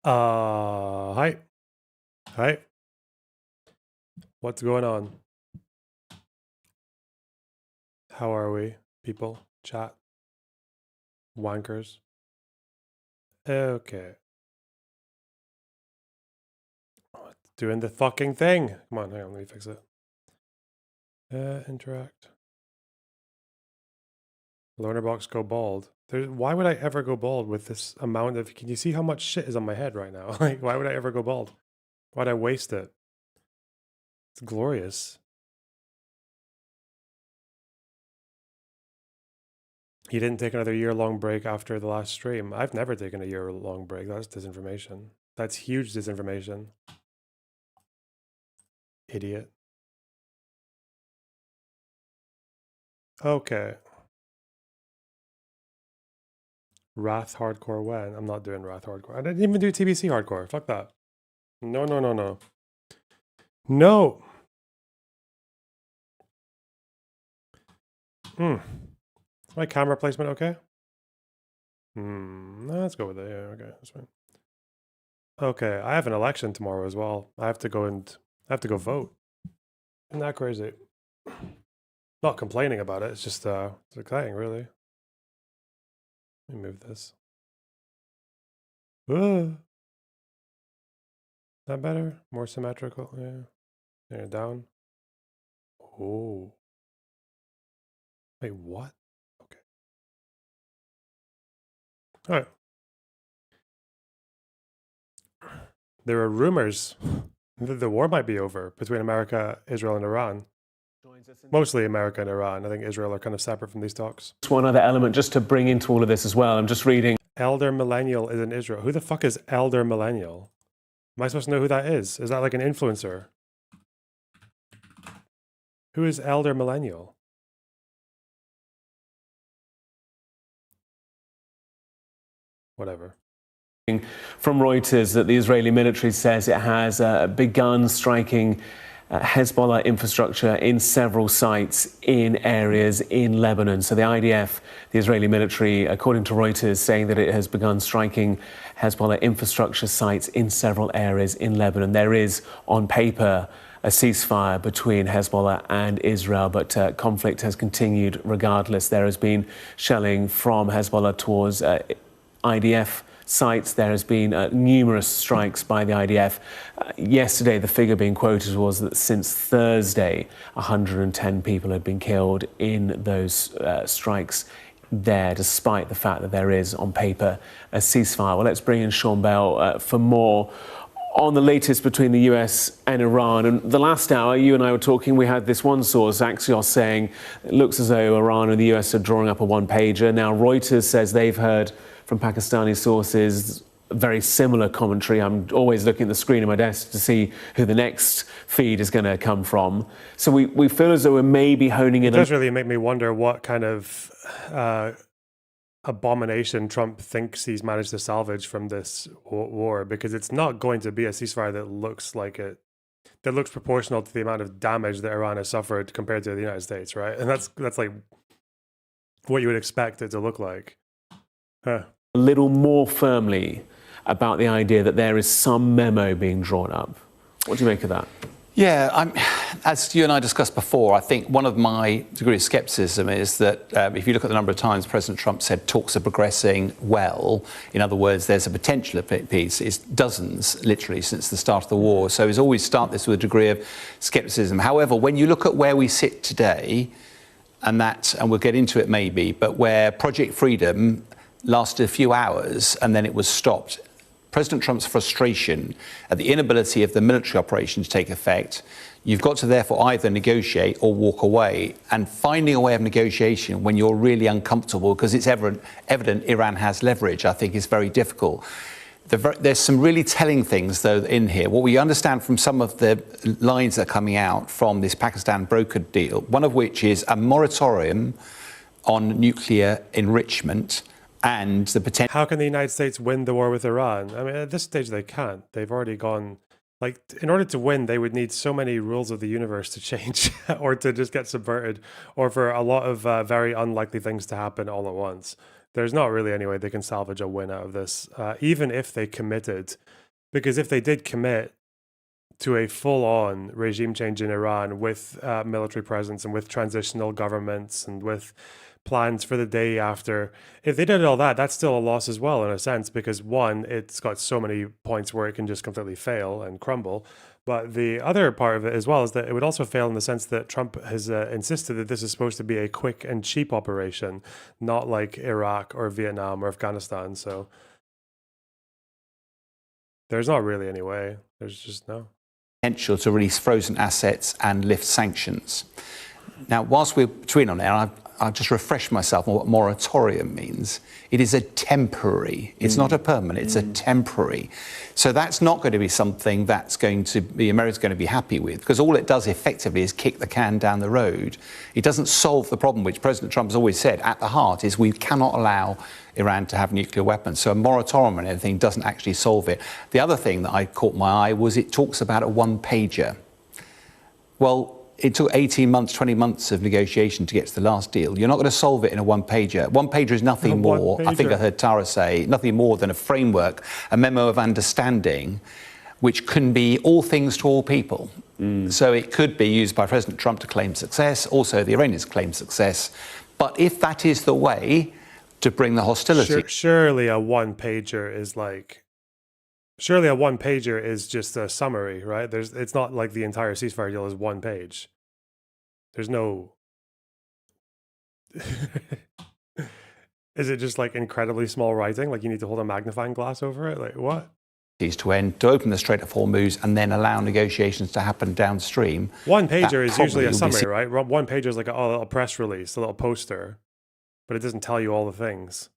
Hi. Hi. What's going on? How are we, people? Chat. Wankers. Okay. Doing the fucking thing. Come on, hang on, let me fix it. Interact. Learner box go bald. Why would I ever go bald with this amount of... Can you see how much shit is on my head right now? Like, why would I ever go bald? Why'd I waste it? It's glorious. He didn't take another year-long break after the last stream. I've never taken a year-long break. That's disinformation. That's huge disinformation. Idiot. Okay. Wrath hardcore when? I'm not doing Wrath hardcore. I didn't even do TBC hardcore. Fuck that. No, no, no, no. No! Hmm. Is my camera placement okay? Let's go with it. Yeah, okay, that's fine. Okay, I have an election tomorrow as well. I have to go vote. Isn't that crazy? Not complaining about it. It's just it's exciting, really. Let me move this. That better? More symmetrical? Yeah. Yeah, down. Oh. Wait, what? Okay. All right. There are rumors that the war might be over between America, Israel, and Iran. Mostly America and Iran. I think Israel are kind of separate from these talks. One other element just to bring into all of this as well. I'm just reading. Elder Millennial is in Israel. Who the fuck is Elder Millennial? Am I supposed to know who that is? Is that like an influencer? Who is Elder Millennial? Whatever. From Reuters that the Israeli military says it has begun striking Hezbollah infrastructure in several sites in areas in Lebanon. So the IDF, the Israeli military, according to Reuters, saying that it has begun striking Hezbollah infrastructure sites in several areas in Lebanon. There is, on paper, a ceasefire between Hezbollah and Israel, but conflict has continued regardless. There has been shelling from Hezbollah towards IDF sites. There has been numerous strikes by the IDF. Yesterday, the figure being quoted was that since Thursday, 110 people had been killed in those strikes there, despite the fact that there is, on paper, a ceasefire. Well, let's bring in Sean Bell for more on the latest between the US and Iran. And the last hour, you and I were talking, we had this one source, Axios, saying it looks as though Iran and the US are drawing up a one-pager. Now, Reuters says they've heard from Pakistani sources very similar commentary. I'm always looking at the screen of my desk to see who the next feed is going to come from. So we feel as though we're maybe honing in. It does really make me wonder what kind of abomination Trump thinks he's managed to salvage from this war, because it's not going to be a ceasefire that looks like it, that looks proportional to the amount of damage that Iran has suffered compared to the United States, right? And that's like what you would expect it to look like. Huh. A little more firmly about the idea that there is some memo being drawn up. What do you make of that? Yeah, as you and I discussed before, I think one of my degree of scepticism is that if you look at the number of times President Trump said talks are progressing well, in other words, there's a potential of peace, it's dozens, literally, since the start of the war. So he's always start this with a degree of scepticism. However, when you look at where we sit today, and we'll get into it maybe, but where Project Freedom lasted a few hours and then it was stopped. President Trump's frustration at the inability of the military operation to take effect, you've got to therefore either negotiate or walk away. And finding a way of negotiation when you're really uncomfortable, because it's evident Iran has leverage, I think is very difficult. There's some really telling things, though, in here. What we understand from some of the lines that are coming out from this Pakistan brokered deal, one of which is a moratorium on nuclear enrichment, and the potential. How can the United States win the war with Iran? I mean, at this stage, they can't. They've already gone. Like, in order to win, they would need so many rules of the universe to change, or to just get subverted, or for a lot of very unlikely things to happen all at once. There's not really any way they can salvage a win out of this, even if they committed. Because if they did commit to a full-on regime change in Iran with military presence and with transitional governments and with plans for the day after, if they did all that, that's still a loss as well in a sense, because one, it's got so many points where it can just completely fail and crumble. But the other part of it as well is that it would also fail in the sense that Trump has insisted that this is supposed to be a quick and cheap operation, not like Iraq or Vietnam or Afghanistan. So there's not really any way. There's just no potential to release frozen assets and lift sanctions. Now, whilst we're between on there, I'll just refresh myself on what moratorium means. It is a temporary, it's not a permanent, it's a temporary. So that's not going to be something that's going to be, America's going to be happy with, because all it does effectively is kick the can down the road. It doesn't solve the problem, which President Trump has always said at the heart is we cannot allow Iran to have nuclear weapons. So a moratorium and everything doesn't actually solve it. The other thing that I caught my eye was it talks about a one-pager. Well, it took 18 months, 20 months of negotiation to get to the last deal. You're not going to solve it in a one-pager. One-pager is nothing more, I think I heard Tara say, nothing more than a framework, a memo of understanding, which can be all things to all people. So it could be used by President Trump to claim success, also the Iranians claim success. But if that is the way to bring the hostility... Surely a one-pager is like... Surely a one-pager is just a summary, right? It's not like the entire ceasefire deal is one page. There's no... Is it just like incredibly small writing? Like you need to hold a magnifying glass over it? Like what? To end, to open the Strait of Hormuz and then allow negotiations to happen downstream. One pager is usually a summary, right? One pager is like a little press release, a little poster, but it doesn't tell you all the things.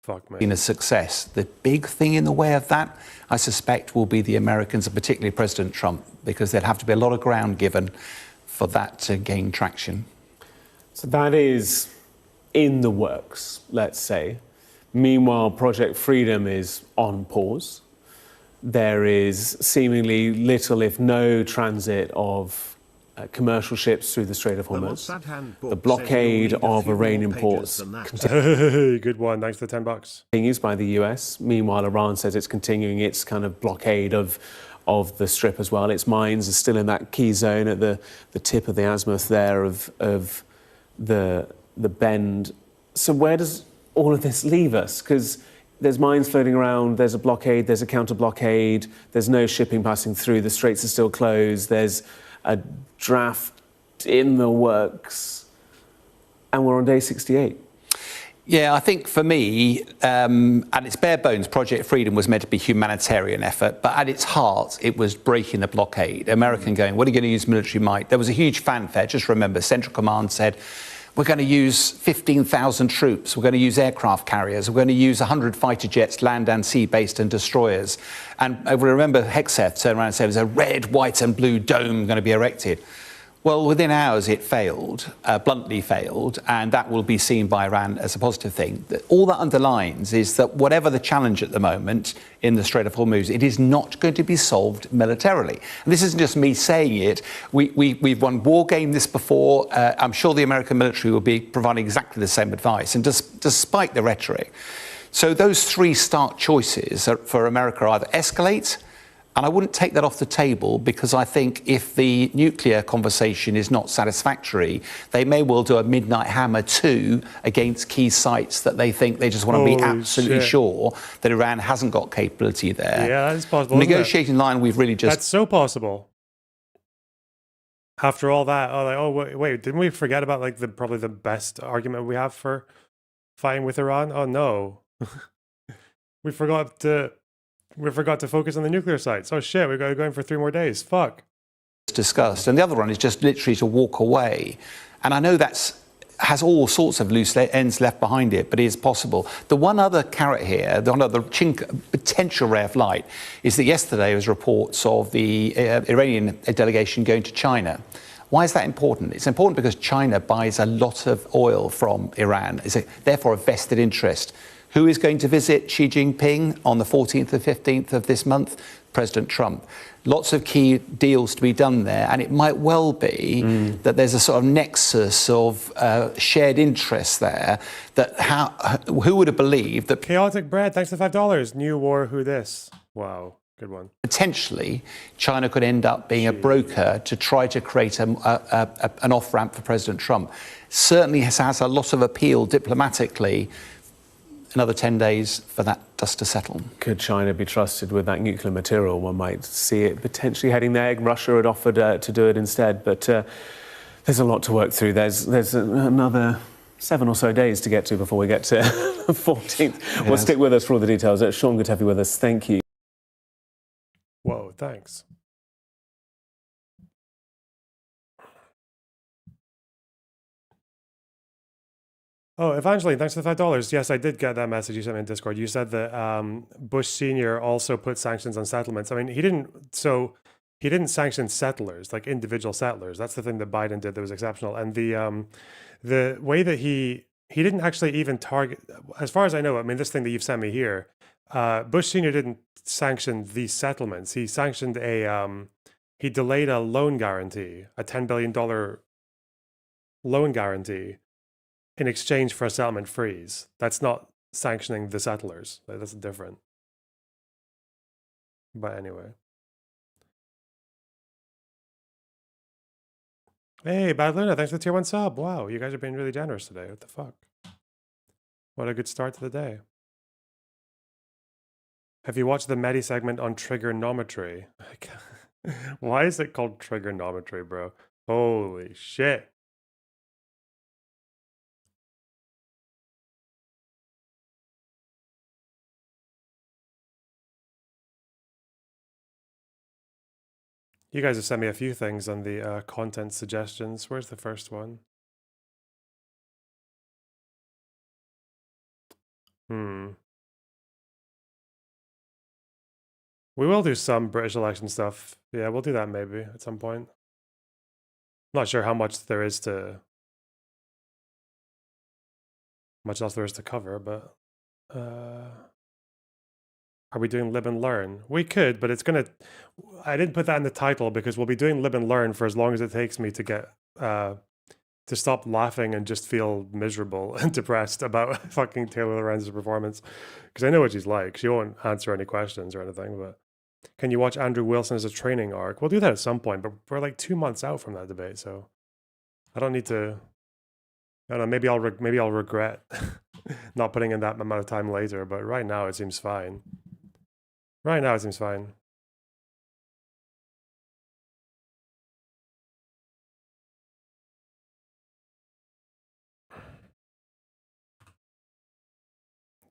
Fuck me. In a success. The big thing in the way of that, I suspect, will be the Americans, and particularly President Trump, because there'd have to be a lot of ground given for that to gain traction. So that is in the works, let's say. Meanwhile, Project Freedom is on pause. There is seemingly little, if no, transit of commercial ships through the Strait of Hormuz. The blockade of Iranian ports Good one. Thanks for the $10. continues by the US. Meanwhile, Iran says it's continuing its kind of blockade of the Strip as well. Its mines are still in that key zone at the tip of the azimuth there of the bend. So where does all of this leave us? Because there's mines floating around, there's a blockade, there's a counter-blockade, there's no shipping passing through, the straits are still closed, there's a draft in the works, and we're on day 68. Yeah, I think for me, at its bare bones, Project Freedom was meant to be a humanitarian effort, but at its heart, it was breaking the blockade. American going, what are you going to use military might? There was a huge fanfare. Just remember, Central Command said, we're going to use 15,000 troops. We're going to use aircraft carriers. We're going to use 100 fighter jets, land and sea-based, and destroyers. And I remember Hegseth turned around and said there's a red, white and blue dome going to be erected. Well, within hours it failed, bluntly failed, and that will be seen by Iran as a positive thing. All that underlines is that whatever the challenge at the moment in the Strait of Hormuz, it is not going to be solved militarily. And this isn't just me saying it. We've won war game this before. I'm sure the American military will be providing exactly the same advice, and despite the rhetoric. So those three stark choices for America are either escalate, and I wouldn't take that off the table, because I think if the nuclear conversation is not satisfactory, they may well do a midnight hammer too against key sites that they think they just want to be absolutely sure that Iran hasn't got capability there. Yeah, that's possible. Negotiating line, we've really just... That's so possible. After all that, wait, didn't we forget about like probably the best argument we have for fighting with Iran? Oh no. We forgot to focus on the nuclear sites. Oh shit, we're going for 3 more days. Fuck. Discussed. And the other one is just literally to walk away. And I know has all sorts of loose ends left behind it, but it is possible. The one other carrot here, the one other potential ray of light, is that yesterday there was reports of the Iranian delegation going to China. Why is that important? It's important because China buys a lot of oil from Iran. It's therefore a vested interest. Who is going to visit Xi Jinping on the 14th and 15th of this month? President Trump. Lots of key deals to be done there, and it might well be that there's a sort of nexus of shared interests there. Who would have believed that Chaotic Bread, thanks for $5. New war, who this? Wow, good one. potentially China could end up being a broker to try to create an off-ramp for President Trump? Certainly has a lot of appeal diplomatically. Another 10 days for that dust to settle. Could China be trusted with that nuclear material? One might see it potentially heading there. Russia had offered to do it instead, but there's a lot to work through. There's another 7 or so days to get to before we get to the 14th. Well, stick with us for all the details. Sean, good to have you with us. Thank you. Whoa, thanks. Oh, Evangeline, thanks for the $5. Yes, I did get that message you sent me in Discord. You said that Bush Sr. also put sanctions on settlements. I mean, he didn't sanction settlers, like individual settlers. That's the thing that Biden did that was exceptional. And the way that he didn't actually even target, as far as I know, I mean, this thing that you've sent me here, Bush Sr. didn't sanction these settlements. He sanctioned he delayed a loan guarantee, a $10 billion loan guarantee, in exchange for a settlement freeze. That's not sanctioning the settlers. That's different. But anyway. Hey, Bad Luna, thanks for the tier 1 sub. Wow, you guys are being really generous today. What the fuck? What a good start to the day. Have you watched the Medi segment on trigonometry? Why is it called trigonometry, bro? Holy shit. You guys have sent me a few things on the content suggestions. Where's the first one? We will do some British election stuff. Yeah, we'll do that maybe at some point. Not sure how much there is to... much else there is to cover, but... Are we doing Lib and Learn? We could, but it's gonna... I didn't put that in the title because we'll be doing Lib and Learn for as long as it takes me to get... to stop laughing and just feel miserable and depressed about fucking Taylor Lorenz's performance. Because I know what she's like. She won't answer any questions or anything, but... Can you watch Andrew Wilson as a training arc? We'll do that at some point, but we're like 2 months out from that debate, so... I don't need to... I don't know, maybe I'll regret not putting in that amount of time later, but right now it seems fine. Right now it seems fine.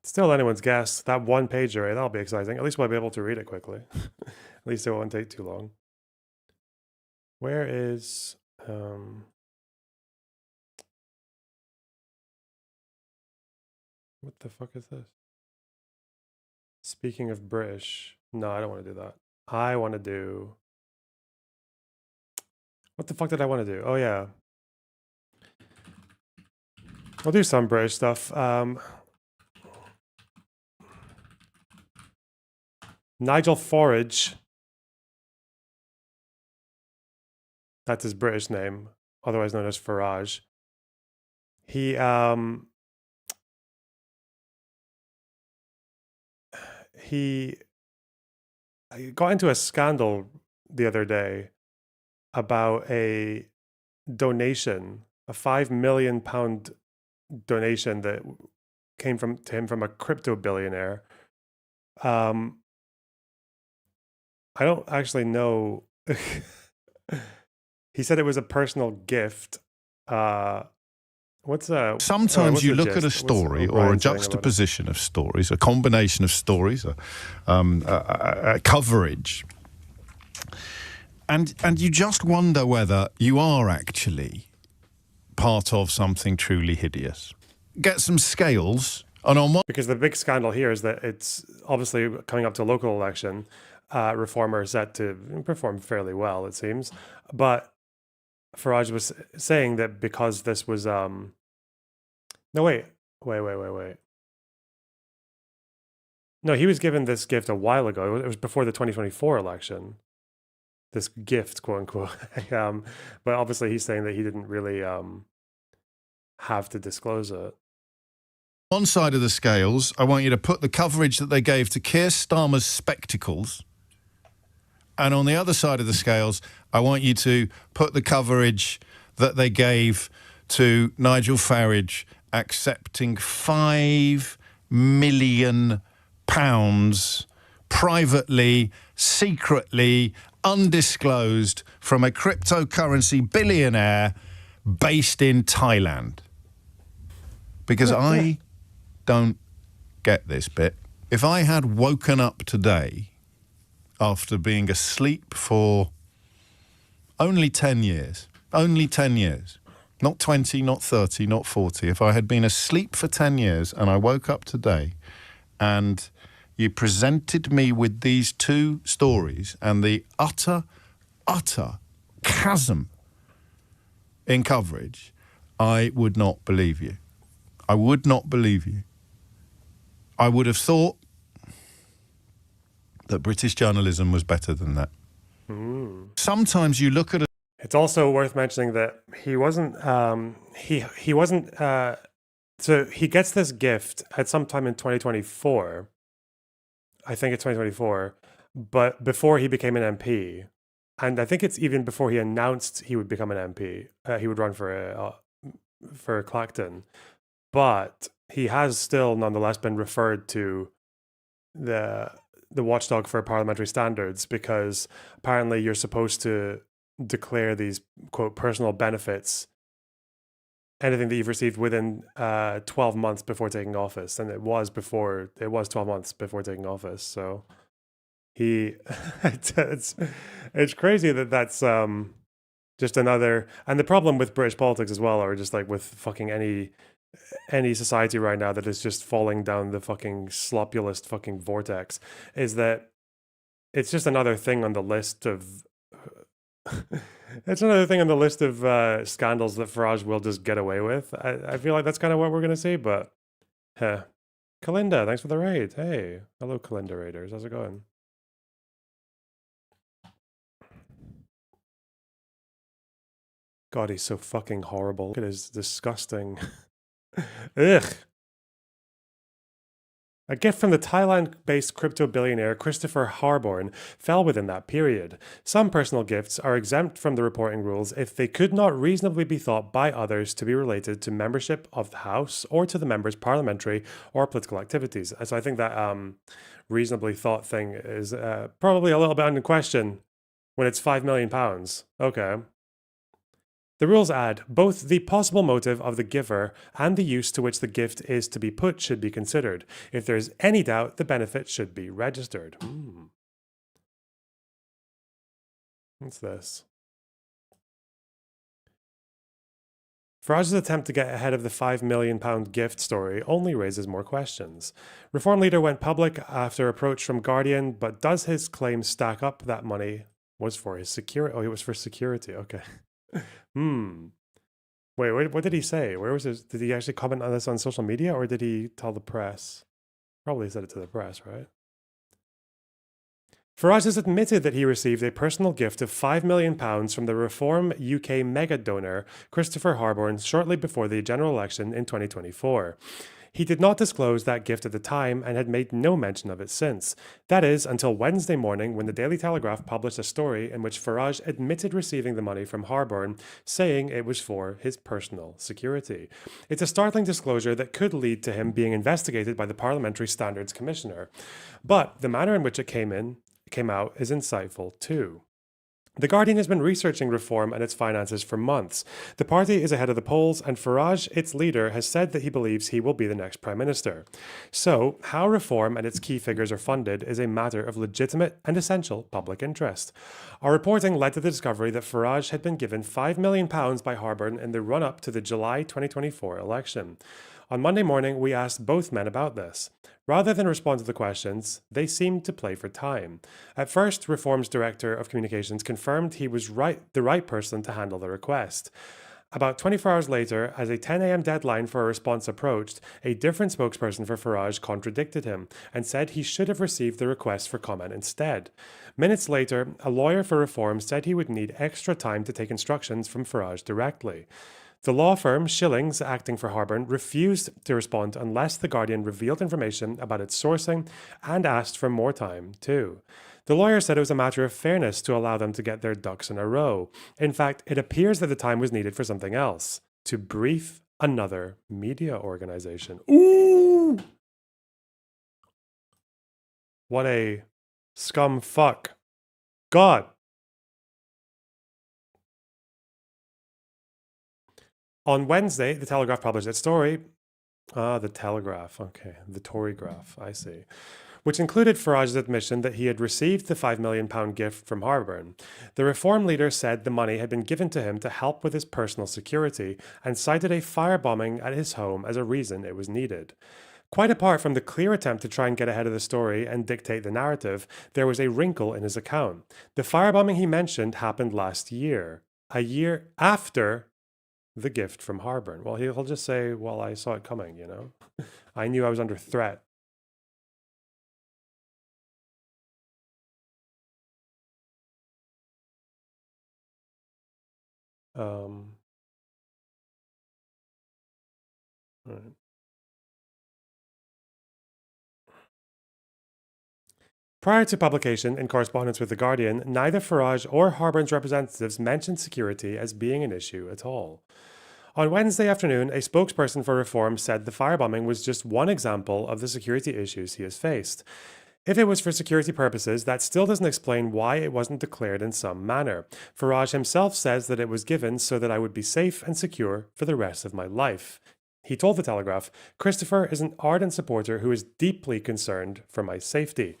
Still anyone's guess. That one page array, that'll be exciting. At least we'll be able to read it quickly. At least it won't take too long. Where is... what the fuck is this? Speaking of British... No, I don't want to do that. I want to do... What the fuck did I want to do? Oh, yeah. I'll do some British stuff. Nigel Farage. That's his British name, otherwise known as Farage. He got into a scandal the other day about a donation, a £5 million donation that came to him from a crypto billionaire. I don't actually know. He said it was a personal gift. Sometimes you look at a story or a juxtaposition of stories, a combination of stories, a coverage, and you just wonder whether you are actually part of something truly hideous. Get some scales, and on one... Because the big scandal here is that it's obviously coming up to a local election. Reformer is set to perform fairly well, it seems, but Farage was saying that because this was no, wait. No, he was given this gift a while ago. It was before the 2024 election. This gift, quote unquote. But obviously he's saying that he didn't really have to disclose it. One side of the scales, I want you to put the coverage that they gave to Keir Starmer's spectacles. And on the other side of the scales, I want you to put the coverage that they gave to Nigel Farage accepting £5 million privately, secretly, undisclosed from a cryptocurrency billionaire based in Thailand. Because I don't get this bit. If I had woken up today after being asleep for only 10 years, not 20, not 30, not 40, if I had been asleep for 10 years and I woke up today and you presented me with these two stories and the utter chasm in coverage, I would not believe you. I would not believe you. I would have thought that British journalism was better than that. Sometimes you look at It's also worth mentioning that he wasn't. He wasn't. So he gets this gift at some time in 2024. I think it's 2024, but before he became an MP, and I think it's even before he announced he would become an MP. He would run for Clacton, but he has still nonetheless been referred to the watchdog for parliamentary standards, because apparently you're supposed to declare these, quote, personal benefits, anything that you've received within 12 months before taking office. And it was 12 months before taking office. So it's crazy that's just another, and the problem with British politics as well, or just like with fucking any society right now that is just falling down the fucking sloppulest fucking vortex, is that it's just another thing on the list of it's another thing on the list of scandals that Farage will just get away with. I feel like that's kind of what we're going to see, but Kalinda, thanks for the raid. Hey, hello Kalinda Raiders, how's it going? God, he's so fucking horrible. Look at his disgusting ugh. A gift from the Thailand-based crypto billionaire Christopher Harborne fell within that period. Some personal gifts are exempt from the reporting rules if they could not reasonably be thought by others to be related to membership of the House or to the member's parliamentary or political activities. So I think that reasonably thought thing is probably a little bit under question when it's £5 million. Okay. The rules add, both the possible motive of the giver and the use to which the gift is to be put should be considered. If there is any doubt, the benefit should be registered. What's this? Farage's attempt to get ahead of the £5 million gift story only raises more questions. Reform leader went public after approach from Guardian, but does his claims stack up? That money was for his security. Oh, it was for security. Okay. Wait, what did he say? Where was his? Did he actually comment on this on social media, or did he tell the press? Probably said it to the press, right? Farage has admitted that he received a personal gift of £5 million from the Reform UK mega donor Christopher Harborne shortly before the general election in 2024. He did not disclose that gift at the time and had made no mention of it since. That is, until Wednesday morning when the Daily Telegraph published a story in which Farage admitted receiving the money from Harborne, saying it was for his personal security. It's a startling disclosure that could lead to him being investigated by the Parliamentary Standards Commissioner. But the manner in which it came out is insightful too. The Guardian has been researching Reform and its finances for months. The party is ahead of the polls, and Farage, its leader, has said that he believes he will be the next Prime Minister. So, how Reform and its key figures are funded is a matter of legitimate and essential public interest. Our reporting led to the discovery that Farage had been given £5 million by Harborne in the run-up to the July 2024 election. On Monday morning, we asked both men about this. Rather than respond to the questions, they seemed to play for time. At first, Reform's Director of Communications confirmed he was the right person to handle the request. About 24 hours later, as a 10 a.m. deadline for a response approached, a different spokesperson for Farage contradicted him and said he should have received the request for comment instead. Minutes later, a lawyer for reform said he would need extra time to take instructions from Farage directly. The law firm Schillings, acting for Harburn, refused to respond unless The Guardian revealed information about its sourcing and asked for more time, too. The lawyer said it was a matter of fairness to allow them to get their ducks in a row. In fact, it appears that the time was needed for something else, to brief another media organization. Ooh! What a scum fuck. God. On Wednesday, The Telegraph published its story. The Telegraph. Okay, the Tory graph. I see. Which included Farage's admission that he had received the £5 million gift from Harburn. The reform leader said the money had been given to him to help with his personal security and cited a firebombing at his home as a reason it was needed. Quite apart from the clear attempt to try and get ahead of the story and dictate the narrative, there was a wrinkle in his account. The firebombing he mentioned happened last year, a year after the gift from Harburn. Well, he'll just say, well, I saw it coming, you know? I knew I was under threat. Right. Prior to publication, in correspondence with The Guardian, neither Farage or Harburn's representatives mentioned security as being an issue at all. On Wednesday afternoon, a spokesperson for Reform said the firebombing was just one example of the security issues he has faced. If it was for security purposes, that still doesn't explain why it wasn't declared in some manner. Farage himself says that it was given so that I would be safe and secure for the rest of my life. He told The Telegraph, Christopher is an ardent supporter who is deeply concerned for my safety.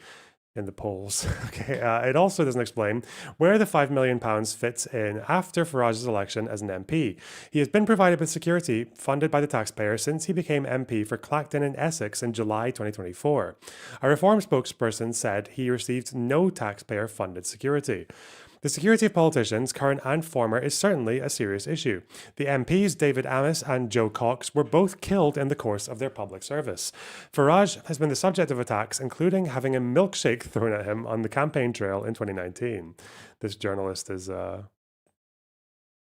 In the polls. Okay. It also doesn't explain where the £5 million fits in after Farage's election as an MP. He has been provided with security funded by the taxpayer since he became MP for Clacton in Essex in July 2024. A Reform spokesperson said he received no taxpayer-funded security. The security of politicians, current and former, is certainly a serious issue. The MPs David Amis and Joe Cox were both killed in the course of their public service. Farage has been the subject of attacks, including having a milkshake thrown at him on the campaign trail in 2019. This journalist is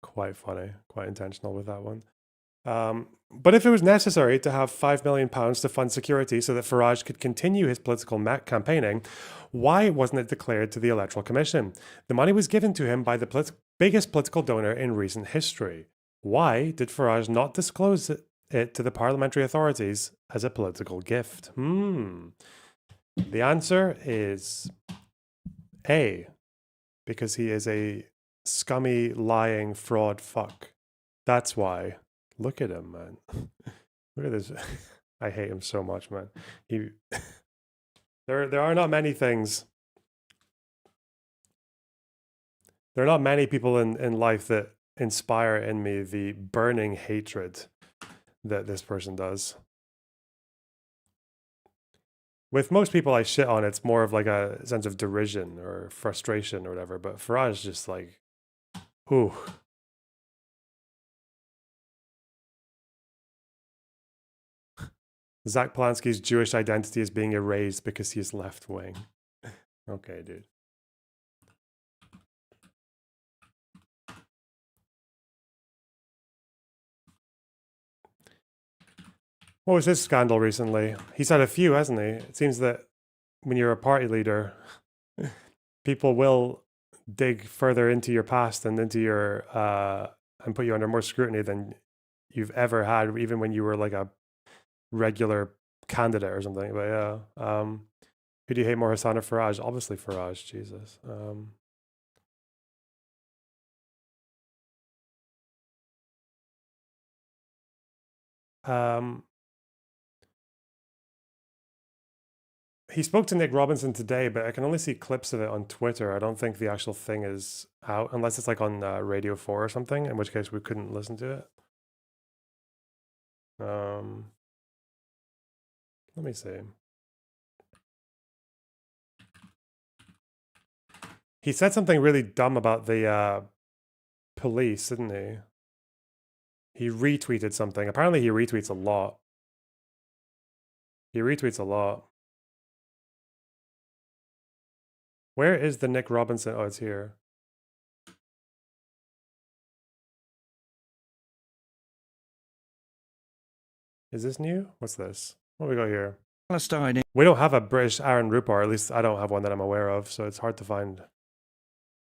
quite funny, quite intentional with that one. But if it was necessary to have £5 million to fund security so that Farage could continue his political campaigning, why wasn't it declared to the Electoral Commission? The money was given to him by the biggest political donor in recent history. Why did Farage not disclose it to the parliamentary authorities as a political gift? The answer is A, because he is a scummy, lying, fraud fuck. That's why. Look at him, man. Look at this. I hate him so much, man. There are not many things. There are not many people in life that inspire in me the burning hatred that this person does. With most people I shit on, it's more of like a sense of derision or frustration or whatever. But Farage is just like, ooh. Zach Polanski's Jewish identity is being erased because he is left wing. Okay, dude. What was his scandal recently? He's had a few, hasn't he? It seems that when you're a party leader, people will dig further into your past and into your and put you under more scrutiny than you've ever had, even when you were like a regular candidate or something. But yeah, who do you hate more, Hassan or Farage? Obviously Farage. Jesus. He spoke to Nick Robinson today, but I can only see clips of it on Twitter. I don't think the actual thing is out, unless it's like on Radio 4 or something, in which case we couldn't listen to it. Let me see. He said something really dumb about the police, didn't he? He retweeted something. Apparently he retweets a lot. He retweets a lot. Where is the Nick Robinson? Oh, it's here. Is this new? What's this? What do we got here? Palestine We don't have a British Aaron Rupar. At least I don't have one that I'm aware of. So it's hard to find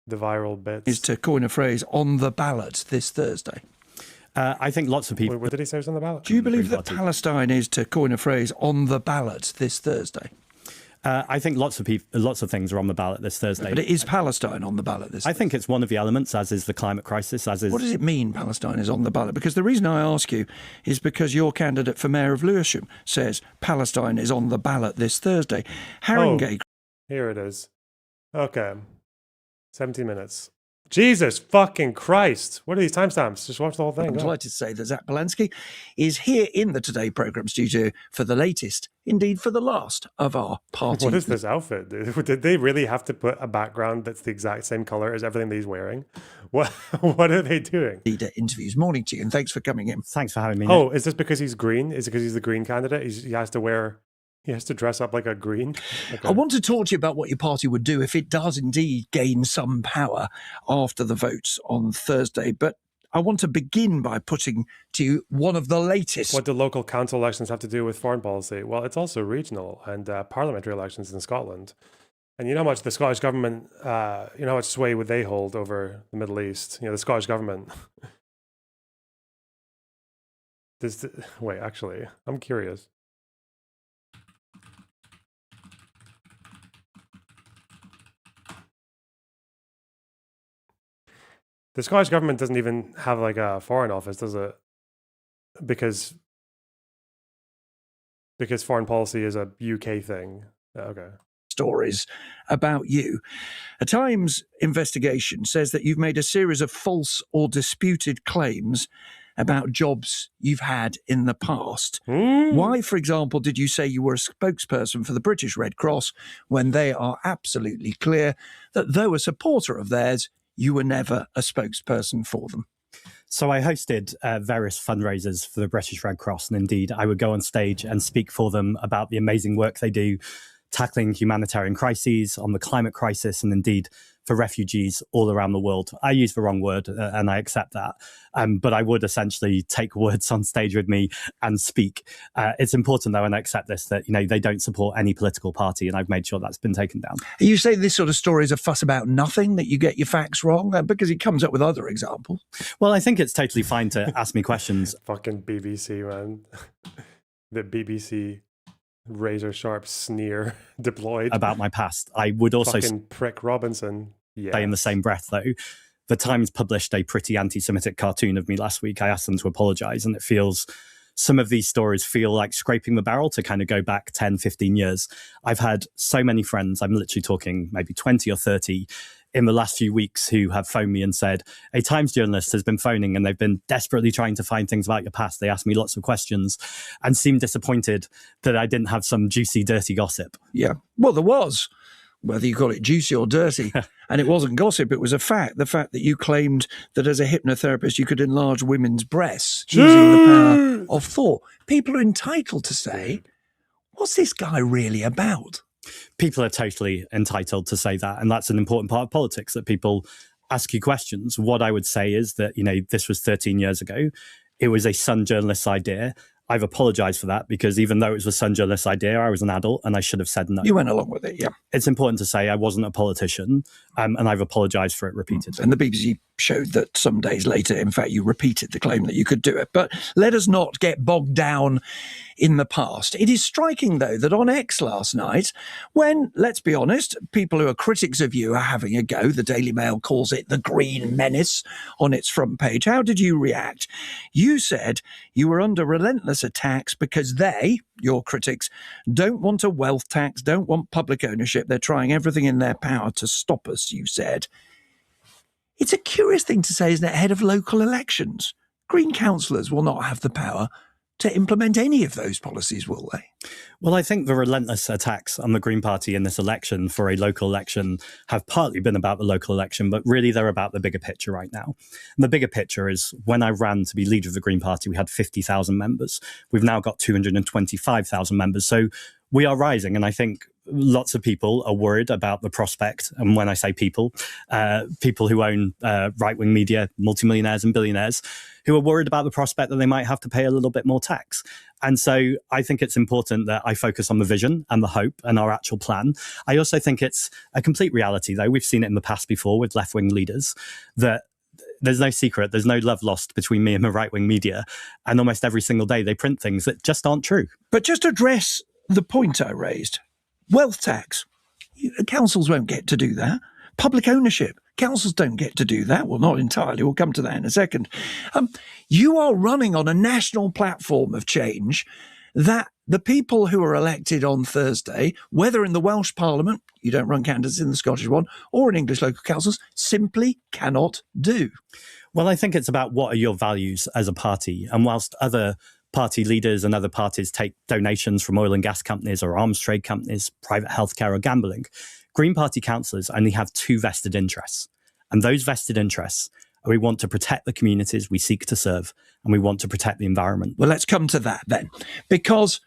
the viral bits. is, to coin a phrase, on the ballot this Thursday. I think lots of people. Wait, what did he say was on the ballot? Do you believe that Palestine is, to coin a phrase, on the ballot this Thursday? I think lots of things are on the ballot this Thursday. But it is Palestine on the ballot this I Thursday? think it's one of the elements, as is the climate crisis, as is. What does it mean, Palestine is on the ballot? Because the reason I ask you is because your candidate for mayor of Lewisham says Palestine is on the ballot this Thursday. Haringey. Here it is. Okay. 17 minutes. Jesus fucking Christ. What are these timestamps? Just watch the whole thing. I'm Go. delighted to say that Zach Polanski is here in the Today programme studio for the latest, indeed for the last, of our party. What is this outfit, dude? Did they really have to put a background that's the exact same color as everything that he's wearing? What are they doing? Leader interviews. Morning to you, and thanks for coming in. Thanks for having me. Oh, is this because he's green? Is it because he's the green candidate? He has to dress up like a green? Okay. I want to talk to you about what your party would do if it does indeed gain some power after the votes on Thursday. But I want to begin by putting to you one of the latest. What do local council elections have to do with foreign policy? Well, it's also regional and parliamentary elections in Scotland. And you know how much the Scottish government, you know how much sway would they hold over the Middle East? You know, the Scottish government. Wait, actually, I'm curious. The Scottish government doesn't even have like a foreign office, does it? Because foreign policy is a UK thing. Okay. Stories about you. A Times investigation says that you've made a series of false or disputed claims about jobs you've had in the past. Why, for example, did you say you were a spokesperson for the British Red Cross when they are absolutely clear that though a supporter of theirs, you were never a spokesperson for them? So I hosted various fundraisers for the British Red Cross, and indeed I would go on stage and speak for them about the amazing work they do tackling humanitarian crises, on the climate crisis, and indeed for refugees all around the world. I use the wrong word, and I accept that. But I would essentially take words on stage with me and speak. It's important, though, and I accept this, that they don't support any political party, and I've made sure that's been taken down. You say this sort of story is a fuss about nothing, that you get your facts wrong, because it comes up with other examples. Well, I think it's totally fine to ask me questions. Fucking BBC, man. The BBC razor sharp sneer deployed About my past. I would also fucking prick Robinson. Yeah. say in the same breath, though, the Times published a pretty anti-Semitic cartoon of me last week. I asked them to apologise, and some of these stories feel like scraping the barrel to kind of go back 10, 15 years. I've had so many friends, I'm literally talking maybe 20 or 30 in the last few weeks, who have phoned me and said, a Times journalist has been phoning and they've been desperately trying to find things about your past. They asked me lots of questions and seemed disappointed that I didn't have some juicy, dirty gossip. Yeah. Well, there was, whether you call it juicy or dirty. And it wasn't gossip, it was a fact. The fact that you claimed that as a hypnotherapist you could enlarge women's breasts using the power of thought. People are entitled to say, what's this guy really about? People are totally entitled to say that. And that's an important part of politics, that people ask you questions. What I would say is that, this was 13 years ago. It was a Sun journalist's idea. I've apologised for that, because even though it was a Sun journalist's idea, I was an adult and I should have said no. You went along with it, yeah. It's important to say I wasn't a politician, and I've apologised for it repeatedly. And the BBC showed that some days later, in fact, you repeated the claim that you could do it. But let us not get bogged down in the past. It is striking, though, that on X last night, when, let's be honest, people who are critics of you are having a go, the Daily Mail calls it the Green Menace on its front page. How did you react? You said you were under relentless attacks because they, your critics, don't want a wealth tax, don't want public ownership. They're trying everything in their power to stop us, you said. It's a curious thing to say, isn't it, ahead of local elections. Green councillors will not have the power to implement any of those policies, will they? Well, I think the relentless attacks on the Green Party in this election for a local election have partly been about the local election, but really they're about the bigger picture right now. And the bigger picture is when I ran to be leader of the Green Party, we had 50,000 members. We've now got 225,000 members. So we are rising. And I think lots of people are worried about the prospect. And when I say people, people who own right-wing media, multimillionaires and billionaires, who are worried about the prospect that they might have to pay a little bit more tax. And so I think it's important that I focus on the vision and the hope and our actual plan. I also think it's a complete reality, though. We've seen it in the past before with left-wing leaders, that there's no secret, there's no love lost between me and the right-wing media. And almost every single day they print things that just aren't true. But just address the point I raised. Wealth tax. Councils won't get to do that. Public ownership. Councils don't get to do that. Well, not entirely. We'll come to that in a second. You are running on a national platform of change that the people who are elected on Thursday, whether in the Welsh Parliament, you don't run candidates in the Scottish one, or in English local councils, simply cannot do. Well, I think it's about what are your values as a party. And whilst other party leaders and other parties take donations from oil and gas companies or arms trade companies, private healthcare or gambling, Green Party councillors only have two vested interests. And those vested interests are we want to protect the communities we seek to serve, and we want to protect the environment. Well, let's come to that then. Because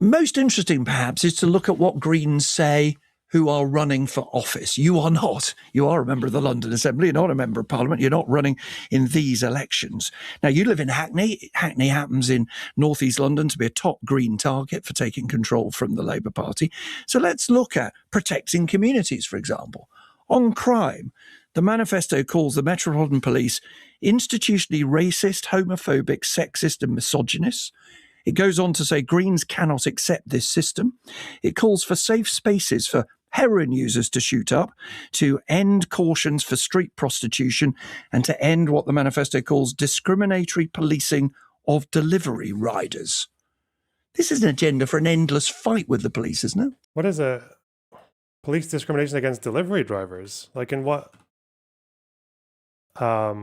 most interesting, perhaps, is to look at what Greens say who are running for office. You are not. You are a member of the London Assembly. You're not a member of Parliament. You're not running in these elections. Now, you live in Hackney. Hackney happens in North East London to be a top Green target for taking control from the Labour Party. So let's look at protecting communities, for example. On crime, the manifesto calls the Metropolitan Police institutionally racist, homophobic, sexist and misogynist. It goes on to say Greens cannot accept this system. It calls for safe spaces for heroin users to shoot up, to end cautions for street prostitution, and to end what the manifesto calls discriminatory policing of delivery riders. This is an agenda for an endless fight with the police, isn't it? What is a police discrimination against delivery drivers? Like in what? I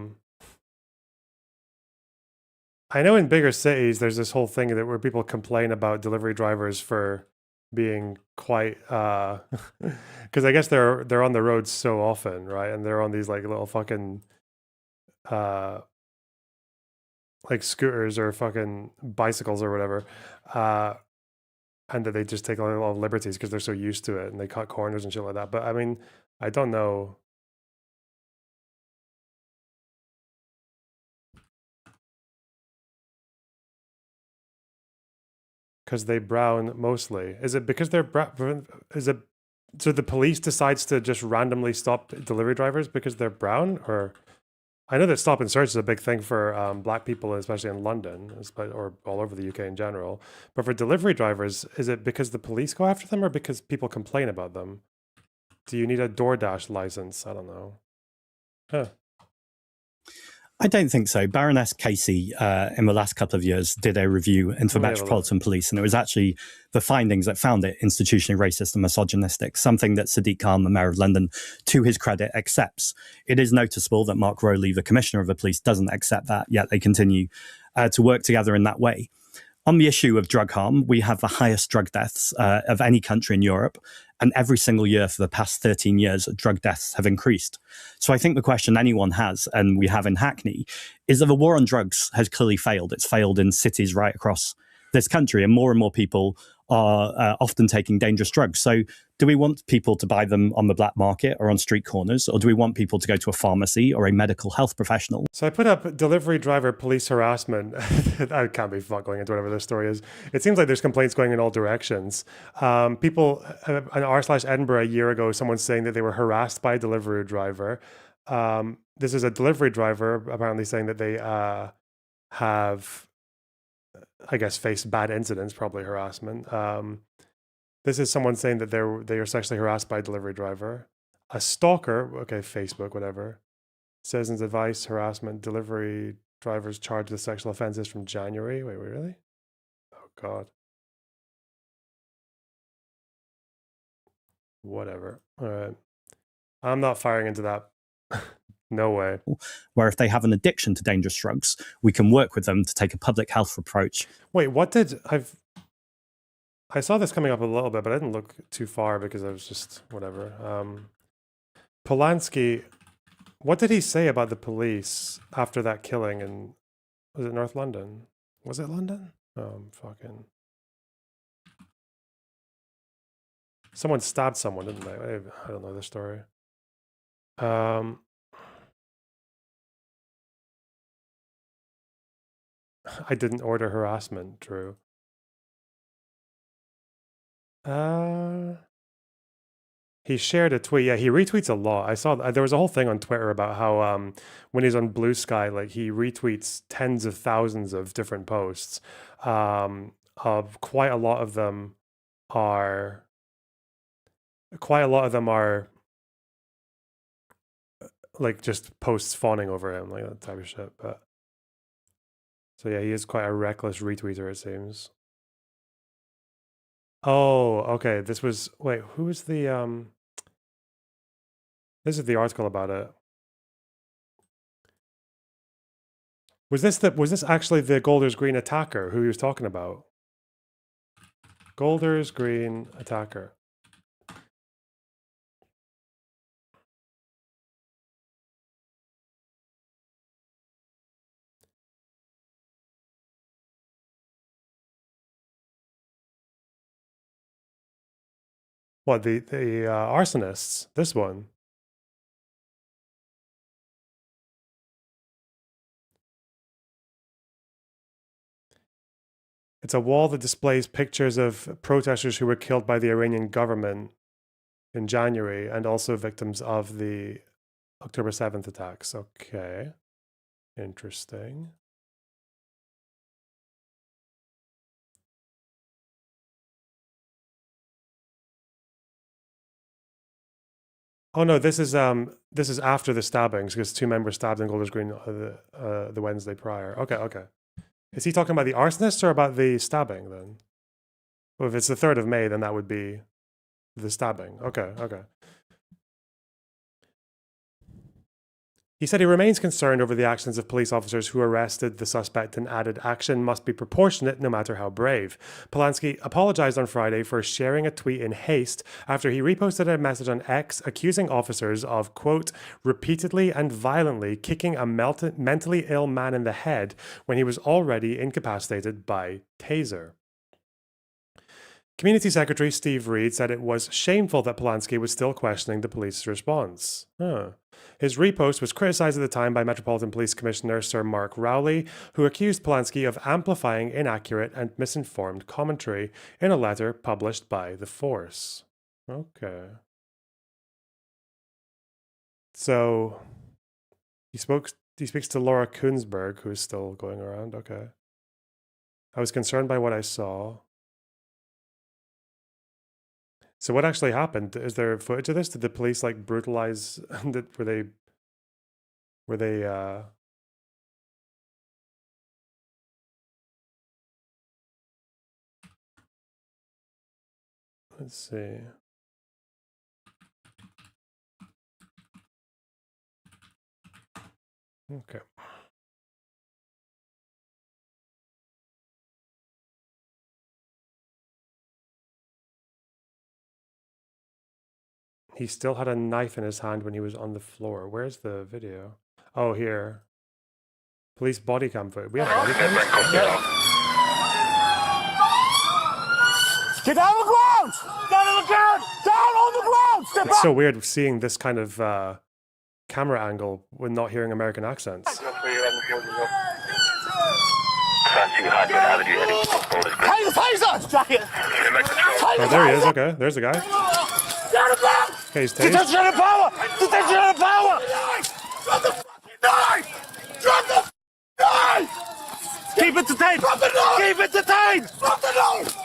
know in bigger cities, there's this whole thing that where people complain about delivery drivers for being quite, because I guess they're on the road so often, right? And they're on these like little fucking, like scooters or fucking bicycles or whatever, and that they just take a lot of liberties because they're so used to it and they cut corners and shit like that. But I mean, I don't know. Because they brown mostly. Is it because they're is it so the police decides to just randomly stop delivery drivers because they're brown? Or I know that stop and search is a big thing for black people, especially in London, or all over the UK in general. But for delivery drivers, is it because the police go after them or because people complain about them? Do you need a DoorDash license? I don't know. Huh. I don't think so. Baroness Casey, in the last couple of years, did a review into the Metropolitan Police, and it was actually the findings that found it institutionally racist and misogynistic, something that Sadiq Khan, the Mayor of London, to his credit, accepts. It is noticeable that Mark Rowley, the Commissioner of the Police, doesn't accept that, yet they continue to work together in that way. On the issue of drug harm, we have the highest drug deaths of any country in Europe. And every single year for the past 13 years, drug deaths have increased. So I think the question anyone has, and we have in Hackney, is that the war on drugs has clearly failed. It's failed in cities right across this country, and more people are often taking dangerous drugs. So do we want people to buy them on the black market or on street corners, or do we want people to go to a pharmacy or a medical health professional? So I put up delivery driver police harassment. I can't be fucked going into whatever this story is. It seems like there's complaints going in all directions. People, on r/Edinburgh a year ago, someone's saying that they were harassed by a delivery driver. This is a delivery driver apparently saying that they have, I guess, faced bad incidents, probably harassment. This is someone saying that they are sexually harassed by a delivery driver. A stalker, okay, Facebook, whatever. Citizens advice, harassment, delivery drivers charged with sexual offenses from January. Wait, really? Oh, God. Whatever. All right. I'm not firing into that No way. Where if they have an addiction to dangerous drugs, we can work with them to take a public health approach. Wait, I saw this coming up a little bit, but I didn't look too far because I was just whatever. Polanski, what did he say about the police after that killing in, was it North London? Was it London? Fucking. Someone stabbed someone, didn't they? I don't know the story. I didn't order harassment, Drew. He shared a tweet. Yeah, he retweets a lot. I saw there was a whole thing on Twitter about how when he's on Blue Sky, like he retweets tens of thousands of different posts. Of quite a lot of them are like just posts fawning over him, like that type of shit. But so yeah, he is quite a reckless retweeter, it seems. Oh, okay. This was, wait, who was the this is the article about it. Was this actually the Golders Green attacker who he was talking about? Golders Green attacker. What, the arsonists? This one. It's a wall that displays pictures of protesters who were killed by the Iranian government in January and also victims of the October 7th attacks. Okay. Interesting. Oh no, this is after the stabbings because 2 men were stabbed in Golders Green the Wednesday prior. Okay, okay. Is he talking about the arsonists or about the stabbing then? Well, if it's the 3rd of May, then that would be the stabbing. Okay, okay. He said he remains concerned over the actions of police officers who arrested the suspect and added action must be proportionate no matter how brave. Polanski apologized on Friday for sharing a tweet in haste after he reposted a message on X accusing officers of, quote, repeatedly and violently kicking a mentally ill man in the head when he was already incapacitated by taser. Community Secretary Steve Reed said it was shameful that Polanski was still questioning the police's response. His repost was criticized at the time by Metropolitan Police Commissioner Sir Mark Rowley, who accused Polanski of amplifying inaccurate and misinformed commentary in a letter published by The Force. Okay. So he speaks to Laura Kunsberg, who is still going around. Okay. I was concerned by what I saw. So what actually happened? Is there footage of this? Did the police like brutalize? Were they let's see. Okay. He still had a knife in his hand when he was on the floor. Where's the video? Oh, here. Police body cam footage. We have body cam. Get down on the ground! Down on the ground! Down on the ground! Step It's so weird seeing this kind of camera angle when not hearing American accents. Hey, the taser! Jacket! Oh, there he is. Okay, there's the guy. Okay, he's tased. Detention of power! Detention of power! Drop the fucking knife! Drop the knife! Keep it detained! Drop the knife! Keep it detained! Drop the knife!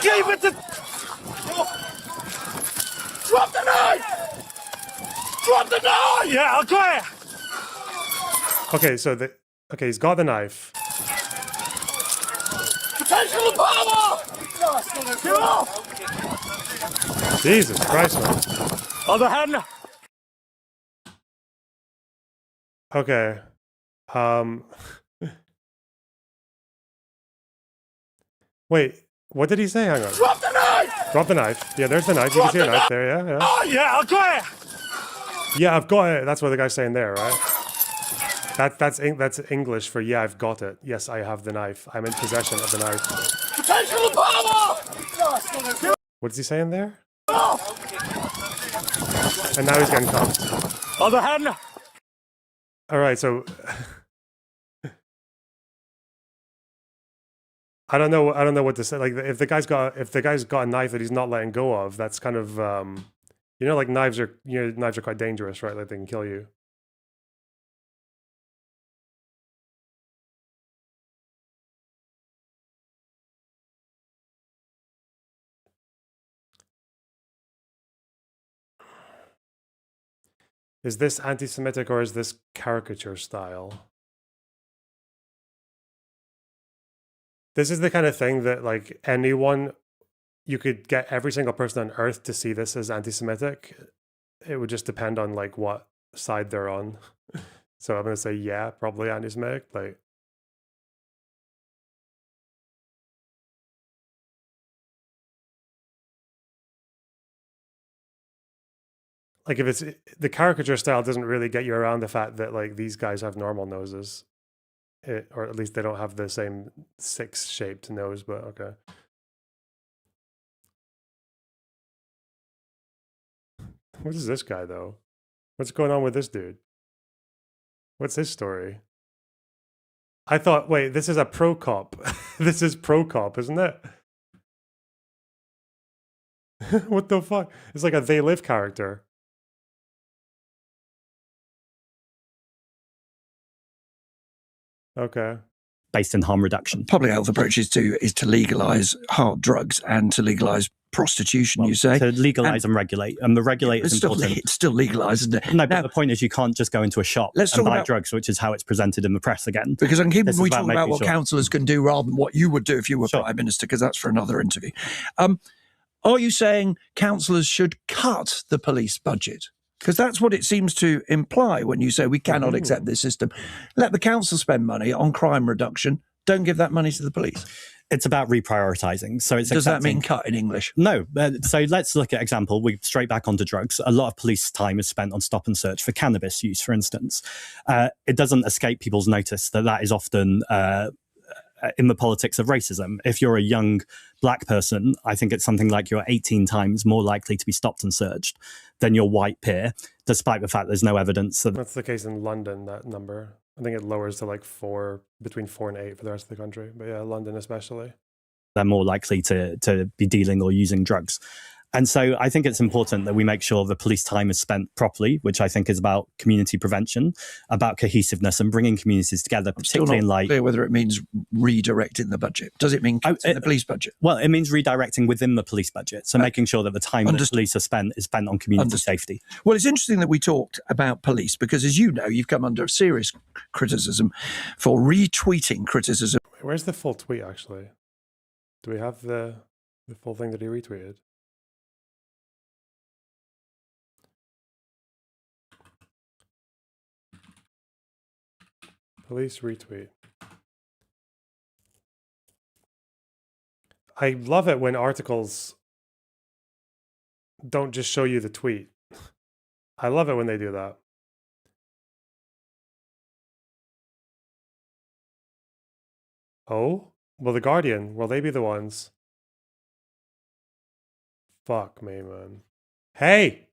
Keep it detained! Drop the knife! Drop the knife! Yeah, I'll try it! Okay, so he's got the knife. Detention of power! Get off! Jesus Christ, man. Other hand! Okay. Wait, what did he say? Hang on. Drop the knife! Drop the knife. Yeah, there's the knife. You can see a knife there, yeah, yeah. Oh, yeah, I've got it! Yeah, I've got it. That's what the guy's saying there, right? That's English for yeah, I've got it. Yes, I have the knife. I'm in possession of the knife. Attention to power! What's he saying there? And now he's getting cuffed. Other hand! All right, so I don't know what to say. Like if the guy's got a knife that he's not letting go of, that's kind of like knives are quite dangerous, right? Like they can kill you. Is this anti-Semitic or is this caricature style? This is the kind of thing that like you could get every single person on earth to see this as anti-Semitic. It would just depend on like what side they're on. So I'm gonna say yeah, probably anti-Semitic. Like if it's the caricature style doesn't really get you around the fact that like these guys have normal noses. Or at least they don't have the same 6-shaped nose, but okay. What is this guy, though? What's going on with this dude? What's his story? I thought, wait, this is a pro cop. This is pro cop, isn't it? What the fuck? It's like a They Live character. Okay. Based in harm reduction. Public health approach is to legalise hard drugs and to legalise prostitution, you say? To legalise and regulate. And the regulate is important. It's still legalised, isn't it? No, but the point is you can't just go into a shop and buy drugs, which is how it's presented in the press again. Because I'm keeping we talk about what councillors can do rather than what you would do if you were Prime Minister, because that's for another interview. Are you saying councillors should cut the police budget? Because that's what it seems to imply when you say we cannot accept this system. Let the council spend money on crime reduction. Don't give that money to the police. It's about reprioritising. So does that mean cut in English? No. So let's look at example. We straight back onto drugs. A lot of police time is spent on stop and search for cannabis use, for instance. It doesn't escape people's notice that is often in the politics of racism. If you're a young black person, I think it's something like you're 18 times more likely to be stopped and searched than your white peer, despite the fact there's no evidence. That's the case in London, that number. I think it lowers to like between 4 and 8 for the rest of the country. But yeah, London especially. They're more likely to be dealing or using drugs. And so I think it's important that we make sure the police time is spent properly, which I think is about community prevention, about cohesiveness and bringing communities together, particularly in light. Clear whether it means redirecting the budget. Does it mean the police budget? Well, it means redirecting within the police budget. So making sure that the time that police are spent is spent on community safety. Well, it's interesting that we talked about police because, as you know, you've come under serious criticism for retweeting criticism. Where's the full tweet, actually? Do we have the full thing that he retweeted? Police retweet. I love it when articles don't just show you the tweet. I love it when they do that. Oh? Well, The Guardian, will they be the ones? Fuck me, man. Hey!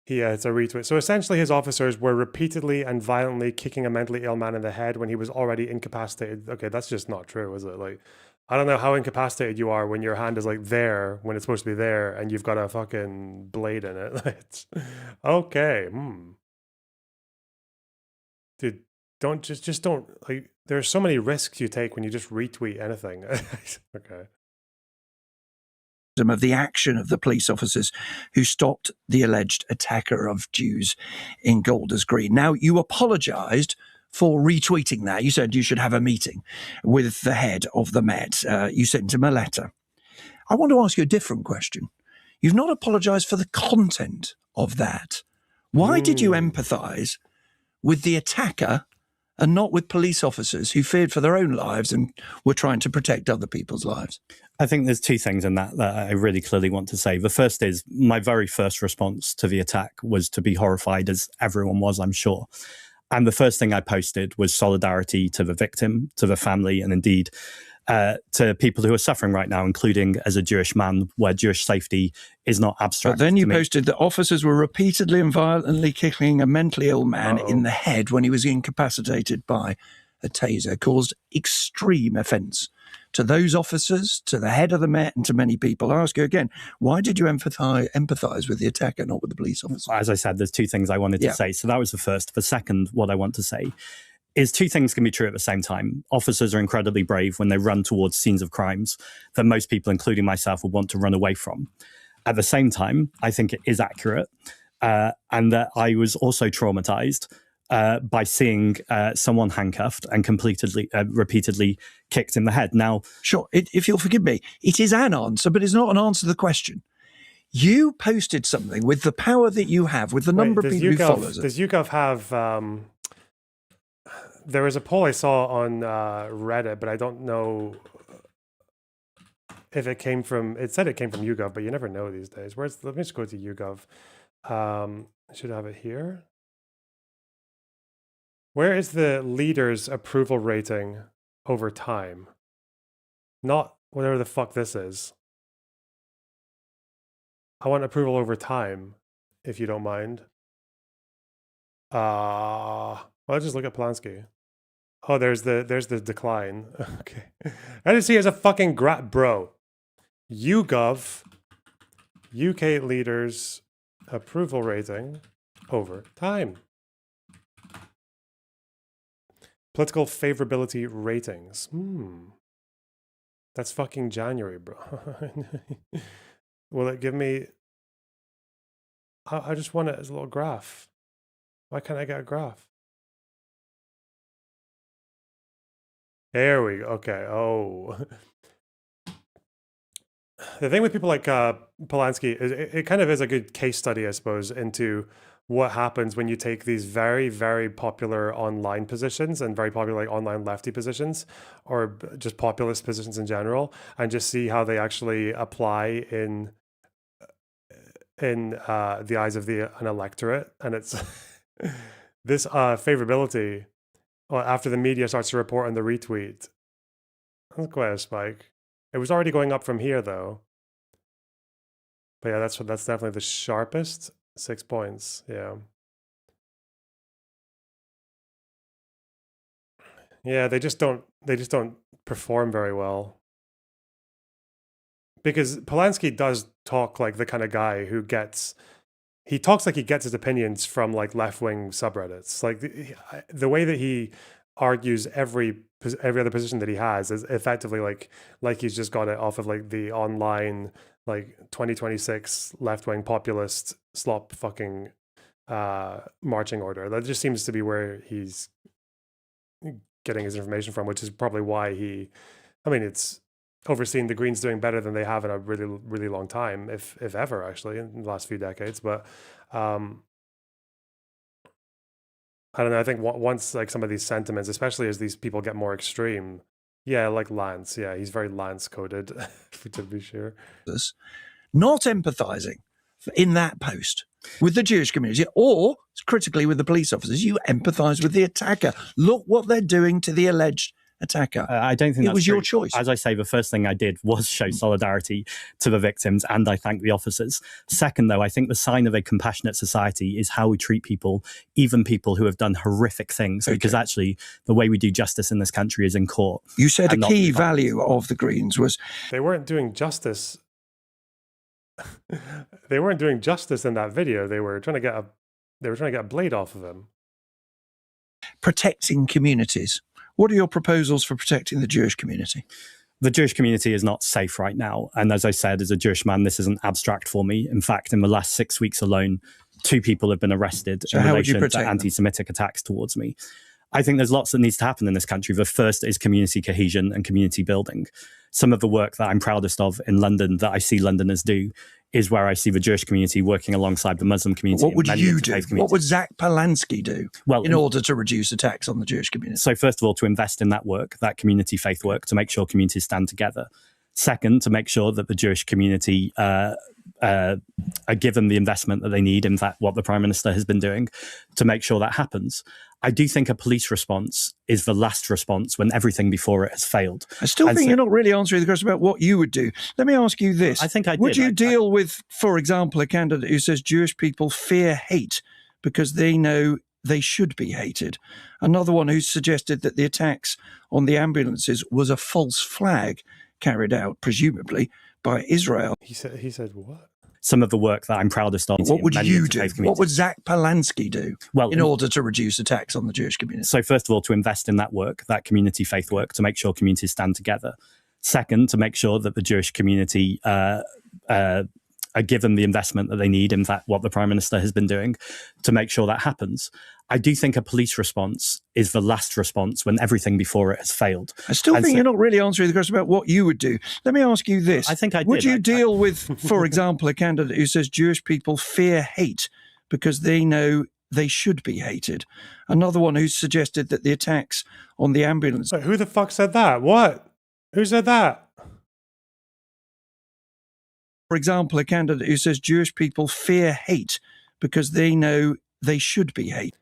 Yeah, it's a retweet. So essentially his officers were repeatedly and violently kicking a mentally ill man in the head when he was already incapacitated. Okay, that's just not true, is it? Like, I don't know how incapacitated you are when your hand is like there, when it's supposed to be there, and you've got a fucking blade in it. It's, okay, Dude, just don't, like, there's so many risks you take when you just retweet anything. Okay. Of the action of the police officers who stopped the alleged attacker of Jews in Golders Green. Now, you apologised for retweeting that. You said you should have a meeting with the head of the Met. You sent him a letter. I want to ask you a different question. You've not apologised for the content of that. Why did you empathise with the attacker and not with police officers who feared for their own lives and were trying to protect other people's lives? I think there's two things in that I really clearly want to say. The first is my very first response to the attack was to be horrified, as everyone was, I'm sure. And the first thing I posted was solidarity to the victim, to the family, and indeed to people who are suffering right now, including as a Jewish man, where Jewish safety is not abstract. But then you posted that officers were repeatedly and violently kicking a mentally ill man in the head when he was incapacitated by a taser, caused extreme offence to those officers, to the head of the Met, and to many people. I ask you again, why did you empathise with the attacker, not with the police officer? As I said, there's two things I wanted to say. So that was the first. The second, what I want to say is two things can be true at the same time. Officers are incredibly brave when they run towards scenes of crimes that most people, including myself, would want to run away from. At the same time, I think it is accurate, and that I was also traumatized by seeing someone handcuffed and repeatedly kicked in the head. Now, sure, if you'll forgive me, it is an answer, but it's not an answer to the question. You posted something with the power that you have, with the number of people who follows it. Does YouGov have... there was a poll I saw on Reddit, but I don't know if it came from... It said it came from YouGov, but you never know these days. Let me just go to YouGov. I should have it here. Where is the leader's approval rating over time? Not whatever the fuck this is. I want approval over time, if you don't mind. I'll just look at Polanski. Oh, there's the decline. Okay. I just see it as a fucking bro. YouGov, UK leaders approval rating over time. Political favorability ratings. That's fucking January, bro. Will it give me... I just want it as a little graph. Why can't I get a graph? There we go. Okay. Oh. The thing with people like Polanski is it kind of is a good case study, I suppose, into what happens when you take these very, very popular online positions and very popular like online lefty positions, or just populist positions in general, and just see how they actually apply in the eyes of an electorate. And it's this favorability. Well, after the media starts to report on the retweet, that's quite a spike. It was already going up from here, though. But yeah, that's definitely the sharpest. 6 points, yeah. Yeah, they just don't perform very well. Because Polanski does talk like the kind of guy who he talks like he gets his opinions from like left-wing subreddits. Like the way that he argues every other position that he has is effectively like he's just got it off of like the online like 2026 left-wing populist slop fucking marching order. That just seems to be where he's getting his information from, which is probably why it's overseen the Greens doing better than they have in a really, really long time, if ever, actually, in the last few decades. But I don't know. I think once like some of these sentiments, especially as these people get more extreme, yeah, like Lance, yeah, he's very Lance-coded, to be sure. Not empathising in that post with the Jewish community, or critically with the police officers, you empathise with the attacker. Look what they're doing to the alleged attacker. I don't think it was true. Your choice. As I say, the first thing I did was show solidarity to the victims, and I thank the officers. Second, though, I think the sign of a compassionate society is how we treat people, even people who have done horrific things, because actually the way we do justice in this country is in court. You said a key value of the Greens was... They weren't doing justice. They weren't doing justice in that video. They were trying to get a blade off of him. Protecting communities. What are your proposals for protecting the Jewish community? The Jewish community is not safe right now. And as I said, as a Jewish man, this isn't abstract for me. In fact, in the last 6 weeks alone, 2 people have been arrested in relation to anti-Semitic attacks towards me. I think there's lots that needs to happen in this country. The first is community cohesion and community building. Some of the work that I'm proudest of in London that I see Londoners do is where I see the Jewish community working alongside the Muslim community. What would and you many do? interfaith What would communities. Zach Palansky do Well, in order to reduce attacks on the Jewish community? So first of all, to invest in that work, that community faith work, to make sure communities stand together. Second, to make sure that the Jewish community are given the investment that they need. In fact, what the Prime Minister has been doing to make sure that happens. I do think a police response is the last response when everything before it has failed. I still think you're not really answering the question about what you would do. Let me ask you this. I think I did. Would you deal with, for example, a candidate who says Jewish people fear hate because they know they should be hated? Another one who suggested that the attacks on the ambulances was a false flag carried out, presumably, by Israel. He said what? Some of the work that I'm proudest of. What would many you interfaith do? communities. What would Zach Palansky do Well, in order to reduce attacks on the Jewish community? So first of all, to invest in that work, that community faith work, to make sure communities stand together. Second, to make sure that the Jewish community are given the investment that they need. In fact, what the Prime Minister has been doing to make sure that happens. I do think a police response is the last response when everything before it has failed. I still think you're not really answering the question about what you would do. Let me ask you this. I think I did. Would you deal with, for example, a candidate who says Jewish people fear hate because they know they should be hated? Another one who suggested that the attacks on the ambulance... Wait, who the fuck said that? What? Who said that? For example, a candidate who says Jewish people fear hate because they know they should be hated.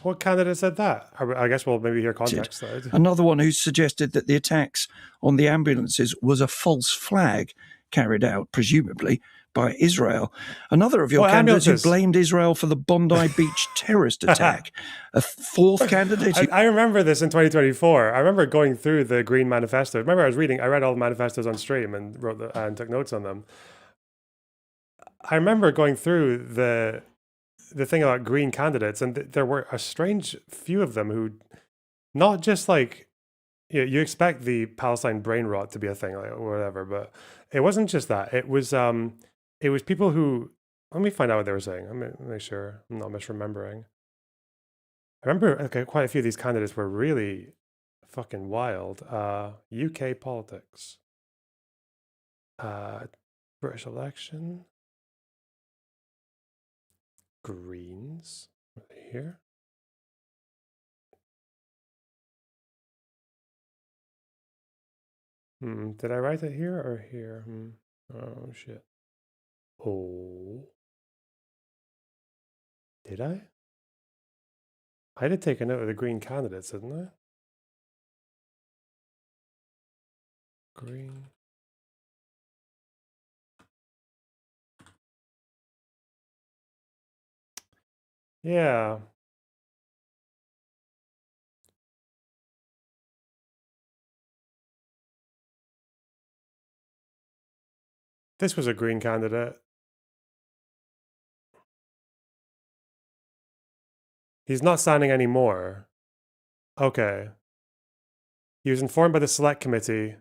What candidate said that? I guess we'll maybe hear context. Another one who suggested that the attacks on the ambulances was a false flag carried out, presumably, by Israel. Another of your candidates who blamed Israel for the Bondi Beach terrorist attack. A fourth candidate... I remember this in 2024. I remember going through the Green Manifesto. Remember I read all the manifestos on stream and and took notes on them. I remember going through the thing about green candidates, and there were a strange few of them who, not just like, you expect the Palestine brain rot to be a thing, like, or whatever, but it wasn't just that. It was people who, let me find out what they were saying. Let me make sure I'm not misremembering. I remember quite a few of these candidates were really fucking wild. UK politics, British election. Greens here. Did I write it here or here? Oh shit. Oh. Did I? I did take a note of the green candidates, didn't I? Green. Yeah. This was a green candidate. He's not standing anymore. Okay. He was informed by the select committee.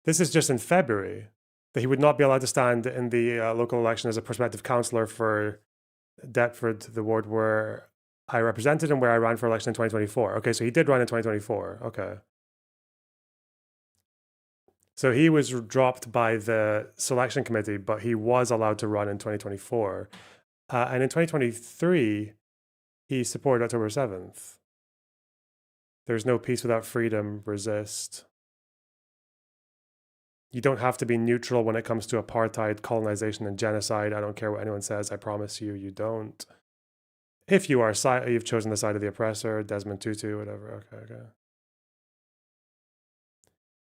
This is just in February that he would not be allowed to stand in the local election as a prospective councillor for Deptford, the ward where I represented and where I ran for election in 2024. Okay, so he did run in 2024. Okay. So he was dropped by the selection committee, but he was allowed to run in 2024. And in 2023, he supported October 7th. There's no peace without freedom, resist. You don't have to be neutral when it comes to apartheid, colonization, and genocide. I don't care what anyone says. I promise you, you don't. If you are, you've chosen the side of the oppressor, Desmond Tutu, whatever. Okay.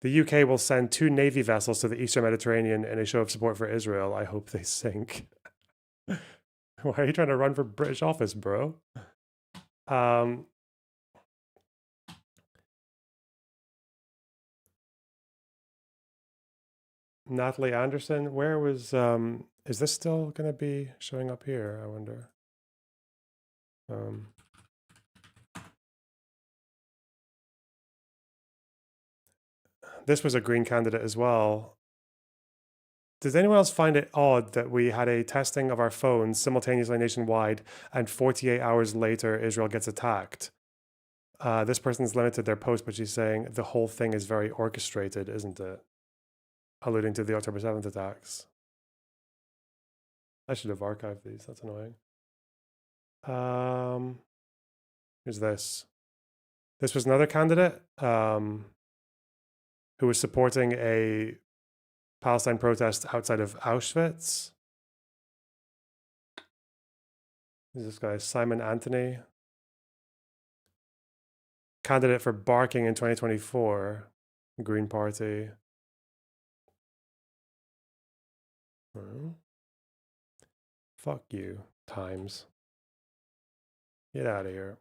The UK will send 2 Navy vessels to the Eastern Mediterranean in a show of support for Israel. I hope they sink. Why are you trying to run for British office, bro? Natalie Anderson, where was, is this still going to be showing up here, I wonder? This was a green candidate as well. Does anyone else find it odd that we had a testing of our phones simultaneously nationwide and 48 hours later Israel gets attacked? This person's limited their post, but she's saying the whole thing is very orchestrated, isn't it? Alluding to the October 7th attacks. I should have archived these. That's annoying. Here's this. This was another candidate who was supporting a Palestine protest outside of Auschwitz. This guy, Simon Anthony. Candidate for Barking in 2024. Green Party. Fuck you, Times. Get out of here.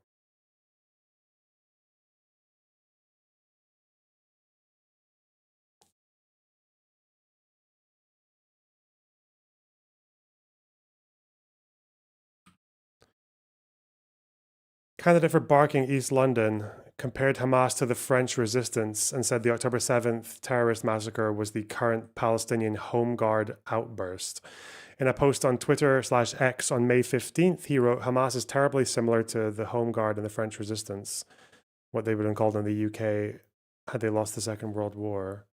Candidate for Barking, East London, compared Hamas to the French resistance and said the October 7th terrorist massacre was the current Palestinian Home Guard outburst. In a post on Twitter/X on May 15th, he wrote, Hamas is terribly similar to the Home Guard and the French resistance, what they would have called in the UK had they lost the Second World War.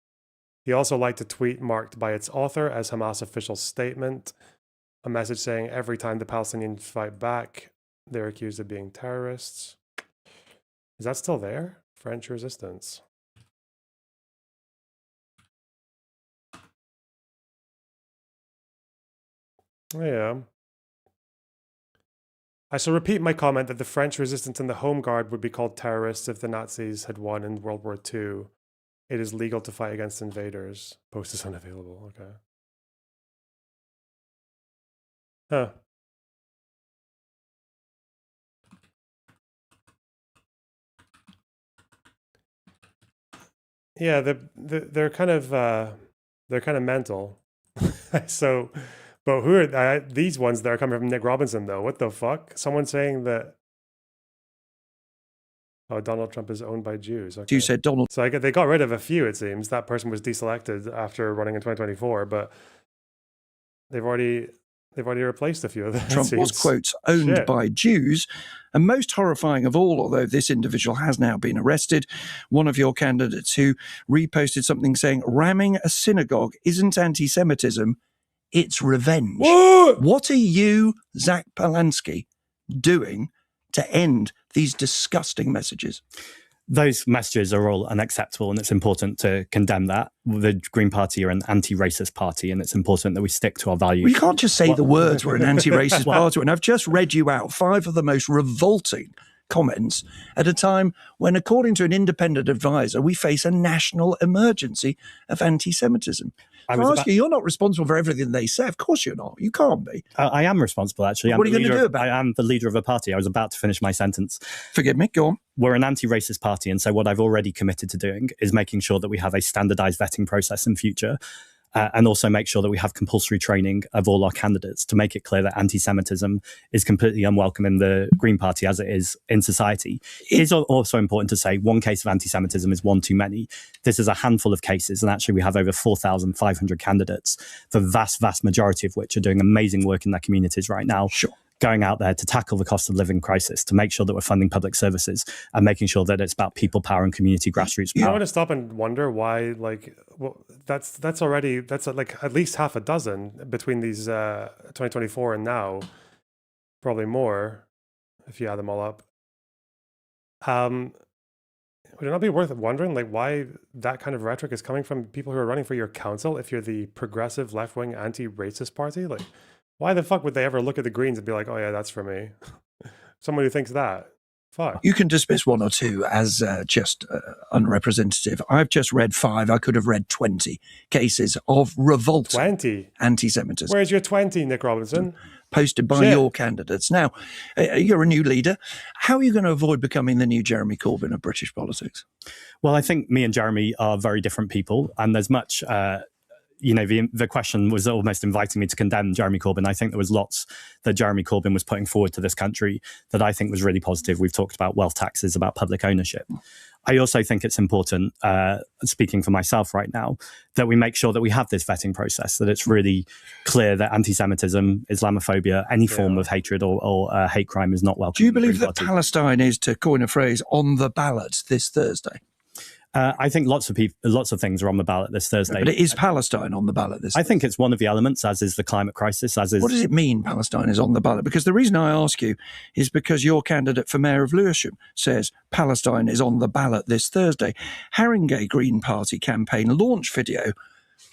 He also liked a tweet marked by its author as Hamas official statement, a message saying every time the Palestinians fight back, they're accused of being terrorists. Is that still there? French resistance. Oh, yeah. I shall repeat my comment that the French resistance and the Home Guard would be called terrorists if the Nazis had won in World War II. It is legal to fight against invaders. Post is unavailable. Okay. Huh. Yeah, they're kind of mental. So, but who are these ones that are coming from Nick Robinson though? What the fuck? Someone saying that Donald Trump is owned by Jews. Okay. You said Donald. So they got rid of a few. It seems that person was deselected after running in 2024, but they've already replaced a few of them. Trump was, quotes, owned by Jews. And most horrifying of all, although this individual has now been arrested, one of your candidates who reposted something saying, ramming a synagogue isn't anti-Semitism, it's revenge. What are you, Zach Palansky, doing to end these disgusting messages? Those messages are all unacceptable, and it's important to condemn that. The Green Party are an anti-racist party, and it's important that we stick to our values. Well, you can't just say the words we're an anti-racist party. And I've just read you out 5 of the most revolting comments at a time when, according to an independent advisor, we face a national emergency of anti-Semitism. You're not responsible for everything they say. Of course you're not. You can't be. I am responsible, actually. What are you going to do about it? I am the leader of a party. I was about to finish my sentence. Forgive me, go on. We're an anti-racist party, and so what I've already committed to doing is making sure that we have a standardised vetting process in future, and also make sure that we have compulsory training of all our candidates to make it clear that anti-Semitism is completely unwelcome in the Green Party as it is in society. It is also important to say one case of anti-Semitism is one too many. This is a handful of cases, and actually we have over 4,500 candidates, the vast, vast majority of which are doing amazing work in their communities right now. Sure. Going out there to tackle the cost of living crisis, to make sure that we're funding public services and making sure that it's about people power and community grassroots power. I want to stop and wonder why, that's like at least half a dozen between these 2024 and now, probably more if you add them all up. Would it not be worth wondering why that kind of rhetoric is coming from people who are running for your council if you're the progressive left-wing anti-racist party? Why the fuck would they ever look at the Greens and be like, oh yeah, that's for me? Someone who thinks that. Fuck. You can dismiss 1 or 2 as just unrepresentative. I've just read 5. I could have read 20 cases of revolt. 20? Anti-Semitism. Where's your 20, Nick Robinson? Posted by your candidates. Now, you're a new leader. How are you going to avoid becoming the new Jeremy Corbyn of British politics? Well, I think me and Jeremy are very different people, and there's much the question was almost inviting me to condemn Jeremy Corbyn. I think there was lots that Jeremy Corbyn was putting forward to this country that I think was really positive. We've talked about wealth taxes, about public ownership. I also think it's important, speaking for myself right now, that we make sure that we have this vetting process, that it's really clear that anti-Semitism, Islamophobia, any form of hatred or hate crime is not welcome. Do you believe that Palestine is, to coin a phrase, on the ballot this Thursday? I think lots of things are on the ballot this Thursday. But it is Palestine on the ballot this Thursday? I think it's one of the elements, as is the climate crisis, as is... What does it mean Palestine is on the ballot? Because the reason I ask you is because your candidate for mayor of Lewisham says Palestine is on the ballot this Thursday. Haringey Green Party campaign launch video,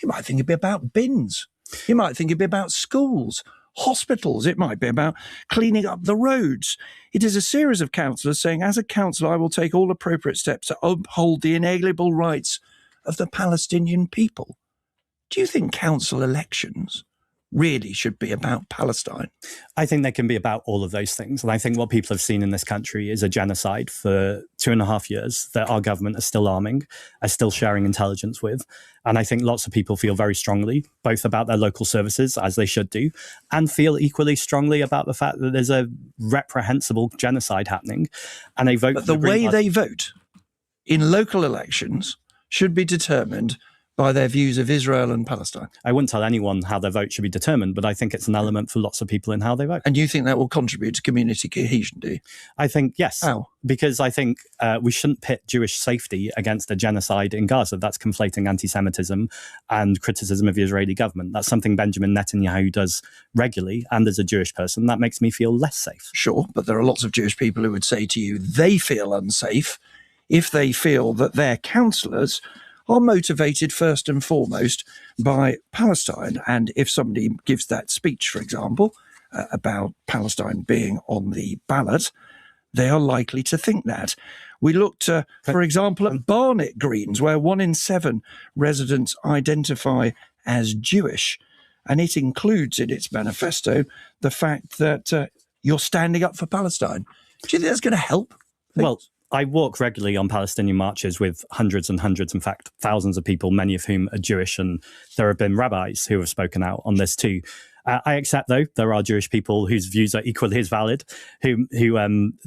you might think it'd be about bins. You might think it'd be about schools, hospitals. It might be about cleaning up the roads. It is a series of councillors saying, as a councillor, I will take all appropriate steps to uphold the inalienable rights of the Palestinian people. Do you think council elections really should be about Palestine? I think they can be about all of those things. And I think what people have seen in this country is a genocide for 2.5 years that our government is still arming, are still sharing intelligence with. And I think lots of people feel very strongly, both about their local services, as they should do, and feel equally strongly about the fact that there's a reprehensible genocide happening. And they vote. But the way they vote in local elections should be determined by their views of Israel and Palestine. I wouldn't tell anyone how their vote should be determined, but I think it's an element for lots of people in how they vote. And you think that will contribute to community cohesion, do you? I think, yes. How? Because I think we shouldn't pit Jewish safety against a genocide in Gaza. That's conflating anti-Semitism and criticism of the Israeli government. That's something Benjamin Netanyahu does regularly, and as a Jewish person, that makes me feel less safe. Sure, but there are lots of Jewish people who would say to you they feel unsafe if they feel that their councillors are motivated first and foremost by Palestine. And if somebody gives that speech, for example, about Palestine being on the ballot, they are likely to think that. We looked, for example, at Barnet Greens, where 1 in 7 residents identify as Jewish. And it includes in its manifesto the fact that you're standing up for Palestine. Do you think that's going to help things? Well, I walk regularly on Palestinian marches with hundreds and hundreds, in fact, thousands of people, many of whom are Jewish. And there have been rabbis who have spoken out on this too. I accept, though, there are Jewish people whose views are equally as valid, who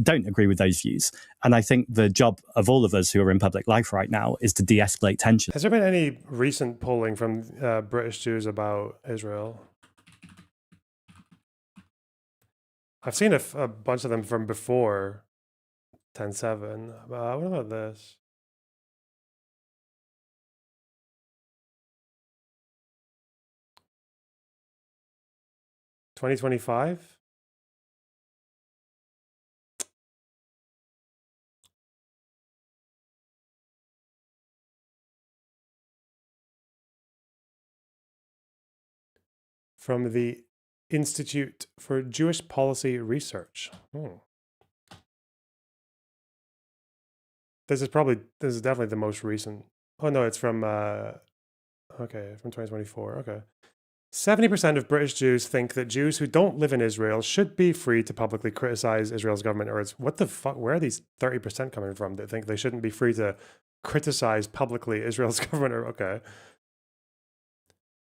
don't agree with those views. And I think the job of all of us who are in public life right now is to de-escalate tension. Has there been any recent polling from British Jews about Israel? I've seen a bunch of them from before 10-7. What about this? $2025? From the Institute for Jewish Policy Research. This is definitely the most recent. Oh no, it's from from 2024. Okay. 70% of British Jews think that Jews who don't live in Israel should be free to publicly criticize Israel's government. Or it's, what the fuck? Where are these 30% coming from that think they shouldn't be free to criticize publicly Israel's government? Okay.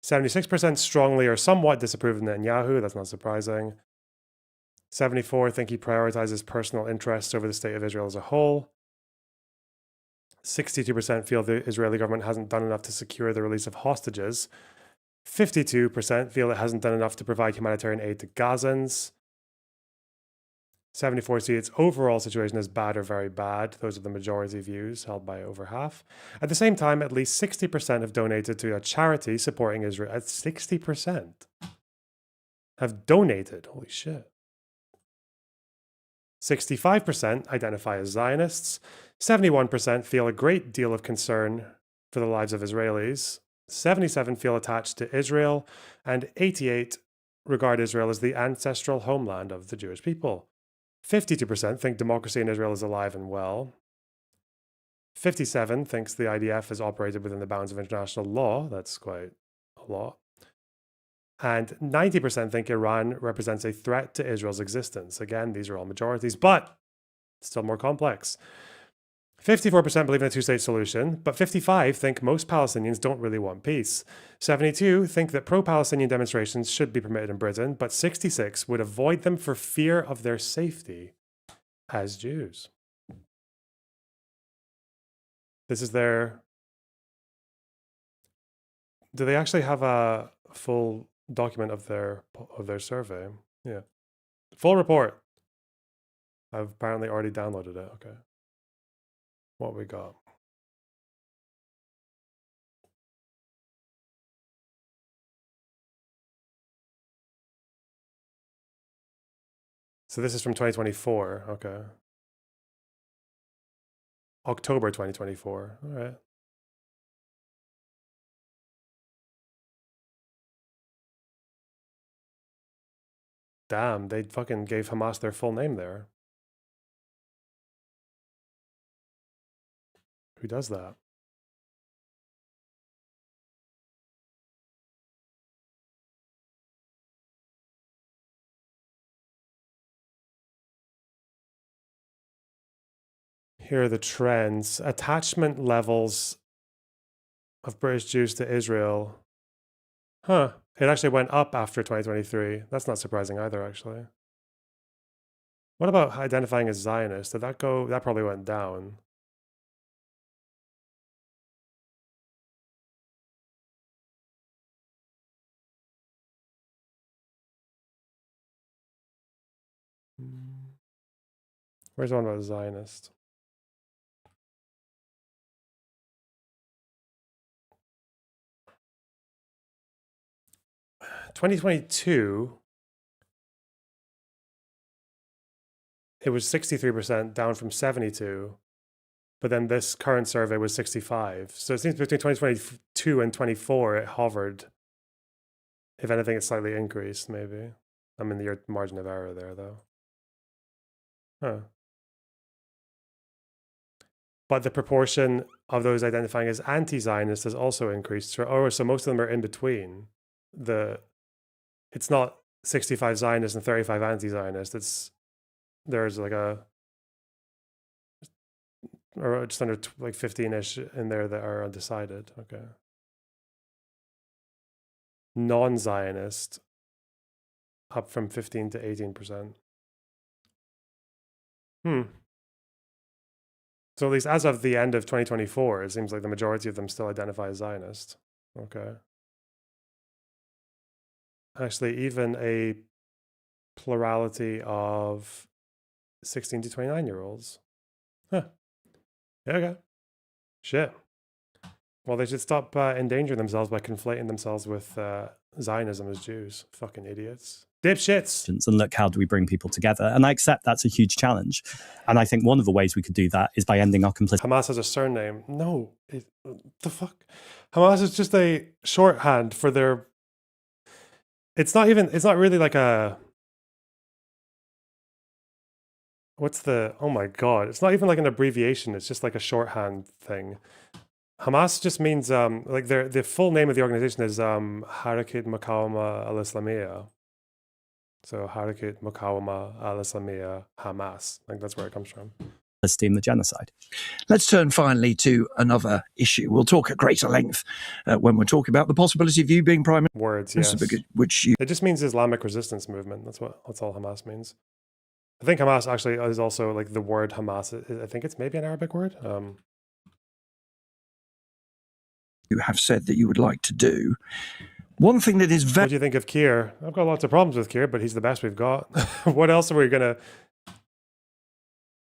76% strongly or somewhat disapprove of Netanyahu. That's not surprising. 74% think he prioritizes personal interests over the state of Israel as a whole. 62% feel the Israeli government hasn't done enough to secure the release of hostages. 52% feel it hasn't done enough to provide humanitarian aid to Gazans. 74% see its overall situation as bad or very bad. Those are the majority views held by over half. At the same time, at least 60% have donated to a charity supporting Israel. At 60% have donated. Holy shit. 65% identify as Zionists. 71% feel a great deal of concern for the lives of Israelis. 77% feel attached to Israel. And 88% regard Israel as the ancestral homeland of the Jewish people. 52% think democracy in Israel is alive and well. 57% thinks the IDF has operated within the bounds of international law. That's quite a lot. And 90% think Iran represents a threat to Israel's existence. Again, these are all majorities, but still more complex. 54% believe in a two-state solution, but 55 think most Palestinians don't really want peace. 72 think that pro-Palestinian demonstrations should be permitted in Britain, but 66 would avoid them for fear of their safety as Jews. This is their... Do they actually have a full document of their survey? Yeah. Full report. I've apparently already downloaded it. Okay. What we got? So this is from 2024. Okay. October 2024. All right. Damn, they fucking gave Hamas their full name there. Who does that? Here are the trends. Attachment levels of British Jews to Israel. Huh. It actually went up after 2023. That's not surprising either, actually. What about identifying as Zionist? Did that go? That probably went down. Where's the one about Zionist? In 2022, it was 63%, down from 72. But then this current survey was 65. So it seems between 2022 and 24, it hovered. If anything, it slightly increased, maybe. I'm in the margin of error there, though. Huh. But the proportion of those identifying as anti-Zionist has also increased. So most of them are in between. It's not 65 Zionist and 35 anti-Zionist. There's like or just under like 15-ish in there that are undecided. Okay. Non-Zionist up from 15 to 18%. So at least as of the end of 2024, it seems like the majority of them still identify as Zionist. Okay. Actually, even a plurality of 16 to 29-year-olds. Huh. Yeah, okay. Shit. Well, they should stop endangering themselves by conflating themselves with Zionism as Jews. Fucking idiots. Dipshits. And look, how do we bring people together? And I accept that's a huge challenge. And I think one of the ways we could do that is by ending our complicity. Hamas has a surname. No. The fuck? Hamas is just a shorthand for their... It's not really like a... Oh my God. It's not even like an abbreviation. It's just like a shorthand thing. Hamas just means, like the full name of the organization is Harakat Muqawama al-Islamiyya. So Harakat Muqawama al-Islamiyya Hamas. I think that's where it comes from. Esteem the genocide. Let's turn finally to another issue. We'll talk at greater length when we're talking about the possibility of you being prime minister. Words, yes. Which you... It just means Islamic resistance movement. That's all Hamas means. I think Hamas actually is also like the word Hamas. I think it's maybe an Arabic word. You have said that you would like to do. One thing that is very... What do you think of Keir? I've got lots of problems with Keir, but he's the best we've got. What else are we gonna...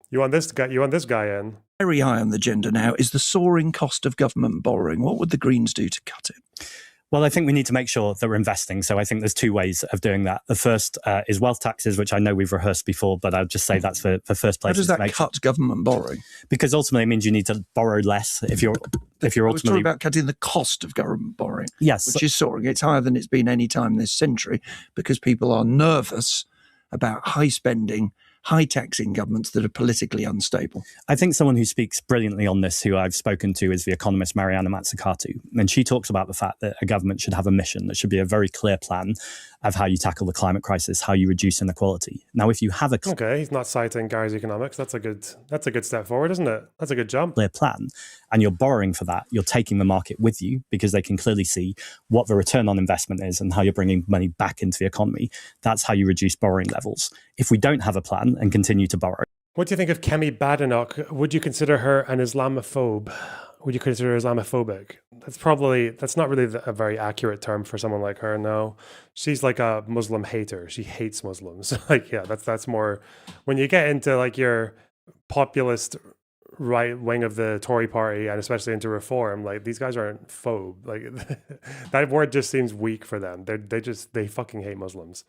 You want this guy in? Very high on the agenda now is the soaring cost of government borrowing. What would the Greens do to cut it? Well, I think we need to make sure that we're investing. So I think there's two ways of doing that. The first is wealth taxes, which I know we've rehearsed before, but I'll just say that's for first place. How does that cut government borrowing? Because ultimately it means you need to borrow less if you're ultimately... I was talking about cutting the cost of government borrowing. Yes. Which is soaring. It's higher than it's been any time this century because people are nervous about high spending, high-taxing governments that are politically unstable? I think someone who speaks brilliantly on this, who I've spoken to, is the economist Mariana Mazzucato. And she talks about the fact that a government should have a mission. There should be a very clear plan of how you tackle the climate crisis, how you reduce inequality. Now, if you have a Okay, he's not citing Gary's economics. That's a good step forward, isn't it? That's a good jump. clear plan, and you're borrowing for that, you're taking the market with you because they can clearly see what the return on investment is and how you're bringing money back into the economy. That's how you reduce borrowing levels. If we don't have a plan and continue to borrow, What do you think of Kemi Badenoch? Would you consider her an Islamophobe? Would you consider her Islamophobic? That's not really a very accurate term for someone like her. No, she's like a Muslim hater. She hates Muslims. Like, yeah, that's more when you get into like your populist right wing of the Tory party and especially into reform. Like, these guys aren't phobe. Like, that word just seems weak for them. They fucking hate Muslims.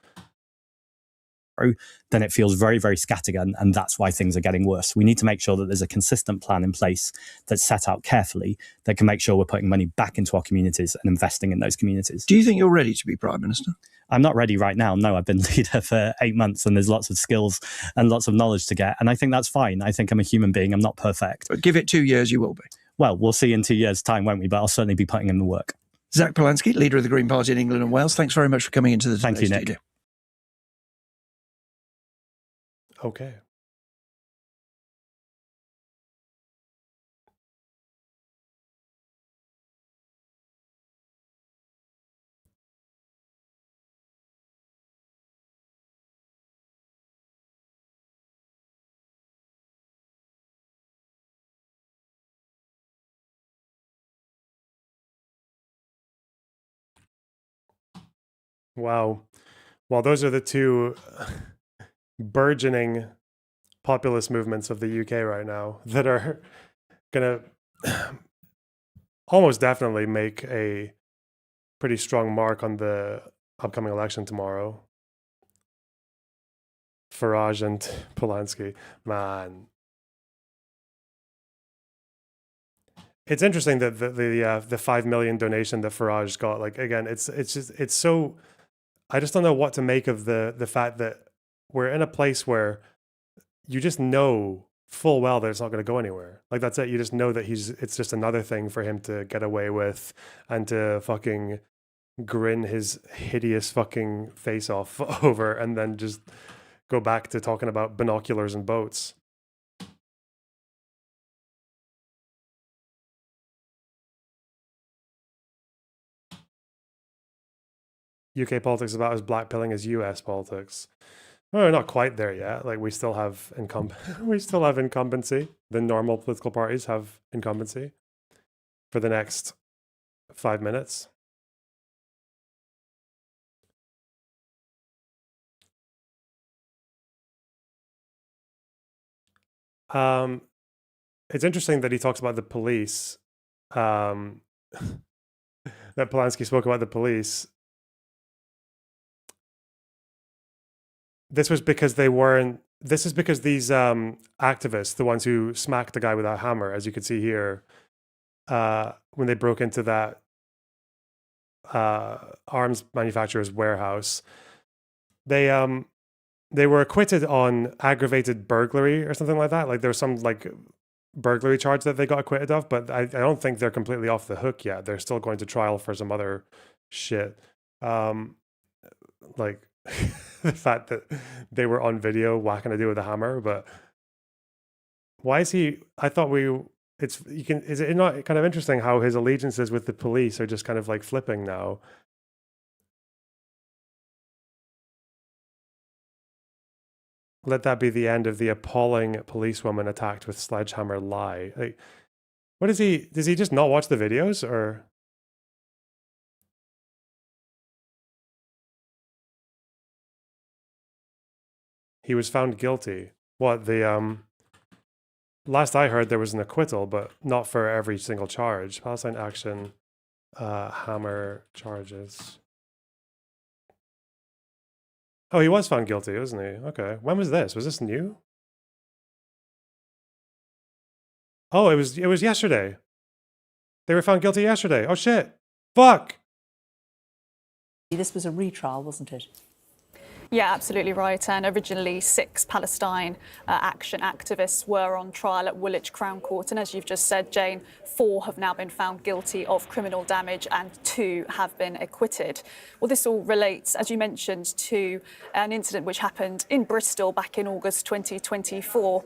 then it feels very, very scattergun, and that's why things are getting worse. We need to make sure that there's a consistent plan in place that's set out carefully that can make sure we're putting money back into our communities and investing in those communities. Do you think you're ready to be Prime Minister? I'm not ready right now. No, I've been leader for 8 months and there's lots of skills and lots of knowledge to get. And I think that's fine. I think I'm a human being. I'm not perfect. But give it 2 years, you will be. Well, we'll see in 2 years' time, won't we? But I'll certainly be putting in the work. Zach Polanski, leader of the Green Party in England and Wales, thanks very much for coming into the Thank you, Nick. studio. Okay. Wow. Well, those are the two burgeoning populist movements of the UK right now that are going to almost definitely make a pretty strong mark on the upcoming election tomorrow. Farage and Polanski, man. It's interesting that the 5 million donation that Farage got. Like, again, it's so. I just don't know what to make of the fact that we're in a place where you just know full well that it's not going to go anywhere. Like, that's it. You just know that it's just another thing for him to get away with and to fucking grin his hideous fucking face off over and then just go back to talking about binoculars and boats. UK politics is about as blackpilling as US politics. Well, we're not quite there yet. Like, we still have incumbency. The normal political parties have incumbency for the next 5 minutes. It's interesting that he talks about the police. That Polanski spoke about the police. This is because these activists, the ones who smacked the guy with that hammer, as you can see here, when they broke into that arms manufacturer's warehouse, they were acquitted on aggravated burglary or something like that. Like, there was some like burglary charge that they got acquitted of, but I don't think they're completely off the hook yet. They're still going to trial for some other shit. Like the fact that they were on video whacking a dude with a hammer. But why is he? I thought is it not kind of interesting how his allegiances with the police are just kind of like flipping now? Let that be the end of the appalling policewoman attacked with sledgehammer lie. Like, what is he? Does he just not watch the videos, or? He was found guilty. What, the last I heard there was an acquittal, but not for every single charge. Palestine Action hammer charges. Oh, he was found guilty, wasn't he? Okay. When was this? Was this new? Oh, it was yesterday. They were found guilty yesterday. Oh shit. Fuck. This was a retrial, wasn't it? Yeah, absolutely right. And originally 6 Palestine Action activists were on trial at Woolwich Crown Court. And as you've just said, Jane, 4 have now been found guilty of criminal damage and 2 have been acquitted. Well, this all relates, as you mentioned, to an incident which happened in Bristol back in August 2024.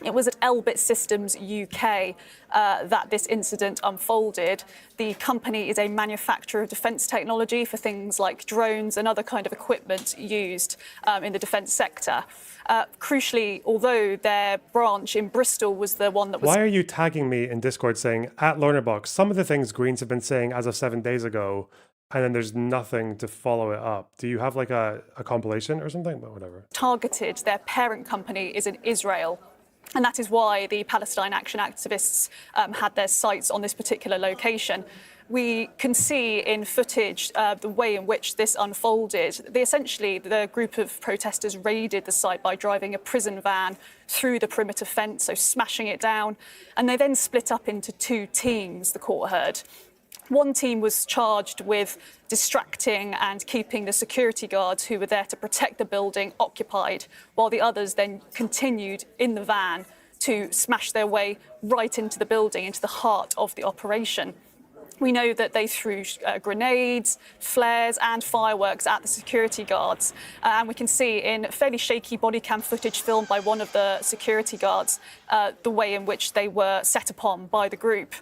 It was at Elbit Systems UK that this incident unfolded. The company is a manufacturer of defence technology for things like drones and other kind of equipment used in the defence sector. Crucially, although their branch in Bristol was the one that was... Why are you tagging me in Discord saying, at Learnerbox, some of the things Greens have been saying as of 7 days ago, and then there's nothing to follow it up? Do you have like a compilation or something? But whatever. Targeted, their parent company is in Israel. And that is why the Palestine Action activists had their sights on this particular location. We can see in footage the way in which this unfolded. The group of protesters raided the site by driving a prison van through the perimeter fence, so smashing it down. And they then split up into 2 teams, the court heard. One team was charged with distracting and keeping the security guards who were there to protect the building occupied, while the others then continued in the van to smash their way right into the building, into the heart of the operation. We know that they threw grenades, flares and fireworks at the security guards. And we can see in fairly shaky body cam footage filmed by one of the security guards the way in which they were set upon by the group.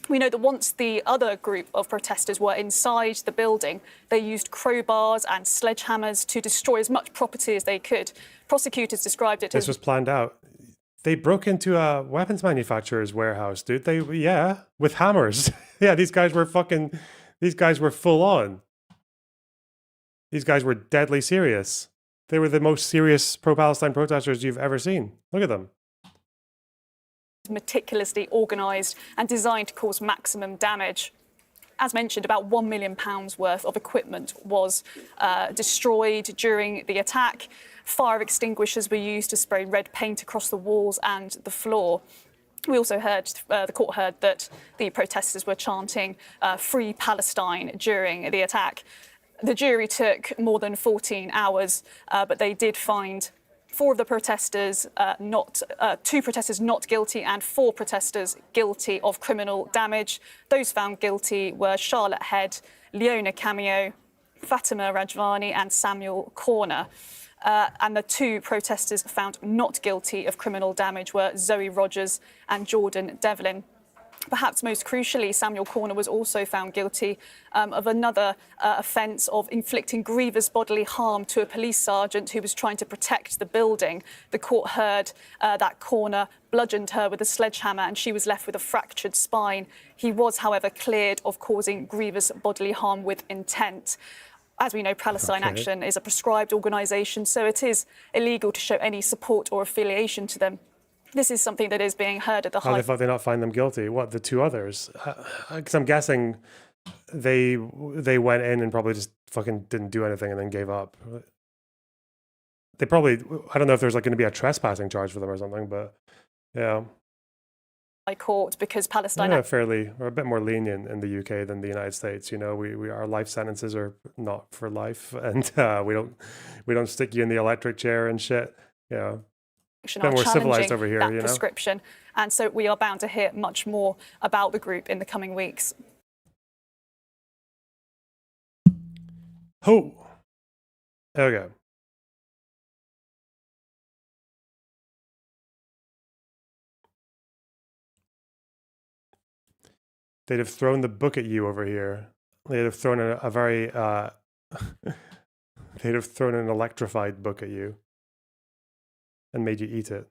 We know that once the other group of protesters were inside the building, they used crowbars and sledgehammers to destroy as much property as they could. Prosecutors described it as... This was planned out. They broke into a weapons manufacturer's warehouse, dude. With hammers. Yeah, these guys were full on. These guys were deadly serious. They were the most serious pro-Palestine protesters you've ever seen. Look at them. Meticulously organised and designed to cause maximum damage. As mentioned, about £1 million worth of equipment was destroyed during the attack. Fire extinguishers were used to spray red paint across the walls and the floor. We also heard, the court heard that the protesters were chanting Free Palestine during the attack. The jury took more than 14 hours, but they did find 4 of the protesters 2 protesters not guilty and 4 protesters guilty of criminal damage. Those found guilty were Charlotte Head, Leona Cameo, Fatima Rajvani and Samuel Corner. And the 2 protesters found not guilty of criminal damage were Zoe Rogers and Jordan Devlin. Perhaps most crucially, Samuel Corner was also found guilty of another offence of inflicting grievous bodily harm to a police sergeant who was trying to protect the building. The court heard that Corner bludgeoned her with a sledgehammer and she was left with a fractured spine. He was, however, cleared of causing grievous bodily harm with intent. As we know, Palestine Action is a proscribed organisation, so it is illegal to show any support or affiliation to them. This is something that is being heard at the How high... the fuck they not find them guilty? What, the 2 others? Because I'm guessing they went in and probably just fucking didn't do anything and then gave up. They probably... I don't know if there's like going to be a trespassing charge for them or something, but yeah. High court because Palestine... We're a bit more lenient in the UK than the United States. You know, our life sentences are not for life, and we don't stick you in the electric chair and shit. Yeah. Are more civilized challenging over here, that you know? prescription. And so we are bound to hear much more about the group in the coming weeks. Ho! Okay. They'd have thrown the book at you over here. They'd have thrown a very... they'd have thrown an electrified book at you and made you eat it.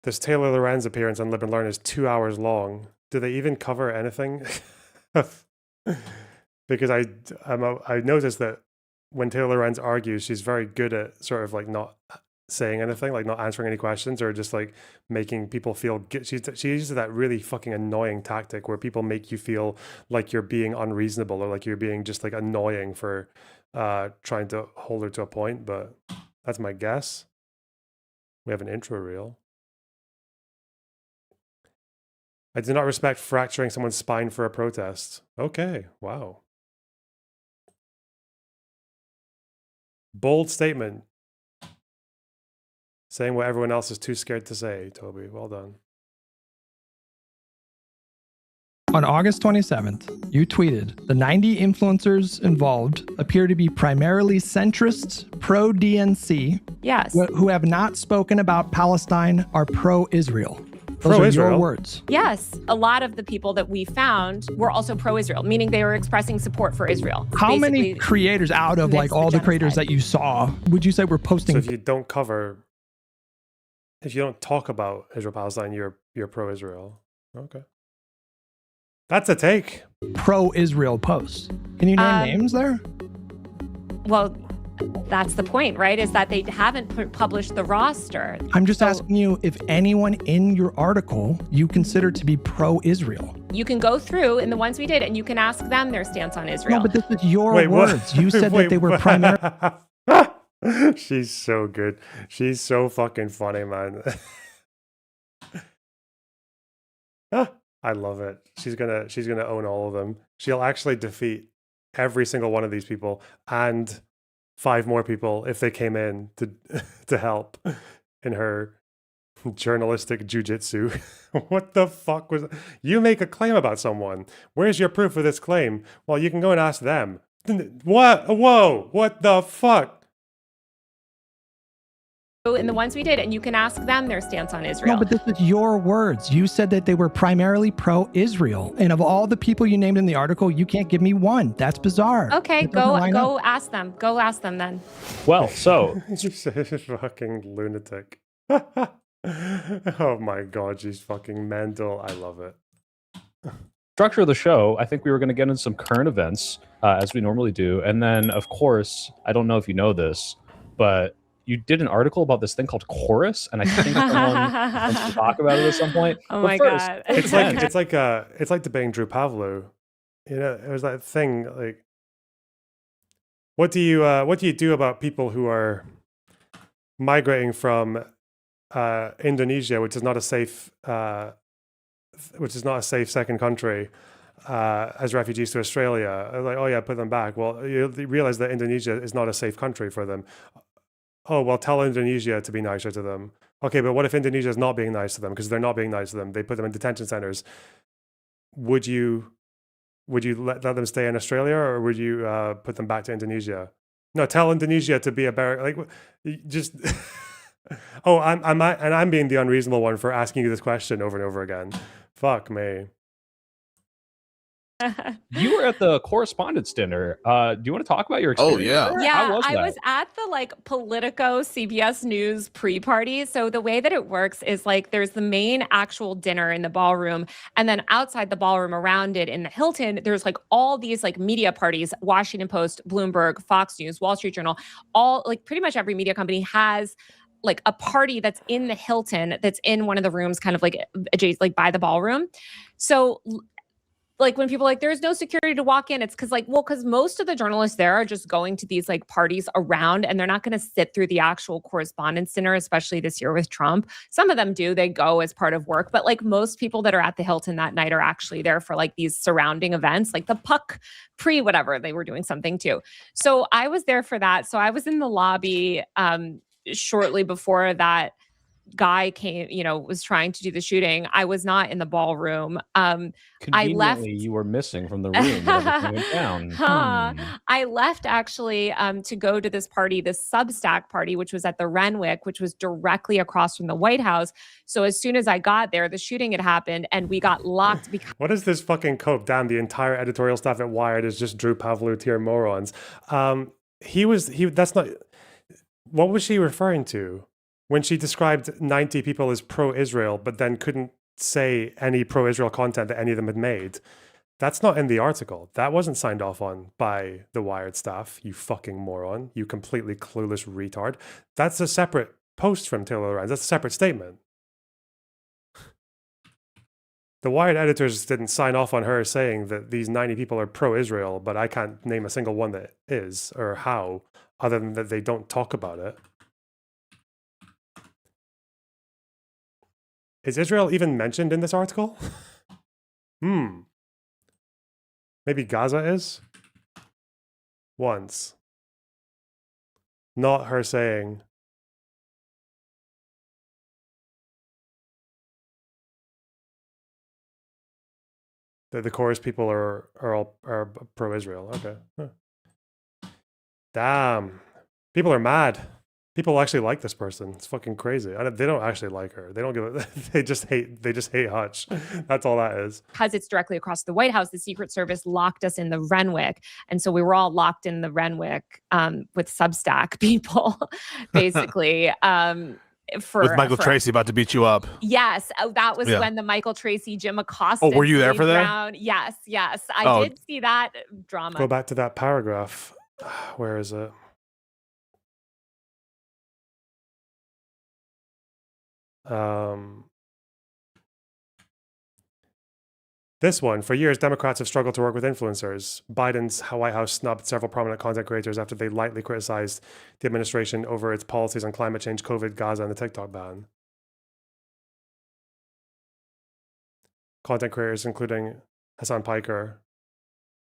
This Taylor Lorenz appearance on Live and Learn is 2 hours long. Do they even cover anything? Because I noticed that when Taylor Lorenz argues, she's very good at sort of like not saying anything, like not answering any questions, or just like making people feel she uses that really fucking annoying tactic where people make you feel like you're being unreasonable or like you're being just like annoying for trying to hold her to a point. But that's my guess. We have an intro reel. I do not respect fracturing someone's spine for a protest. Okay, wow. Bold statement. Saying what everyone else is too scared to say, Toby. Well done. On August 27th, you tweeted, the 90 influencers involved appear to be primarily centrists, pro-DNC, Yes. who have not spoken about Palestine, are pro-Israel. Those are Pro-Israel? your words. Yes. A lot of the people that we found were also pro-Israel, meaning they were expressing support for Israel. How many Basically, creators out of like next to all the creators genocide. that you saw would you say were posting? So if you don't talk about Israel-Palestine, you're pro-Israel. Okay. That's a take. pro-Israel posts? Can you name names there? Well, that's the point, right? Is that they haven't published the roster. I'm just So asking you if anyone in your article you consider to be pro-Israel. you can go through in the ones we did and you can ask them their stance on Israel. No, but this is your Wait, what? words. You said Wait, that they were what? primarily. She's so good. She's so fucking funny, man. I love it. She's gonna own all of them. She'll actually defeat every single one of these people and 5 more people if they came in to help in her journalistic jujitsu. What the fuck was you make a claim about someone? Where's your proof of this claim? Well, you can go and ask them. What? Whoa! What the fuck? in the ones we did and you can ask them their stance on Israel. No, but this is your words. You said that they were primarily pro-Israel. And of all the people you named in the article, you can't give me one. That's bizarre. Okay, It doesn't line go up. ask them. Go ask them then. Well, so Fucking lunatic. Oh my god, she's fucking mental. I love it. structure of the show, I think we were going to get into some current events as we normally do, and then of course, I don't know if you know this, but you did an article about this thing called Chorus, and I think someone wants to talk about it at some point. Oh But my first, God. It's like debating Drew Pavlou. You know, it was that thing like, what do you do about people who are migrating from Indonesia, which is not a safe second country, as refugees to Australia? Like, oh yeah, put them back. Well, you realize that Indonesia is not a safe country for them. Oh, well, tell Indonesia to be nicer to them. Okay, but what if Indonesia is not being nice to them? Because they're not being nice to them. They put them in detention centers. Would you let them stay in Australia, or would you put them back to Indonesia? No, tell Indonesia to be a barrack. Like, just. Oh, I'm being the unreasonable one for asking you this question over and over again. Fuck me. you were at the correspondence dinner. Do you want to talk about your experience? yeah. there? Yeah, How was I that? was at the Politico CBS News pre-party. So the way that it works is there's the main actual dinner in the ballroom, and then outside the ballroom around it in the Hilton, there's all these media parties. Washington Post, Bloomberg, Fox News, Wall Street Journal, all pretty much every media company has a party that's in the Hilton, that's in one of the rooms, kind of adjacent, by the ballroom. So when people are there's no security to walk in, it's because most of the journalists there are just going to these parties around, and they're not going to sit through the actual correspondence dinner, especially this year with Trump. Some of them do, they go as part of work, but most people that are at the Hilton that night are actually there for these surrounding events, the puck whatever, they were doing something too. So I was there for that. So I was in the lobby shortly before that guy came, was trying to do the shooting. I was not in the ballroom. I left. You were missing from the room. When everything went down. I left actually to go to this party, this Substack party, which was at the Renwick, which was directly across from the White House. So as soon as I got there, the shooting had happened, and we got locked because. What is this fucking cope? Damn, the entire editorial staff at Wired is just Drew Pavlou tier morons. That's not. What was she referring to when she described 90 people as pro-Israel, but then couldn't say any pro-Israel content that any of them had made? That's not in the article. That wasn't signed off on by the Wired staff, you fucking moron. You completely clueless retard. That's a separate post from Taylor Lorenz. That's a separate statement. The Wired editors didn't sign off on her saying that these 90 people are pro-Israel, but I can't name a single one that is, or how, other than that they don't talk about it. Is Israel even mentioned in this article? Maybe Gaza is? Once. Not her saying... that the chorus people are pro-Israel. Okay. Huh. Damn. People are mad. People actually like this person. It's fucking crazy. They don't actually like her. They don't give a, they just hate Hutch. That's all that is. Because it's directly across the White House, the Secret Service locked us in the Renwick. And so we were all locked in the Renwick with Substack people, basically. With Michael Tracy about to beat you up. Yes, that was when the Michael Tracy, Jim Acosta. Oh, were you there for that? Yes. I did see that drama. Go back to that paragraph. Where is it? This one. For years, Democrats have struggled to work with influencers. Biden's White House snubbed several prominent content creators after they lightly criticized the administration over its policies on climate change, COVID, Gaza, and the TikTok ban. Content creators, including Hassan Piker,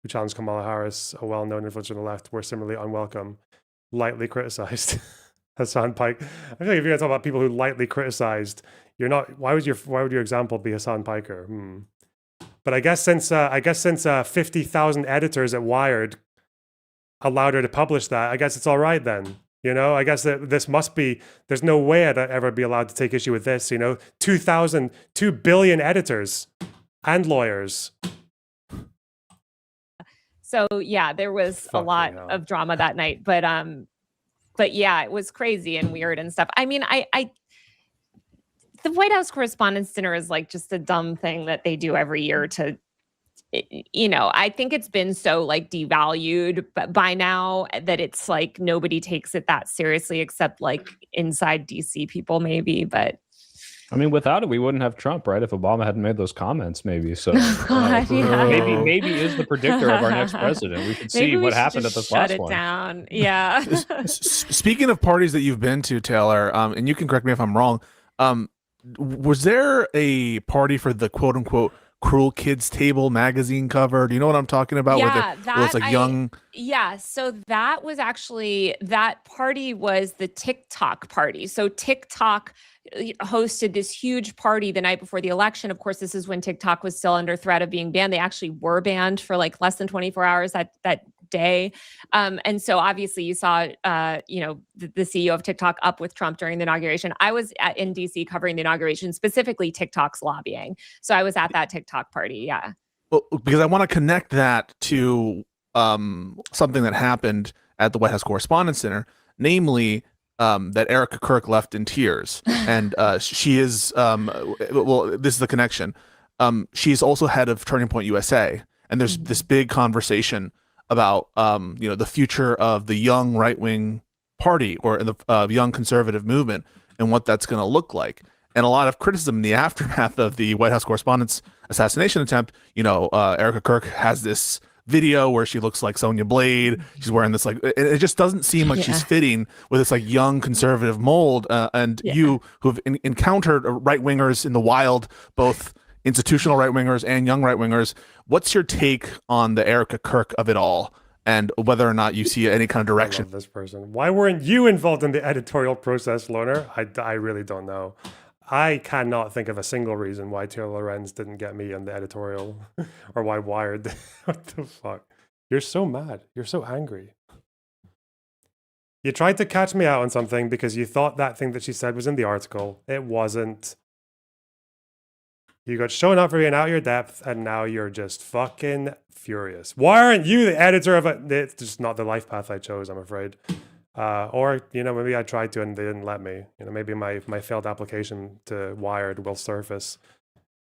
who challenged Kamala Harris, a well-known influencer on the left, were similarly unwelcome, lightly criticized. Hassan Pike. I feel like if you're gonna talk about people who lightly criticized, you're not. Why would your example be Hassan Piker? But I guess since 50,000 editors at Wired allowed her to publish that, I guess it's all right then. You know, I guess that this must be. There's no way I'd ever be allowed to take issue with this. You know, 2 billion editors and lawyers. So yeah, there was a lot of drama that night, but yeah, it was crazy and weird and stuff. I mean, the White House Correspondents' Dinner is like just a dumb thing that they do every year to, you know, I think it's been so like devalued by now that it's like nobody takes it that seriously except like inside DC people maybe, but. I mean, without it, we wouldn't have Trump, right? If Obama hadn't made those comments, maybe. So maybe is the predictor of our next president. We should see what happened at this last one. Shut it down. Yeah. Speaking of parties that you've been to, Taylor, and you can correct me if I'm wrong, was there a party for the quote unquote Cruel Kids Table magazine cover? Do you know what I'm talking about? Yeah, where it's like young. Yeah, so that party was the TikTok party. So TikTok hosted this huge party the night before the election. Of course, this is when TikTok was still under threat of being banned. They actually were banned for like less than 24 hours that day. And so obviously you saw, the CEO of TikTok up with Trump during the inauguration. I was in DC covering the inauguration, specifically TikTok's lobbying. So I was at that TikTok party. Yeah. Well, because I want to connect that to something that happened at the White House Correspondents' Dinner, namely that Erica Kirk left in tears. And she is, this is the connection. She's also head of Turning Point USA. And there's this big conversation about, the future of the young right-wing party or the young conservative movement and what that's going to look like. And a lot of criticism in the aftermath of the White House correspondent's assassination attempt. Erica Kirk has this video where she looks like Sonya Blade. She's wearing this it just doesn't seem like she's fitting with this like young conservative mold. You who've encountered right wingers in the wild, both institutional right wingers and young right wingers, what's your take on the Erica Kirk of it all, and whether or not you see any kind of direction? I love this person. Why weren't you involved in the editorial process, Loner? I really don't know. I cannot think of a single reason why Taylor Lorenz didn't get me on the editorial or why Wired. What the fuck? You're so mad. You're so angry. You tried to catch me out on something because you thought that thing that she said was in the article. It wasn't. You got shown up for being out your depth and now you're just fucking furious. Why aren't you the editor of it? It's just not the life path I chose, I'm afraid. Or maybe I tried to and they didn't let me. Maybe my failed application to Wired will surface.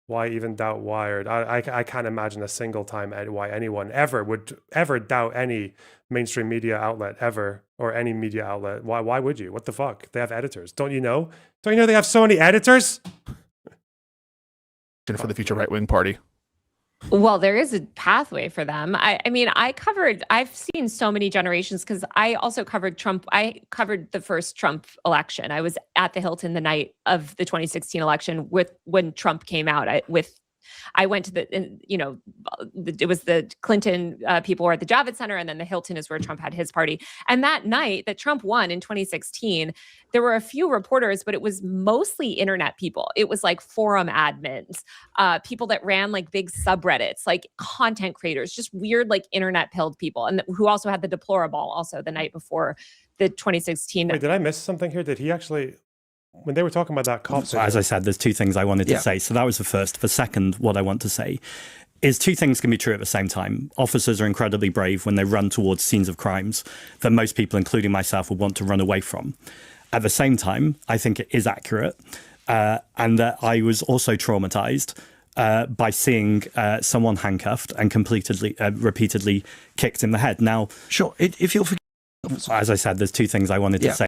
Why even doubt Wired? I can't imagine a single time why anyone ever would ever doubt any mainstream media outlet ever. or any media outlet. Why would you? What the fuck? They have editors. Don't you know? Don't you know they have so many editors? For the future right-wing party. Well, there is a pathway for them. I mean, I've seen so many generations because I also covered Trump. I covered the first Trump election. I was at the Hilton the night of the 2016 election when Trump came out. I went to it was the Clinton people were at the Javits Center, and then the Hilton is where Trump had his party. And that night that Trump won in 2016, there were a few reporters, but it was mostly internet people. It was like forum admins, people that ran like big subreddits, like content creators, just weird like internet pilled people, and who also had the deplorable also the night before the 2016. Wait, did I miss something here? Did he actually? When they were talking about that cop, so as I said, there's two things I wanted to say. So that was the first. The second, what I want to say is two things can be true at the same time. Officers are incredibly brave when they run towards scenes of crimes that most people, including myself, would want to run away from. At the same time, I think it is accurate, and that I was also traumatized by seeing someone handcuffed and repeatedly kicked in the head. Now, sure, if you'll forgive, as I said, there's two things I wanted to say.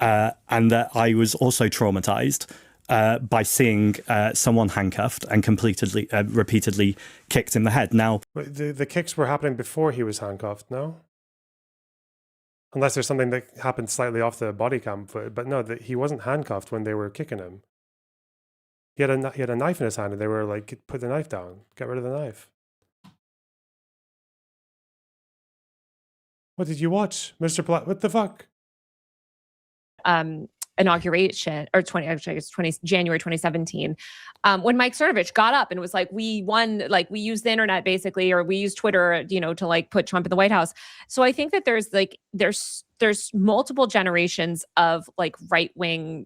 And that I was also traumatized by seeing someone handcuffed and repeatedly kicked in the head. Now, the kicks were happening before he was handcuffed, no? Unless there's something that happened slightly off the body cam footage, but no, he wasn't handcuffed when they were kicking him. He had a knife in his hand, and they were like, "Put the knife down. Get rid of the knife." What did you watch, Mr. Platt? What the fuck? Inauguration or January 2017, when Mike Cernovich got up and was like, we won, like we used the internet basically, or we used Twitter, to like put Trump in the White House. So I think that there's multiple generations of like right-wing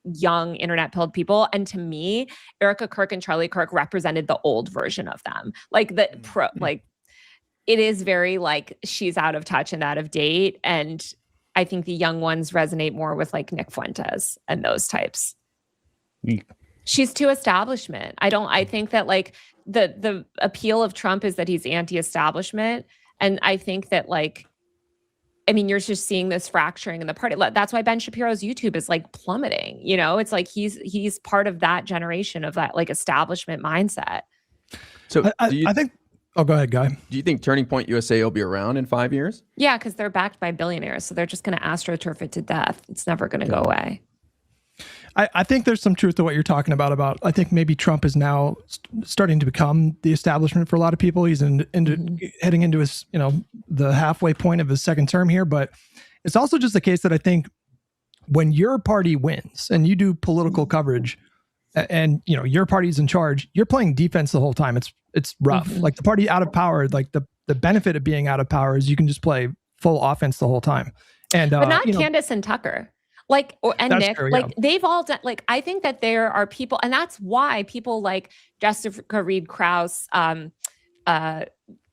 young internet pilled people. And to me, Erica Kirk and Charlie Kirk represented the old version of them. Like it is very like she's out of touch and out of date. And I think the young ones resonate more with like Nick Fuentes and those types. She's too establishment. I think that like the appeal of Trump is that he's anti-establishment. And I think that you're just seeing this fracturing in the party. That's why Ben Shapiro's YouTube is like plummeting. It's like he's part of that generation of that like establishment mindset. So I think. Oh, go ahead, Guy. Do you think Turning Point USA will be around in 5 years? Yeah, because they're backed by billionaires, so they're just going to astroturf it to death. It's never going to go away. I think there's some truth to what you're talking about. I think maybe Trump is now starting to become the establishment for a lot of people. He's heading into his, the halfway point of his second term here. But it's also just the case that I think when your party wins and you do political coverage, and your party's in charge, you're playing defense the whole time. It's rough. Mm-hmm. Like the party out of power, like the benefit of being out of power is you can just play full offense the whole time. And but not Candace and Tucker. And Nick, true, yeah. They've all done, I think that there are people, and that's why people like Jessica Reed Krause,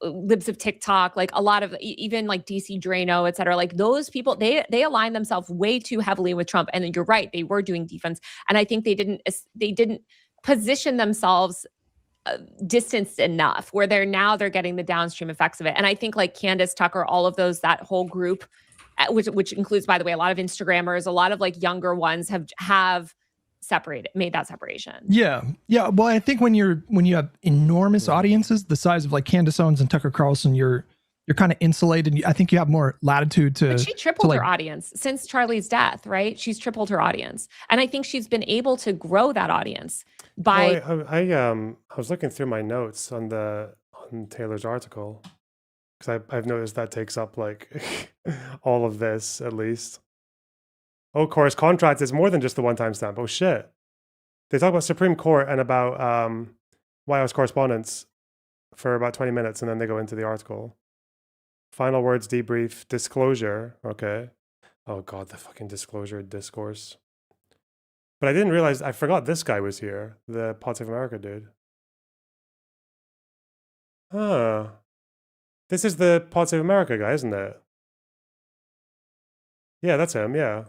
Libs of TikTok, like a lot of even like DC Drano, et cetera, like those people, they align themselves way too heavily with Trump. And you're right, they were doing defense. And I think they didn't position themselves distanced enough where they're getting the downstream effects of it. And I think like Candace Tucker, all of those, that whole group, which includes, by the way, a lot of Instagrammers, a lot of like younger ones have made that separation. Yeah. Well, I think when you have enormous audiences the size of like Candace Owens and Tucker Carlson, you're kind of insulated. I think you have more latitude to. But she tripled her audience since Charlie's death, right? She's tripled her audience, and I think she's been able to grow that audience by. I was looking through my notes on Taylor's article because I've noticed that takes up like all of this at least. Oh, of course, contract is more than just the one-time stamp. Oh, shit. They talk about Supreme Court and about White House correspondence for about 20 minutes, and then they go into the article. Final words, debrief, disclosure. Okay. Oh, God, the fucking disclosure discourse. But I forgot this guy was here, the Pod Save America dude. Huh. This is the Pod Save America guy, isn't it? Yeah, that's him, yeah.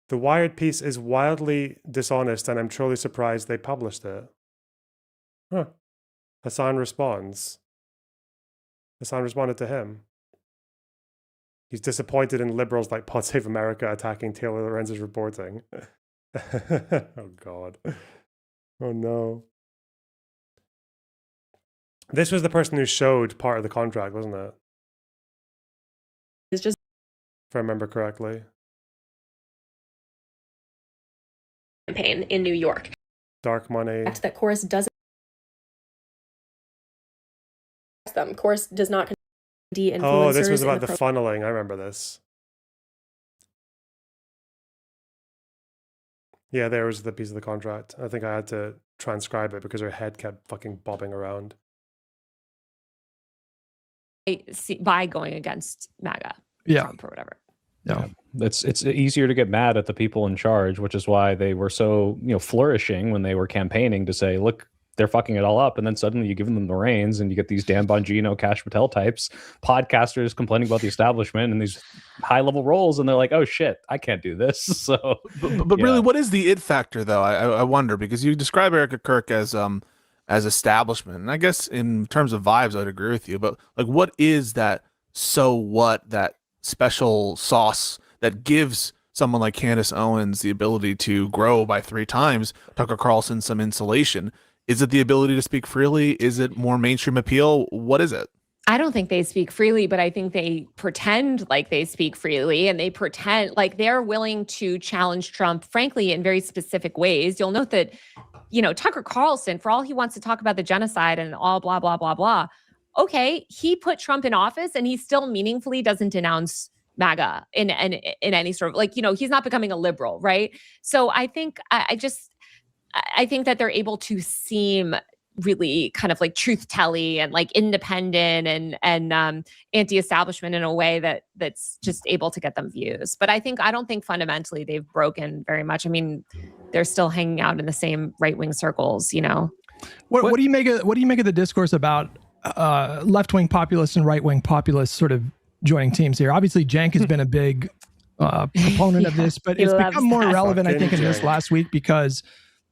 The Wired piece is wildly dishonest, and I'm truly surprised they published it. Huh. Hassan responds. Hassan responded to him. He's disappointed in liberals like Pod Save America attacking Taylor Lorenz's reporting. Oh, God. Oh, no. This was the person who showed part of the contract, wasn't it? It's just if I remember correctly. Campaign in New York. Dark money. That Chorus doesn't them. Chorus does not influencers. Oh, this was about the funneling. I remember this. Yeah, there was the piece of the contract. I think I had to transcribe it because her head kept fucking bobbing around. By going against MAGA, Trump or whatever. Yeah. It's easier to get mad at the people in charge, which is why they were so, flourishing when they were campaigning to say, look, they're fucking it all up. And then suddenly you give them the reins and you get these Dan Bongino, Kash Patel types, podcasters complaining about the establishment and these high level roles. And they're like, oh shit, I can't do this. So, but really, what is the it factor though? I wonder, because you describe Erica Kirk as establishment. And I guess in terms of vibes, I'd agree with you, but like, what is that? So what, that special sauce that gives someone like Candace Owens the ability to grow by 3 times, Tucker Carlson some insulation? Is it the ability to speak freely? Is it more mainstream appeal? What is it? I don't think they speak freely, but I think they pretend like they speak freely, and they pretend like they're willing to challenge Trump, frankly, in very specific ways. You'll note that, Tucker Carlson, for all he wants to talk about the genocide and all blah, blah, blah, blah. Okay, he put Trump in office and he still meaningfully doesn't denounce MAGA in any sort of he's not becoming a liberal, right? So I think I think that they're able to seem really kind of like truth-telling and like independent and anti-establishment in a way that's just able to get them views. But I don't think fundamentally they've broken very much. I mean, they're still hanging out in the same right-wing circles, What do you make of the discourse about left-wing populists and right-wing populists sort of joining teams here? Obviously, Cenk has been a big proponent of this, but it's become more relevant, I think, in this last week because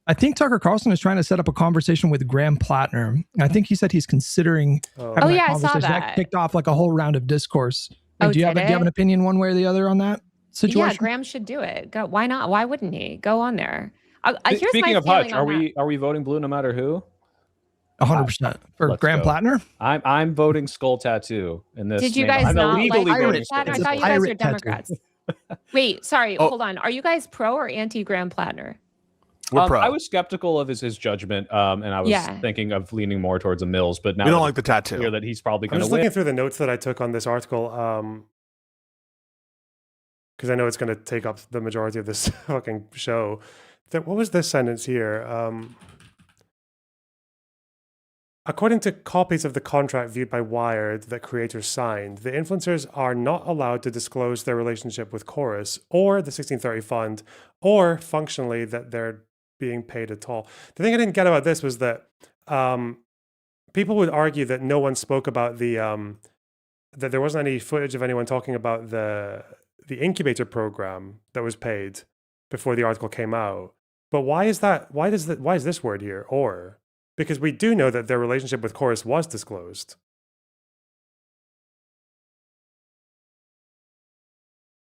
I think Tucker Carlson is trying to set up a conversation with Graham Plattner. I think he said he's considering having that I saw conversation. that. That kicked off like a whole round of discourse. Do you have it? an opinion one way or the other on that situation? Yeah, Graham should do it. Go. Why not? Why wouldn't he? Go on there. Here's Speaking my of Hutch, feeling are we voting blue no matter who? 100% for Let's Graham go. Plattner. I'm voting skull tattoo in this. Did you manner. guys I'm not illegally like voting Plattner? I skull thought tattoo. you guys were Pirate tattoo. Democrats. Wait, sorry, hold on. Are you guys pro or anti Graham Plattner? We're pro. I was skeptical of his judgment, and I was thinking of leaning more towards a Mills. But now we don't like the tattoo. Clear that he's probably I'm going to just win. looking through the notes that I took on this article, because I know it's going to take up the majority of this fucking show. What was this sentence here? According to copies of the contract viewed by Wired that creators signed, the influencers are not allowed to disclose their relationship with Chorus or the 1630 Fund, or functionally that they're being paid at all. The thing I didn't get about this was that people would argue that no one spoke about the that there wasn't any footage of anyone talking about the incubator program that was paid before the article came out. But why is that? Why is this word here? Or because we do know that their relationship with Chorus was disclosed.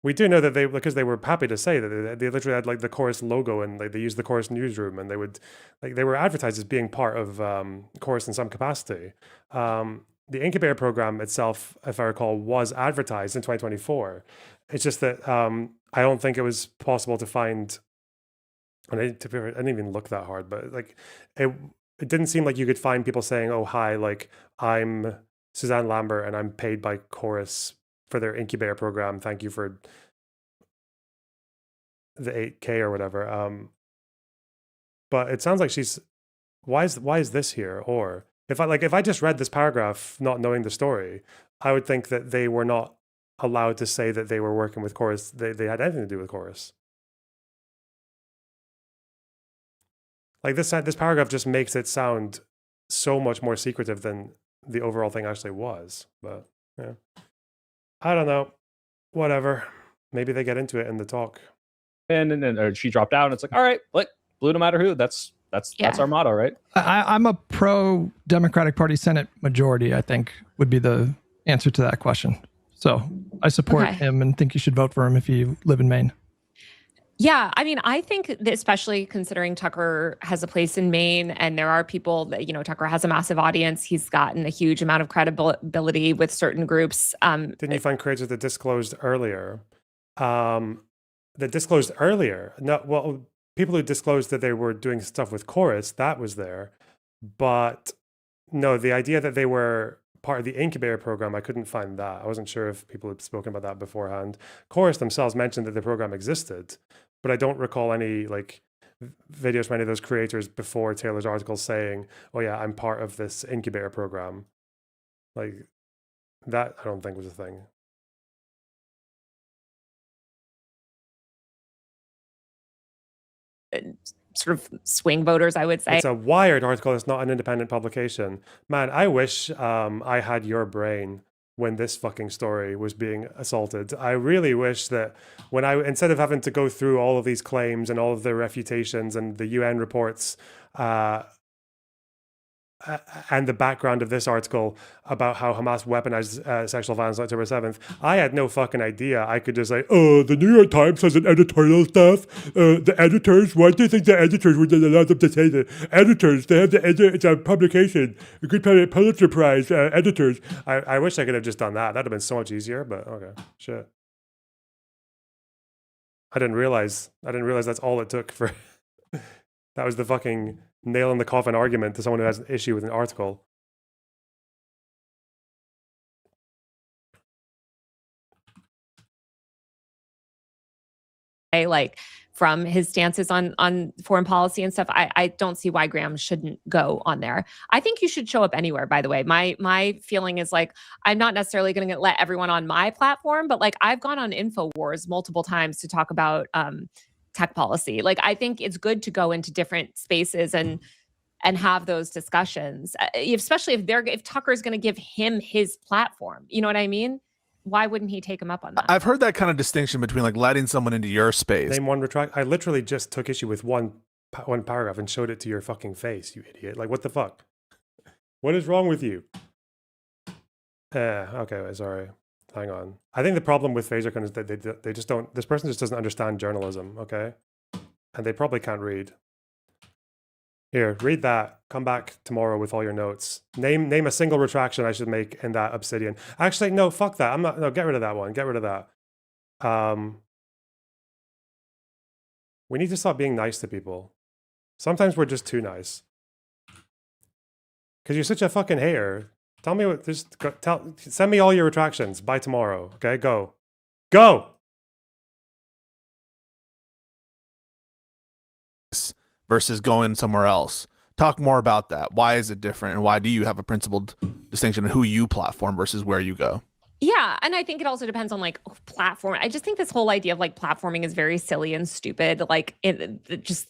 We do know that because they were happy to say that they literally had like the Chorus logo and like they used the Chorus newsroom and they were advertised as being part of Chorus in some capacity. The incubator program itself, if I recall, was advertised in 2024. It's just that I don't think it was possible to find. And I didn't even look that hard, but like it didn't seem like you could find people saying, "Oh, hi, like I'm Suzanne Lambert and I'm paid by Chorus for their incubator program. Thank you for the 8K or whatever." But it sounds like she's. Why is this here? Or if I just read this paragraph, not knowing the story, I would think that they were not allowed to say that they were working with Chorus. They had anything to do with Chorus. Like this paragraph just makes it sound so much more secretive than the overall thing actually was. But yeah, I don't know. Whatever. Maybe they get into it in the talk. And then she dropped out, and it's like, all right, like blue no matter who. That's our motto, right? I'm a pro Democratic Party Senate majority, I think would be the answer to that question. So I support Okay. him and think you should vote for him if you live in Maine. Yeah, I mean, I think that especially considering Tucker has a place in Maine and there are people that, Tucker has a massive audience. He's gotten a huge amount of credibility with certain groups. Didn't you find creators that disclosed earlier? No, well, people who disclosed that they were doing stuff with Chorus, that was there. But no, the idea that they were part of the incubator program, I couldn't find that. I wasn't sure if people had spoken about that beforehand. Chorus themselves mentioned that the program existed, but I don't recall any videos from any of those creators before Taylor's article saying, "Oh yeah, I'm part of this incubator program." Like that, I don't think was a thing. Sort of swing voters, I would say. It's a Wired article. It's not an independent publication. Man, I wish I had your brain when this fucking story was being assaulted. I really wish that instead of having to go through all of these claims and all of the refutations and the UN reports and the background of this article about how Hamas weaponized sexual violence on October 7th, I had no fucking idea. I could just say, the New York Times has an editorial staff. The editors, why do you think the editors would allow them to say that? Editors, they have it's a publication. A good Pulitzer Prize editors. I wish I could have just done that. That'd have been so much easier, but okay, shit. I didn't realize that's all it took for... That was the fucking nail in the coffin argument to someone who has an issue with an article. Like from his stances on foreign policy and stuff, I don't see why Graham shouldn't go on there. I think you should show up anywhere, by the way. My feeling is like, I'm not necessarily going to let everyone on my platform, but like I've gone on InfoWars multiple times to talk about tech policy. Like, I think it's good to go into different spaces and have those discussions, especially if Tucker's going to give him his platform. You know what I mean? Why wouldn't he take him up on that? I've heard that kind of distinction between like letting someone into your space. Name one retract. I literally just took issue with one paragraph and showed it to your fucking face, you idiot. Like, what the fuck? What is wrong with you? Okay, sorry. Hang on. I think the problem with Phasercon is that they just don't, this person just doesn't understand journalism, okay? And they probably can't read. Here, read that. Come back tomorrow with all your notes. Name a single retraction I should make in that Obsidian. Actually, no, fuck that. No, get rid of that one. Get rid of that. We need to stop being nice to people. Sometimes we're just too nice. Because you're such a fucking hater. Tell me what, send me all your retractions by tomorrow, okay? Go. Versus going somewhere else. Talk more about that. Why is it different? And why do you have a principled distinction in who you platform versus where you go? Yeah, and I think it also depends on like platform. I just think this whole idea of like platforming is very silly and stupid. Like just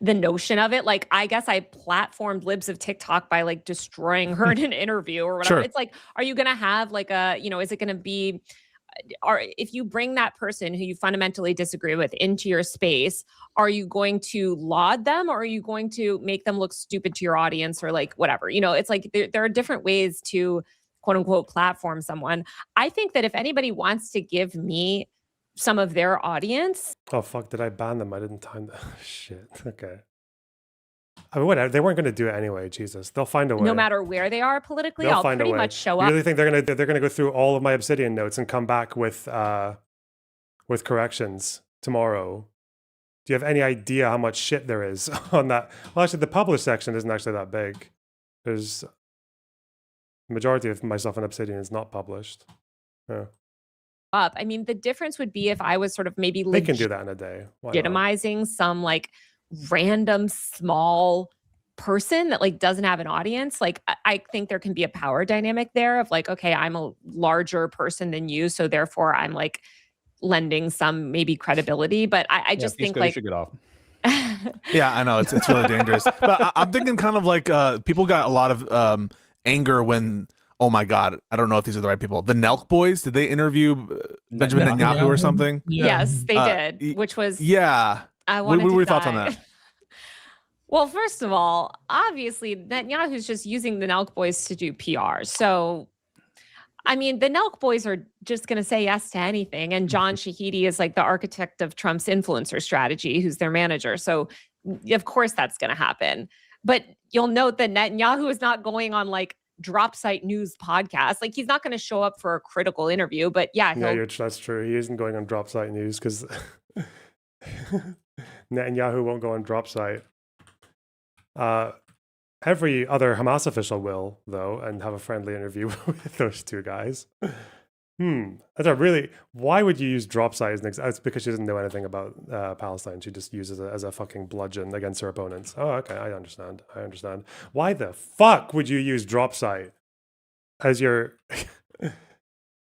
the notion of it. Like, I guess I platformed Libs of TikTok by like destroying her in an interview or whatever. Sure. It's like, are you going to have like is it going to be, or if you bring that person who you fundamentally disagree with into your space, are you going to laud them or are you going to make them look stupid to your audience or like whatever? It's like there are different ways to quote unquote platform someone. I think that if anybody wants to give me some of their audience. Oh, fuck, did I ban them? I didn't time that. Shit, okay. I mean, whatever. They weren't going to do it anyway, Jesus. They'll find a way. No matter where they are politically, They'll I'll find a pretty way. much show You up. really think they're gonna go through all of my Obsidian notes and come back with corrections tomorrow? Do you have any idea how much shit there is on that? Well, actually, the published section isn't actually that big. There's the majority of my stuff on Obsidian is not published. Yeah. Up. I mean, the difference would be if I was sort of maybe They can do that in a day. Why not? legitimizing some like random small person that like doesn't have an audience. Like I think there can be a power dynamic there of like, okay, I'm a larger person than you, so therefore I'm like lending some maybe credibility. But I just think like you should get off. Yeah, I know it's really dangerous. But I'm thinking kind of like people got a lot of anger when, oh my God, I don't know if these are the right people. The Nelk boys, did they interview Benjamin Netanyahu or something? Yes, they did, which was yeah. I wanted what were to your thoughts on die. that? Well, first of all, obviously Netanyahu's just using the Nelk boys to do PR. So I mean, the Nelk boys are just going to say yes to anything. And John Shahidi is like the architect of Trump's influencer strategy, who's their manager. So, of course, that's going to happen. But you'll note that Netanyahu is not going on like drop site news podcast. Like, he's not going to show up for a critical interview. But yeah, that's true. He isn't going on drop site news because Netanyahu won't go on drop site. Every other Hamas official will, though, and have a friendly interview with those two guys. That's a really. Why would you use drop site as an example? It's because she doesn't know anything about Palestine. She just uses it as a fucking bludgeon against her opponents. Oh, okay, I understand. Why the fuck would you use drop site as your?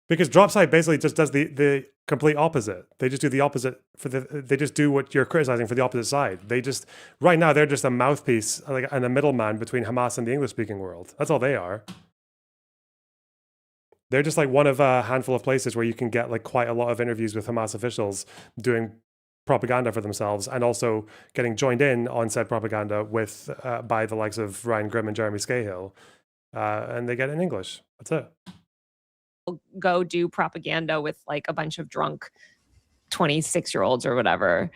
Because drop site basically just does the complete opposite. They just do the opposite they just do what you're criticizing for the opposite side. They just right now they're just a mouthpiece and a middleman between Hamas and the English speaking world. That's all they are. They're just like one of a handful of places where you can get like quite a lot of interviews with Hamas officials doing propaganda for themselves and also getting joined in on said propaganda with by the likes of Ryan Grimm and Jeremy Scahill. And they get it in English. That's it. Go do propaganda with like a bunch of drunk 26-year-olds or whatever.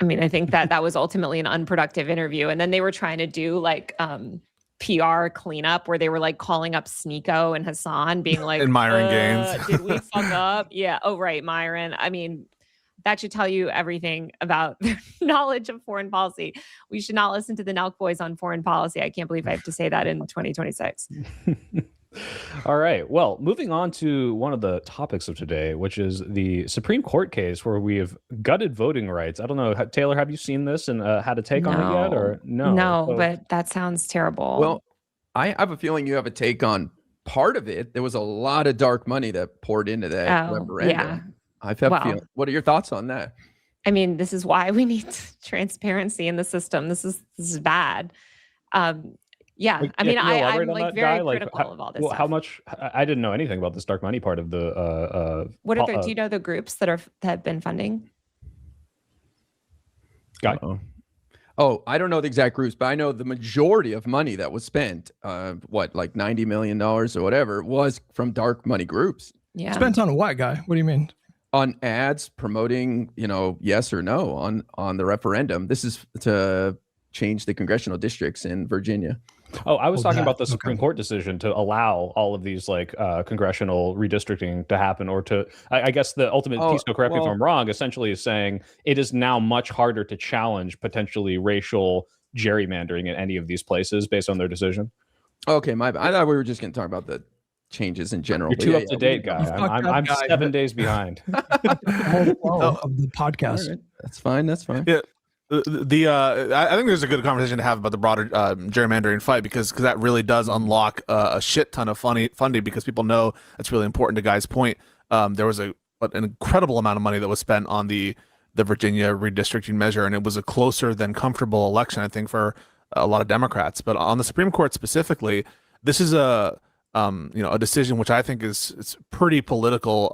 I mean, I think that was ultimately an unproductive interview. And then they were trying to do like PR cleanup where they were like calling up Sneeko and Hassan being like, and Myron Gaines. Did we fuck up? Yeah. Oh, right. Myron. I mean, that should tell you everything about their knowledge of foreign policy. We should not listen to the Nelk boys on foreign policy. I can't believe I have to say that in 2026. All right. Well, moving on to one of the topics of today, which is the Supreme Court case where we have gutted voting rights. I don't know, Taylor, have you seen this and had a take on it yet? Or no? No, but that sounds terrible. Well, I have a feeling you have a take on part of it. There was a lot of dark money that poured into that referendum. Yeah. I've had a feeling. What are your thoughts on that? I mean, this is why we need transparency in the system. This is bad. Yeah, I mean, I'm like very critical of all this stuff. How much? I didn't know anything about this dark money part of the. What are do you know the groups that have been funding? Oh, I don't know the exact groups, but I know the majority of money that was spent, like $90 million or whatever, was from dark money groups. Yeah, spent on a what, guy? What do you mean? On ads promoting, yes or no on the referendum. This is to change the congressional districts in Virginia. Oh, I was talking about the Supreme Court decision to allow all of these like congressional redistricting to happen, or to, I guess the ultimate piece, so correct me if I'm wrong, essentially is saying it is now much harder to challenge potentially racial gerrymandering in any of these places based on their decision. Okay, my bad. I thought we were just going to talk about the changes in general. You're too up to date, guy. I'm 7 days behind. Of the podcast. Right. That's fine. Yeah. I think there's a good conversation to have about the broader gerrymandering fight because that really does unlock a shit ton of funding because people know that's really important. To Guy's point, there was an incredible amount of money that was spent on the Virginia redistricting measure, and it was a closer than comfortable election, I think, for a lot of Democrats. But on the Supreme Court specifically, this is a decision which I think it's pretty political.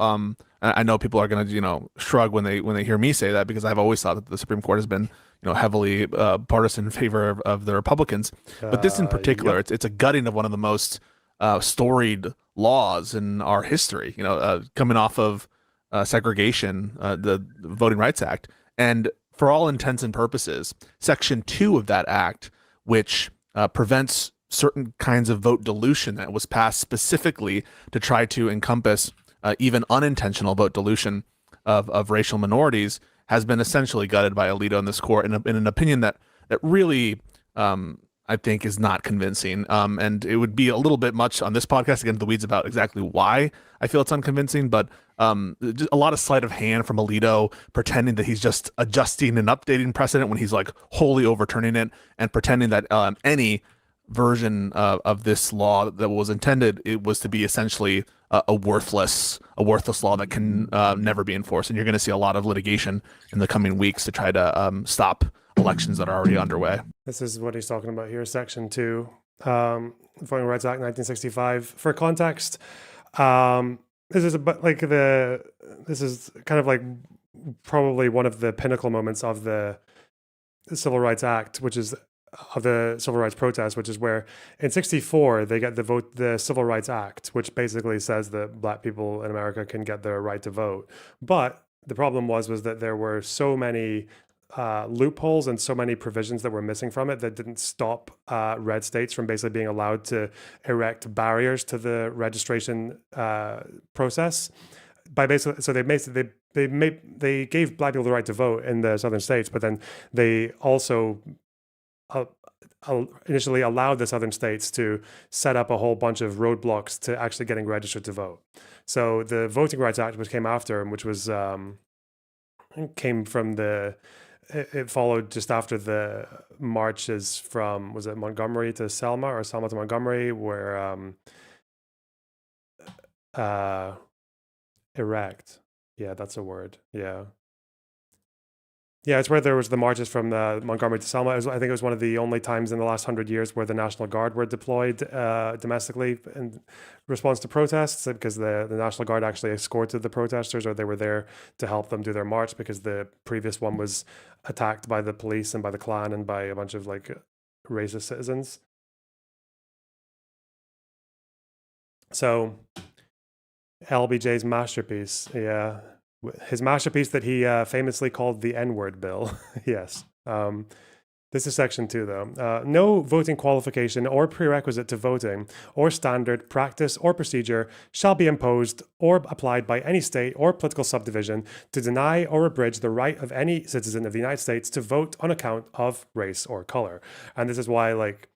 I know people are going to shrug when they hear me say that because I've always thought that the Supreme Court has been heavily partisan in favor of the Republicans. But this in particular, it's a gutting of one of the most storied laws in our history. Coming off of segregation, the Voting Rights Act, and for all intents and purposes, Section 2 of that act, which prevents certain kinds of vote dilution, that was passed specifically to try to encompass even unintentional vote dilution of racial minorities, has been essentially gutted by Alito in this court in an opinion that really I think is not convincing. And it would be a little bit much on this podcast to get into the weeds about exactly why I feel it's unconvincing, but just a lot of sleight of hand from Alito, pretending that he's just adjusting and updating precedent when he's like wholly overturning it, and pretending that any version of this law that was intended, it was to be essentially a worthless law that can never be enforced. And you're going to see a lot of litigation in the coming weeks to try to stop elections that are already underway. This is what he's talking about here, Section 2, Voting Rights Act 1965. For context, this is kind of like probably one of the pinnacle moments of the Civil Rights Act, which is the civil rights protests, which is where in '64 they get the Civil Rights Act, which basically says that black people in America can get their right to vote. But the problem was that there were so many loopholes and so many provisions that were missing from it that didn't stop red states from basically being allowed to erect barriers to the registration process. By basically, so they gave black people the right to vote in the southern states, but then they also initially allowed the southern states to set up a whole bunch of roadblocks to actually getting registered to vote. So the Voting Rights Act, which came after, and which was came from it followed just after the marches from, was it Montgomery to Selma or Selma to Montgomery, where erect. Yeah, that's a word. Yeah. Yeah, it's where there was the marches from Montgomery to Selma. I think it was one of the only times in the last 100 years where the National Guard were deployed domestically in response to protests, because the National Guard actually escorted the protesters, or they were there to help them do their march, because the previous one was attacked by the police and by the Klan and by a bunch of like racist citizens. So LBJ's masterpiece, yeah. His masterpiece that he famously called the N-word bill. Yes. This is section 2, though. No voting qualification or prerequisite to voting or standard, practice, or procedure shall be imposed or applied by any state or political subdivision to deny or abridge the right of any citizen of the United States to vote on account of race or color. And this is why, like,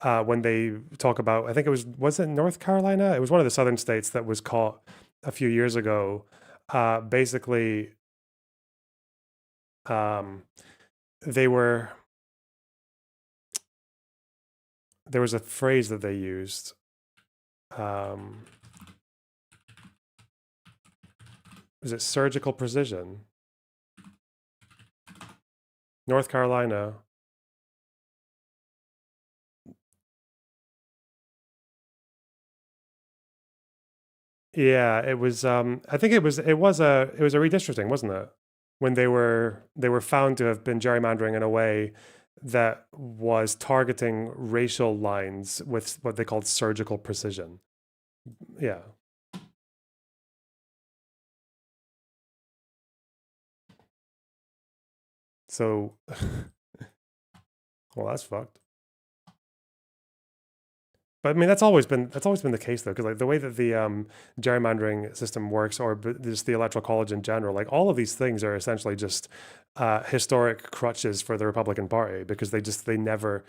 when they talk about, I think was it North Carolina? It was one of the southern states that was caught a few years ago. Basically, there was a phrase that they used. Was it surgical precision? North Carolina. Yeah, it was. I think it was a redistricting, wasn't it? When they were found to have been gerrymandering in a way that was targeting racial lines with what they called surgical precision. Yeah. So, well, that's fucked. But I mean, that's always been the case, though, because like the way that the gerrymandering system works, or just the electoral college in general, like all of these things are essentially just historic crutches for the Republican Party, because they're just never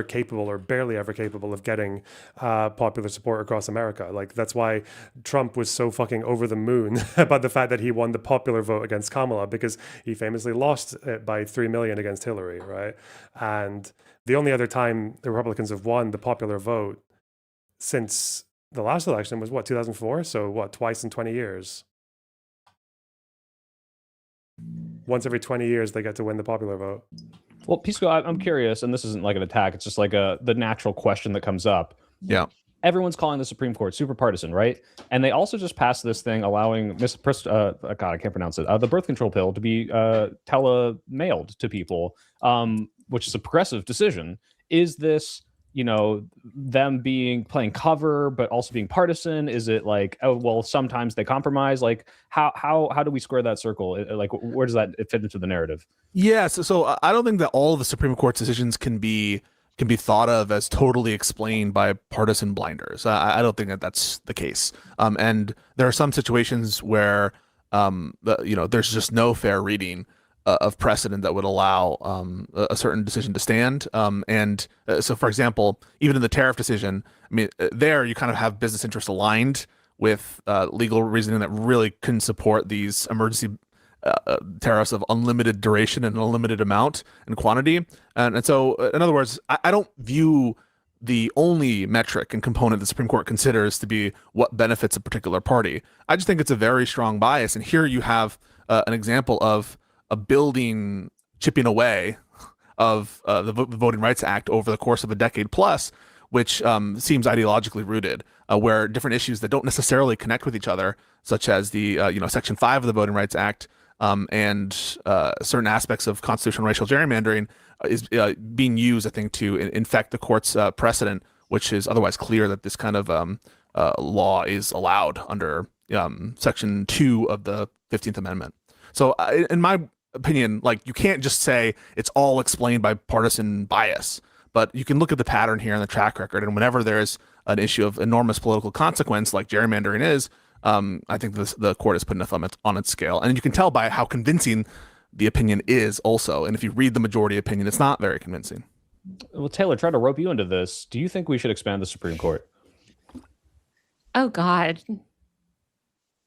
capable, or barely ever capable, of getting popular support across America. Like that's why Trump was so fucking over the moon about the fact that he won the popular vote against Kamala, because he famously lost it by 3 million against Hillary, right? And the only other time the Republicans have won the popular vote since the last election was 2004? So twice in 20 years. Once every 20 years, they get to win the popular vote. Well, Pisco, I'm curious, and this isn't like an attack. It's just like the natural question that comes up. Yeah. Everyone's calling the Supreme Court super partisan, right? And they also just passed this thing allowing God, I can't pronounce it. The birth control pill to be tele-mailed to people, which is a progressive decision. Is this, them playing cover, but also being partisan? Is it like, oh, well, sometimes they compromise? Like, how do we square that circle? Like, where does that fit into the narrative? Yeah, so I don't think that all of the Supreme Court's decisions can be thought of as totally explained by partisan blinders. I don't think that that's the case. And there are some situations where there's just no fair reading of precedent that would allow a certain decision to stand. So, for example, even in the tariff decision, I mean, there you kind of have business interests aligned with legal reasoning that really couldn't support these emergency tariffs of unlimited duration and unlimited amount and quantity. And so, in other words, I don't view the only metric and component the Supreme Court considers to be what benefits a particular party. I just think it's a very strong bias. And here you have an example of a building chipping away of the Voting Rights Act over the course of a decade plus, which seems ideologically rooted, where different issues that don't necessarily connect with each other, such as the Section 5 of the Voting Rights Act, and certain aspects of constitutional racial gerrymandering is being used, I think, to infect the court's precedent, which is otherwise clear that this kind of law is allowed under Section 2 of the 15th Amendment. So in my opinion, like, you can't just say it's all explained by partisan bias, but you can look at the pattern here and the track record, and whenever there's an issue of enormous political consequence like gerrymandering is, I think the court has put enough on its scale. And you can tell by how convincing the opinion is also. And if you read the majority opinion, it's not very convincing. Well, Taylor, try to rope you into this. Do you think we should expand the Supreme Court? Oh God,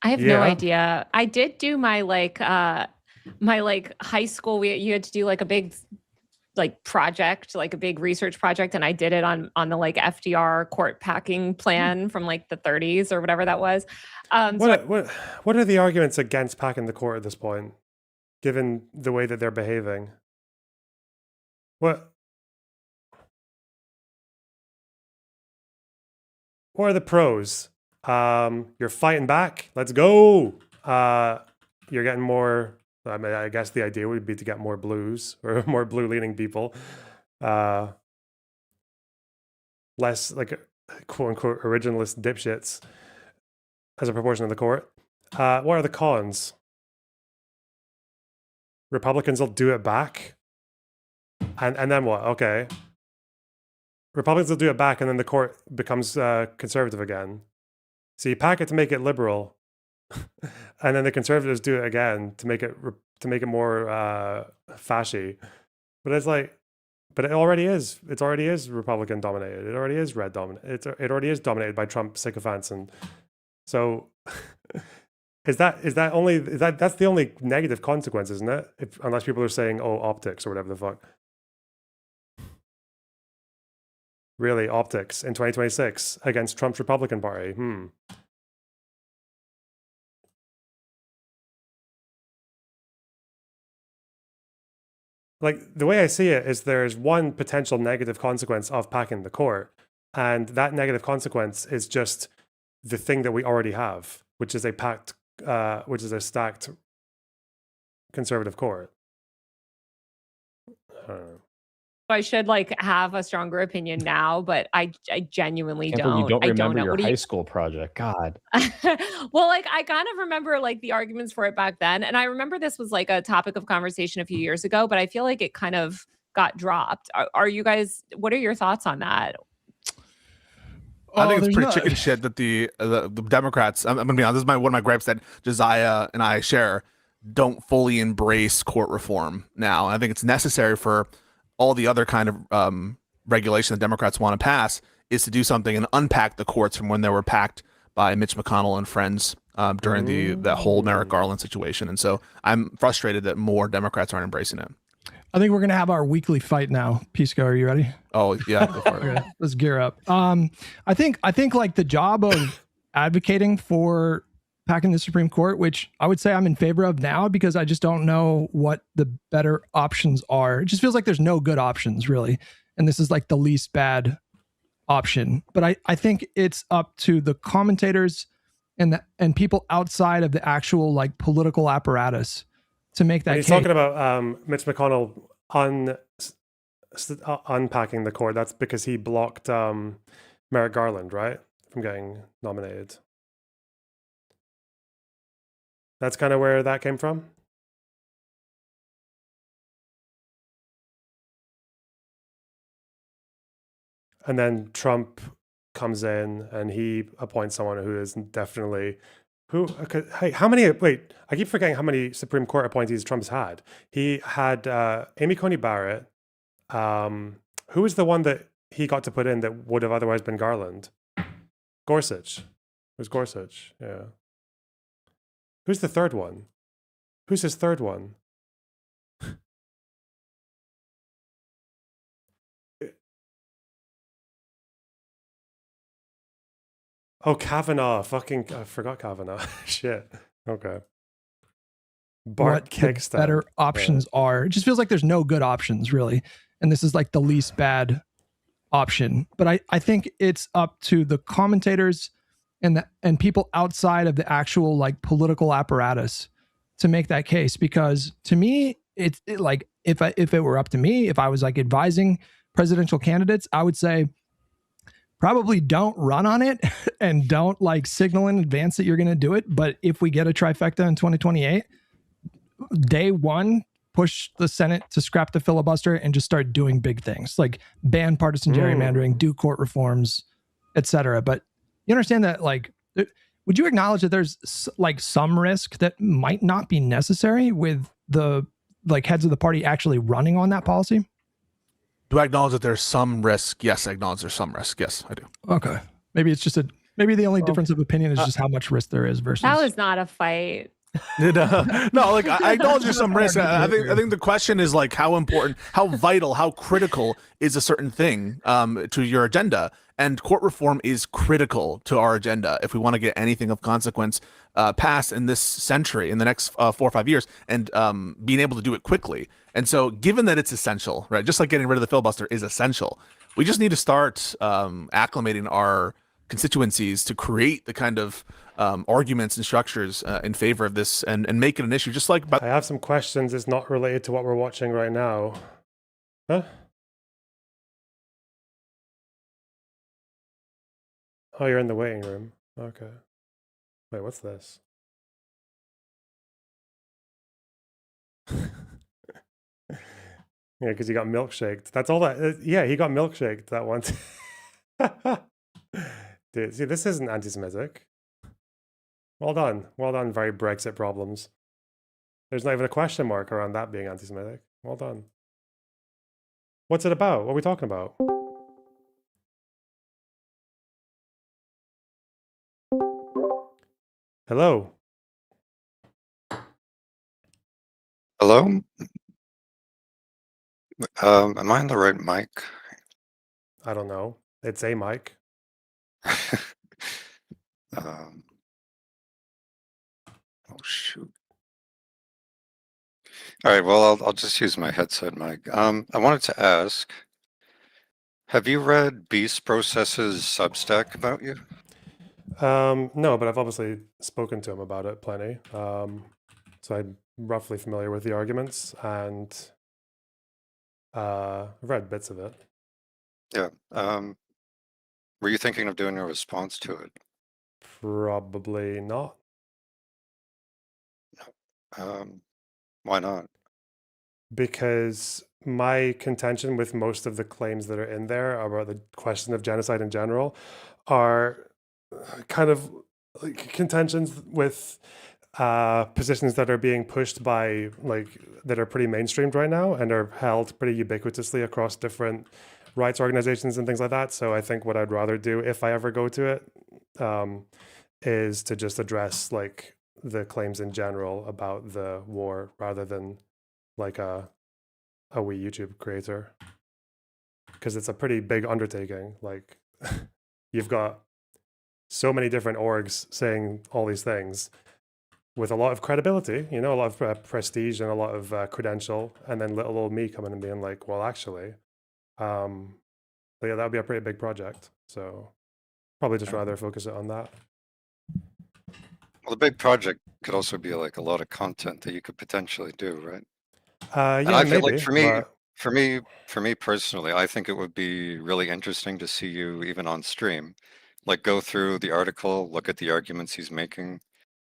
I have no idea. I did do my high school. You had to do like a big project, like a big research project, and I did it on the like FDR court packing plan from like the 30s or whatever that was. What are the arguments against packing the court at this point, given the way that they're behaving? What are the pros? You're fighting back. Let's go. You're getting more. I mean, I guess the idea would be to get more blues or more blue-leaning people, less like quote-unquote originalist dipshits as a proportion of the court. What are the cons? Republicans will do it back, and then what? Okay, Republicans will do it back, and then the court becomes conservative again. So you pack it to make it liberal, and then the conservatives do it again to make it more fashy. But it's like, but it already is. It already is Republican dominated. It already is red dominated. It already is dominated by Trump sycophants, and so that's the only negative consequence, isn't it? Unless people are saying, oh, optics or whatever the fuck. Really, optics in 2026 against Trump's Republican Party. Like, the way I see it is there's one potential negative consequence of packing the court, and that negative consequence is just the thing that we already have, which is a stacked conservative court. I don't know. I should like have a stronger opinion now, but I genuinely Can't believe don't. you don't I remember don't know. your high school project. God. Well, like I kind of remember like the arguments for it back then, and I remember this was like a topic of conversation a few years ago, but I feel like it kind of got dropped. Are you guys? What are your thoughts on that? I think it's pretty chicken shit that the Democrats. I'm gonna be honest. This is one of my gripes that Josiah and I share. Don't fully embrace court reform now. I think it's necessary for all the other kind of regulation that Democrats want to pass is to do something and unpack the courts from when they were packed by Mitch McConnell and friends during that whole Merrick Garland situation. And so I'm frustrated that more Democrats aren't embracing it. I think we're going to have our weekly fight now. Pisco, are you ready? Oh, yeah. Go for it. Okay, let's gear up. I think like the job of advocating for packing the Supreme Court, which I would say I'm in favor of now because I just don't know what the better options are. It just feels like there's no good options really. And this is like the least bad option. But I think it's up to the commentators and people outside of the actual like political apparatus to make that When he's case. talking about Mitch McConnell unpacking the court, that's because he blocked Merrick Garland, right, from getting nominated. That's kind of where that came from. And then Trump comes in and he appoints someone who is definitely hey, wait, I keep forgetting how many Supreme Court appointees Trump's had. He had Amy Coney Barrett. Who was the one that he got to put in that would have otherwise been Garland? Gorsuch. It was Gorsuch, yeah. Who's the third one? Who's his third one? Oh, Kavanaugh. Fucking, I forgot Kavanaugh. Shit. Okay. Bart What the Kickstad. better options are. It just feels like there's no good options really. And this is like the least bad option. But I think it's up to the commentators and people outside of the actual like political apparatus to make that case, because to me, it's like if it were up to me, if I was like advising presidential candidates, I would say probably don't run on it and don't like signal in advance that you're going to do it. But if we get a trifecta in 2028, day one, push the Senate to scrap the filibuster and just start doing big things like ban partisan gerrymandering, do court reforms, etc. But you understand that, like, would you acknowledge that there's like some risk that might not be necessary with the like heads of the party actually running on that policy? Do I acknowledge that there's some risk? Yes, I acknowledge there's some risk. Yes, I do. Okay. Maybe it's just maybe the only difference of opinion is just how much risk there is versus. That was not a fight. No, like I acknowledge there's some risk. I think the question is like how important, how vital, how critical is a certain thing to your agenda, and court reform is critical to our agenda if we want to get anything of consequence passed in this century, in the next 4 or 5 years, and being able to do it quickly. And so, given that it's essential, right, just like getting rid of the filibuster is essential, we just need to start acclimating our constituencies to create the kind of arguments and structures in favor of this, and make it an issue. Just like, I have some questions. It's not related to what we're watching right now. Huh? Oh, you're in the waiting room. Okay. Wait, what's this? Yeah, because he got milkshaked. That's all that. Yeah, he got milkshaked that one. Dude, see, this isn't anti-Semitic. Well done. Well done, very Brexit problems. There's not even a question mark around that being anti-Semitic. Well done. What's it about? What are we talking about? Hello. Hello? Am I on the right mic? I don't know. It's a mic. Oh shoot. All right, well, I'll just use my headset mic. I wanted to ask, have you read Beast Process's Substack about you? No, but I've obviously spoken to him about it plenty. So I'm roughly familiar with the arguments, and I've read bits of it. Yeah. Were you thinking of doing a response to it? Probably not. Why not? Because my contention with most of the claims that are in there about the question of genocide in general are kind of like contentions with positions that are being pushed by, like, that are pretty mainstreamed right now and are held pretty ubiquitously across different rights organizations and things like that. So I think what I'd rather do if I ever go to it is to just address like the claims in general about the war rather than like a wee YouTube creator, because it's a pretty big undertaking. Like you've got so many different orgs saying all these things with a lot of credibility, you know, a lot of prestige and a lot of credential, and then little old me coming and being like, well, actually, but yeah, that would be a pretty big project. So probably just rather focus it on that. Well, the big project could also be like a lot of content that you could potentially do, right? Yeah, and I feel maybe, like for me, but for me personally, I think it would be really interesting to see you even on stream, like go through the article, look at the arguments he's making.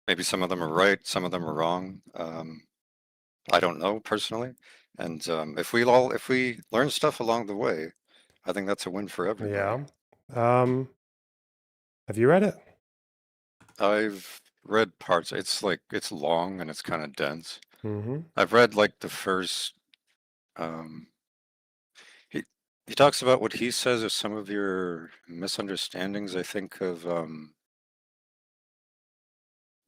Maybe some of them are right, some of them are wrong. I don't know personally. And if we learn stuff along the way, I think that's a win for everybody. yeah. Have you read it? I've read parts. It's long and it's kind of dense. Mm-hmm. I've read like the first. He talks about what he says are some of your misunderstandings, I think, of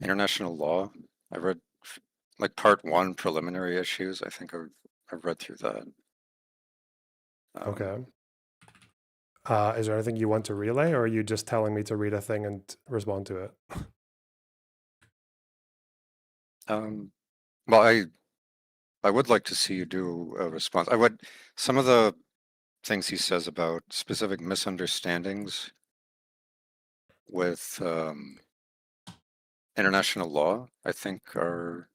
international law. I read like part 1, preliminary issues. I think I've read through that. Okay. Is there anything you want to relay, or are you just telling me to read a thing and respond to it? Well, I would like to see you do a response. Some of the things he says about specific misunderstandings with international law, I think are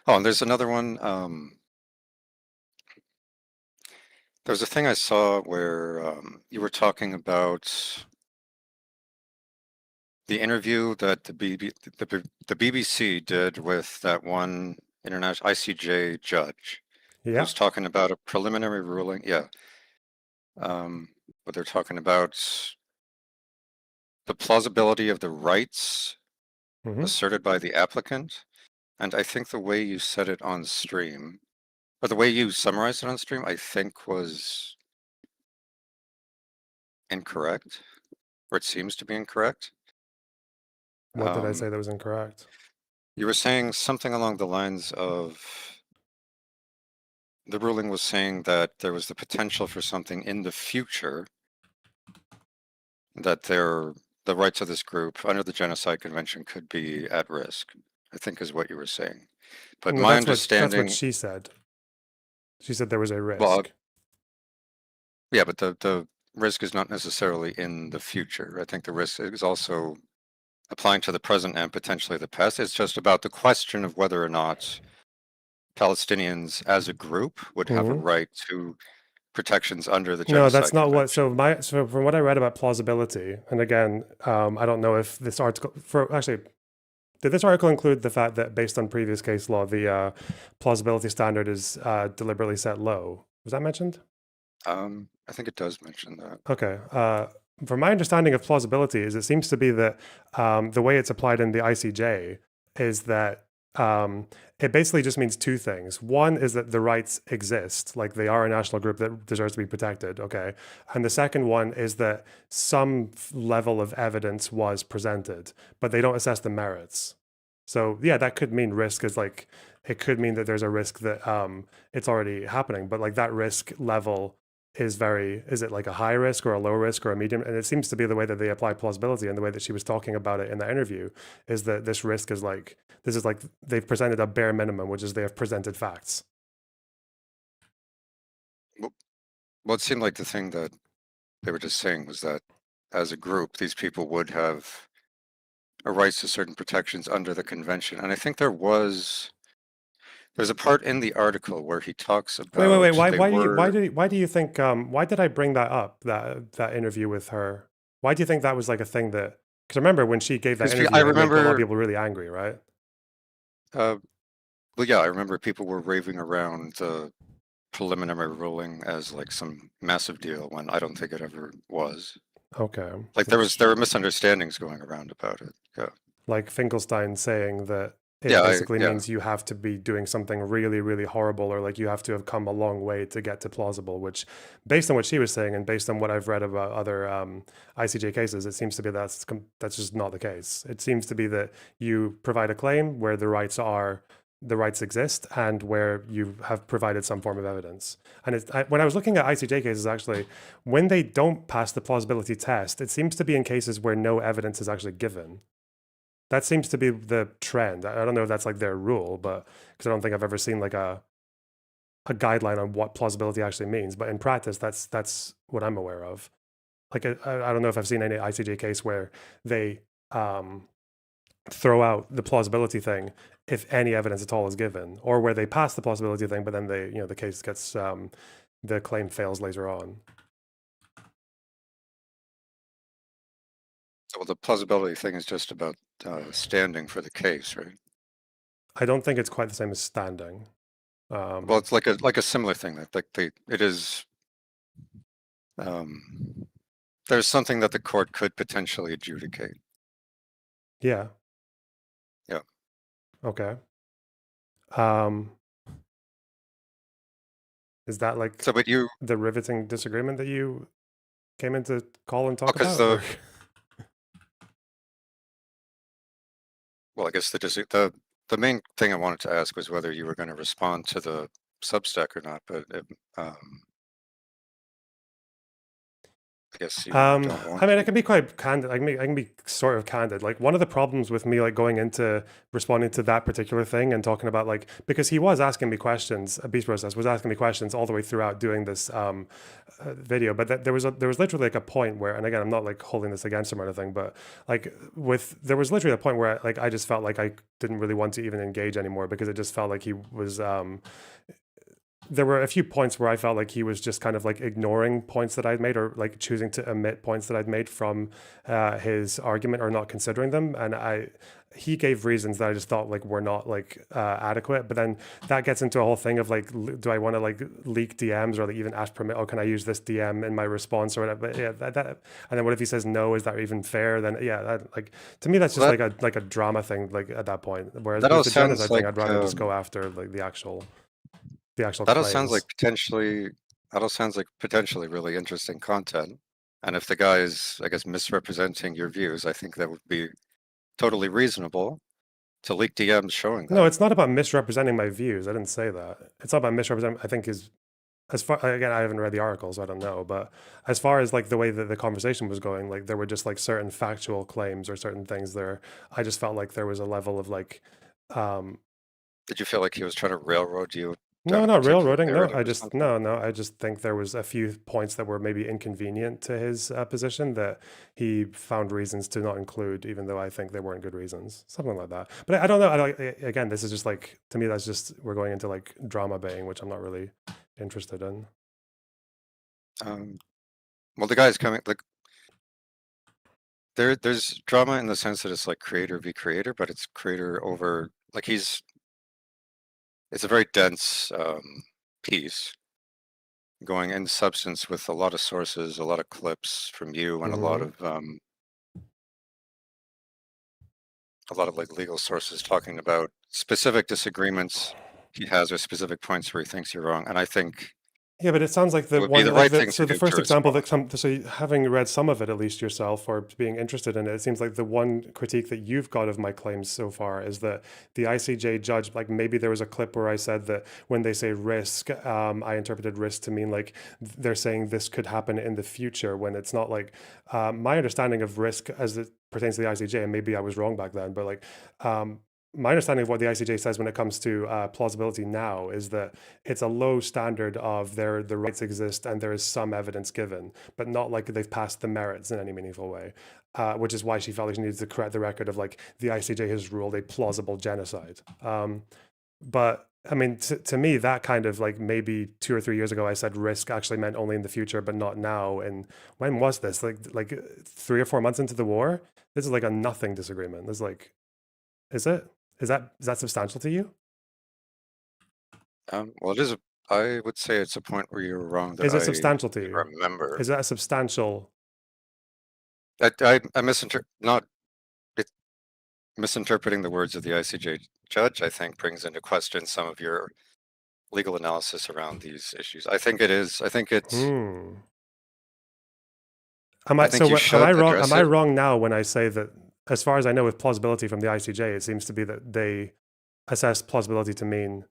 Oh, and there's another one. There was a thing I saw where you were talking about the interview that the BBC did with that one international ICJ judge. Who Yeah. was talking about a preliminary ruling. Yeah. But they're talking about the plausibility of the rights Mhm. asserted by the applicant. And I think the way you said it on stream, or the way you summarized it on stream, I think was incorrect, or it seems to be incorrect. What did I say that was incorrect? You were saying something along the lines of the ruling was saying that there was the potential for something in the future that the rights of this group under the Genocide Convention could be at risk, I think is what you were saying. But No, my that's understanding, what she said. She said there was a risk. well, yeah, but the risk is not necessarily in the future. I think the risk is also applying to the present and potentially the past. It's just about the question of whether or not Palestinians as a group would have a Mhm. right to protections under the No, Genocide that's not what. Convention. So from what I read about plausibility, and again, I don't know if this article did this article include the fact that based on previous case law, the plausibility standard is deliberately set low. Was that mentioned? I think it does mention that. Okay. From my understanding of plausibility, is it seems to be that the way it's applied in the ICJ is that it basically just means two things. One is that the rights exist, like they are a national group that deserves to be protected. Okay. And the second one is that some level of evidence was presented, but they don't assess the merits. So yeah, that could mean risk is like, it could mean that there's a risk that it's already happening, but like that risk level is it like a high risk or a low risk or a medium? And it seems to be the way that they apply plausibility and the way that she was talking about it in the interview is that this risk is like, this is like they've presented a bare minimum, which is they have presented facts. Well, it seemed like the thing that they were just saying was that as a group, these people would have a rights to certain protections under the convention. And I think there's a part in the article where he talks about Wait. Why do you think why did I bring that up, that interview with her? Why do you think that was like a thing that, because remember when she gave that 'Cause interview, I it made a lot remember- of people really angry, right? Well, yeah, I remember people were raving around the preliminary ruling as like some massive deal when I don't think it ever was. Okay. Like there were misunderstandings going around about it. Yeah. Like Finkelstein saying that it Yeah, basically yeah. means you have to be doing something really, really horrible, or like you have to have come a long way to get to plausible, which based on what she was saying and based on what I've read about other ICJ cases, it seems to be that's just not the case. It seems to be that you provide a claim where the rights exist and where you have provided some form of evidence. And when I was looking at ICJ cases, actually, when they don't pass the plausibility test, it seems to be in cases where no evidence is actually given. That seems to be the trend. I don't know if that's like their rule, but because I don't think I've ever seen like a guideline on what plausibility actually means. But in practice, that's what I'm aware of. Like I don't know if I've seen any ICJ case where they throw out the plausibility thing if any evidence at all is given, or where they pass the plausibility thing, but then the case gets the claim fails later on. Well, the plausibility thing is just about standing for the case, right? I don't think it's quite the same as standing. Well, it's like a similar thing that it is. There's something that the court could potentially adjudicate. Yeah. Yeah. Okay. Is that like so? But the riveting disagreement that you came in to call and talk because about? Well, I guess the main thing I wanted to ask was whether you were going to respond to the Substack or not, but guess you don't want I mean, I can be quite candid. I can be sort of candid. Like one of the problems with me, like going into responding to that particular thing and talking about like, because he was asking me questions, a Beast Process was asking me questions all the way throughout doing this video. But there was literally like a point where, and again, I'm not like holding this against him or anything, but like there was literally a point where like I just felt like I didn't really want to even engage anymore because it just felt like he was. There were a few points where I felt like he was just kind of like ignoring points that I'd made or like choosing to omit points that I'd made from his argument or not considering them. And he gave reasons that I just thought like were not like adequate. But then that gets into a whole thing of like, do I want to like leak DMs or like even ask permit? Oh, can I use this DM in my response or whatever? But yeah, and then what if he says no? Is that even fair? Then yeah, like to me that's just like a drama thing. Like at that point, whereas with the genocide thing, I'd rather just go after like the actual that all sounds like claims. potentially really interesting content. And if the guy is, I guess, misrepresenting your views, I think that would be totally reasonable to leak DMs showing that. No, it's not about misrepresenting my views. I didn't say that. It's not about misrepresenting. I think as far again, I haven't read the article, so I don't know. But as far as like the way that the conversation was going, like there were just like certain factual claims or certain things there. I just felt like there was a level of like. Did you feel like he was trying to railroad you? No, not railroading. No, I just think there was a few points that were maybe inconvenient to his position that he found reasons to not include, even though I think they weren't good reasons, something like that. But I don't know. Again, this is just like, to me, that's just, we're going into like drama baying, which I'm not really interested in. Well, the guy's coming, like, there's drama in the sense that it's like creator v creator, but it's creator over, like it's a very dense piece going in substance with a lot of sources, a lot of clips from you, and a lot of like legal sources talking about specific disagreements he has or specific points where he thinks you're wrong. And I think yeah, but it sounds like the would one, be the like right thing so to the do first to example respond. that so having read some of it at least yourself or being interested in it, it seems like the one critique that you've got of my claims so far is that the ICJ judge, like maybe there was a clip where I said that when they say risk, I interpreted risk to mean like they're saying this could happen in the future when it's not like my understanding of risk as it pertains to the ICJ, and maybe I was wrong back then, but like my understanding of what the ICJ says when it comes to plausibility now is that it's a low standard of the rights exist and there is some evidence given, but not like they've passed the merits in any meaningful way, which is why she felt like she needed to correct the record of like the ICJ has ruled a plausible genocide. But I mean, to me, that kind of like maybe 2 or 3 years ago, I said risk actually meant only in the future, but not now. And when was this? Like 3 or 4 months into the war? This is like a nothing disagreement. This is like, is it? Is that substantial to you? Well, I would say it's a point where you're wrong. That Is it substantial to you? Remember. Is that a substantial? I misinterpreting the words of the ICJ judge, I think, brings into question some of your legal analysis around these issues. I think it is. I think it's. Am I wrong? Am I wrong now when I say that, as far as I know, with plausibility from the ICJ, it seems to be that they assess plausibility to mean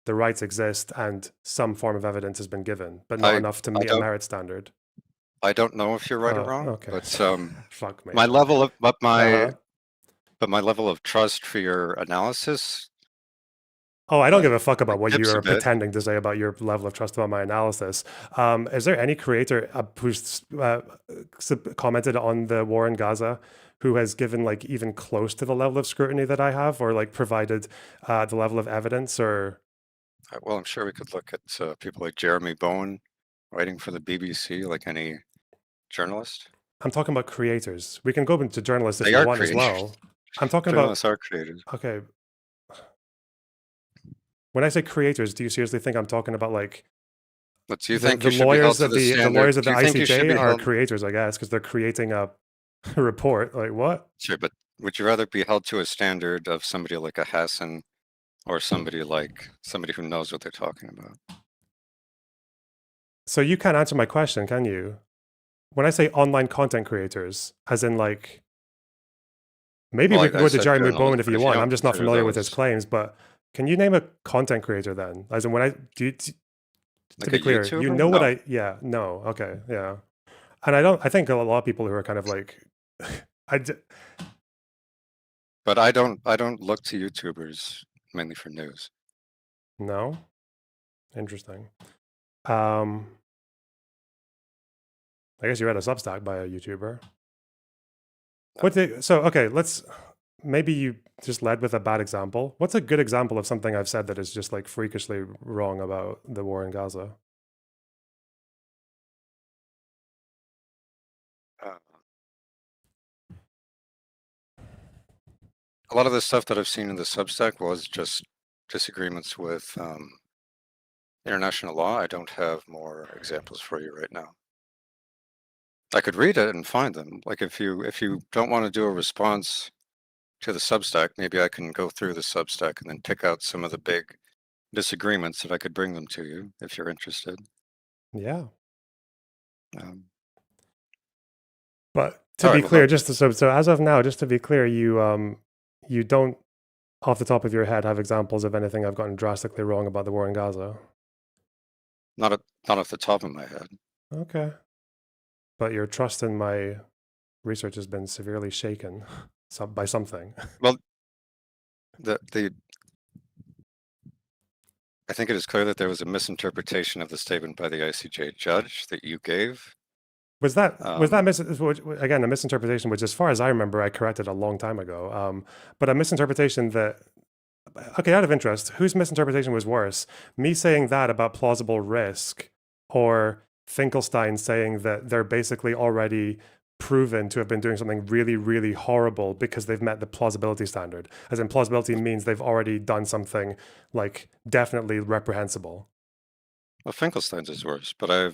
the rights exist and some form of evidence has been given, but not enough to meet a merit standard. I don't know if you're right or wrong, okay. but fuck me. My level of trust for your analysis. Oh, I don't give a fuck about what you're pretending to say about your level of trust about my analysis. Is there any creator who's commented on the war in Gaza who has given like even close to the level of scrutiny that I have, or like provided the level of evidence? Or well, I'm sure we could look at people like Jeremy Bowen writing for the BBC, like any journalist. I'm talking about creators. We can go into journalists if you want as well. I'm talking journalists are creators. Okay. When I say creators, do you seriously think I'm talking about like? But you think the lawyers of the lawyers of the ICJ are creators, I guess, because they're creating a report. Like what? Sure, but would you rather be held to a standard of somebody like a Hassan, or somebody who knows what they're talking about? So you can't answer my question, can you? When I say online content creators, as in like, maybe we can go to Jeremy Bowen if you want. I'm just not familiar with his claims, but can you name a content creator then? As in when to be clear, YouTuber? You know what no, okay, yeah. And I think a lot of people who are kind of like, But I don't look to YouTubers mainly for news. No? Interesting. I guess you read a Substack by a YouTuber. Okay, maybe you just led with a bad example. What's a good example of something I've said that is just like freakishly wrong about the war in Gaza? A lot of the stuff that I've seen in the Substack was just disagreements with international law. I don't have more examples for you right now. I could read it and find them. Like if you don't want to do a response to the Substack, maybe I can go through the Substack and then pick out some of the big disagreements if I could bring them to you if you're interested. Yeah. But to be clear, so as of now, just to be clear, you don't, off the top of your head, have examples of anything I've gotten drastically wrong about the war in Gaza? Not off the top of my head. Okay. But your trust in my research has been severely shaken by something. Well, I think it is clear that there was a misinterpretation of the statement by the ICJ judge that you gave. Was that again a misinterpretation? Which, as far as I remember, I corrected a long time ago. But a misinterpretation that, okay, out of interest, whose misinterpretation was worse? Me saying that about plausible risk, or Finkelstein saying that they're basically already proven to have been doing something really, really horrible because they've met the plausibility standard? As in, plausibility means they've already done something like definitely reprehensible. Well, Finkelstein's is worse, but I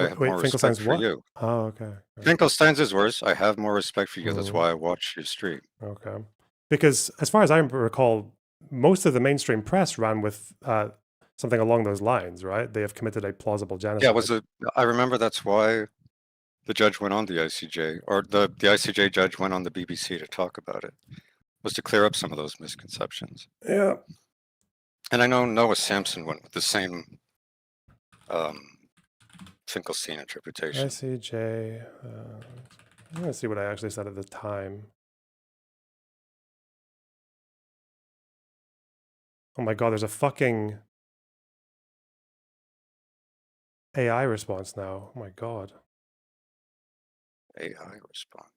have more respect Finkelstein's for what? you. Oh, okay. Finkelstein's is worse. I have more respect for you. That's why I watch your stream. Okay. Because as far as I recall, most of the mainstream press ran with something along those lines, right? They have committed a plausible genocide. Yeah, I remember that's why the judge went on the ICJ, or the ICJ judge went on the BBC to talk about it, was to clear up some of those misconceptions. Yeah. And I know Noah Sampson went with the same Finkelstein interpretation. ICJ. I'm going to see what I actually said at the time. Oh my God, there's a fucking AI response now. Oh my God. AI response.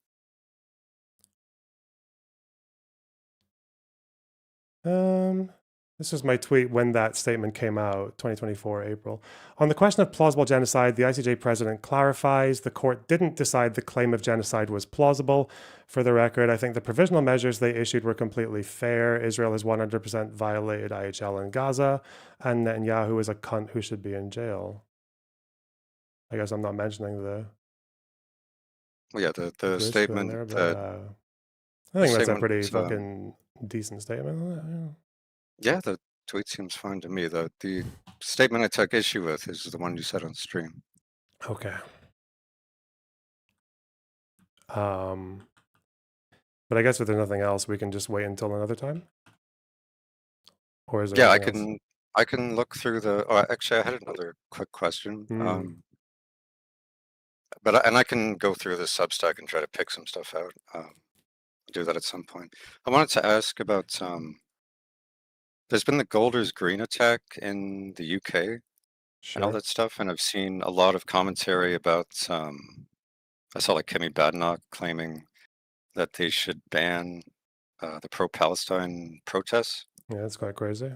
This was my tweet when that statement came out, 2024, April. On the question of plausible genocide, the ICJ president clarifies the court didn't decide the claim of genocide was plausible. For the record, I think the provisional measures they issued were completely fair. Israel has 100% violated IHL in Gaza, and Netanyahu is a cunt who should be in jail. I guess I'm not mentioning the... Well, yeah, the statement there, but, that... I think that's a pretty fucking decent statement. Yeah, the tweet seems fine to me. The statement I took issue with is the one you said on stream. Okay. But I guess if there's nothing else, we can just wait until another time. Or is there? Yeah, I can look through the. Oh, actually, I had another quick question. And I can go through the Substack and try to pick some stuff out. Do that at some point. I wanted to ask about. There's been the Golders Green attack in the UK and all that stuff, and I've seen a lot of commentary about. I saw like Kemi Badenoch claiming that they should ban the pro-Palestine protests. Yeah, that's quite crazy.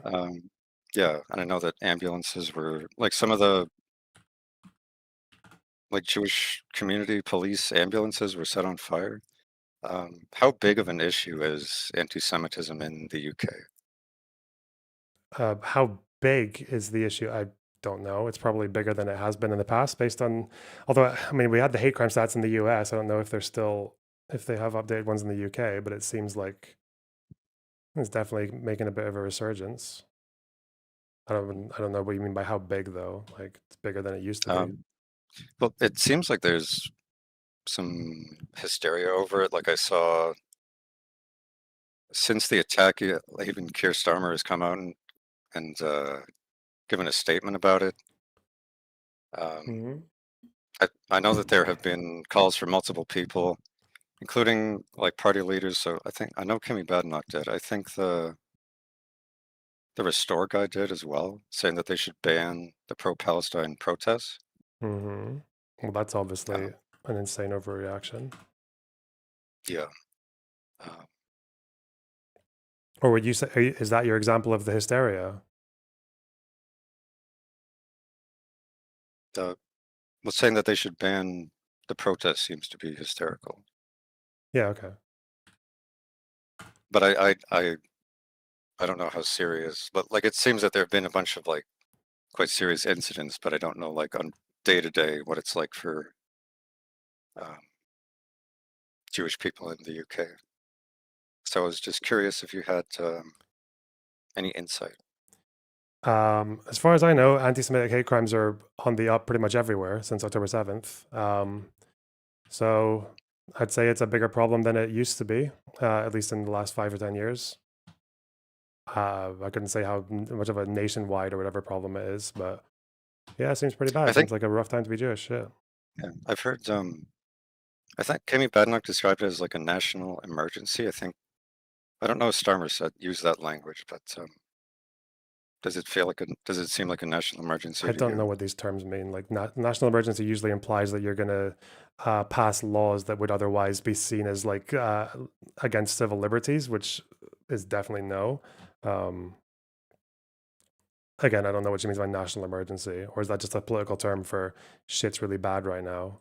Yeah, and I know that ambulances were like some of the like Jewish community police ambulances were set on fire. How big of an issue is anti-Semitism in the UK? How big is the issue? I don't know. It's probably bigger than it has been in the past, based on. Although, I mean, we had the hate crime stats in the US. I don't know if they're still, if they have updated ones in the UK, but it seems like it's definitely making a bit of a resurgence. I don't know what you mean by how big, though. Like, it's bigger than it used to be. Well, it seems like there's some hysteria over it. Like I saw since the attack, even Keir Starmer has come out and given a statement about it. I know that there have been calls from multiple people, including like party leaders. So I know Kimmy Badenoch did. I think the Restore guy did as well, saying that they should ban the pro-Palestine protests. Well, that's obviously an insane overreaction. Yeah. Or would you say, is that your example of the hysteria? Well, saying that they should ban the protest seems to be hysterical. Yeah, okay. But I don't know how serious, but like it seems that there have been a bunch of like quite serious incidents, but I don't know like on day to day what it's like for Jewish people in the UK. So I was just curious if you had any insight. As far as I know, anti-Semitic hate crimes are on the up pretty much everywhere since October 7th. So I'd say it's a bigger problem than it used to be, at least in the last 5 or 10 years. I couldn't say how much of a nationwide or whatever problem it is, but yeah, it seems pretty bad. It seems like a rough time to be Jewish. Yeah. Yeah, I've heard. I think Kimmy Badenoch described it as like a national emergency. I don't know if Starmer used that language, but does it seem like a national emergency? I don't know what these terms mean. Like national emergency usually implies that you're going to pass laws that would otherwise be seen as like against civil liberties, which is definitely no. Again, I don't know what she means by national emergency, or is that just a political term for shit's really bad right now?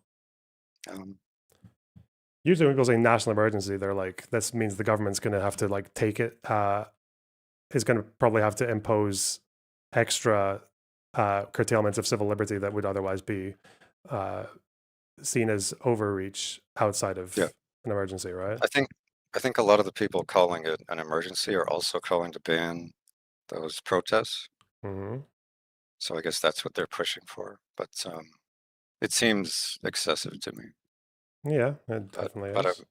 Usually when people say national emergency, they're like, this means the government's going to have to like take it, is going to probably have to impose extra curtailments of civil liberty that would otherwise be seen as overreach outside of an emergency, right? I think a lot of the people calling it an emergency are also calling to ban those protests. So I guess that's what they're pushing for, but it seems excessive to me. Yeah, it definitely is.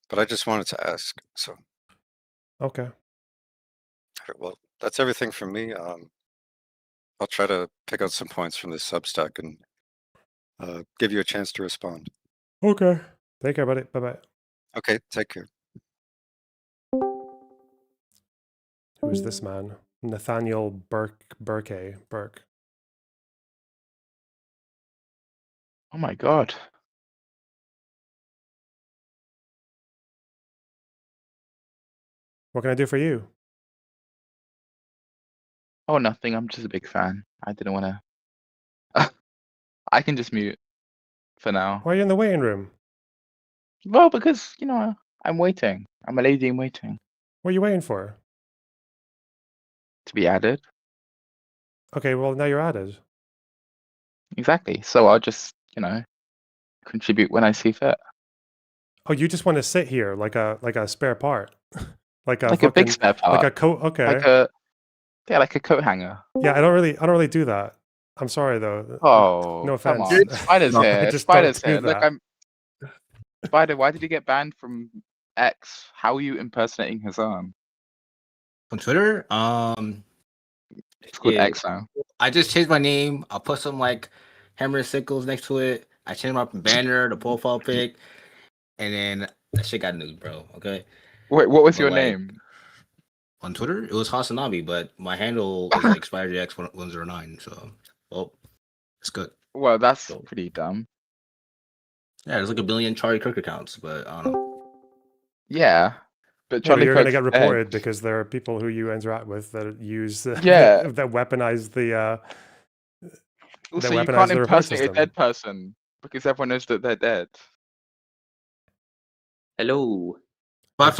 But I just wanted to ask. So okay. Well, that's everything from me. I'll try to pick out some points from this Substack and give you a chance to respond. Okay. Take care, buddy. Bye-bye. Okay, take care. Who's this man? Nathaniel Burke. Oh my God. What can I do for you? Oh, nothing. I'm just a big fan. I didn't want to. I can just mute for now. Why are you in the waiting room? Well, because, I'm waiting. I'm a lady in waiting. What are you waiting for? To be added. Okay, well, now you're added. Exactly. So I'll just, contribute when I see fit. Oh, you just want to sit here like a spare part, like a big spare part, like a coat. Okay. Like a coat hanger. Yeah, I don't really do that. I'm sorry though. Oh, no offense. Come on. Spider's here. Spider's here. Look, Spider, why did you get banned from X? How are you impersonating Hassan? On Twitter? It's called X now. I just changed my name. I'll put some like hammer and sickles next to it. I changed my banner, the profile pic, and then that shit got nude, bro. Okay. Wait, what was your name? On Twitter, it was Hasanabi, but my handle is like SpiderX109. So, well, it's good. Well, that's pretty dumb. Yeah, there's like a billion Charlie Kirk accounts, but I don't know. Yeah. But Charlie you're going to get reported because there are people who you interact with that use that weaponize the also, you can't impersonate a dead person because everyone knows that they're dead. Hello. But I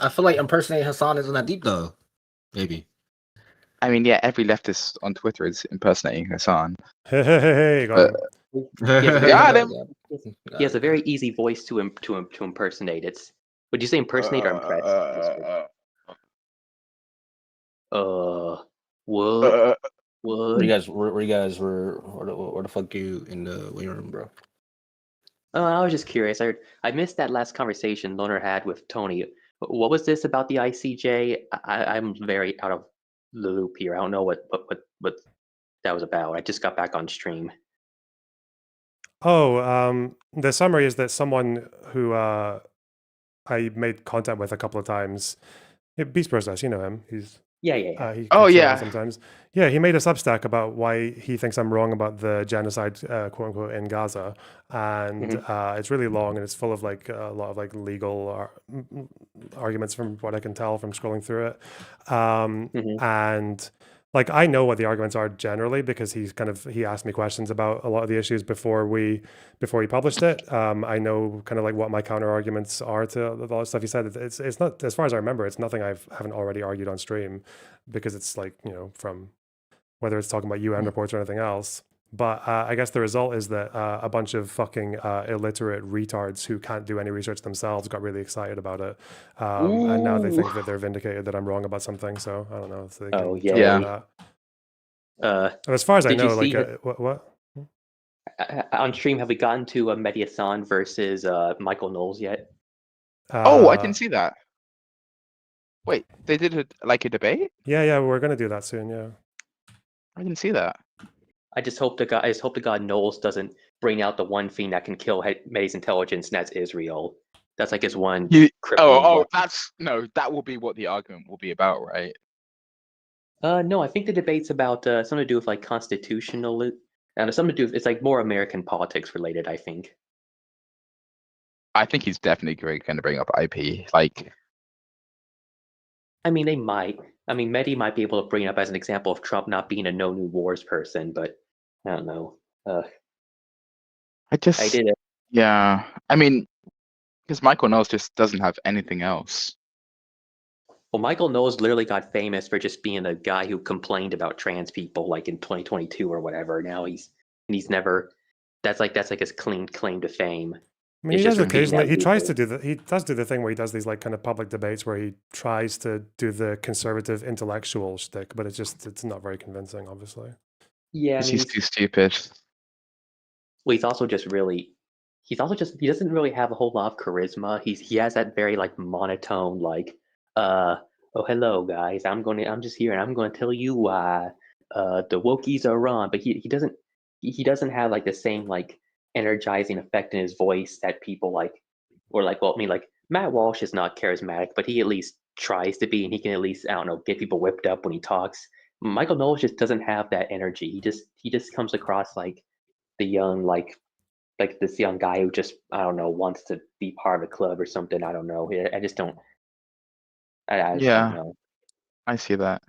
feel like impersonating Hassan isn't that deep though. Maybe. I mean, yeah, every leftist on Twitter is impersonating Hassan. Hey, he has a very easy voice to impersonate. Would you say impersonate or impress? What? Where you guys were? Where the fuck you in the waiting room, bro? Oh, I was just curious. I missed that last conversation Loner had with Tony. What was this about the ICJ? I'm very out of the loop here. I don't know what that was about. I just got back on stream. The summary is that someone who I made contact with a couple of times, Beast Process, you know him. He Yeah. Oh yeah. Sometimes, yeah. He made a Substack about why he thinks I'm wrong about the genocide, quote unquote, in Gaza, and it's really long and it's full of like a lot of like legal arguments from what I can tell from scrolling through it, and like I know what the arguments are generally because he asked me questions about a lot of the issues before he published it. I know kind of like what my counter arguments are to a lot of stuff he said. It's not, as far as I remember, it's nothing I haven't already argued on stream, because it's like, from whether it's talking about UN reports or anything else. But I guess the result is that a bunch of fucking illiterate retards who can't do any research themselves got really excited about it. And now they think that they're vindicated that I'm wrong about something. So I don't know. So they can jump on that. As far as I know, like, what? On stream, have we gotten to Mehdi Hassan versus Michael Knowles yet? I didn't see that. Wait, they did a debate? Yeah, we're gonna do that soon. Yeah, I didn't see that. I just hope to God Knowles doesn't bring out the one thing that can kill Mehdi's intelligence, and that's Israel. That's like his one. That will be what the argument will be about, right? No, I think the debate's about something to do with like constitutional, and it's something to do with, it's like more American politics related, I think. I think he's definitely going to bring up IP. Like, I mean, they might. I mean, Mehdi might be able to bring it up as an example of Trump not being a no new wars person, but I don't know. I did it. Yeah, I mean, because Michael Knowles just doesn't have anything else. Well, Michael Knowles literally got famous for just being a guy who complained about trans people, like in 2022 or whatever. Now he's never. That's like his clean claim to fame. I mean, he does occasionally. He tries to do the. He does do the thing where he does these like kind of public debates where he tries to do the conservative intellectual shtick, but it's not very convincing, obviously. Yeah, I mean, he's too stupid. Well, he doesn't really have a whole lot of charisma. He has that very like monotone, like, oh hello guys, I'm just here and I'm gonna tell you why the wokies are wrong. But he doesn't have like the same like energizing effect in his voice that people like, or like, well, I mean, like Matt Walsh is not charismatic, but he at least tries to be, and he can at least, I don't know, get people whipped up when he talks. Michael Knowles just doesn't have that energy. He just comes across like the young, like this young guy who just, I don't know, wants to be part of a club or something. I don't know. I just don't. I just don't know. I see that.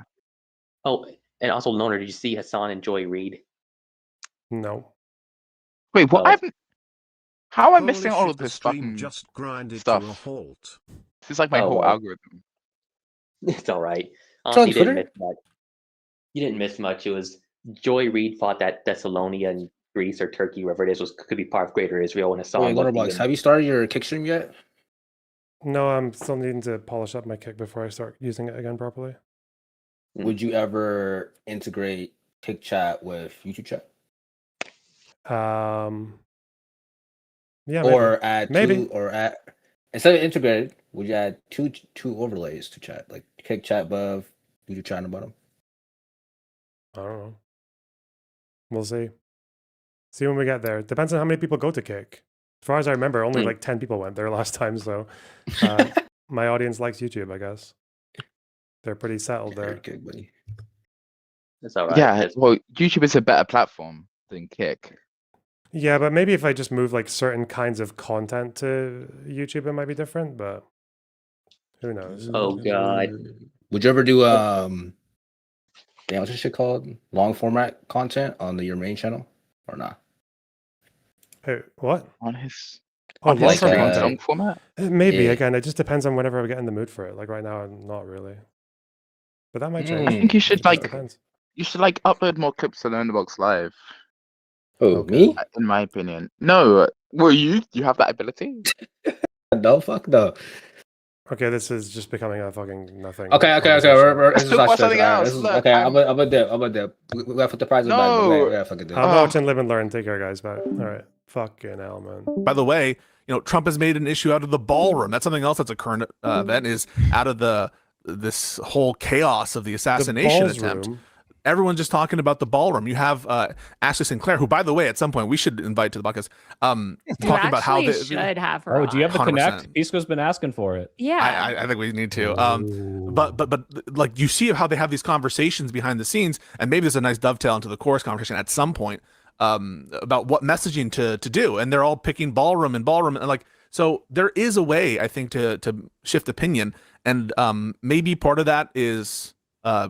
Oh, and also, Loner, did you see Hassan and Joy Reid? No. Wait, what? How am I missing all of this fucking just grinded stuff? to a halt. This is like my whole algorithm. It's all right. It's on You Twitter? didn't miss much. It was Joy Reid thought that Thessalonia and Greece or Turkey, wherever it is, could be part of Greater Israel, and Hassan. Wait, Letterboxd, have you started your kick stream yet? No, I'm still needing to polish up my kick before I start using it again properly. Would you ever integrate Kick Chat with YouTube Chat? Yeah, or maybe. Instead of integrated, would you add two overlays to chat, like Kick Chat above, YouTube Chat on the bottom? I don't know. We'll see. See when we get there. Depends on how many people go to Kick. As far as I remember, only like 10 people went there last time, so my audience likes YouTube, I guess. They're pretty settled there. Good, buddy. That's all right. Yeah, well, YouTube is a better platform than Kick. Yeah, but maybe if I just move like certain kinds of content to YouTube, it might be different, but who knows? Oh god. Would you ever do what's this shit called? Long format content on your main channel or not? Hey, what? On his long form content. Long format? Maybe again, it just depends on whenever I get in the mood for it. Like right now, I'm not really. But that might change. I think you should Depends. upload more clips to Learnerbox Live. Oh, me? In my opinion. No. Well, you have that ability? No, fuck no. Okay, this is just becoming a fucking nothing. Okay. This is not something else. Okay, I'm a dip. We gotta put the prizes back. We gotta fucking dip. I'm watching Live and Learn. Take care, guys. Bye. All right. Fucking hell, man. By the way, Trump has made an issue out of the ballroom. That's something else that's a current event, is out of this whole chaos of the assassination attempt. Room. everyone's just talking about the ballroom. You have Ashley Sinclair, who, by the way, at some point we should invite to the podcast, talking about how they should have her. Oh, do you have the 100%. Connect? Pisco's been asking for it. Yeah. I think we need to. But like you see how they have these conversations behind the scenes, and maybe there's a nice dovetail into the chorus conversation at some point about what messaging to do, and they're all picking ballroom, and like, so there is a way, I think, to shift opinion, and maybe part of that is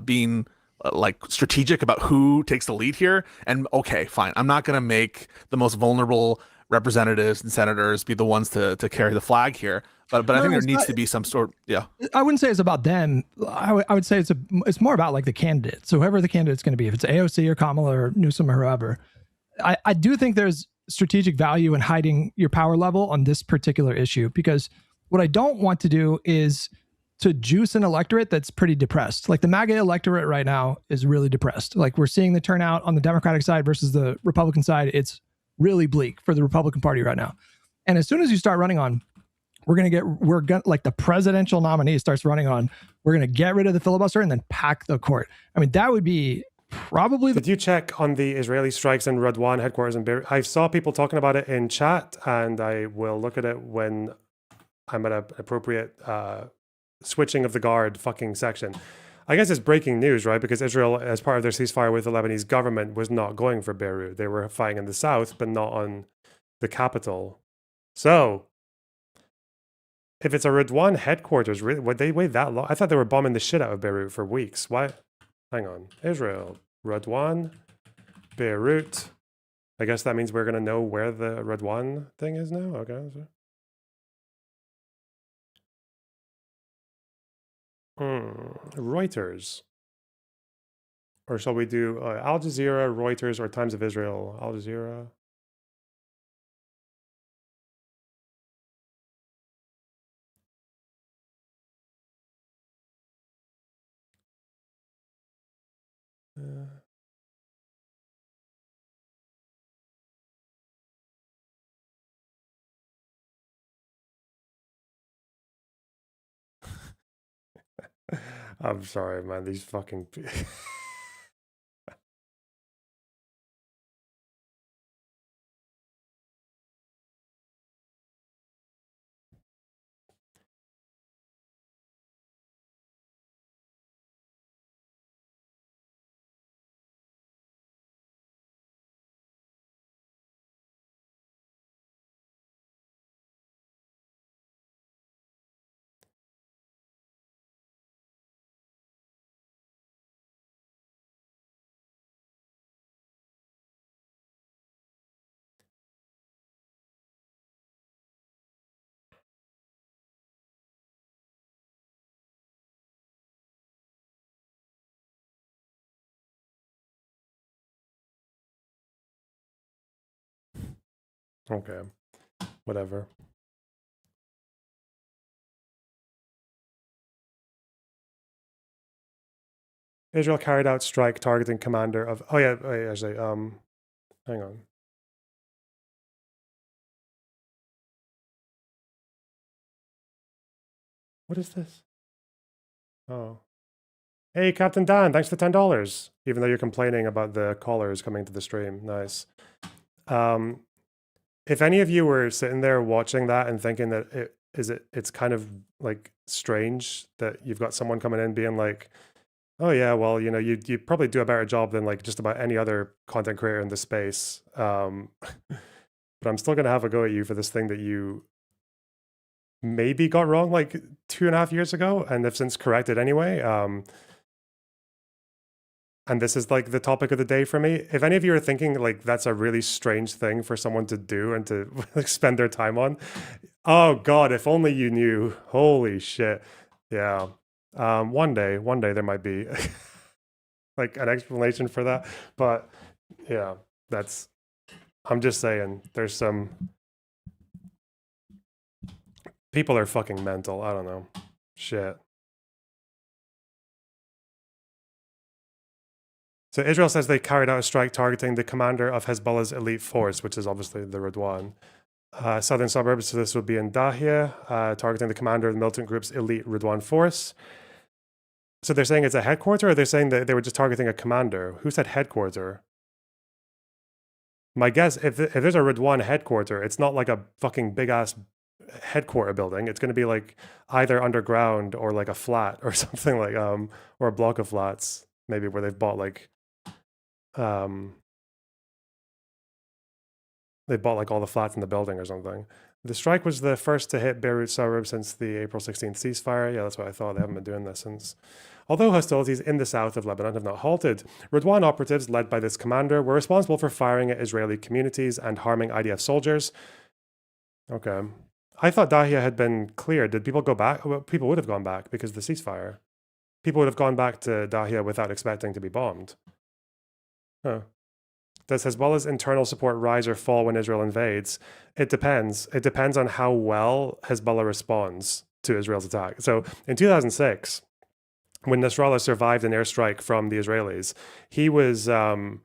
being like strategic about who takes the lead here. And okay, fine, I'm not going to make the most vulnerable representatives and senators be the ones to carry the flag here, but I think there needs to be some sort. Yeah, I wouldn't say it's about them. I would say it's more about like the candidate. So whoever the candidate's going to be, if it's AOC or Kamala or Newsom or whoever, I do think there's strategic value in hiding your power level on this particular issue, because what I don't want to do is to juice an electorate that's pretty depressed. Like the MAGA electorate right now is really depressed. Like we're seeing the turnout on the Democratic side versus the Republican side. It's really bleak for the Republican Party right now. And as soon as you start running on, like the presidential nominee starts running on, we're going to get rid of the filibuster and then pack the court. I mean, that would be probably. Did you check on the Israeli strikes in Radwan headquarters in Beirut? I saw people talking about it in chat, and I will look at it when I'm at an appropriate switching of the guard fucking section. I guess it's breaking news, right? Because Israel, as part of their ceasefire with the Lebanese government, was not going for Beirut. They were fighting in the south, but not on the capital. So, if it's a Radwan headquarters, would they wait that long? I thought they were bombing the shit out of Beirut for weeks. Why? Hang on. Israel, Radwan, Beirut. I guess that means we're going to know where the Radwan thing is now. Okay. Reuters. Or shall we do Al Jazeera, Reuters, or Times of Israel? Al Jazeera. I'm sorry, man. These fucking. Okay, whatever. Israel carried out strike targeting commander of. Oh yeah, actually, hang on. What is this? Oh, hey, Captain Dan, thanks for $10. Even though you're complaining about the callers coming to the stream, nice. If any of you were sitting there watching that and thinking that it's kind of like strange that you've got someone coming in being like, oh yeah, well, you know, you probably do a better job than like just about any other content creator in the space. But I'm still gonna have a go at you for this thing that you maybe got wrong like 2.5 years ago and have since corrected anyway. And this is like the topic of the day for me. If any of you are thinking like that's a really strange thing for someone to do and to like spend their time on, oh God, if only you knew. Holy shit. Yeah. One day there might be like an explanation for that. But yeah, I'm just saying there's some people are fucking mental. I don't know. Shit. So Israel says they carried out a strike targeting the commander of Hezbollah's elite force, which is obviously the Radwan. Southern suburbs, so this would be in Dahia, targeting the commander of the militant group's elite Radwan force. So they're saying it's a headquarter, or they're saying that they were just targeting a commander? Who said headquarter? My guess, if there's a Ridwan headquarter, it's not like a fucking big ass headquarter building. It's going to be like either underground or like a flat or something like or a block of flats, maybe where they've bought like they bought like all the flats in the building or something. The strike was the first to hit Beirut suburbs since the April 16th ceasefire. Yeah, that's what I thought. They haven't been doing this since. Although hostilities in the south of Lebanon have not halted, Ridwan operatives led by this commander were responsible for firing at Israeli communities and harming IDF soldiers. Okay. I thought Dahia had been cleared. Did people go back? Well, people would have gone back because of the ceasefire. People would have gone back to Dahia without expecting to be bombed. Huh. Does Hezbollah's internal support rise or fall when Israel invades? It depends. It depends on how well Hezbollah responds to Israel's attack. So in 2006, when Nasrallah survived an airstrike from the Israelis, he was, and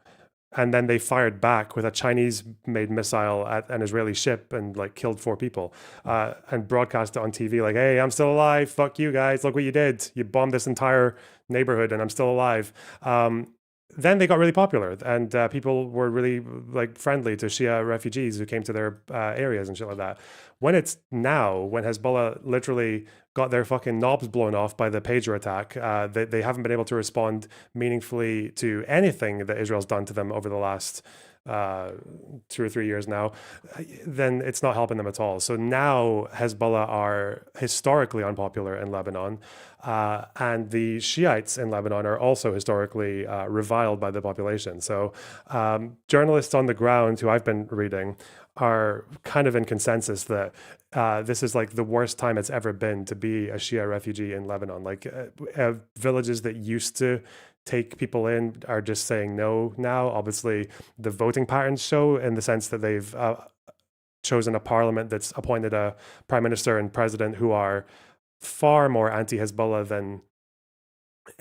then they fired back with a Chinese-made missile at an Israeli ship and like killed 4 people, and broadcast it on TV like, "Hey, I'm still alive. Fuck you guys. Look what you did. You bombed this entire neighborhood, and I'm still alive." Then they got really popular, and people were really like friendly to Shia refugees who came to their areas and shit like that. When it's now, when Hezbollah literally got their fucking knobs blown off by the pager attack, they haven't been able to respond meaningfully to anything that Israel's done to them over the last 2 or 3 years now, then it's not helping them at all. So now Hezbollah are historically unpopular in Lebanon, and the Shiites in Lebanon are also historically reviled by the population. So journalists on the ground who I've been reading are kind of in consensus that this is like the worst time it's ever been to be a Shia refugee in Lebanon. Like villages that used to take people in are just saying no now. Obviously, the voting patterns show in the sense that they've chosen a parliament that's appointed a prime minister and president who are far more anti-Hezbollah than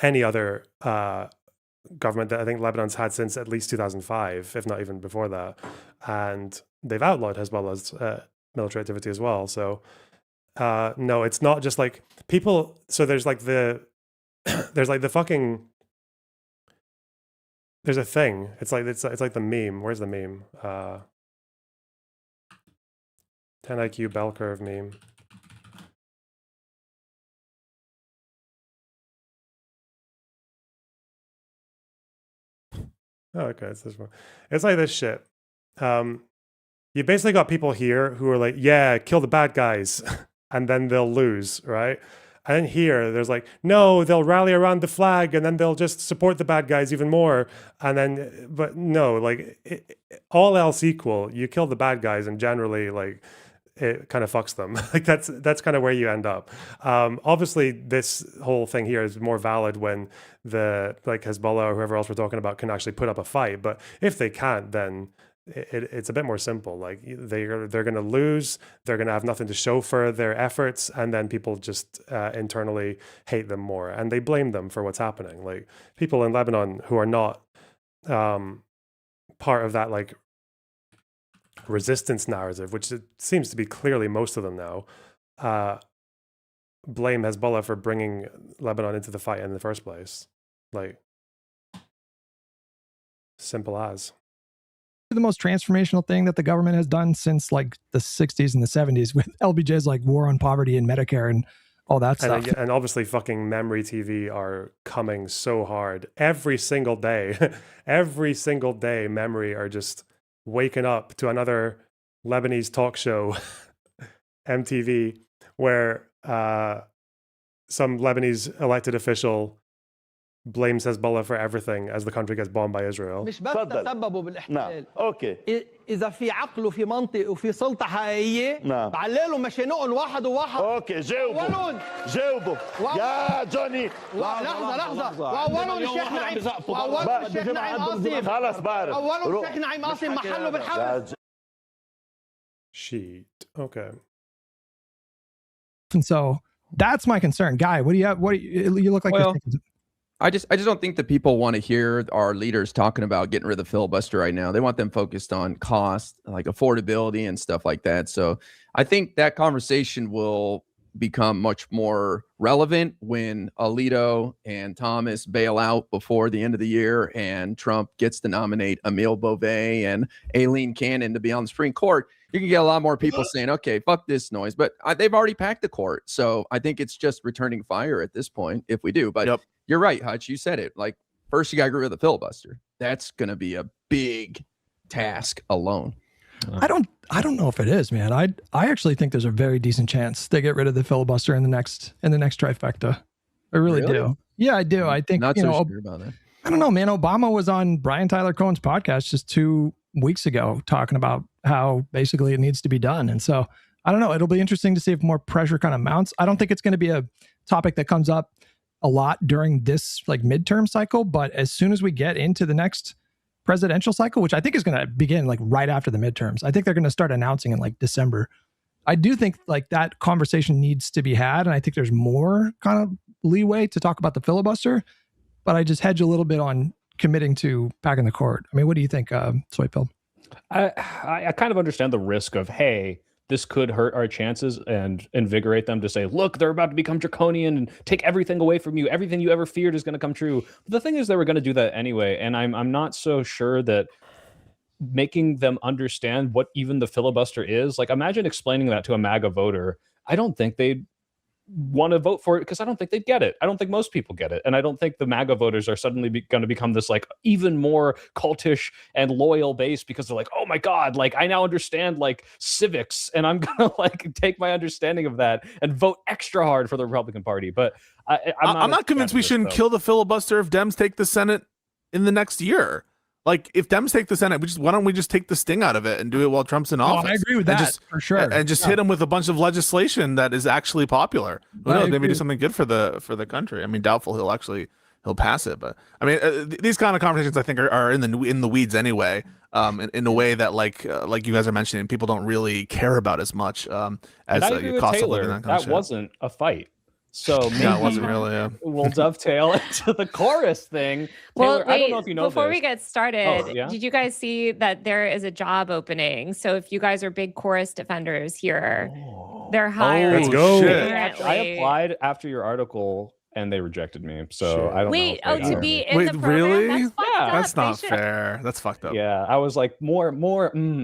any other government that I think Lebanon's had since at least 2005, if not even before that. And they've outlawed Hezbollah's military activity as well. So no, it's not just like people. So there's like the fucking. There's a thing. It's like the meme. Where's the meme? 10 IQ bell curve meme. Oh, okay, it's this one. It's like this shit. You basically got people here who are like, yeah, kill the bad guys, and then they'll lose, right? And then here, there's like, no, they'll rally around the flag, and then they'll just support the bad guys even more. And then, but no, like, all else equal, you kill the bad guys, and generally, like, it kind of fucks them. Like that's kind of where you end up. Obviously, this whole thing here is more valid when the like Hezbollah or whoever else we're talking about can actually put up a fight. But if they can't, then it's a bit more simple. Like they're going to lose. They're going to have nothing to show for their efforts, and then people just internally hate them more, and they blame them for what's happening. Like people in Lebanon who are not part of that like resistance narrative, which it seems to be clearly most of them now, blame Hezbollah for bringing Lebanon into the fight in the first place. Like, simple as. The most transformational thing that the government has done since like the 60s and the 70s with LBJ's like war on poverty and Medicare and all that stuff. And obviously fucking memory TV are coming so hard every single day. Every single day memory are just waking up to another Lebanese talk show, MTV, where some Lebanese elected official blames Hezbollah for everything as the country gets bombed by Israel. مش بس تسببوا بالاحتلال. اوكي. إذا في عقل وفي منطق وفي سلطة حقيقية بعللوا مشانقهم واحد وواحد. اوكي جاوبوا. يا جوني. لحظة. وأولهم الشيخ نعيم. وأولهم الشيخ نعيم قاسم. خلاص بعرف. أولهم الشيخ نعيم قاسم محله بالحبس. Sheet. Okay. And so that's my concern, Guy. What do you have? You look like? Well, I just don't think that people want to hear our leaders talking about getting rid of the filibuster right now. They want them focused on cost, like affordability and stuff like that. So I think that conversation will become much more relevant when Alito and Thomas bail out before the end of the year and Trump gets to nominate Emile Beauvais and Aileen Cannon to be on the Supreme Court. You can get a lot more people saying, okay, fuck this noise. But they've already packed the court. So I think it's just returning fire at this point if we do. But you're right, Hutch. You said it. Like, first, you got to get rid of the filibuster. That's going to be a big task alone. I don't know if it is, man. I actually think there's a very decent chance they get rid of the filibuster in the next trifecta. I really do. Yeah, I do. I think not so sure about that. I don't know, man. Obama was on Brian Tyler Cohen's podcast just 2 weeks ago talking about how basically it needs to be done. And so I don't know. It'll be interesting to see if more pressure kind of mounts. I don't think it's going to be a topic that comes up a lot during this like midterm cycle, but as soon as we get into the next presidential cycle, which I think is going to begin like right after the midterms, I think they're going to start announcing in like December. I do think like that conversation needs to be had, and I think there's more kind of leeway to talk about the filibuster, but I just hedge a little bit on committing to packing the court. I mean, what do you think, Soy Pill? I kind of understand the risk of, hey, this could hurt our chances and invigorate them to say, look, they're about to become draconian and take everything away from you. Everything you ever feared is going to come true. But the thing is, they were going to do that anyway. And I'm not so sure that making them understand what even the filibuster is, like, imagine explaining that to a MAGA voter. I don't think they'd want to vote for it because I don't think they'd get it. I don't think most people get it. And I don't think the MAGA voters are suddenly going to become this like even more cultish and loyal base because they're like, oh my God, like I now understand like civics and I'm going to like take my understanding of that and vote extra hard for the Republican Party. But I'm not convinced we shouldn't kill the filibuster if Dems take the Senate in the next year. Like, if Dems take the Senate, why don't we just take the sting out of it and do it while Trump's in office? I agree with that, for sure. And just hit him with a bunch of legislation that is actually popular. Who knows? Maybe do something good for the country. I mean, doubtful he'll pass it, but I mean, these kind of conversations I think are in the weeds anyway. In a way that like you guys are mentioning, people don't really care about as much as cost of living. That wasn't a fight. So maybe it wasn't really. We'll dovetail into the chorus thing. Well, Taylor, wait, I don't know if you know before this. we get started, yeah? did you guys see that there is a job opening? So if you guys are big chorus defenders here, they're hiring. Let's go. Apparently. I applied after your article and they rejected me. So I don't know. To be in the program? Really? That's fucked up. That's They not should- fair. That's fucked up. Yeah, I was like, more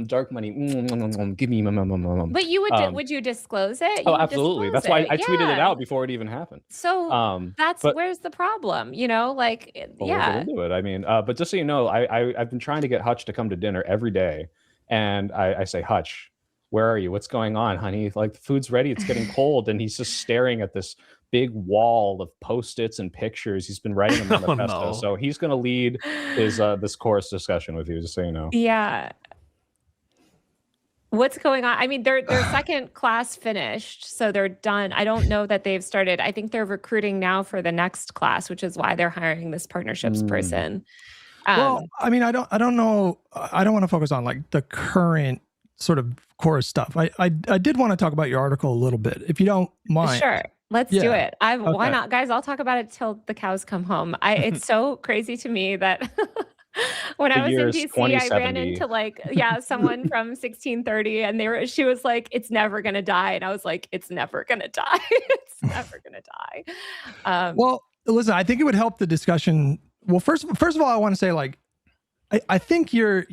dark money. Give me But you would you disclose it? You Oh, would absolutely. disclose That's why it. I tweeted it Yeah. out before it even happened. So that's but- where's the problem? You know, like Well, yeah. we'll get into it. I mean, but just so you know, I've been trying to get Hutch to come to dinner every day, and I say, Hutch, where are you? What's going on, honey? Like, the food's ready. It's getting cold, and he's just staring at this big wall of Post-its and pictures. He's been writing a manifesto, no. so he's going to lead his this chorus discussion with you. Just so you know. Yeah. What's going on? I mean, their second class finished, so they're done. I don't know that they've started. I think they're recruiting now for the next class, which is why they're hiring this partnerships person. Well, I mean, I don't know. I don't want to focus on like the current sort of chorus stuff. I did want to talk about your article a little bit, if you don't mind. Sure. Let's do Yeah. it. Why Okay. not? Guys, I'll talk about it till the cows come home. It's so crazy to me that when The I was in year's DC, I ran 2070. into like, someone from 1630 and she was like, it's never going to die. And I was like, it's never going to die. It's never going to die. Well, listen, I think it would help the discussion. Well, first of all, I want to say like, I think your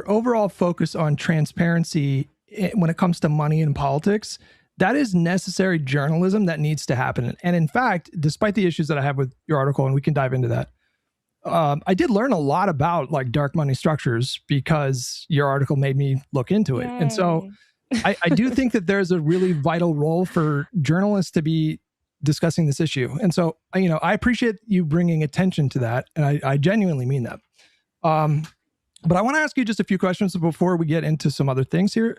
overall focus on transparency when it comes to money and politics, that is necessary journalism that needs to happen. And in fact, despite the issues that I have with your article, and we can dive into that, I did learn a lot about like dark money structures because your article made me look into it. And so I do think that there's a really vital role for journalists to be discussing this issue. And so, I appreciate you bringing attention to that. And I genuinely mean that. But I want to ask you just a few questions before we get into some other things here.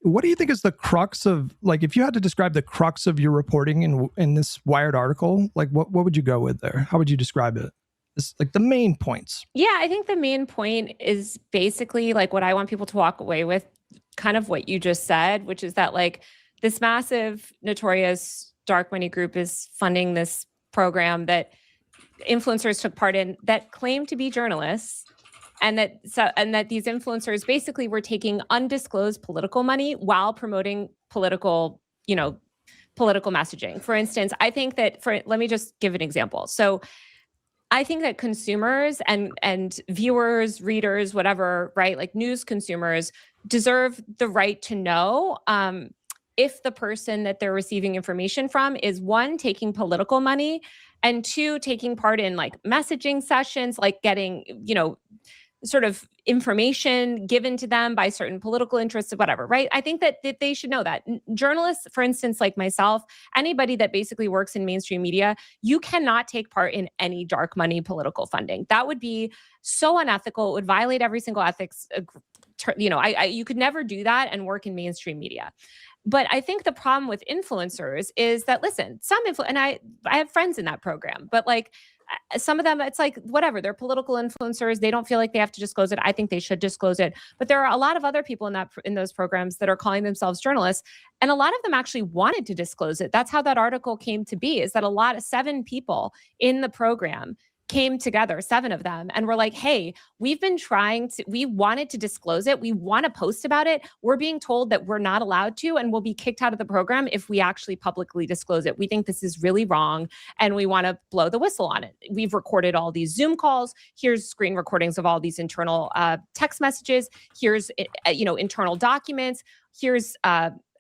What do you think is the crux of, like, if you had to describe the crux of your reporting in this Wired article, like what would you go with there? How would you describe it? It's like the main points. Yeah, I think the main point is basically like what I want people to walk away with, kind of what you just said, which is that like this massive, notorious dark money group is funding this program that influencers took part in that claim to be journalists. And that these influencers basically were taking undisclosed political money while promoting political political messaging. For instance, I think that let me just give an example. So I think that consumers and viewers, readers, whatever, right, like news consumers deserve the right to know if the person that they're receiving information from is, one, taking political money, and two, taking part in like messaging sessions, like getting, sort of information given to them by certain political interests, whatever, right? I think that they should know that. Journalists, for instance, like myself, anybody that basically works in mainstream media, you cannot take part in any dark money political funding. That would be so unethical. It would violate every single ethics. You could never do that and work in mainstream media. But I think the problem with influencers is that, listen, and I have friends in that program, but like, some of them, it's like, whatever, they're political influencers. They don't feel like they have to disclose it. I think they should disclose it. But there are a lot of other people in those programs that are calling themselves journalists. And a lot of them actually wanted to disclose it. That's how that article came to be, is that 7 people in the program came together, 7 of them, and were like, hey, we wanted to disclose it. We want to post about it. We're being told that we're not allowed to, and we'll be kicked out of the program if we actually publicly disclose it. We think this is really wrong, and we want to blow the whistle on it. We've recorded all these Zoom calls. Here's screen recordings of all these internal text messages. Here's, internal documents. Here's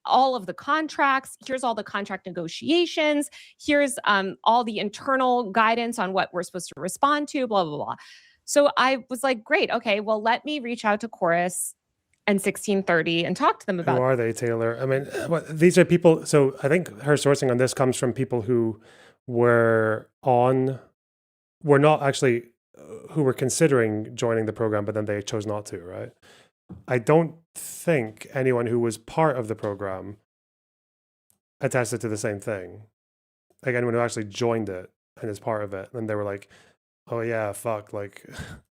all of the contracts. Here's all the contract negotiations. Here's all the internal guidance on what we're supposed to respond to, blah, blah, blah. So I was like, great. Okay, well, let me reach out to Chorus and 1630 and talk to them about Who are they, Taylor? I mean, these are people. So I think her sourcing on this comes from people who were not actually, who were considering joining the program, but then they chose not to, right? I don't think anyone who was part of the program attested to the same thing. Like anyone who actually joined it and is part of it, and they were like, "Oh yeah, fuck, like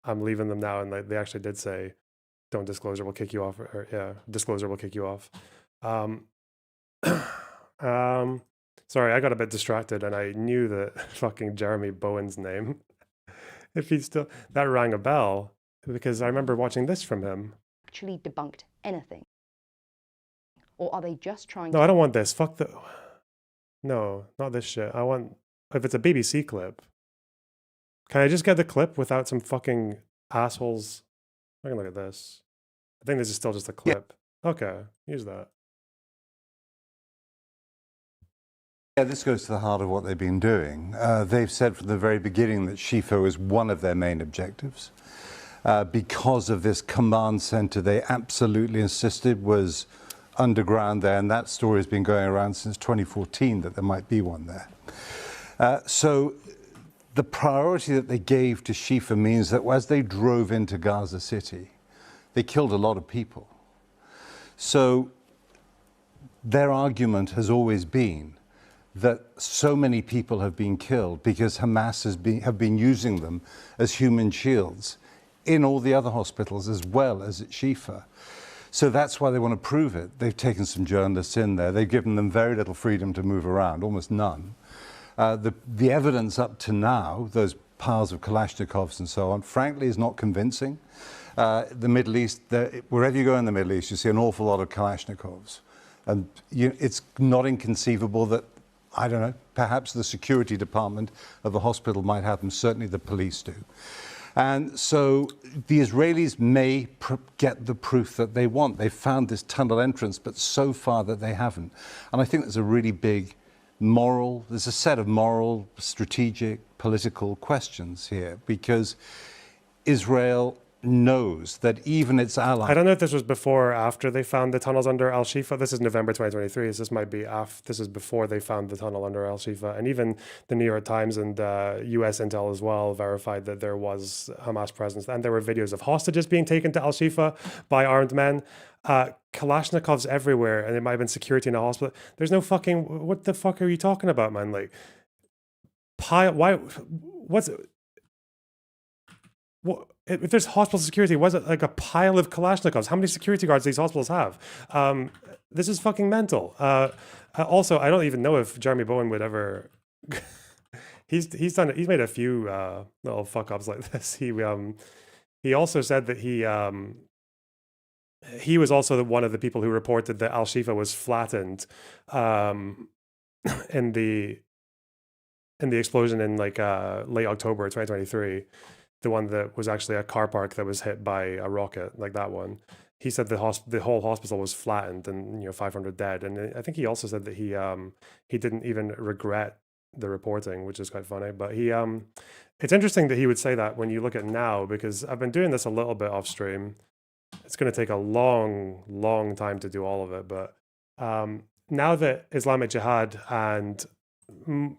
I'm leaving them now," and they actually did say, "Don't disclose or we'll kick you off," or yeah, disclosure will kick you off. Sorry, I got a bit distracted, and I knew that fucking Jeremy Bowen's name. If he's still, that rang a bell because I remember watching this from him. Actually debunked anything? Or are they just trying No, I don't want this. Fuck the... No, not this shit. I want... If it's a BBC clip, can I just get the clip without some fucking assholes? I can look at this. I think this is still just a clip. Yeah. Okay, use that. Yeah, this goes to the heart of what they've been doing. They've said from the very beginning that SHIFO is one of their main objectives. Because of this command center, they absolutely insisted was underground there, and that story has been going around since 2014 that there might be one there. So the priority that they gave to SHIFO means that as they drove into Gaza City, they killed a lot of people. So their argument has always been that so many people have been killed because Hamas have been using them as human shields in all the other hospitals as well as at SHIFO. So that's why they want to prove it. They've taken some journalists in there. They've given them very little freedom to move around, almost none. The evidence up to now, those piles of Kalashnikovs and so on, frankly is not convincing. The Middle East, wherever you go in the Middle East, you see an awful lot of Kalashnikovs. And it's not inconceivable that, I don't know, perhaps the security department of the hospital might have them. Certainly the police do. And so the Israelis may get the proof that they want. They've found this tunnel entrance, but so far that they haven't. And I think there's a really big there's a set of moral, strategic, political questions here, because Israel knows that even its allies... I don't know if this was before or after they found the tunnels under Al-Shifa. This is November 2023, so this might be this is before they found the tunnel under Al-Shifa. And even the New York Times and US Intel as well verified that there was Hamas presence. And there were videos of hostages being taken to Al-Shifa by armed men. Kalashnikovs everywhere, and it might have been security in a hospital. There's no fucking... What the fuck are you talking about, man? Like, if there's hospital security, was it like a pile of Kalashnikovs? How many security guards these hospitals have? This is fucking mental. Also, I don't even know if Jeremy Bowen would ever... he's made a few little fuck ups like this. He also said that he was also one of the people who reported that Al Shifa was flattened in the explosion in like late October 2023, the one that was actually a car park that was hit by a rocket, like that one. He said the whole hospital was flattened and 500 dead. And I think he also said that he didn't even regret the reporting, which is quite funny. But it's interesting that he would say that when you look at now, because I've been doing this a little bit off stream. It's going to take a long time to do all of it. But now that Islamic Jihad and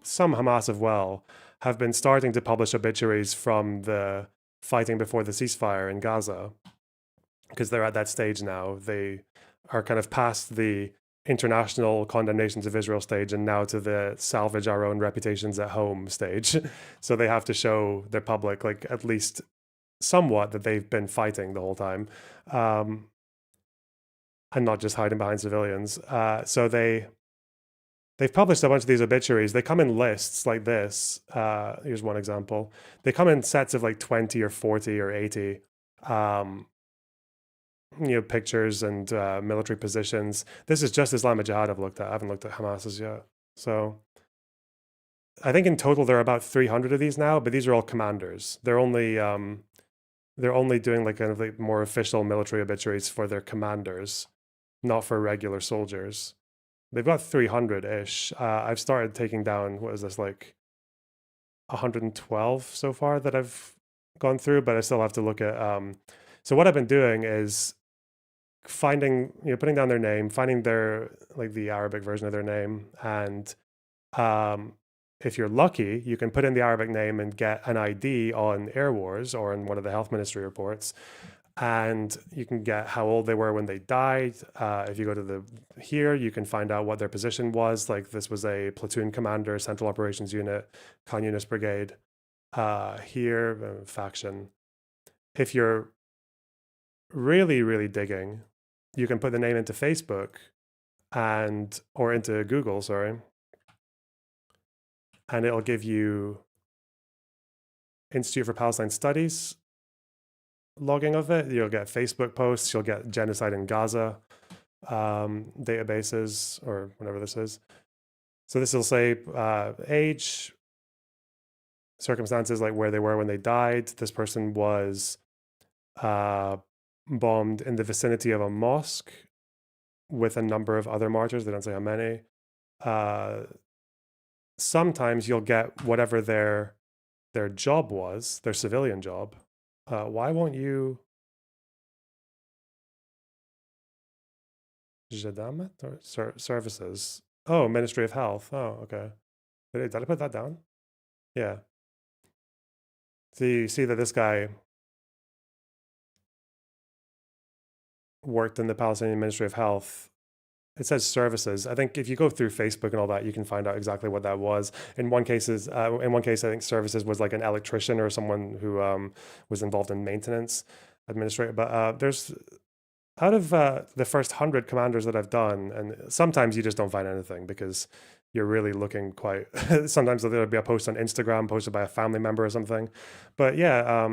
some Hamas as well have been starting to publish obituaries from the fighting before the ceasefire in Gaza, because they're at that stage now. They are kind of past the international condemnations of Israel stage and now to the salvage our own reputations at home stage. So they have to show their public, like, at least somewhat that they've been fighting the whole time, and not just hiding behind civilians. So they've published a bunch of these obituaries. They come in lists like this. Here's one example. They come in sets of like 20 or 40 or 80 pictures and military positions. This is just Islamic Jihad I've looked at. I haven't looked at Hamas's yet. So I think in total there are about 300 of these now, but these are all commanders. They're only doing like kind of like more official military obituaries for their commanders, not for regular soldiers. They've got 300-ish. I've started taking down, what is this, like 112 so far that I've gone through, but I still have to look at. So what I've been doing is finding, putting down their name, finding their, like the Arabic version of their name. And if you're lucky, you can put in the Arabic name and get an ID on Air Wars or in one of the health ministry reports. And you can get how old they were when they died. If you go to here, you can find out what their position was. Like this was a platoon commander, Central Operations Unit, Khan Yunis Brigade. Here, faction. If you're really digging, you can put the name into Facebook or into Google, sorry. And it'll give you Institute for Palestine Studies logging of it. You'll get Facebook posts, you'll get genocide in Gaza databases or whatever this is. So this will say age, circumstances, like where they were when they died. This person was bombed in the vicinity of a mosque with a number of other martyrs. They don't say how many. Sometimes you'll get whatever their job was, their civilian job. Why won't you? Jadamat or services? Oh, Ministry of Health. Oh, okay. Did I put that down? Yeah. So you see that this guy worked in the Palestinian Ministry of Health. It says services. I think if you go through Facebook and all that, you can find out exactly what that was. In one case, I think services was like an electrician or someone who was involved in maintenance administrator. But there's out of the first 100 commanders that I've done, and sometimes you just don't find anything because you're really looking quite. Sometimes there'll be a post on Instagram posted by a family member or something. But yeah,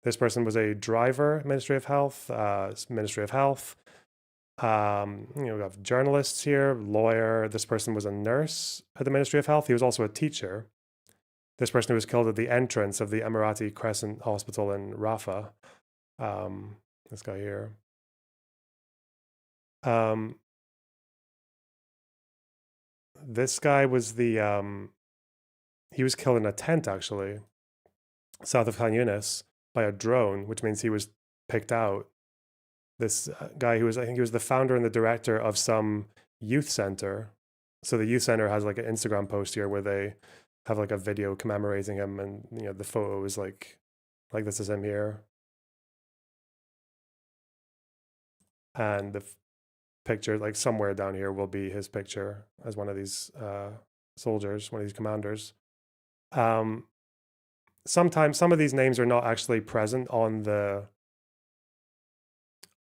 this person was a driver, Ministry of Health, Ministry of Health. We have journalists here, lawyer. This person was a nurse at the Ministry of Health. He was also a teacher. This person who was killed at the entrance of the Emirati Crescent Hospital in Rafah. This guy here. This guy was he was killed in a tent, actually, south of Khan Yunis by a drone, which means he was picked out. This guy who was, I think he was the founder and the director of some youth center. So the youth center has like an Instagram post here where they have like a video commemorating him, and the photo is like this is him here, and the picture like somewhere down here will be his picture as one of these soldiers, one of these commanders. Sometimes some of these names are not actually present on the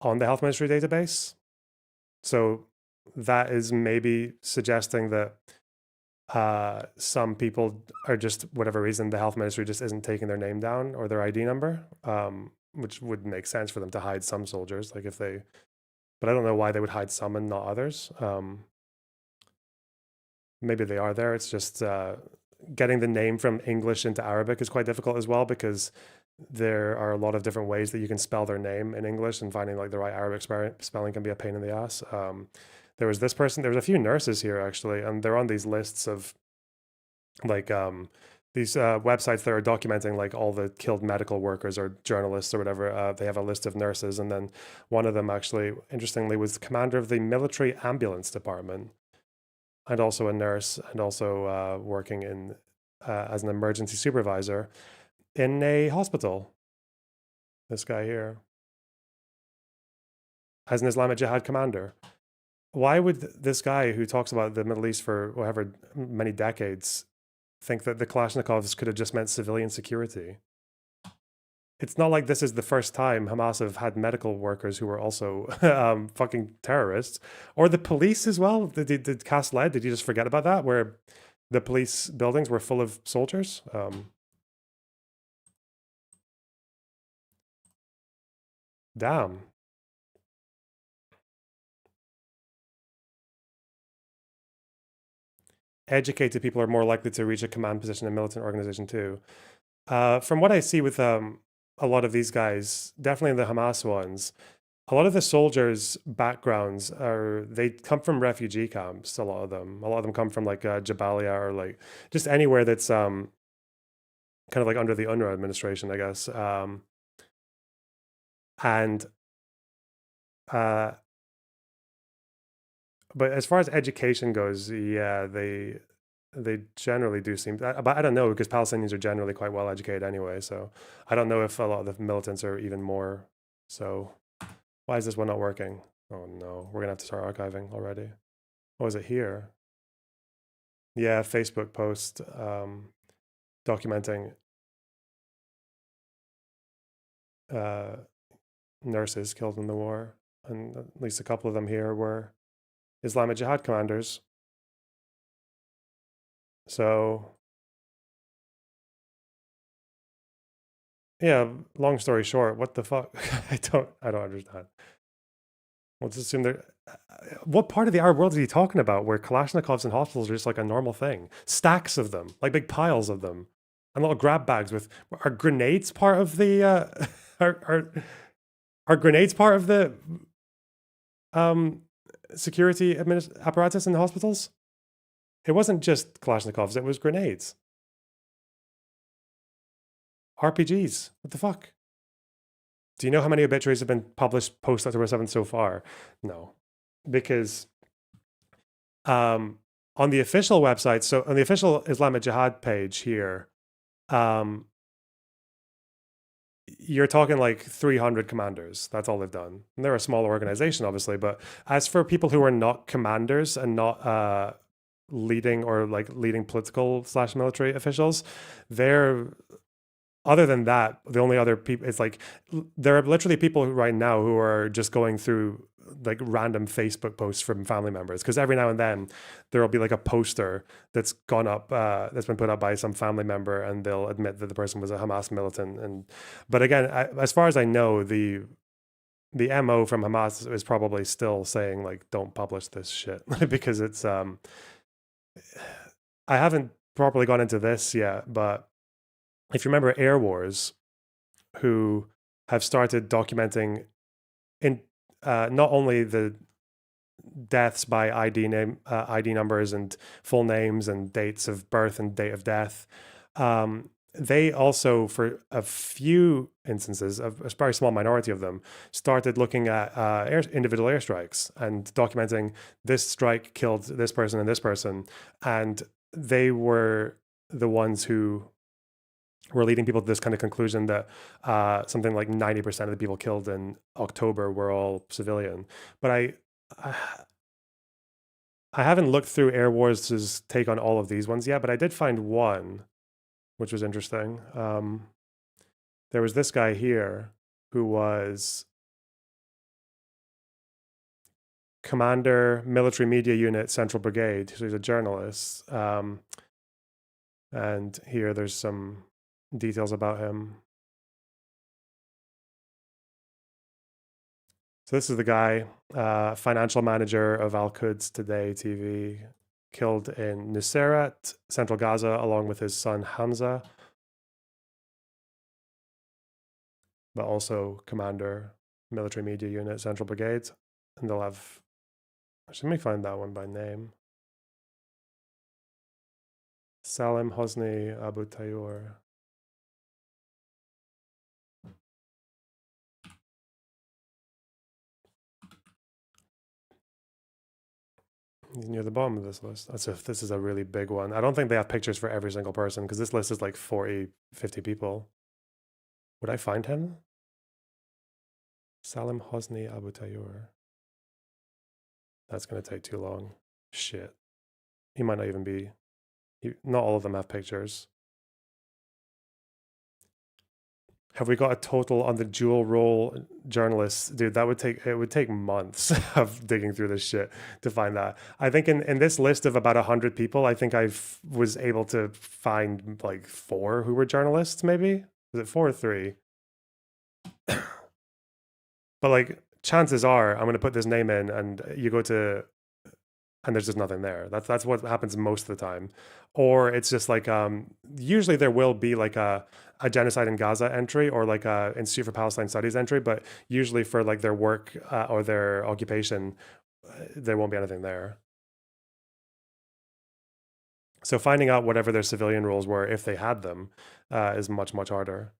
health ministry database. So that is maybe suggesting that some people are just, whatever reason, the health ministry just isn't taking their name down or their ID number, which would make sense for them to hide some soldiers. Like if they but I don't know why they would hide some and not others. Maybe they are there. It's just getting the name from English into Arabic is quite difficult as well, because there are a lot of different ways that you can spell their name in English, and finding like the right Arabic spelling can be a pain in the ass. There was this person, there was a few nurses here actually, and they're on these lists of like these websites that are documenting like all the killed medical workers or journalists or whatever. They have a list of nurses, and then one of them actually, interestingly, was the commander of the military ambulance department, and also a nurse, and also working in as an emergency supervisor in a hospital. This guy here, as an Islamic Jihad commander. Why would this guy who talks about the Middle East for however many decades think that the Kalashnikovs could have just meant civilian security? It's not like this is the first time Hamas have had medical workers who were also fucking terrorists, or the police as well. Did Cass Led? Did you just forget about that? Where the police buildings were full of soldiers. Damn. Educated people are more likely to reach a command position in a militant organization too. From what I see with a lot of these guys, definitely the Hamas ones, a lot of the soldiers' backgrounds they come from refugee camps. A lot of them come from like Jabalia, or like just anywhere that's kind of like under the UNRWA administration, I guess. But as far as education goes, yeah, they generally do seem, but I don't know, because Palestinians are generally quite well educated anyway. So I don't know if a lot of the militants are even more. So why is this one not working? Oh no, we're gonna have to start archiving already. What was it here? Yeah, Facebook post documenting nurses killed in the war, and at least a couple of them here were Islamic Jihad commanders. So yeah, long story short, what the fuck? I don't understand. Let's assume they're. What part of the Arab world is he talking about where Kalashnikovs in hospitals are just like a normal thing? Stacks of them, like big piles of them, and little grab bags with. Are grenades part of the? Are grenades part of the security apparatus in the hospitals? It wasn't just Kalashnikovs; it was grenades. RPGs. What the fuck? Do you know how many obituaries have been published post October 7th so far? No. Because on the official website, so on the official Islamic Jihad page here, you're talking like 300 commanders. That's all they've done. And they're a small organization, obviously. But as for people who are not commanders and not leading political / military officials, they're, other than that, the only other people, it's like there are literally people right now who are just going through like random Facebook posts from family members, because every now and then there will be like a poster that's gone up, that's been put up by some family member, and they'll admit that the person was a Hamas militant. But again, as far as I know, the MO from Hamas is probably still saying like, don't publish this shit because it's I haven't properly gone into this yet, but if you remember Air Wars, who have started documenting in not only the deaths by ID numbers and full names and dates of birth and date of death, they also, for a few instances, a very small minority of them, started looking at individual airstrikes and documenting this strike killed this person and this person, and they were the ones who were leading people to this kind of conclusion that something like 90% of the people killed in October were all civilian. But I haven't looked through Air Wars' take on all of these ones yet, but I did find one, which was interesting. There was this guy here who was Commander, Military Media Unit, Central Brigade. So he's a journalist. And here there's some details about him. So this is the guy, financial manager of Al Quds Today TV, killed in Nuseirat, central Gaza, along with his son Hamza, but also commander, military media unit, Central Brigade. And they'll have, actually, let me find that one by name. Salim Hosni Abu Tayour. He's near the bottom of this list. This is a really big one. I don't think they have pictures for every single person because this list is like 40, 50 people. Would I find him? Salim Hosni Abu Tayour. That's going to take too long. Shit. He might not even be. Not all of them have pictures. Have we got a total on the dual role journalists? Dude, it would take months of digging through this shit to find that. I think in this list of about 100 people, I think I was able to find like 4 who were journalists, maybe? Was it 4 or 3? But like, chances are I'm going to put this name in and you go to, and there's just nothing there. That's what happens most of the time. Or it's just like, usually there will be like a genocide in Gaza entry or like a Institute for Palestine Studies entry, but usually for like their work or their occupation, there won't be anything there. So finding out whatever their civilian roles were, if they had them, is much, much harder.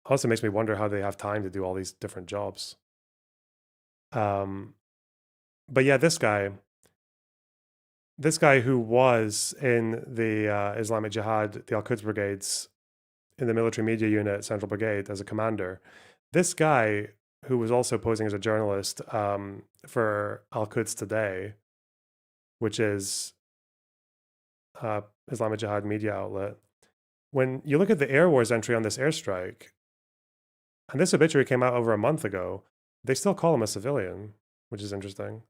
Also makes me wonder how they have time to do all these different jobs. But yeah, this guy who was in the Islamic Jihad, the Al-Quds Brigades, in the military media unit, Central Brigade, as a commander, this guy who was also posing as a journalist for Al-Quds Today, which is Islamic Jihad media outlet, when you look at the Air Wars entry on this airstrike, and this obituary came out over a month ago, they still call him a civilian, which is interesting.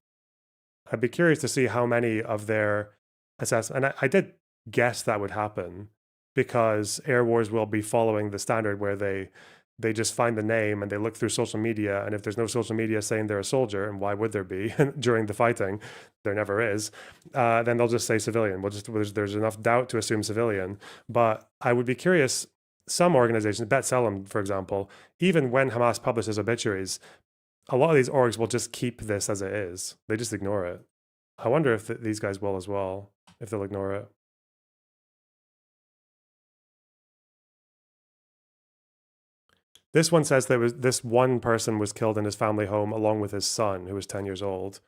I'd be curious to see how many of their assessment, and I did guess that would happen because Air Wars will be following the standard where they just find the name and they look through social media, and if there's no social media saying they're a soldier, and why would there be during the fighting? There never is. Then they'll just say civilian. There's enough doubt to assume civilian. But I would be curious. Some organizations, B'Tselem, for example, even when Hamas publishes obituaries, a lot of these orgs will just keep this as it is. They just ignore it. I wonder if these guys will as well, if they'll ignore it. This one says this one person was killed in his family home along with his son, who was 10 years old.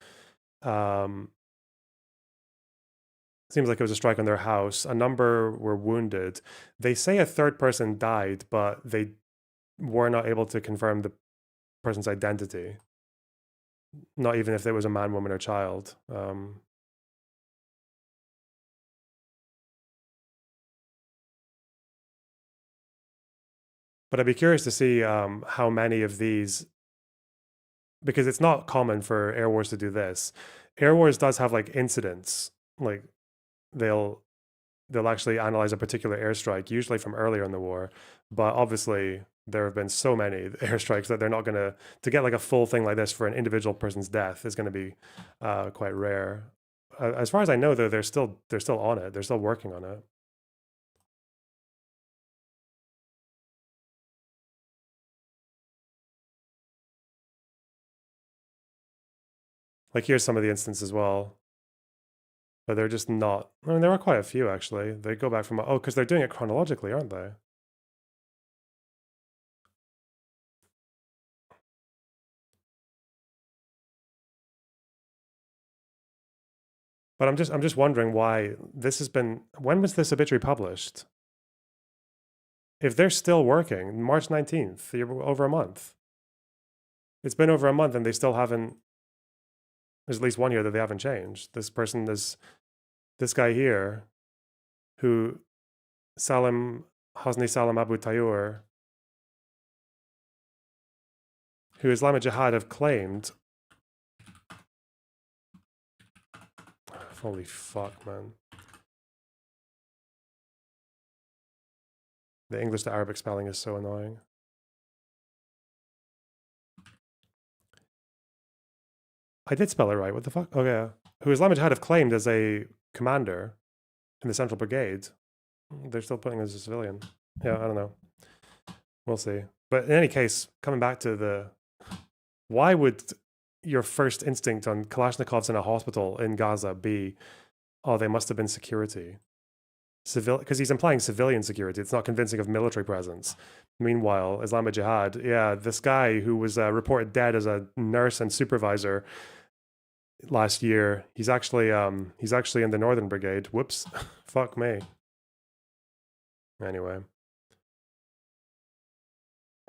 Seems like it was a strike on their house. A number were wounded. They say a third person died, but they were not able to confirm the person's identity. Not even if it was a man, woman, or child. But I'd be curious to see how many of these, because it's not common for Air Wars to do this. Air Wars does have like incidents, like they'll actually analyze a particular airstrike, usually from earlier in the war. But obviously, there have been so many airstrikes that they're not going to get like a full thing like this for an individual person's death is going to be quite rare. As far as I know, though, they're still on it. They're still working on it. Like here's some of the instances as well. But they're just not. I mean, there are quite a few actually. They go back from because they're doing it chronologically, aren't they? But I'm just wondering why this has been. When was this obituary published? If they're still working, March 19th, over a month. It's been over a month and they still haven't. There's at least one here that they haven't changed. This person, this guy here, who Hosni Salim Abu Tayour, who Islamic Jihad have claimed. Holy fuck, man. The English to Arabic spelling is so annoying. I did spell it right. What the fuck? Oh yeah. Who Islamic Jihad have claimed as a commander in the Central Brigade. They're still putting him as a civilian. Yeah, I don't know. We'll see. But in any case, coming back to the, why would your first instinct on Kalashnikovs in a hospital in Gaza be, oh, they must have been security? Because he's implying civilian security. It's not convincing of military presence. Meanwhile, Islamic Jihad, yeah, this guy who was reported dead as a nurse and supervisor last year, he's actually in the Northern Brigade. Whoops. Fuck me. Anyway.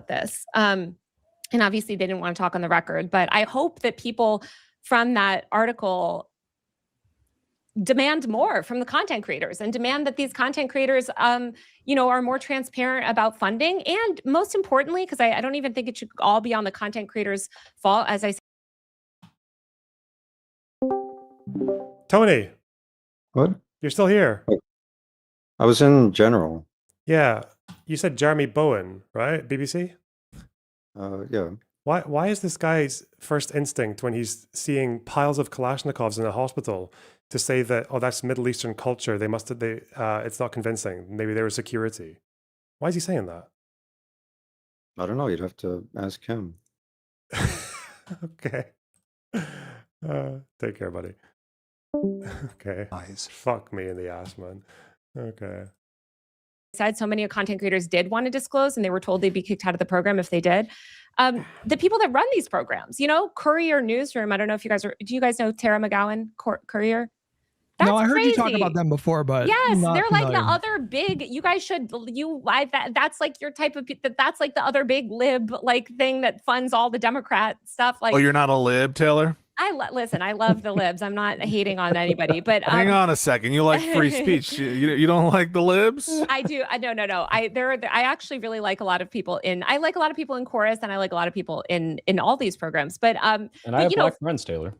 This. And obviously they didn't want to talk on the record, but I hope that people from that article demand more from the content creators and demand that these content creators, you know, are more transparent about funding. And most importantly, because I don't even think it should all be on the content creators' fault, as I said. Tony. What? You're still here. I was in general. Yeah. You said Jeremy Bowen, right? BBC? Yeah. Why is this guy's first instinct when he's seeing piles of Kalashnikovs in a hospital to say that, oh, that's Middle Eastern culture, it's not convincing, maybe they were security? Why is he saying that? I don't know. You'd have to ask him. Okay. Take care, buddy. Okay. Nice. Fuck me in the ass, man. Okay. Said so many content creators did want to disclose and they were told they'd be kicked out of the program if they did. The people that run these programs, you know, Courier Newsroom, I don't know if do you guys know Tara McGowan, Courier? That's no, I heard crazy. you talk about them before, but yes, not they're like the familiar. other big, you guys should, that's like your type of, that's like the other big lib like thing that funds all the Democrat stuff. Like, Oh, you're not a lib, Taylor? Listen, I love the libs. I'm not hating on anybody, but Hang on a second. You like free speech. You don't like the libs? I do. No. I actually really like a lot of people I like a lot of people in chorus and I like a lot of people in all these programs. But and I have black friends, Taylor.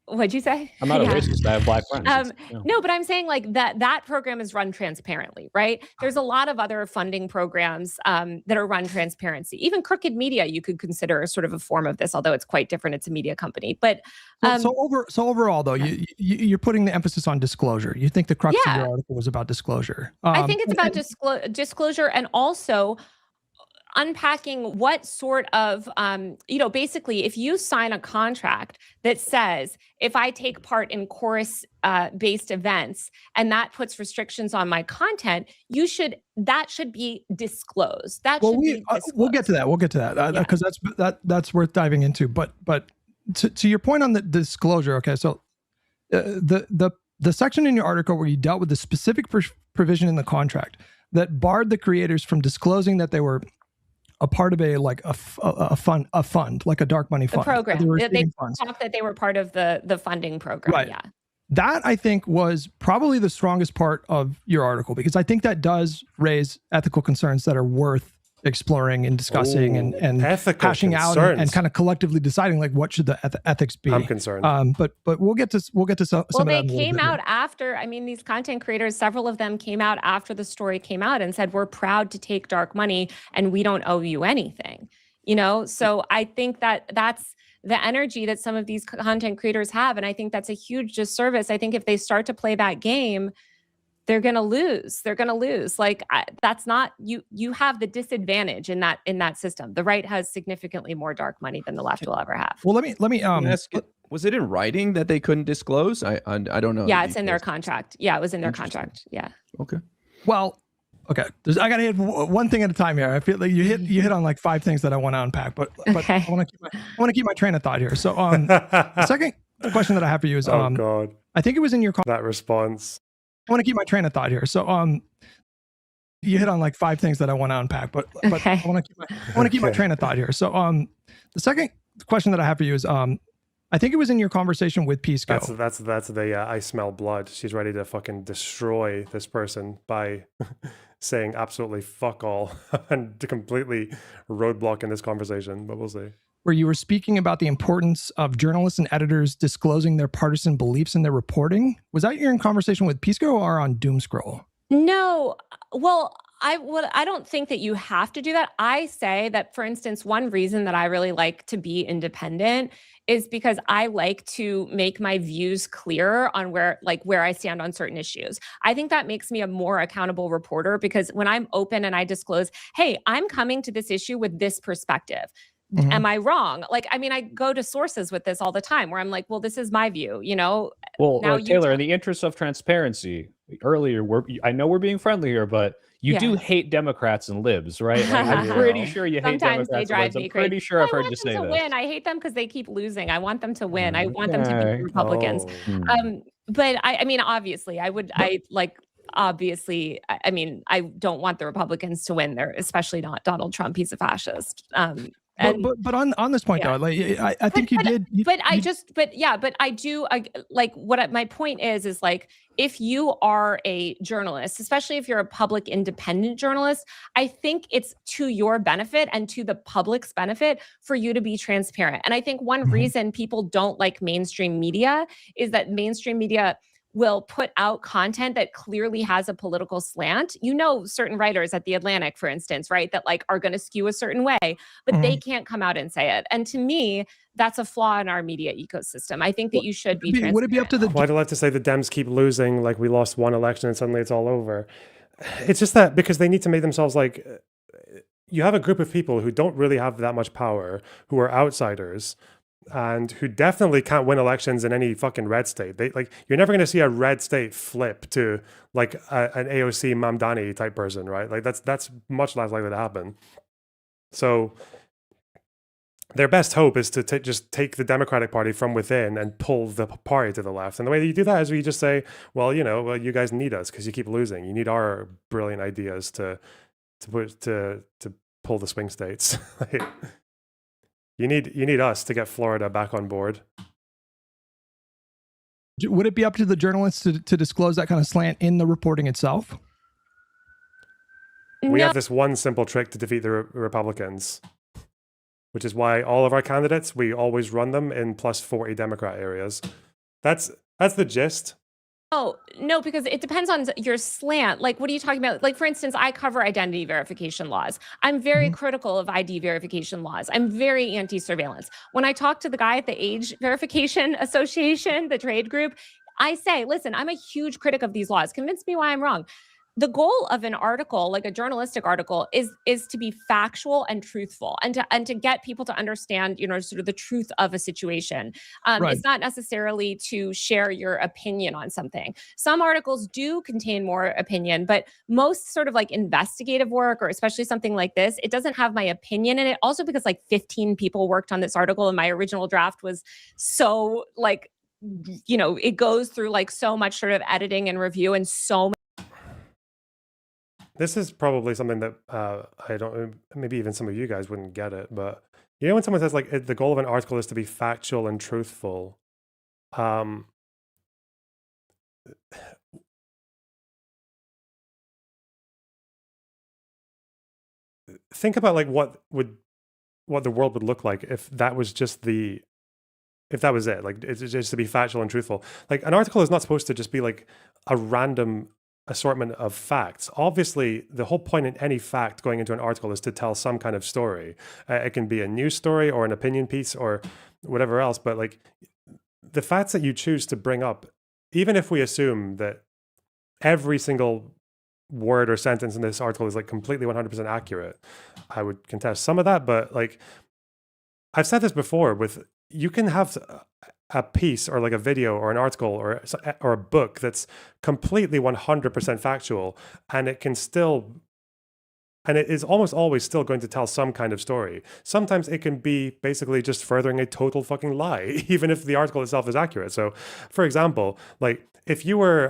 What'd you say? I'm not a racist. I have black friends. No, but I'm saying like that program is run transparently, right? There's a lot of other funding programs that are run transparency. Even Crooked Media, you could consider sort of a form of this, although it's quite different. It's a media company. But so overall, though, you're putting the emphasis on disclosure. You think the crux of your article was about disclosure. I think it's about disclosure and also unpacking what sort of, basically, if you sign a contract that says, if I take part in chorus-based events and that puts restrictions on my content, that should be disclosed. We'll get to that. We'll get to that because that's worth diving into. But to your point on the disclosure, okay, so the section in your article where you dealt with the specific provision in the contract that barred the creators from disclosing that they were a part of a fund, like a dark money fund. The program. They funds. talked that they were part of the funding program. Right. Yeah. That I think was probably the strongest part of your article because I think that does raise ethical concerns that are worth exploring and discussing and hashing out and kind of collectively deciding like what should the ethics be. I'm concerned. But we'll get to some Well, of that. they came out after. I mean, these content creators, several of them came out after the story came out and said, "We're proud to take dark money, and we don't owe you anything." You know, so I think that's the energy that some of these content creators have, and I think that's a huge disservice. I think if they start to play that game, they're going to lose. They're going to lose. Like that's not you have the disadvantage in that system. The right has significantly more dark money than the left will ever have. Well, let me ask, was it in writing that they couldn't disclose? I don't know. Yeah, it's in their contract. Yeah, it was in their contract. Yeah. Okay. Well, okay. I got to hit one thing at a time here. I feel like you hit on like 5 things that I want to unpack, but I want to keep my train of thought here. So the second question that I have for you is oh God. I think it was in your that response. I want to keep my train of thought here. So you hit on like 5 things that I want to unpack, but I want to keep my train of thought here. So the second question that I have for you is I think it was in your conversation with Pisco. That's the I smell blood. She's ready to fucking destroy this person by saying absolutely fuck all and to completely roadblocking this conversation, but we'll see. Where you were speaking about the importance of journalists and editors disclosing their partisan beliefs in their reporting. Was that your conversation with Pisco or on Doomscroll? No. Well, I don't think that you have to do that. I say that, for instance, one reason that I really like to be independent is because I like to make my views clear on where I stand on certain issues. I think that makes me a more accountable reporter, because when I'm open and I disclose, hey, I'm coming to this issue with this perspective. Mhm. Am I wrong? Like, I mean, I go to sources with this all the time where I'm like, well, this is my view, you know? Well, Now you Taylor, in the interest of transparency, earlier, I know we're being friendly here, but you do Yeah. hate Democrats and libs, right? Like, I'm pretty sure you hate Sometimes they Democrats and libs. drive me I'm crazy. pretty sure I've heard you them say to this. win. I hate them because they keep losing. I want them to win. I want them to Okay. beat Republicans. Oh. But I mean, obviously, obviously, I mean, I don't want the Republicans to win there, especially not Donald Trump. He's a fascist. But on this point Yeah. though, like I think you did. But I do like my point is like, if you are a journalist, especially if you're a public independent journalist, I think it's to your benefit and to the public's benefit for you to be transparent. And I think one reason people don't like mainstream media is that mainstream media will put out content that clearly has a political slant. You know, certain writers at The Atlantic, for instance, right, that like are going to skew a certain way, but they can't come out and say it. And to me, that's a flaw in our media ecosystem. I think that you should be transparent. Would it be up to the? Why do I like to say the Dems keep losing? Like we lost one election and suddenly it's all over. It's just that because they need to make themselves like. You have a group of people who don't really have that much power, who are outsiders, and who definitely can't win elections in any fucking red state. They like you're never going to see a red state flip to like an AOC Mamdani type person, right? Like that's much less likely to happen. So their best hope is to just take the Democratic Party from within and pull the party to the left. And the way that you do that is we just say, well, you guys need us because you keep losing. You need our brilliant ideas to pull the swing states. Like, You need us to get Florida back on board. Would it be up to the journalists to disclose that kind of slant in the reporting itself? We have this one simple trick to defeat the Republicans, which is why all of our candidates, we always run them in plus 40 Democrat areas. That's the gist. Oh, no, because it depends on your slant. Like, what are you talking about? Like, for instance, I cover identity verification laws. I'm very critical of ID verification laws. I'm very anti-surveillance. When I talk to the guy at the Age Verification Association, the trade group, I say, listen, I'm a huge critic of these laws. Convince me why I'm wrong. The goal of an article, like a journalistic article, is to be factual and truthful, and to get people to understand, sort of the truth of a situation. Right. It's not necessarily to share your opinion on something. Some articles do contain more opinion, but most sort of like investigative work, or especially something like this, it doesn't have my opinion in it. Also, because like 15 people worked on this article, and my original draft was so like, it goes through like so much sort of editing and review and so. This is probably something that I don't, maybe even some of you guys wouldn't get it, but when someone says like the goal of an article is to be factual and truthful, think about like what the world would look like if that was just if that was it. Like it's just to be factual and truthful. Like an article is not supposed to just be like a random assortment of facts. Obviously, the whole point in any fact going into an article is to tell some kind of story. It can be a news story or an opinion piece or whatever else, but like the facts that you choose to bring up, even if we assume that every single word or sentence in this article is like completely 100% accurate, I would contest some of that. But like I've said this before, you can have a piece or like a video or an article or a book that's completely 100% factual, and it is almost always still going to tell some kind of story. Sometimes it can be basically just furthering a total fucking lie, even if the article itself is accurate. So, for example, like if you were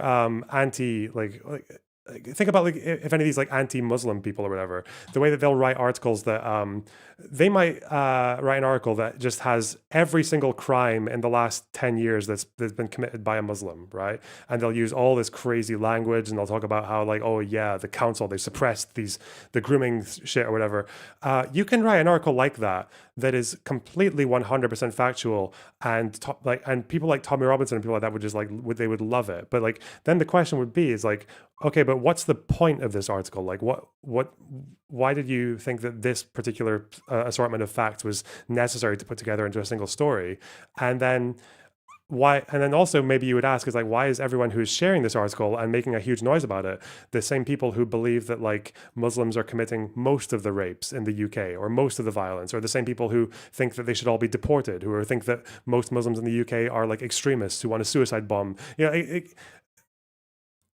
think about like if any of these like anti-Muslim people or whatever, the way that they'll write articles that they might write an article that just has every single crime in the last 10 years that's been committed by a Muslim, right? And they'll use all this crazy language, and they'll talk about how like, oh yeah, the council, they suppressed the grooming shit or whatever. You can write an article like that is completely 100% factual, and and people like Tommy Robinson and people like that would just like they would love it. But like then the question would be is like, okay, but what's the point of this article? Like, why did you think that this particular assortment of facts was necessary to put together into a single story? And then why, and then also maybe you would ask is like, why is everyone who's sharing this article and making a huge noise about it the same people who believe that like Muslims are committing most of the rapes in the UK or most of the violence, or the same people who think that they should all be deported, who think that most Muslims in the UK are like extremists who want a suicide bomb?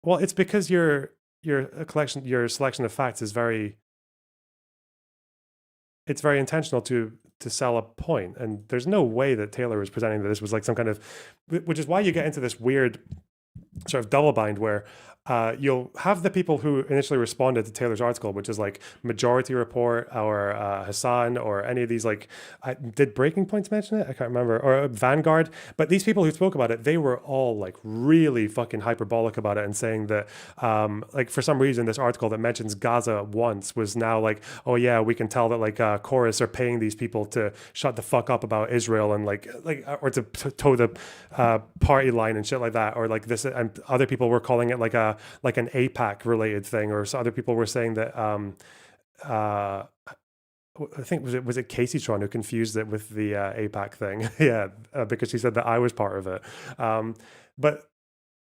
Well, it's because your selection of facts is it's very intentional to sell a point, and there's no way that Taylor was presenting that this was like some kind of, which is why you get into this weird sort of double bind where you'll have the people who initially responded to Taylor's article, which is like Majority Report or Hassan or any of these, like, did Breaking Points mention it? I can't remember. Or Vanguard. But these people who spoke about it, they were all like really fucking hyperbolic about it and saying that like for some reason this article that mentions Gaza once was now like, oh yeah, we can tell that like Chorus are paying these people to shut the fuck up about Israel and like or to toe the party line and shit like that, or like this, and other people were calling it like an APAC related thing, or so other people were saying that I think was it Casey Tron who confused it with the APAC thing. Yeah, because she said that I was part of it. But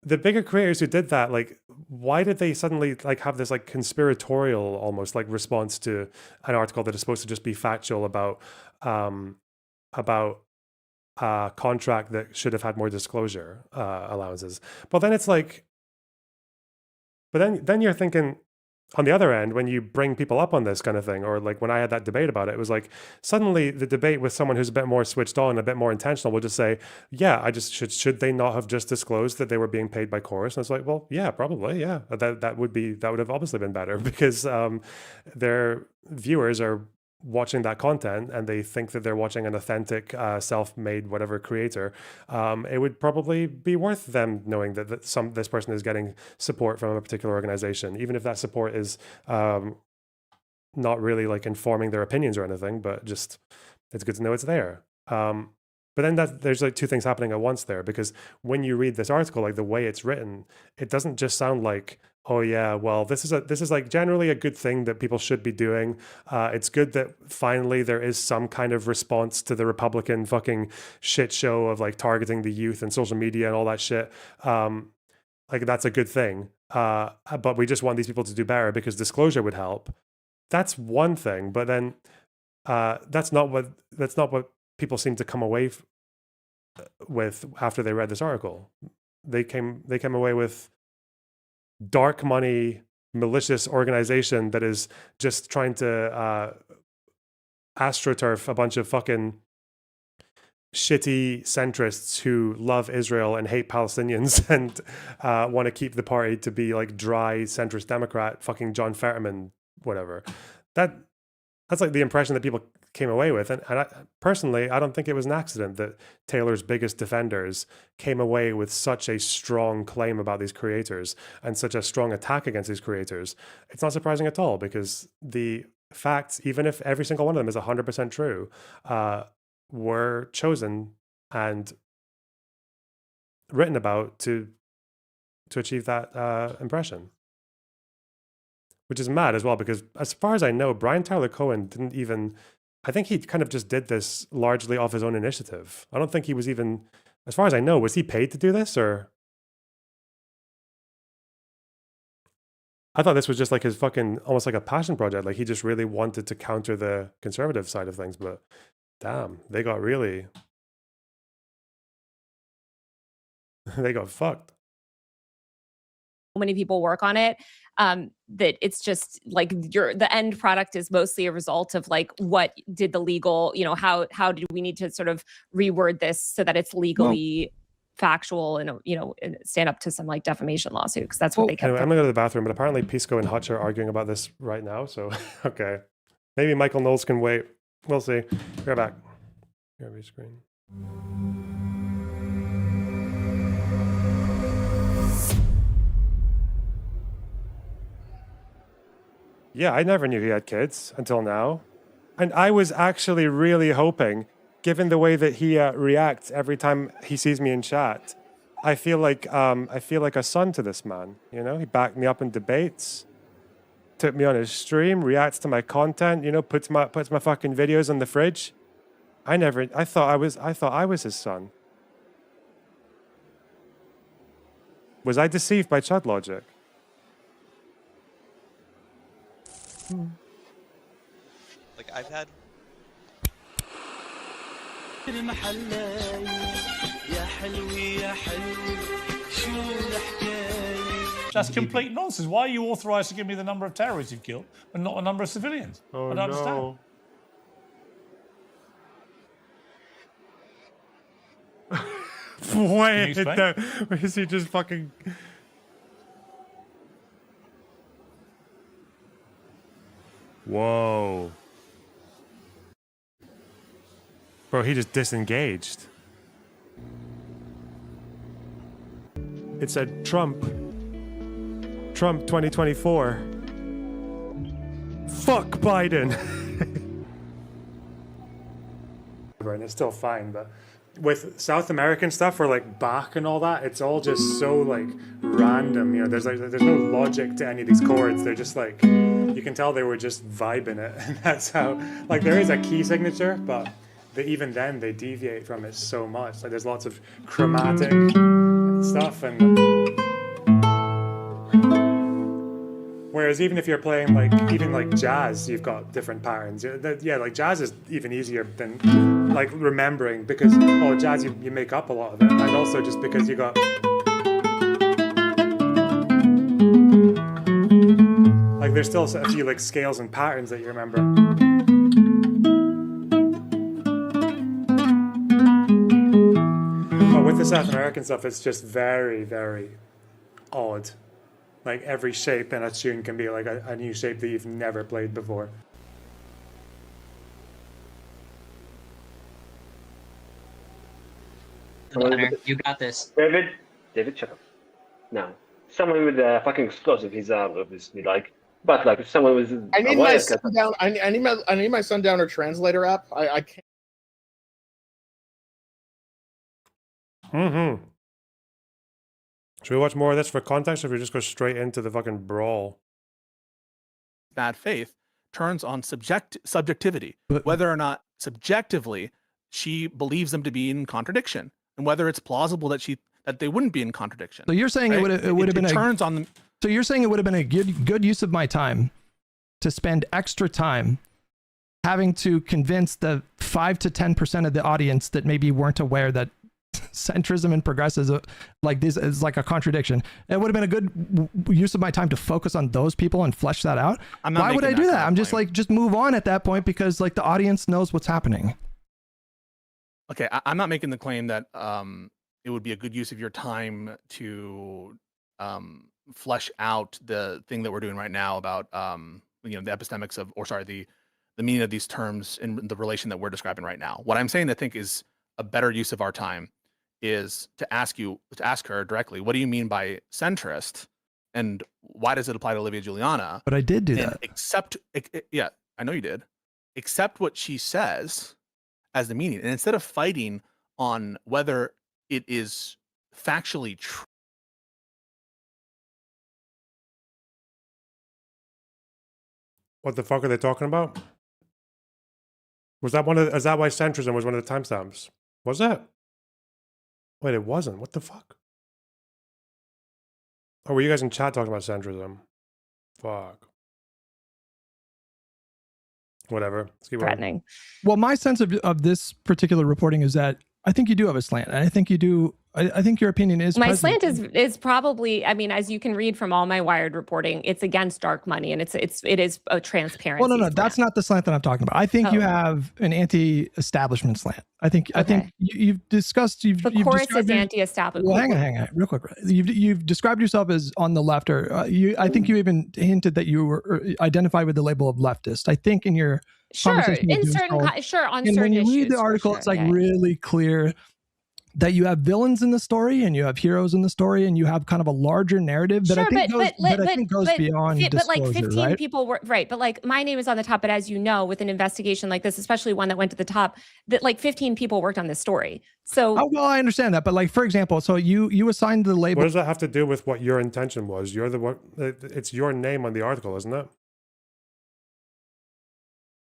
the bigger creators who did that, like, why did they suddenly like have this like conspiratorial almost like response to an article that is supposed to just be factual about a contract that should have had more disclosure allowances? But then it's like, but then you're thinking on the other end, when you bring people up on this kind of thing, or like when I had that debate about it, it was like suddenly the debate with someone who's a bit more switched on, a bit more intentional, will just say, yeah, I just should they not have just disclosed that they were being paid by Chorus? And it's like, well, yeah, probably, yeah, that would have obviously been better because their viewers are watching that content and they think that they're watching an authentic self-made whatever creator. It would probably be worth them knowing that this person is getting support from a particular organization, even if that support is not really like informing their opinions or anything, but just it's good to know it's there. But then there's like two things happening at once there, because when you read this article, like the way it's written, it doesn't just sound like, oh yeah, well, this is like generally a good thing that people should be doing. It's good that finally there is some kind of response to the Republican fucking shit show of like targeting the youth and social media and all that shit. Like that's a good thing. But we just want these people to do better because disclosure would help. That's one thing, but then that's not what people seem to come away with after they read this article. They came away with dark money, malicious organization that is just trying to astroturf a bunch of fucking shitty centrists who love Israel and hate Palestinians and want to keep the party to be like dry centrist Democrat, fucking John Fetterman, whatever. That's like the impression that people came away with. And personally, I don't think it was an accident that Taylor's biggest defenders came away with such a strong claim about these creators and such a strong attack against these creators. It's not surprising at all, because the facts, even if every single one of them is 100% true, were chosen and written about to achieve that impression. Which is mad as well, because as far as I know, Brian Tyler Cohen didn't even, I think he kind of just did this largely off his own initiative. I don't think he was even, as far as I know, was he paid to do this, or? I thought this was just like his fucking, almost like a passion project. Like he just really wanted to counter the conservative side of things, but damn, they got really, they got fucked. Many people work on it, that it's just like the end product is mostly a result of like, what did the legal, how do we need to sort of reword this so that it's legally factual and, and stand up to some like defamation lawsuit, because that's what they kept. Anyway, I'm gonna go to the bathroom, but apparently Pisco and Hutch are arguing about this right now, so okay. Maybe Michael Knowles can wait. We'll see. Be right back. Here, screen. Yeah, I never knew he had kids until now. And I was actually really hoping, given the way that he reacts every time he sees me in chat, I feel like a son to this man. You know, he backed me up in debates, took me on his stream, reacts to my content. You know, puts my fucking videos on the fridge. I thought I was his son. Was I deceived by Chud logic? Like I've had. That's complete nonsense. Why are you authorised to give me the number of terrorists you've killed, but not the number of civilians? Oh, I don't understand. Wait, no, is he just fucking... Whoa. Bro, he just disengaged. It said Trump 2024. Fuck Biden. And it's still fine, but with South American stuff or like Bach and all that, it's all just so like random. You know, there's no logic to any of these chords. They're just like, you can tell they were just vibing it, and that's how. Like there is a key signature, but even then they deviate from it so much. Like there's lots of chromatic stuff, and whereas even if you're playing like jazz, you've got different patterns. Yeah, like jazz is even easier than like remembering, because jazz you make up a lot of it, and also just because you got like there's still a few like scales and patterns that you remember. But with the South American stuff, it's just very, very odd. Like every shape in a tune can be like a new shape that you've never played before. You got this. David, shut up. No. Someone with a fucking explosive, he's obviously like, but like if someone was. I need my sundown. I need my Sundowner translator app. I can't. Mm-hmm. Should we watch more of this for context, or if we just go straight into the fucking brawl? Bad faith turns on subjectivity, whether or not subjectively she believes them to be in contradiction, and whether it's plausible that they wouldn't be in contradiction. So you're saying right? it would have been turns on them. So you're saying it would have been a good use of my time to spend extra time having to convince the 5 to 10% of the audience that maybe weren't aware that centrism and progressivism like this is like a contradiction. It would have been a good use of my time to focus on those people and flesh that out. Why would I do that? I'm just like, just move on at that point, because like the audience knows what's happening. Okay, I'm not making the claim that it would be a good use of your time to flesh out the thing that we're doing right now about the epistemics of, the meaning of these terms in the relation that we're describing right now. What I'm saying, I think, is a better use of our time is to ask her directly, what do you mean by centrist, and why does it apply to Olivia Giuliana? But I did do that. Yeah, I know you did. Accept what she says as the meaning, and instead of fighting on whether it is factually true. What the fuck are they talking about? Is that why centrism was one of the timestamps? Was it? Wait, it wasn't. What the fuck? Oh, were you guys in chat talking about centrism? Fuck. Whatever. Let's keep threatening. on. Well, my sense of this particular reporting is that I think you do have a slant. And I think you do. I think your opinion is my slant is probably, I mean, as you can read from all my Wired reporting, it's against dark money, and it is a transparency. Well, no, slant. that's not the slant that I'm talking about. I think you have an anti-establishment slant. I think you've discussed. The chorus is anti-establishment. Well, hang on, real quick. You've described yourself as on the left, or I think you even hinted that you were identified with the label of leftist. I think in your on and certain when you issues, read the article, for it's like really clear that you have villains in the story and you have heroes in the story and you have kind of a larger narrative that I think goes beyond but like disclosure, 15 right? people were right, but like my name is on the top. But as you know, with an investigation like this, especially one that went to the top, that like 15 people worked on this story. So well, I understand that, but like for example, so you assigned the label. What does that have to do with what your intention was? You're the one. It's your name on the article, isn't it?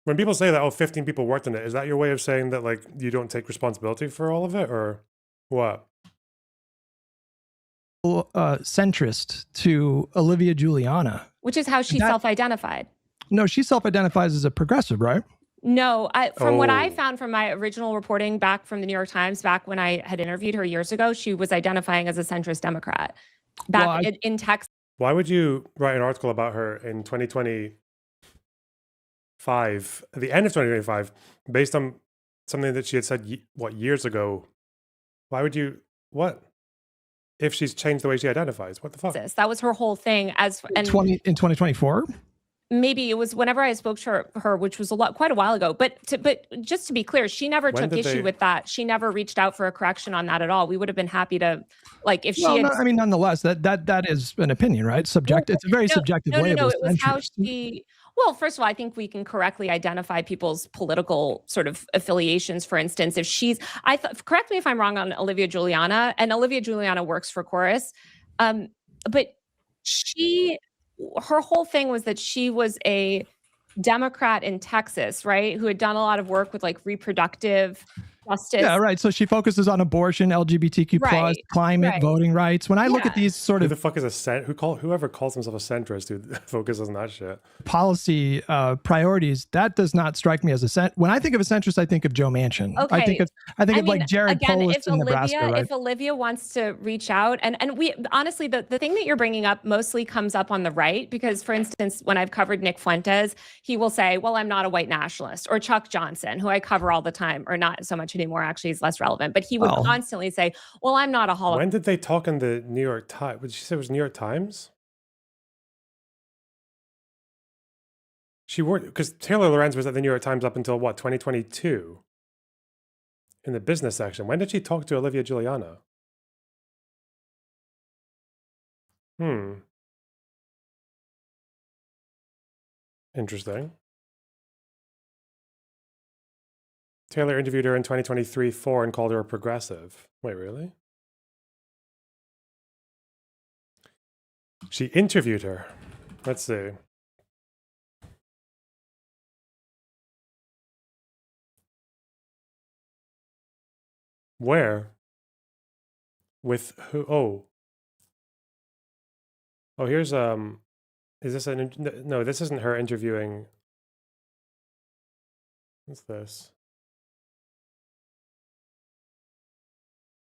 When people say that, 15 people worked on it, is that your way of saying that like you don't take responsibility for all of it, or what? Centrist to Olivia Juliana, which is how she self-identified. No, she self-identifies as a progressive, right? No, from what I found from my original reporting back from the New York Times, back when I had interviewed her years ago, she was identifying as a centrist Democrat back in Texas. Why would you write an article about her in 2025, at the end of 2025, based on something that she had said, years ago? Why would you, what? If she's changed the way she identifies, what the fuck? That was her whole thing. In 2024. Maybe it was whenever I spoke to her, which was quite a while ago. But just to be clear, she never took issue with that. She never reached out for a correction on that at all. We would have been happy to, like, if she had. I mean, nonetheless, that is an opinion, right? Subjective. It's a very subjective label. No, it was how she. Well, first of all, I think we can correctly identify people's political sort of affiliations. For instance, if she's, correct me if I'm wrong on Olivia Juliana, and Olivia Juliana works for Chorus, but her whole thing was that she was a Democrat in Texas, right? Who had done a lot of work with like reproductive justice. Yeah, right. So she focuses on abortion, LGBTQ plus, climate, voting rights. When I look at these sort Who of the fuck is whoever calls himself a centrist who focuses on that shit? Policy priorities, that does not strike me as when I think of a centrist, I think of Joe Manchin. Okay. I think of like Jared Polis in Nebraska. Right? If Olivia wants to reach out, and we honestly, the thing that you're bringing up mostly comes up on the right, because for instance, when I've covered Nick Fuentes, he will say, well, I'm not a white nationalist, or Chuck Johnson, who I cover all the time, or not so much anymore, actually, he's less relevant, but he would constantly say, well, I'm not a Holocaust. When did they talk in the New York Times? Did she say it was New York Times? She worked, because Taylor Lorenz was at the New York Times up until what, 2022? In the business section. When did she talk to Olivia Juliana? Interesting. Taylor interviewed her in 2023-4 and called her a progressive. Wait, really? She interviewed her. Let's see. Where? With who? Oh, here's is this no, this isn't her interviewing. What's this?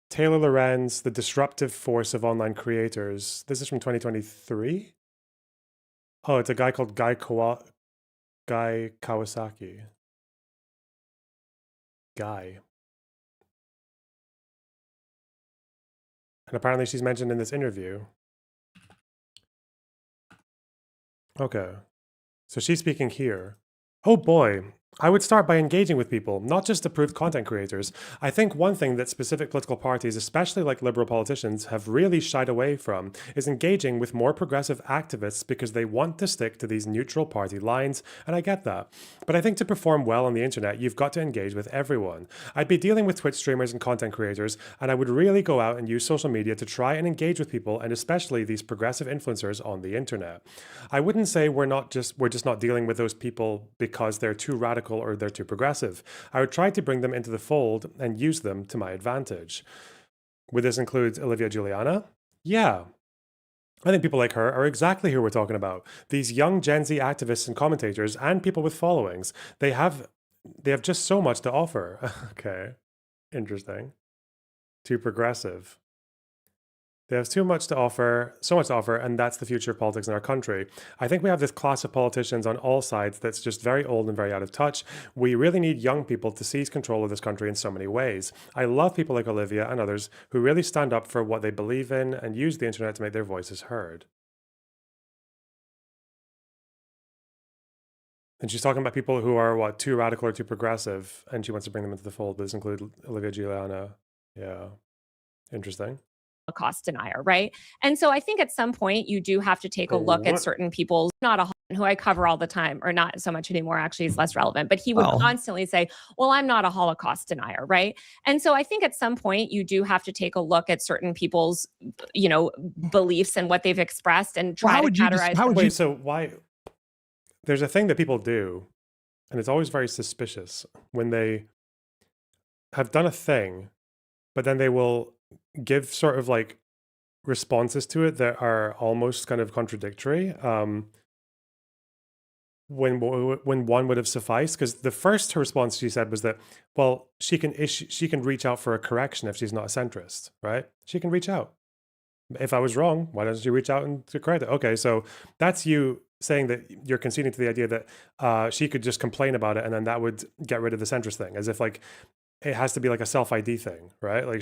Taylor Lorenz, the disruptive force of online creators. This is from 2023. Oh, it's a guy called Guy Kawasaki. Guy. And apparently she's mentioned in this interview. Okay. So she's speaking here. Oh boy. I would start by engaging with people, not just approved content creators. I think one thing that specific political parties, especially like liberal politicians, have really shied away from is engaging with more progressive activists because they want to stick to these neutral party lines, and I get that. But I think to perform well on the internet, you've got to engage with everyone. I'd be dealing with Twitch streamers and content creators, and I would really go out and use social media to try and engage with people, and especially these progressive influencers on the internet. I wouldn't say we're just not dealing with those people because they're too radical or they're too progressive. I would try to bring them into the fold and use them to my advantage. Would this include Olivia Juliana? Yeah. I think people like her are exactly who we're talking about. These young Gen Z activists and commentators and people with followings. They have just so much to offer. Okay. Interesting. Too progressive. They have so much to offer, and that's the future of politics in our country. I think we have this class of politicians on all sides that's just very old and very out of touch. We really need young people to seize control of this country in so many ways. I love people like Olivia and others who really stand up for what they believe in and use the internet to make their voices heard. And she's talking about people who are, too radical or too progressive, and she wants to bring them into the fold. Does this include Olivia Juliana? Yeah. Interesting. Holocaust denier, right? And so I think at some point you do have to take a look at certain people's, not a who I cover all the time, or not so much anymore, actually is less relevant, but he would constantly say, well, I'm not a Holocaust denier, right? And so I think at some point you do have to take a look at certain people's, you know, beliefs and what they've expressed and try to categorize them. Wait, so why? There's a thing that people do, and it's always very suspicious when they have done a thing, but then they will give sort of like responses to it that are almost kind of contradictory. When one would have sufficed, because the first response she said was that, well, she can reach out for a correction if she's not a centrist, right? She can reach out. If I was wrong, why doesn't she reach out and to correct it? Okay, so that's you saying that you're conceding to the idea that she could just complain about it and then that would get rid of the centrist thing, as if like it has to be like a self-ID thing, right? Like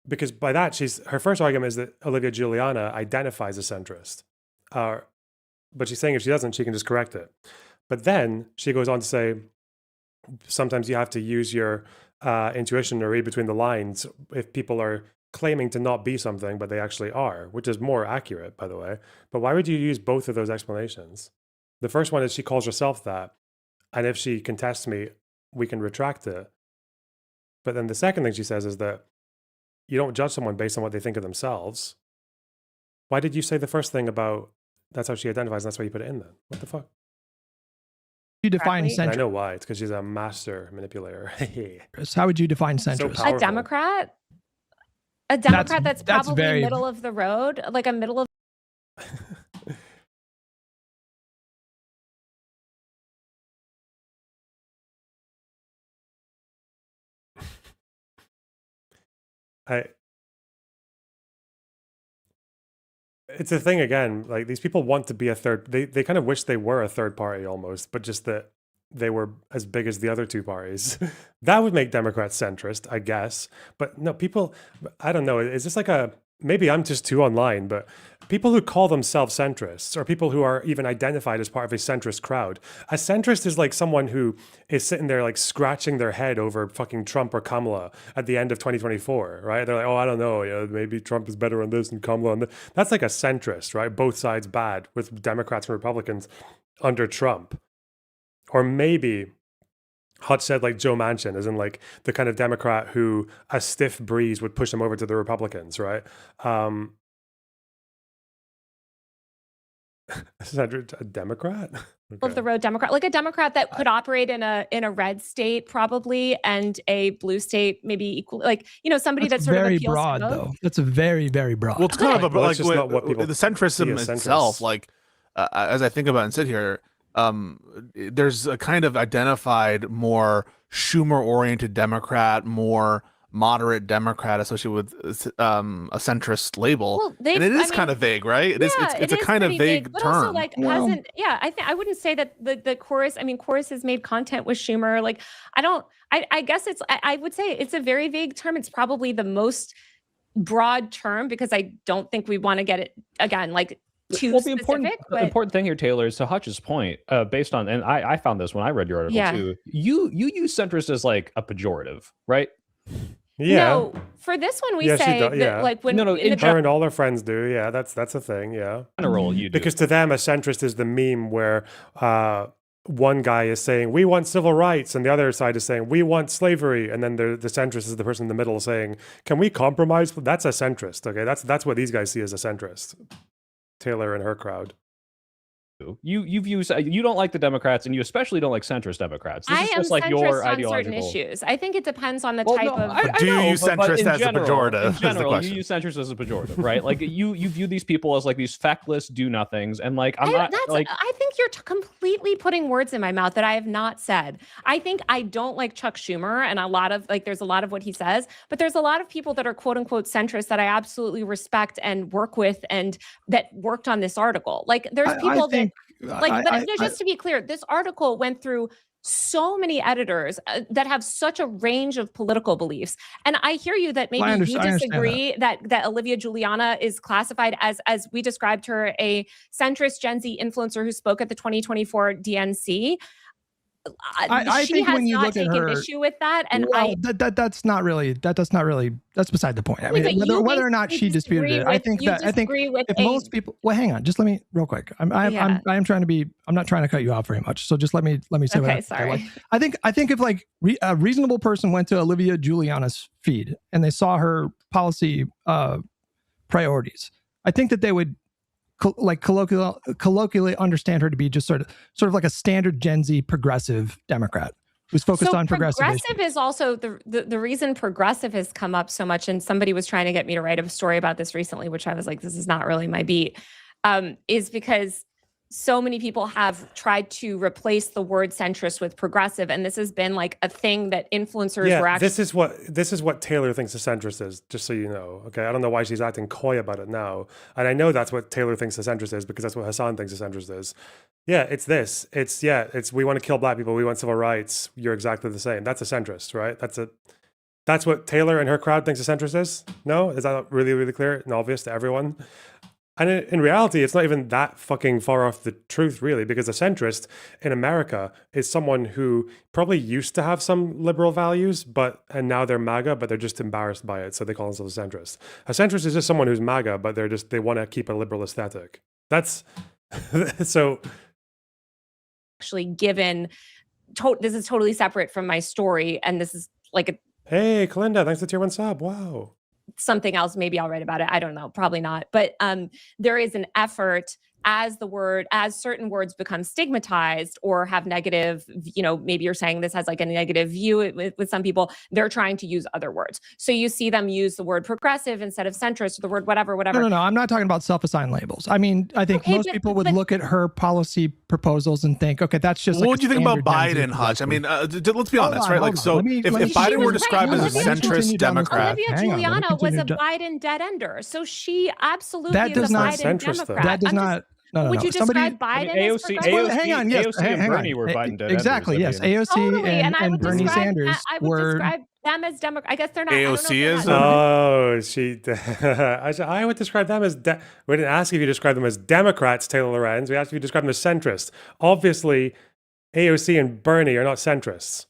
because by that her first argument is that Olivia Giuliana identifies as centrist, but she's saying if she doesn't, she can just correct it. But then she goes on to say sometimes you have to use your intuition or read between the lines if people are claiming to not be something, but they actually are, which is more accurate, by the way. But why would you use both of those explanations? The first one is she calls herself that, and if she contests me, we can retract it. But then the second thing she says is that you don't judge someone based on what they think of themselves. Why did you say the first thing about that's how she identifies and that's why you put it in then? What the fuck? You define centrist. I know why. It's because she's a master manipulator. How would you define centrist? So a Democrat? A Democrat that's probably very middle of the road, like a middle of. It's a thing again, like these people want to be a third, they kind of wish they were a third party almost, but just that they were as big as the other two parties. That would make Democrats centrist, I guess. But no, people, I don't know, is this like maybe I'm just too online, but people who call themselves centrists or people who are even identified as part of a centrist crowd, a centrist is like someone who is sitting there like scratching their head over fucking Trump or Kamala at the end of 2024, right? They're like, oh, I don't know, maybe Trump is better on this and Kamala on that. That's like a centrist, right? Both sides bad with Democrats and Republicans under Trump. Or maybe Hutch said like Joe Manchin, as in like the kind of Democrat who a stiff breeze would push him over to the Republicans, right? A Democrat? Of the road Democrat, like a Democrat that could operate in a red state probably, and a blue state maybe equal, like somebody that's sort very of appeals broad to both. though. That's a very, very broad. Well, it's kind of Well, like that's just not what people the centrism see as itself. centrists. Like as I think about it and sit here, there's a kind of identified more Schumer-oriented Democrat, more moderate Democrat associated with a centrist label. Well, and it is kind of vague, right? It's a kind of vague but term. also like hasn't, I wouldn't say that the chorus, chorus has made content with Schumer. Like I guess I would say it's a very vague term. It's probably the most broad term because I don't think we want to get it again, like too specific. The important thing here, Taylor, is to Hutch's point, based on, and I found this when I read your article too. You use centrist as like a pejorative, right? Yeah. No, for this one we say that like when her and all her friends do. Yeah, that's a thing. Yeah. General, you do. Because to them, a centrist is the meme where one guy is saying we want civil rights, and the other side is saying we want slavery, and then the centrist is the person in the middle saying, "Can we compromise?" That's a centrist. Okay, that's what these guys see as a centrist. Taylor and her crowd. You don't like the Democrats, and you especially don't like centrist Democrats. This I is am just like centrist your on ideological certain issues. I think it depends on the Well, type no, of. Do you use centrist as a pejorative? In Is the general, you question. use centrist as a pejorative, right? Like you view these people as like these feckless do-nothings, and like I think you're completely putting words in my mouth that I have not said. I think I don't like Chuck Schumer, and there's a lot of what he says, but there's a lot of people that are quote unquote centrist that I absolutely respect and work with, and that worked on this article. Like there's people just to be clear, this article went through so many editors that have such a range of political beliefs. And I hear you that maybe you disagree that Olivia Giuliana is classified as we described her, a centrist Gen Z influencer who spoke at the 2024 DNC. I she think has when you not look at taken her, issue with that, and well, that's not really that's beside the point. I mean, whether or not she disputed it, I think if most people, well, hang on, just let me real quick. I'm trying to be. I'm not trying to cut you off very much. So just let me say. Okay, what sorry. Like, I think if like a reasonable person went to Olivia Giuliana's feed and they saw her policy priorities, I think that they would colloquially understand her to be just sort of like a standard Gen Z progressive Democrat who's focused on progressive is also the reason progressive has come up so much. And somebody was trying to get me to write a story about this recently, which I was like, this is not really my beat, is because so many people have tried to replace the word centrist with progressive, and this has been like a thing that influencers were actually. This is what Taylor thinks a centrist is, just so you know. Okay, I don't know why she's acting coy about it now, and I know that's what Taylor thinks a centrist is because that's what Hassan thinks a centrist is. Yeah, it's this. It's we want to kill black people. We want civil rights. You're exactly the same. That's a centrist, right? That's what Taylor and her crowd thinks a centrist is. No, is that really, really clear and obvious to everyone? And in reality, it's not even that fucking far off the truth, really, because a centrist in America is someone who probably used to have some liberal values, and now they're MAGA, but they're just embarrassed by it, so they call themselves a centrist. A centrist is just someone who's MAGA, but they want to keep a liberal aesthetic. That's so. Actually given, this is totally separate from my story, and this is like a. Hey, Kalinda, thanks for the tier 1 sub. Wow. Something else, maybe I'll write about it. I don't know, probably not. But there is an effort as certain words become stigmatized or have negative, maybe you're saying this has like a negative view with some people, they're trying to use other words. So you see them use the word progressive instead of centrist or the word whatever. No, I'm not talking about self-assigned labels. I mean, I think most people would look at her policy proposals and think, okay, that's just. What do you think about Biden, Hutch? I mean, let's be honest, right? Like, so if Biden were described as a centrist Democrat, Olivia Giuliana was a Biden dead ender, so she absolutely that does is a not Biden Democrat. That does not. No, would you describe Biden as progressive? Hang on, yes, AOC and Bernie were Biden dead exactly, yes. AOC and Bernie Sanders were. Describe them as Democrat. I guess they're not. AOC is. I would describe them as. We didn't ask if you describe them as Democrats, Taylor Lorenz. We asked if you describe them as centrists. Obviously, AOC and Bernie are not centrists.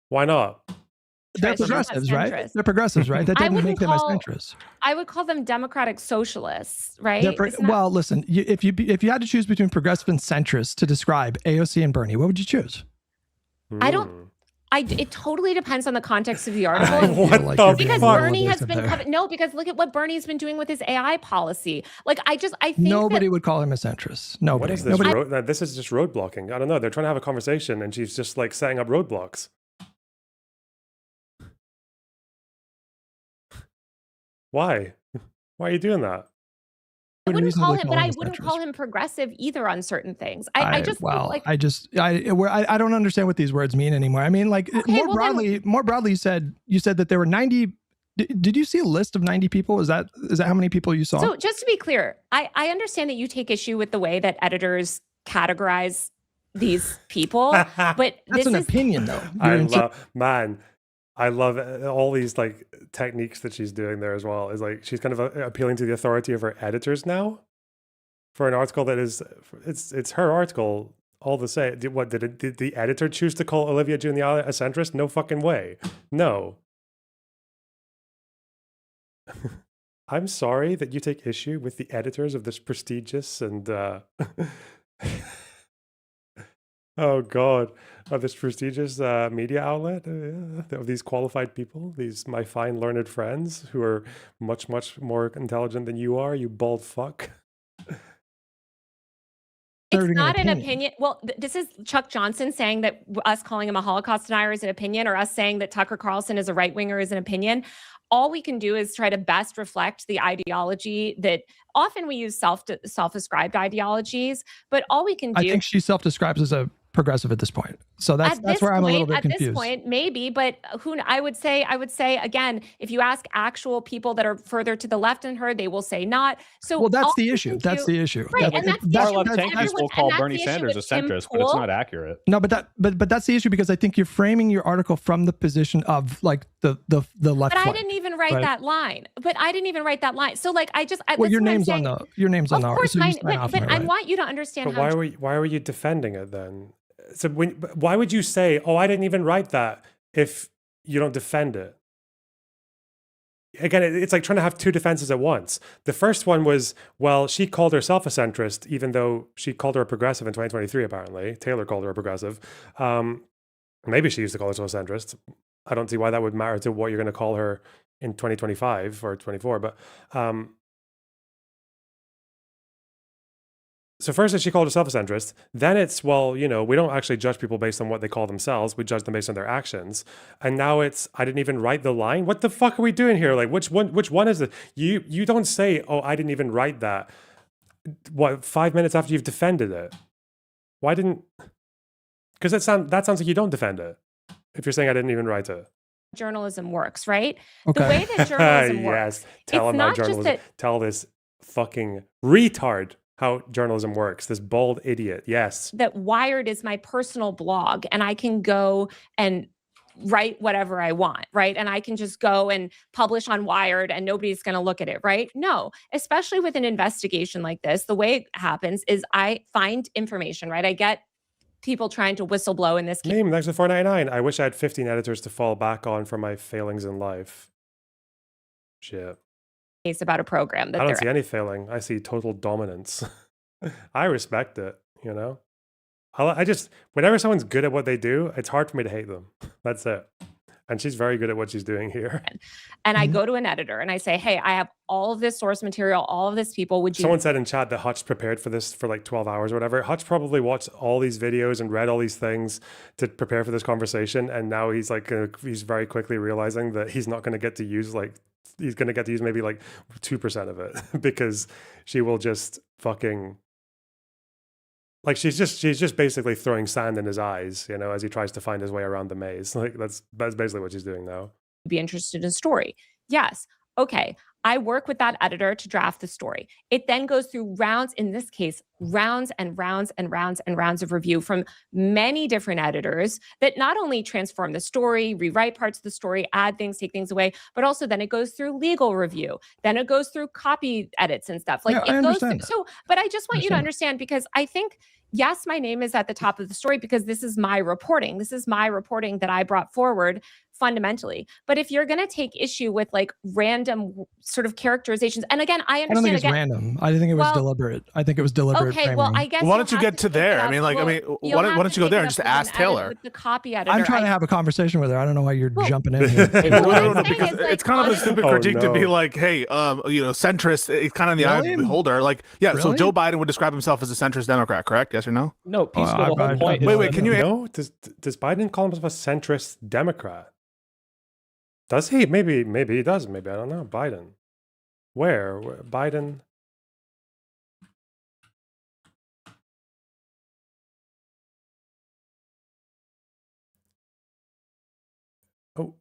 Why not? They're progressives, right? They're progressives, right? That doesn't make them as centrists. I would call them democratic socialists, right? Well, listen, if you had to choose between progressive and centrist to describe AOC and Bernie, what would you choose? It totally depends on the context of the article. Because Bernie has been because look at what Bernie's been doing with his AI policy. Like I think nobody would call him a centrist. Nobody. What is this? This is just roadblocking. I don't know. They're trying to have a conversation, and she's just like setting up roadblocks. Why? Why are you doing that? I wouldn't call him, but I wouldn't call him progressive either on certain things. I don't understand what these words mean anymore. I mean, like more broadly, you said that there were 90. Did you see a list of 90 people? Is that how many people you saw? So just to be clear, I understand that you take issue with the way that editors categorize these people, but that's an opinion, though. I love all these like techniques that she's doing there as well. Is like she's kind of appealing to the authority of her editors now for an article that is it's her article all the same. Did the editor choose to call Olivia Giuliana a centrist? No fucking way. No. I'm sorry that you take issue with the editors of this prestigious and oh God, of this prestigious media outlet, of these qualified people, my fine learned friends who are much, much more intelligent than you are, you bald fuck. It's not an opinion. Well, this is Chuck Johnson saying that us calling him a Holocaust denier is an opinion, or us saying that Tucker Carlson is a right-winger is an opinion. All we can do is try to best reflect the ideology that often we use self-described ideologies, but all we can do. I think she self-describes as a progressive at this point. So that's where I'm a little bit confused. At this point, maybe, but I would say again, if you ask actual people that are further to the left than her, they will say not. So that's the issue. That's the issue. Right, and that's the issue. Tankies will call Bernie Sanders a centrist, but it's not accurate. No, but that's the issue, because I think you're framing your article from the position of like the left. But I didn't even write that line. So like your name's on the Of course, but I want you to understand how. Why were you defending it then? So why would you say, "Oh, I didn't even write that," if you don't defend it? Again, it's like trying to have two defenses at once. The first one was, well, she called herself a centrist, even though she called her a progressive in 2023. Apparently, Taylor called her a progressive. Maybe she used to call herself a centrist. I don't see why that would matter to what you're going to call her in 2025 or 24. But so first she called herself a centrist. Then it's, well, we don't actually judge people based on what they call themselves. We judge them based on their actions. And now it's, I didn't even write the line. What the fuck are we doing here? Like, which one is it? You don't say, oh, I didn't even write that. What, 5 minutes after you've defended it? Why didn't? Because that sounds like you don't defend it. If you're saying I didn't even write it. Journalism works, right? Okay. The way that journalism works. Yes, tell it's him how not just journalism. that Tell this fucking retard how journalism works. This bald idiot. Yes. that Wired is my personal blog and I can go and write whatever I want, right? And I can just go and publish on Wired and nobody's going to look at it, right? No, especially with an investigation like this, the way it happens is I find information, right? I get people trying to whistleblow in this case. Name next to $4.99. I wish I had 15 editors to fall back on for my failings in life. Shit. About a program that I don't they're see any failing. I see total dominance. I respect it, I just, whenever someone's good at what they do, it's hard for me to hate them. That's it. And she's very good at what she's doing here. and I go to an editor and I say, hey, I have all of this source material, all of this people. Would you? Someone said in chat that Hutch prepared for this for like 12 hours or whatever. Hutch probably watched all these videos and read all these things to prepare for this conversation. And now he's like, he's very quickly realizing that he's not going to get to use he's going to get to use maybe like 2% of it because she will just fucking, like, she's just basically throwing sand in his eyes, as he tries to find his way around the maze. Like that's basically what she's doing now. Be interested in a story. Yes. Okay. I work with that editor to draft the story. It then goes through rounds, in this case, rounds and rounds and rounds and rounds of review from many different editors that not only transform the story, rewrite parts of the story, add things, take things away, but also then it goes through legal review. Then it goes through copy edits and stuff. Like Yeah, I it goes through. understand that. So, but I just want you to understand, because I think, yes, my name is at the top of the story because this is my reporting. This is my reporting that I brought forward fundamentally. But if you're going to take issue with like random sort of characterizations, and again, I I don't understand. think it's random. I think it was deliberate. I think it was deliberate. Okay, well, framing. I guess. Why don't you you'll get have to take there? it I up- mean, like, well, I mean, you'll why have don't you go take there it and up just with an ask edit Taylor? with the copy editor. I'm trying to have a conversation with her. I don't know why you're jumping in here. Hey, Well, no, what no, I'm saying because is, like, it's kind of a honestly- stupid Oh, critique to be no. like, hey, centrist. It's kind of in the eye of the Really? beholder. Like, yeah, so Really? Joe Biden would describe himself as a centrist Democrat, correct? Yes or no? No, peaceful. I- The whole I- point. Wait, is wait, that- can you? No, does Biden call himself a centrist Democrat? Does he? Maybe he does. Maybe, I don't know. Biden. Where? Biden? Oh.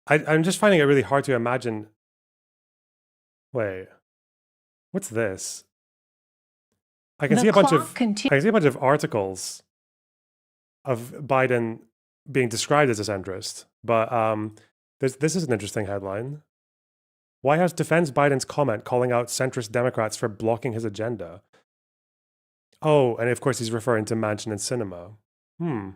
I'm just finding it really hard to imagine. Wait. What's this? I can see a bunch of I can see a bunch of articles of Biden being described as a centrist, but this is an interesting headline. White House defends Biden's comment calling out centrist Democrats for blocking his agenda. Oh, and of course he's referring to Manchin and Sinema.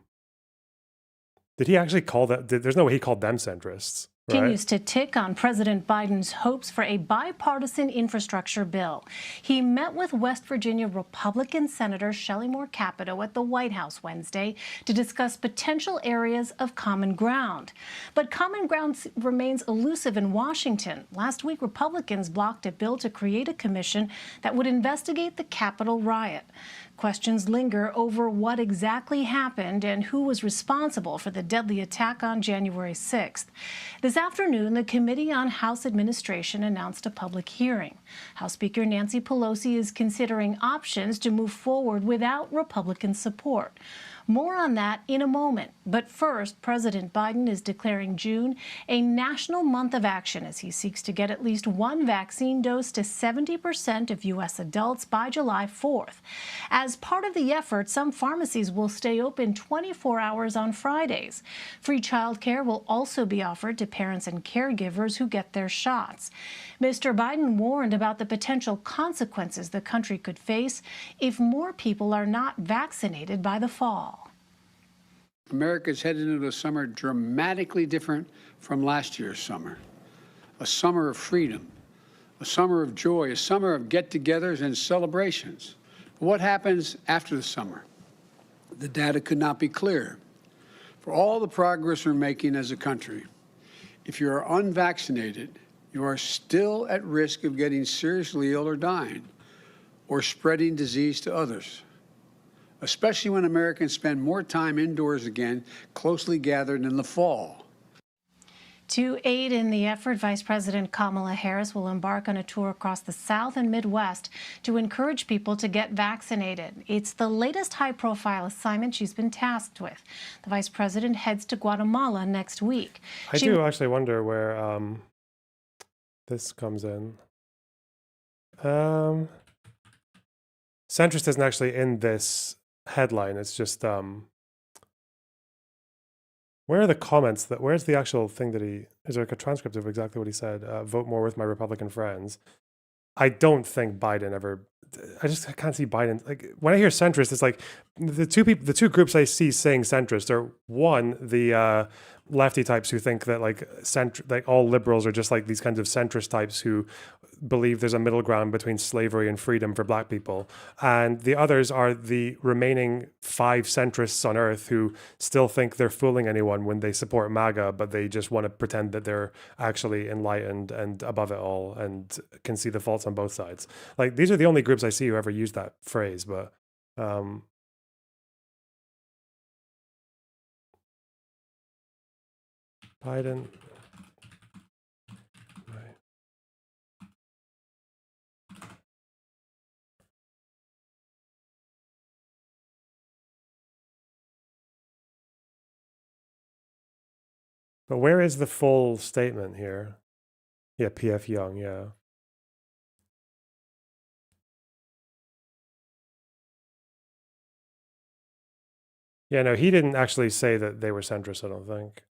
Did he actually call that? There's no way he called them centrists. Right? Continues to tick on President Biden's hopes for a bipartisan infrastructure bill. He met with West Virginia Republican Senator Shelley Moore Capito at the White House Wednesday to discuss potential areas of common ground. But common ground remains elusive in Washington. Last week, Republicans blocked a bill to create a commission that would investigate the Capitol riot. Questions linger over what exactly happened and who was responsible for the deadly attack on January 6th. This afternoon, the Committee on House Administration announced a public hearing. House Speaker Nancy Pelosi is considering options to move forward without Republican support. More on that in a moment. But first, President Biden is declaring June a national month of action as he seeks to get at least one vaccine dose to 70% of U.S. adults by July 4th. As part of the effort, some pharmacies will stay open 24 hours on Fridays. Free childcare will also be offered to parents and caregivers who get their shots. Mr. Biden warned about the potential consequences the country could face if more people are not vaccinated by the fall. America's headed into a summer dramatically different from last year's summer. A summer of freedom, a summer of joy, a summer of get-togethers and celebrations. What happens after the summer? The data could not be clearer. For all the progress we're making as a country, if you are unvaccinated, you are still at risk of getting seriously ill or dying, or spreading disease to others, especially when Americans spend more time indoors again, closely gathered in the fall. To aid in the effort, Vice President Kamala Harris will embark on a tour across the South and Midwest to encourage people to get vaccinated. It's the latest high-profile assignment she's been tasked with. The Vice President heads to Guatemala next week. I do actually wonder where this comes in. Centrist isn't actually in this headline. It's just where are the comments where's the actual thing that is there like a transcript of exactly what he said? Vote more with my Republican friends. I don't think Biden ever, I can't see Biden. Like when I hear centrist, it's like the two groups I see saying centrist are one, the lefty types who think that like all liberals are just like these kinds of centrist types who believe there's a middle ground between slavery and freedom for black people. And the others are the remaining 5 centrists on earth who still think they're fooling anyone when they support MAGA, but they just want to pretend that they're actually enlightened and above it all and can see the faults on both sides. Like these are the only groups I see who ever use that phrase, but Biden. But where is the full statement here? Yeah, PF Young, yeah. Yeah, no, he didn't actually say that they were centrist, I don't think.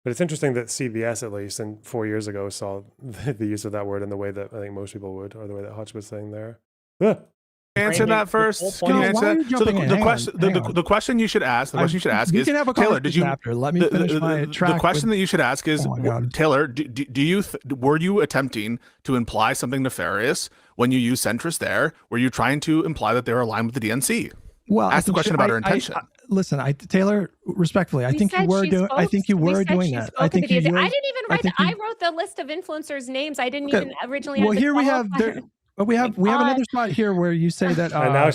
But it's interesting that CBS, at least, and 4 years ago, saw the use of that word in the way that I think most people would, or the way that Hutch was saying there. Answer that first. Can you answer that? So the question you should ask, is Taylor. Did you? Let me finish my track. The question that you should ask is, Taylor, do you were you attempting to imply something nefarious when you use centrist there? Were you trying to imply that they were aligned with the DNC? Well, ask the question about her intention. Listen, Taylor, respectfully, I think you were doing. I think you were doing that. I think you. I didn't even write that. I wrote the list of influencers' names. I didn't even originally. Well, here we have. But we have another spot here where you say that. And now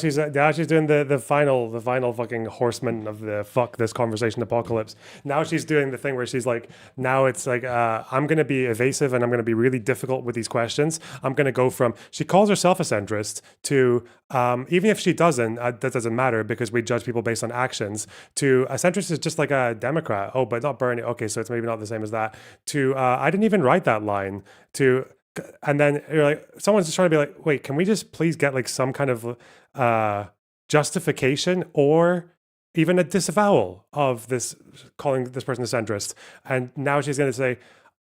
she's doing the final fucking horseman of the fuck this conversation apocalypse. Now she's doing the thing where she's like, now it's like I'm going to be evasive and I'm going to be really difficult with these questions. I'm going to go from, she calls herself a centrist to even if she doesn't, that doesn't matter because we judge people based on actions. To a centrist is just like a Democrat. Oh, but not Bernie. Okay, so it's maybe not the same as that. To I didn't even write that line. To and then you're like, someone's just trying to be like, wait, can we just please get like some kind of justification or even a disavowal of this, calling this person a centrist? And now she's going to say,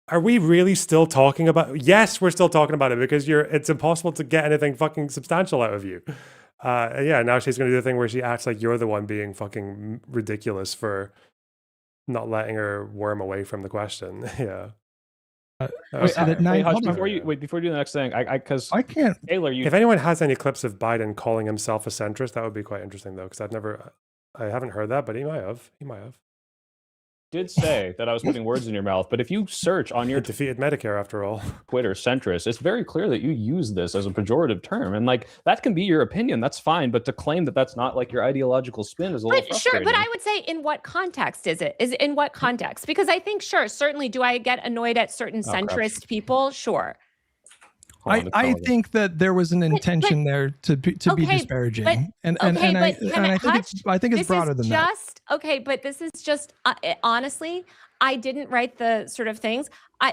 are we really still talking about? Yes, we're still talking about it because it's impossible to get anything fucking substantial out of you. Yeah, now she's going to do the thing where she acts like you're the one being fucking ridiculous for not letting her worm away from the question. Yeah. Hutch, before you do the next thing, because I can't. Taylor, if anyone has any clips of Biden calling himself a centrist, that would be quite interesting though, because I haven't heard that, but he might have. Did say that I was putting words in your mouth, but if you search on your defeated Medicare after all, Twitter centrist, it's very clear that you use this as a pejorative term, and like that can be your opinion, that's fine, but to claim that that's not like your ideological spin is a little frustrating. Sure, but I would say in what context is it? Is in what context? Because I think certainly do I get annoyed at certain centrist people? Sure. I think that there was an intention there to be disparaging, and I think it's broader than that. Okay, but this is just honestly, I didn't write the sort of things.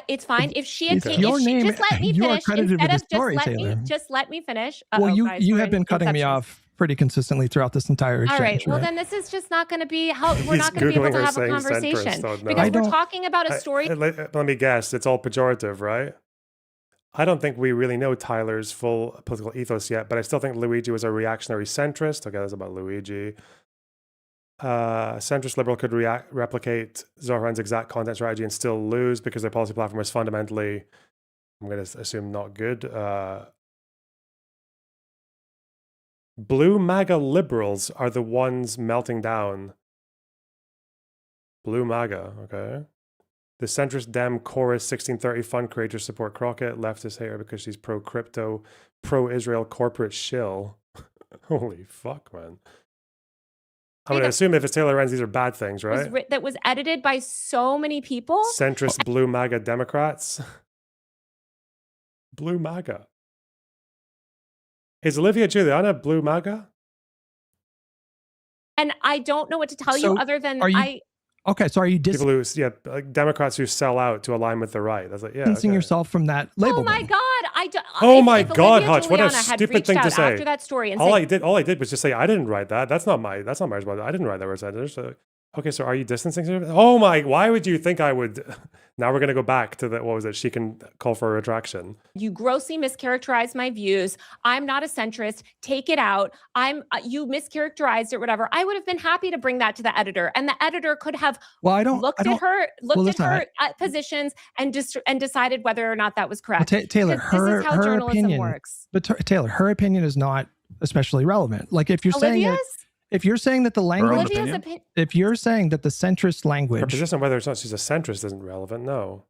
It's fine if she had taken. Just let me finish instead of just let me finish. Well, you have been cutting me off pretty consistently throughout this entire exchange. All right. Well, then this is just not going to be how we're not going to be able to have a conversation because we're talking about a story. Let me guess. It's all pejorative, right? I don't think we really know Tyler's full political ethos yet, but I still think Luigi was a reactionary centrist. Okay, that's about Luigi. A centrist liberal could replicate Zohran's exact content strategy and still lose because their policy platform is fundamentally, I'm going to assume, not good. Blue MAGA liberals are the ones melting down. Blue MAGA, okay. The centrist Dem Chorus 1630 fund creators support Crockett. Leftist hate her because she's pro-crypto, pro-Israel corporate shill. Holy fuck, man. I'm going to assume if it's Taylor Lorenz, these are bad things, right? That was edited by so many people. Centrist Blue MAGA Democrats. Blue MAGA. Is Olivia Giuliana Blue MAGA? And I don't know what to tell you other than Okay, so are you people who, Democrats who sell out to align with the right? That's like, distancing yourself from that label? Oh my God! Oh my God, Hutch! What a stupid thing to say. After that story, and all I did was just say I didn't write that. That's not my responsibility. I didn't write that word. So, okay, so are you distancing yourself? Oh my! Why would you think I would? Now we're gonna go back to the what was it? She can call for a retraction. You grossly mischaracterized my views. I'm not a centrist. Take it out. You mischaracterized it. Whatever. I would have been happy to bring that to the editor, and the editor could have looked at her positions and decided whether or not that was correct. Well, Taylor, this is how journalism opinion works. But Taylor, her opinion is not especially relevant. Like if you're saying if you're saying that the language, if you're saying that the centrist language, her position, whether it's not she's a centrist, isn't relevant. No,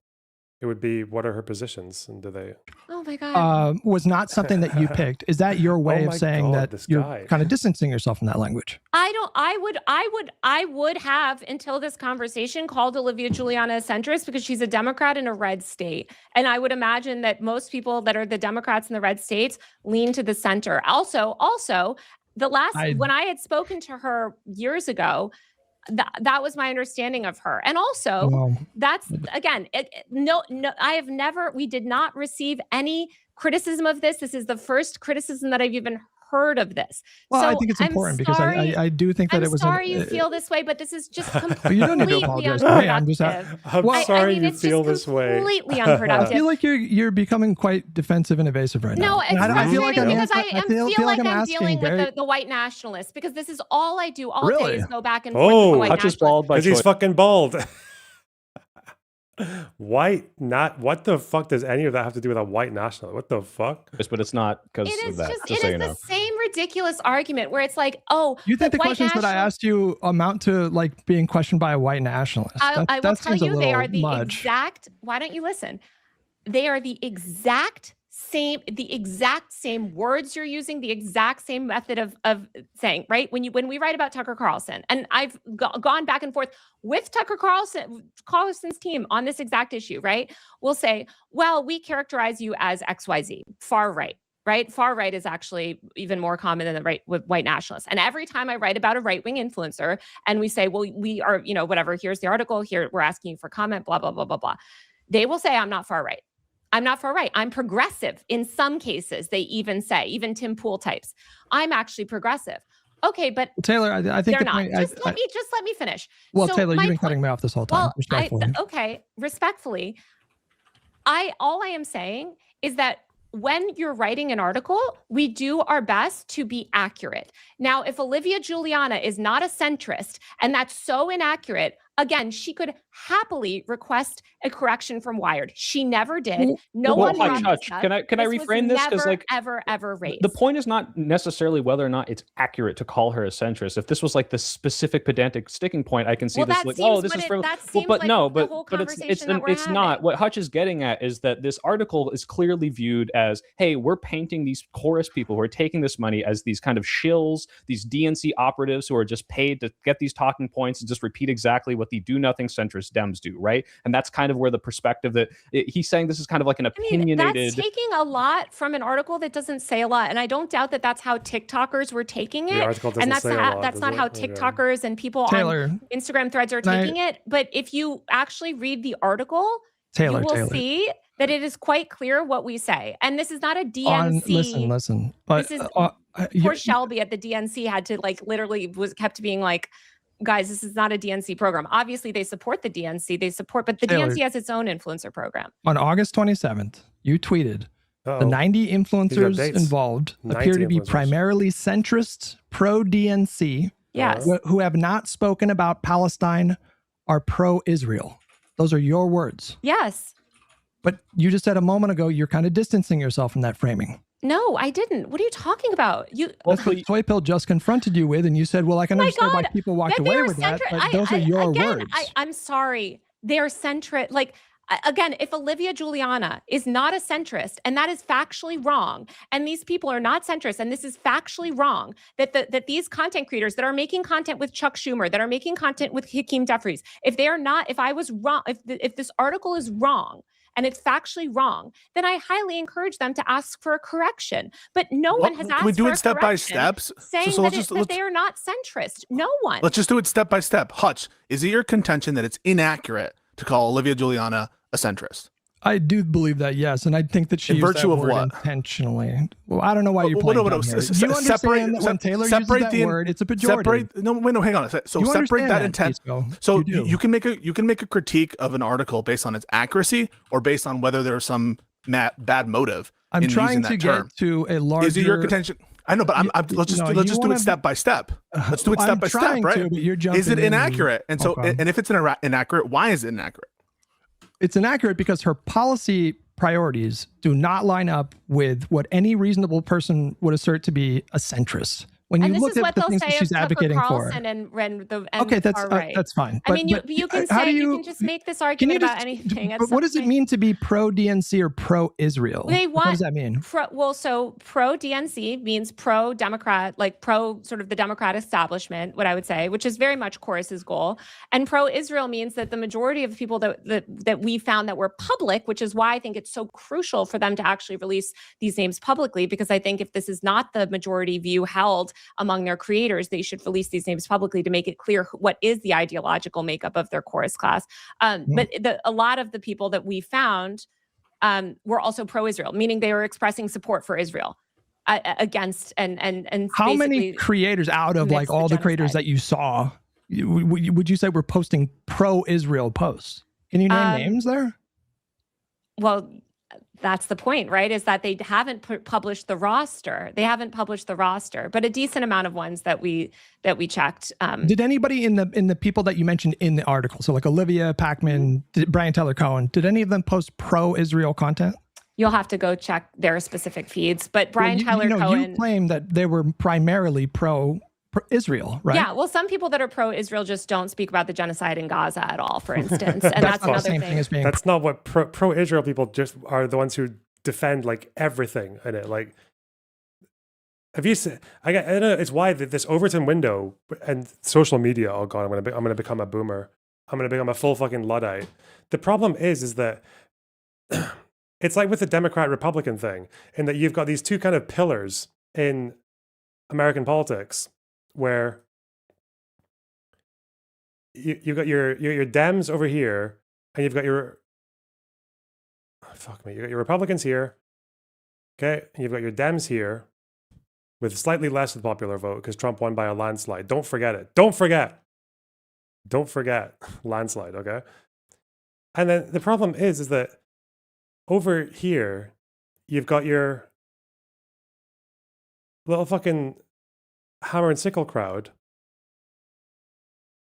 it would be what are her positions and do they? Oh my God! Was not something that you picked. Is that your way of saying that you're kind of distancing yourself from that language? I would have until this conversation called Olivia Giuliana a centrist because she's a Democrat in a red state, and I would imagine that most people that are the Democrats in the red states lean to the center. Also. When I had spoken to her years ago, that was my understanding of her. And also, that's again, we did not receive any criticism of this. This is the first criticism that I've even heard of this. Well, so I think it's important because I do think that it was. I'm sorry you feel this way, but this is just completely you don't need to apologize to me. I'm sorry you feel this way. Completely unproductive. I feel like you're becoming quite defensive and evasive right now. No, it's frustrating because I feel like I'm dealing very... with the white nationalists because this is all I do all day is go back and forth with the white nationalists. Bald by choice. He's fucking bald. What the fuck does any of that have to do with a white national? What the fuck? Yes, but it's not because of that. It is the same ridiculous argument where it's like, oh, you think the questions that I asked you amount to like being questioned by a white nationalist? I will tell you, they are the exact. Why don't you listen? They are the exact same words you're using, the exact same method of saying, right? When we write about Tucker Carlson, and I've gone back and forth with Tucker Carlson's team on this exact issue, right? We'll say, well, we characterize you as XYZ, far right. Right? Far right is actually even more common than the right with white nationalists. And every time I write about a right-wing influencer and we say, well, we are, whatever, here's the article, here, we're asking you for comment, blah, blah, blah, blah, blah. They will say, I'm not far right. I'm not far right. I'm progressive. In some cases, they even say, even Tim Pool types, I'm actually progressive. Okay, but Taylor, I think they're not. Just let me finish. Well, so Taylor, you've been cutting me off this whole time. Well, respectfully, all I am saying is that when you're writing an article, we do our best to be accurate. Now, if Olivia Giuliana is not a centrist and that's so inaccurate, again, she could happily request a correction from Wired. She never did. No one brought this up. Can I reframe this? Because ever raised. The point is not necessarily whether or not it's accurate to call her a centrist. If this was like the specific pedantic sticking point, I can see this like, oh, this is for. But it's not. What Hutch is getting at is that this article is clearly viewed as, hey, we're painting these chorus people who are taking this money as these kind of shills, these DNC operatives who are just paid to get these talking points and just repeat exactly what what the do nothing centrist Dems do, right? And that's kind of where the perspective that he's saying this is kind of like an opinionated. That's taking a lot from an article that doesn't say a lot, and I don't doubt that that's how TikTokers were taking it. The article doesn't And that's say a lot, that's does not it? how Okay. TikTokers and people Taylor, on Instagram threads are can I- taking it. But if you actually read the article, Taylor, you will Taylor. see that it is quite clear what we say. And this is not a DNC. Listen. But, This is you- poor Shelby at the DNC had to like literally kept being like, guys, this is not a DNC program. Obviously, they support the DNC. But the Taylor. DNC has its own influencer program. on August 27th, you tweeted Uh-oh. the 90 influencers dates. involved 90 appear to be influencers. primarily centrist, pro-DNC, Yes. who have not spoken about Palestine, are pro-Israel. Those are your words. Yes. But you just said a moment ago you're kind of distancing yourself from that framing. No, I didn't. What are you talking about? That's what Soy Pill just confronted you with, and you said, well, I can understand why people walked that they away are with that, centri- but those are your again, words. I'm sorry. They're centrist. Like, again, if Olivia Juliana is not a centrist, and that is factually wrong, and these people are not centrist, and this is factually wrong, that these content creators that are making content with Chuck Schumer, that are making content with Hakeem Jeffries, if they are not, if I was wrong, if this article is wrong, and it's factually wrong, then I highly encourage them to ask for a correction. But no one has asked Can we do for it a step by correction steps? saying So that, let's that they are not centrist. No one. Let's just do it step by step. Hutch, is it your contention that it's inaccurate to call Olivia Juliana a centrist? I do believe that, yes, and I think that she In used virtue that of word what? intentionally. Well, I don't know why you're Well, playing no, dumb here. s- You s- understand that when Taylor uses that word, it's a pejorative. Hang on. So You separate understand that that, intent. Pisco. So You do. you can make a critique of an article based on its accuracy or based on whether there's some bad motive. I'm in trying using to that term. get to a larger. Is it your contention? I know, but let's just do wanna it step by step. Let's do it step I'm by step, trying right? to, but you're Is it jumping in. inaccurate? And so, Okay. and if it's inaccurate, why is it inaccurate? It's inaccurate because her policy priorities do not line up with what any reasonable person would assert to be a centrist. When you And this look is at what the they'll things say that of she's Tucker advocating for. Carlson and the Okay, that's far right. that's fine. I mean, you But you can how say do you can just make this can argument you about just- anything. At But some what does it point. mean to be pro DNC or pro Israel? They want What does that mean? So pro DNC means pro Democrat, like pro sort of the Democrat establishment, what I would say, which is very much Chorus's goal. And pro Israel means that the majority of people that we found that were public, which is why I think it's so crucial for them to actually release these names publicly, because I think if this is not the majority view held among their creators, they should release these names publicly to make it clear what is the ideological makeup of their chorus class. But a lot of the people that we found were also pro-Israel, meaning they were expressing support for Israel against and How many basically creators out of like mixed all the genocide. creators that you saw, would you say were posting pro-Israel posts? Can you name names there? Well, that's the point, right? Is that they haven't published the roster. They haven't published the roster, but a decent amount of ones that we checked. Did anybody in the people that you mentioned in the article, so like Olivia Packman, Brian Tyler Cohen, did any of them post pro-Israel content? You'll have to go check their specific feeds. But Brian Tyler Cohen, you claim that they were primarily pro-Israel, right? yeah. Well, some people that are pro-Israel just don't speak about the genocide in Gaza at all, for instance, and that's another same thing as being That's not what pro-Israel people just are the ones who defend like everything in it. Like, have you seen? I don't know. It's why this Overton window and social media. Oh God, I'm gonna become a boomer. I'm gonna become a full fucking Luddite. The problem is that it's like with the Democrat-Republican thing, in that you've got these two kind of pillars in American politics, where you've got your Dems over here, and you've got your you got your Republicans here, okay, and you've got your Dems here, with slightly less of the popular vote because Trump won by a landslide. Don't forget it. Don't forget landslide. Okay, and then the problem is that over here you've got your little fucking hammer and sickle crowd,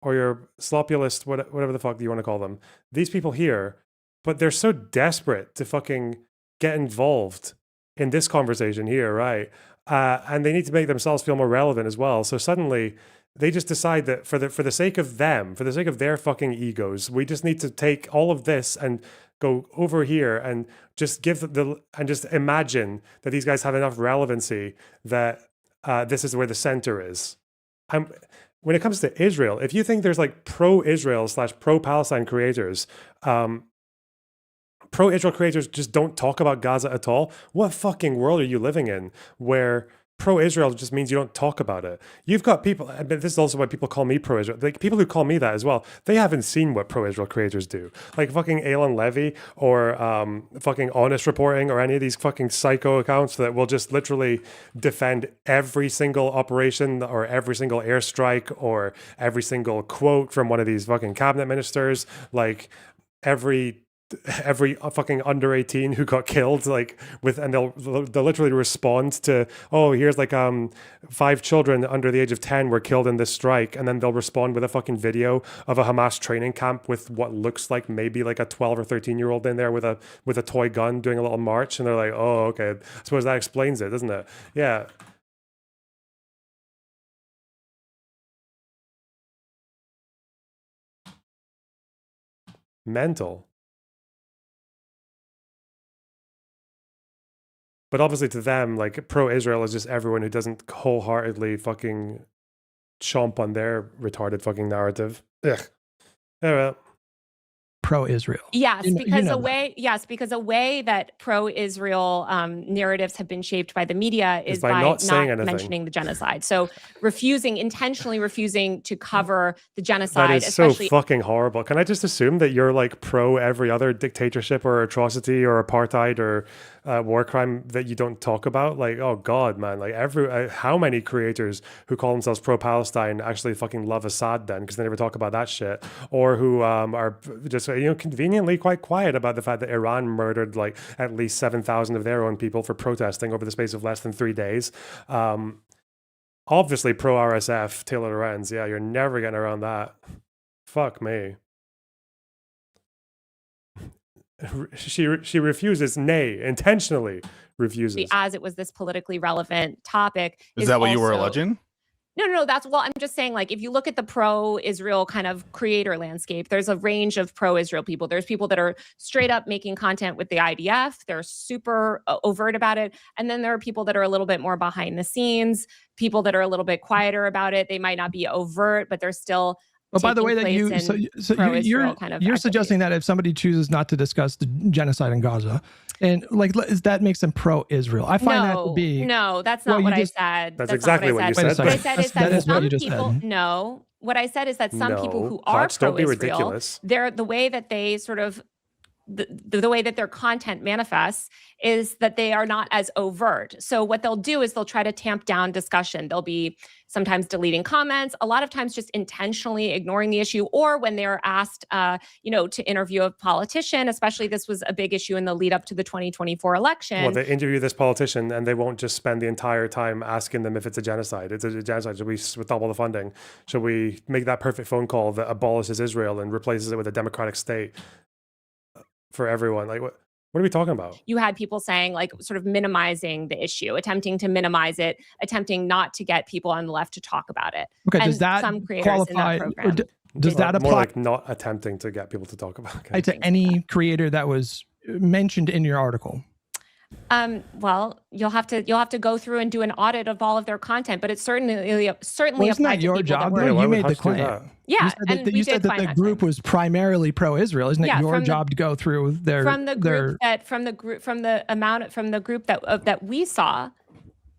or your sloppulist, whatever the fuck you want to call them. These people here, but they're so desperate to fucking get involved in this conversation here, right? And they need to make themselves feel more relevant as well. So suddenly they just decide that for the sake of them, for the sake of their fucking egos, we just need to take all of this and go over here and just and just imagine that these guys have enough relevancy that this is where the center is. when it comes to Israel, if you think there's like pro-Israel / pro-Palestine creators, pro-Israel creators just don't talk about Gaza at all, what fucking world are you living in where pro-Israel just means you don't talk about it? You've got people, but this is also why people call me pro-Israel. Like people who call me that as well, they haven't seen what pro-Israel creators do. Like fucking Alan Levy or fucking Honest Reporting or any of these fucking psycho accounts that will just literally defend every single operation or every single airstrike or every single quote from one of these fucking cabinet ministers, like every fucking under 18 who got killed, like with, and they'll literally respond to, oh, here's like 5 children under the age of 10 were killed in this strike, and then they'll respond with a fucking video of a Hamas training camp with what looks like maybe like a 12 or 13-year-old in there with a toy gun doing a little march, and they're like, oh, okay, I suppose that explains it, doesn't it? Yeah. Mental. But obviously to them, like pro-Israel is just everyone who doesn't wholeheartedly fucking chomp on their retarded fucking narrative. Ugh. Anyway. Pro-Israel. Yes, You know- because you know a that. way, a way that pro-Israel narratives have been shaped by the media is by not saying anything. mentioning the genocide. So intentionally refusing to cover the That genocide, is so especially. fucking horrible. Can I just assume that you're like pro every other dictatorship or atrocity or apartheid or war crime that you don't talk about? Like, oh God, man, like how many creators who call themselves pro-Palestine actually fucking love Assad then, because they never talk about that shit, or who are just, conveniently quite quiet about the fact that Iran murdered like at least 7,000 of their own people for protesting over the space of less than 3 days. Obviously pro-RSF, Taylor Lorenz. Yeah, you're never getting around that. Fuck me. She refuses, nay, intentionally refuses. As it was this politically relevant topic. Is that what you were also- alleging? No, I'm just saying, like, if you look at the pro-Israel kind of creator landscape, there's a range of pro-Israel people. There's people that are straight up making content with the IDF. They're super overt about it. And then there are people that are a little bit more behind the scenes, people that are a little bit quieter about it. They might not be overt, but they're still But by the way, that taking place in you're kind of you're activities. suggesting that if somebody chooses not to discuss the genocide in Gaza, and like that makes them pro-Israel. I find that to be No, that's Well, not you what just- I said. That's not exactly what you said. What I said is That that is what some you just people. said. No, what I said is that some people No, who are Hutch, don't be pro-Israel, ridiculous. they're the way that they sort of. The way that their content manifests is that they are not as overt. So what they'll do is they'll try to tamp down discussion. They'll be sometimes deleting comments, a lot of times just intentionally ignoring the issue, or when they're asked, to interview a politician, especially this was a big issue in the lead up to the 2024 election. Well, they interview this politician and they won't just spend the entire time asking them if it's a genocide. It's a genocide. Should we double the funding? Should we make that perfect phone call that abolishes Israel and replaces it with a democratic state for everyone? Like, what are we talking about? You had people saying, like, sort of minimizing the issue, attempting to minimize it, attempting not to get people on the left to talk about it. Okay, and does that some creators qualify? in that Or program does that More apply like not attempting to get people to talk about it. to any creator that was mentioned in your article? Well, you'll have to go through and do an audit of all of their content, but it's certainly Well, isn't applied that to your people job? that Though? were. You made the Hutch do claim. that? Yeah, you said and that, we you did said that find the that group was primarily pro-Israel. Isn't it Yeah, your from the- job to go through their from the group that we saw,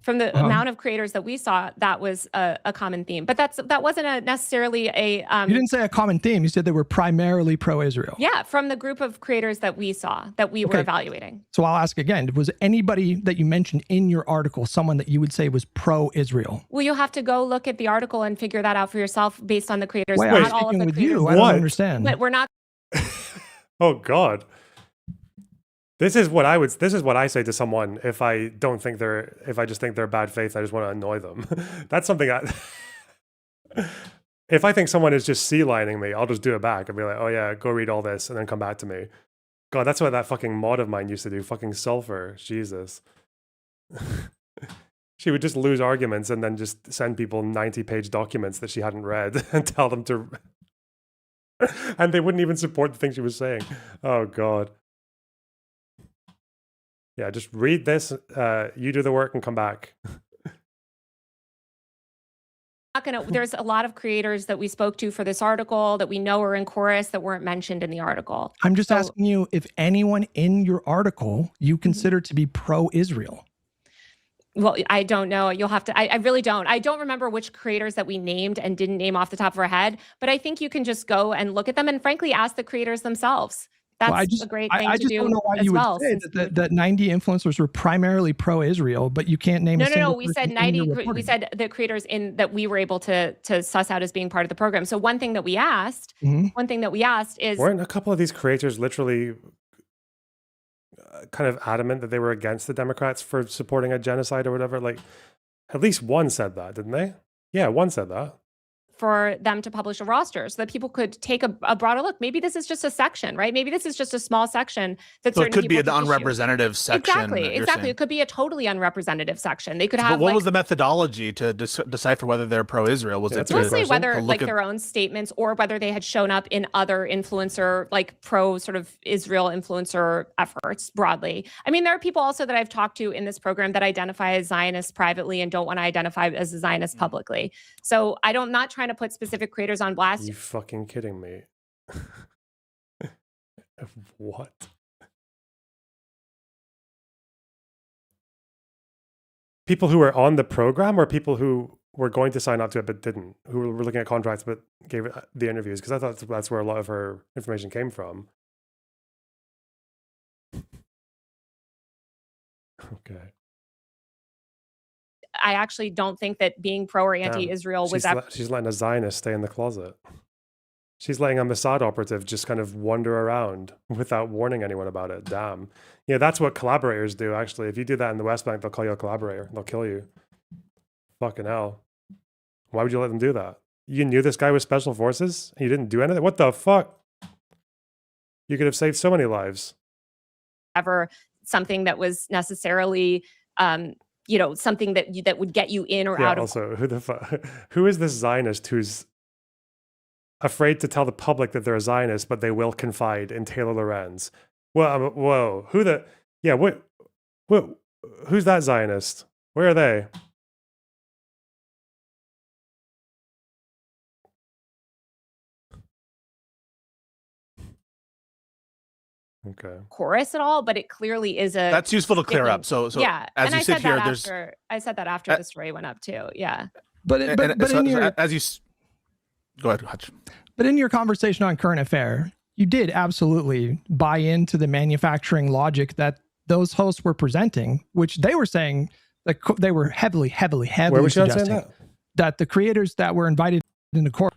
from the amount of creators that we saw, that was a common theme. But that wasn't necessarily a. You didn't say a common theme. You said they were primarily pro-Israel. Yeah, from the group of creators that we saw, that we were Okay. evaluating. So I'll ask again: was anybody that you mentioned in your article someone that you would say was pro-Israel? Well, you'll have to go look at the article and figure that out for yourself based on the creators. Wait, Not I'm all of speaking the with creators. you. I don't understand. But we're not. Oh God. This is what I say to someone if I just think they're bad faith, I just want to annoy them. That's something if I think someone is just sea lining me, I'll just do it back and be like, oh yeah, go read all this and then come back to me. God, that's what that fucking mod of mine used to do. Fucking Sulfur. Jesus. She would just lose arguments and then just send people 90-page documents that she hadn't read and tell them to and they wouldn't even support the thing she was saying. Oh God. Yeah, just read this, you do the work and come back. there's a lot of creators that we spoke to for this article that we know are in chorus that weren't mentioned in the article. I'm just asking you if anyone in your article you consider to be pro-Israel. Well, I don't know. You'll have to, I really don't. I don't remember which creators that we named and didn't name off the top of our head, but I think you can just go and look at them and frankly ask the creators themselves. That's a great thing I to just do don't know why as you would well. say that 90 influencers were primarily pro-Israel, but you can't name a No. single We person said in 90. your We reporting. said the creators in that we were able to suss out as being part of the program. So one thing that we asked is weren't a couple of these creators literally kind of adamant that they were against the Democrats for supporting a genocide or whatever? Like, at least one said that, didn't they? Yeah, one said that. for them to publish a roster so that people could take a broader look. Maybe this is just a section, right? Maybe this is just a small section that So it certain could be people an took issue. unrepresentative section. Exactly. that you're Exactly. saying. It could be a totally unrepresentative section. They could But have what like was the methodology to decipher whether they're pro-Israel? Was it to, mostly whether to like look at their own statements or whether they had shown up in other influencer, like pro sort of Israel influencer efforts broadly. I mean, there are people also that I've talked to in this program that identify as Zionists privately and don't want to identify as a Zionist publicly. So I'm not trying to put specific creators on blast. You fucking kidding me? What? People who were on the program or people who were going to sign up to it but didn't, who were looking at contracts but gave it the interviews? Because I thought that's where a lot of her information came from. Okay. I actually don't think that being pro or anti-Israel was She's letting a Zionist stay in the closet. She's letting a Mossad operative just kind of wander around without warning anyone about it. Damn. Yeah, that's what collaborators do, actually. If you do that in the West Bank, they'll call you a collaborator. They'll kill you. Fucking hell. Why would you let them do that? You knew this guy was special forces? And you didn't do anything? What the fuck? You could have saved so many lives. ever something that was necessarily something that would get you in or Yeah, out of also, who the fuck? Who is this Zionist who's afraid to tell the public that they're a Zionist, but they will confide in Taylor Lorenz? Well, whoa. Who the... Yeah, what... Who's that Zionist? Where are they? Okay. chorus at all, but it clearly is a That's useful to clear up. given. So yeah, as and you I sit said here, that there's I said that after the story went up too. Yeah, But in your as you go ahead, Hutch. But in your conversation on current affair, you did absolutely buy into the manufacturing logic that those hosts were presenting, which they were saying that they were heavily Where was she on saying suggesting that the creators that were invited into court.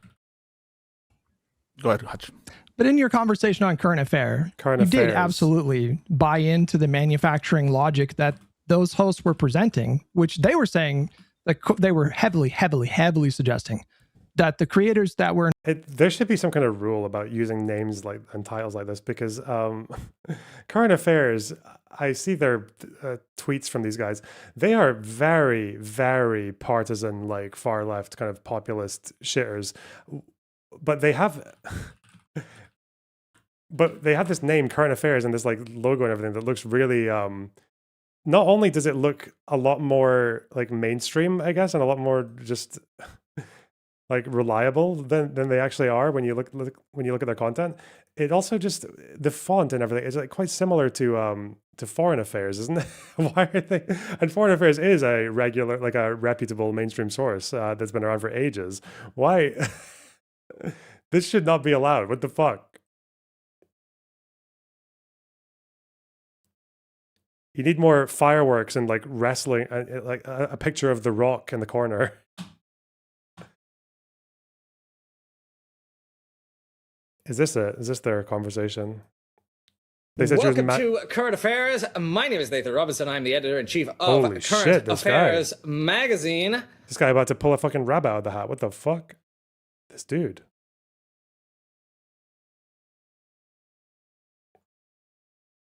Go ahead, Hutch. But in your conversation on current affair, you did absolutely buy into the manufacturing logic that those hosts were presenting, which they were saying that they were heavily suggesting that the creators that were... There should be some kind of rule about using names like and titles like this, because current affairs, I see their tweets from these guys. They are very partisan, like far left kind of populist shitters, but they have this name, current affairs, and this like logo and everything that looks really not only does it look a lot more like mainstream, I guess, and a lot more just like reliable than they actually are when you look at their content. It also just, the font and everything is like quite similar to Foreign Affairs, isn't it? Why are they? And Foreign Affairs is a regular, like a reputable mainstream source that's been around for ages. Why? This should not be allowed. What the fuck? You need more fireworks and like wrestling, like a picture of The Rock in the corner. Is this it? Is this their conversation? They said Welcome to Current Affairs. My name is Nathan Robinson. I'm the editor-in-chief of Holy Current shit, this Affairs magazine. This guy about to pull a fucking rabbit out of the hat. What the fuck? This dude.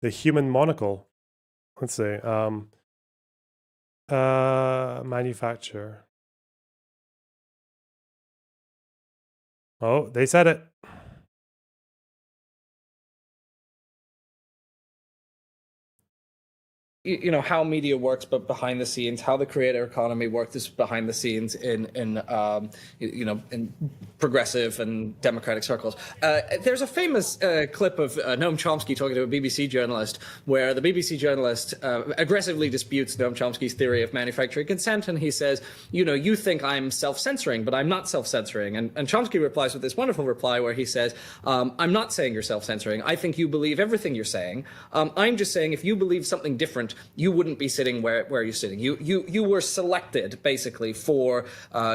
The human monocle. Let's see. Manufacturer. Oh, they said it. you know how media works, but behind the scenes, how the creator economy works behind the scenes in you know, in progressive and democratic circles. There's a famous clip of Noam Chomsky talking to a BBC journalist, where the BBC journalist aggressively disputes Noam Chomsky's theory of manufacturing consent, and he says, you know, you think I'm self-censoring, but I'm not self-censoring. And Chomsky replies with this wonderful reply where he says, I'm not saying you're self-censoring. I think you believe everything you're saying. I'm just saying if you believe something different, you wouldn't be sitting where you're sitting. You were selected basically for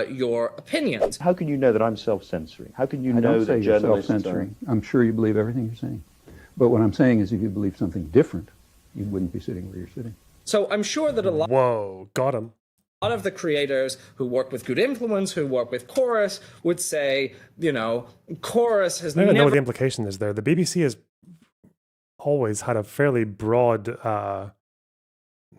your opinions. How can you know that I'm self-censoring? How can you I know don't say that you're journalists self-censoring. I'm sure you believe everything you're saying. But what I'm saying is if you believe something different, you wouldn't be sitting where you're sitting. So I'm sure that a lot got him. A lot of the creators who work with Good Influence, who work with Chorus, would say, you know, Chorus has I don't even know what never the implication is there. The BBC has always had a fairly broad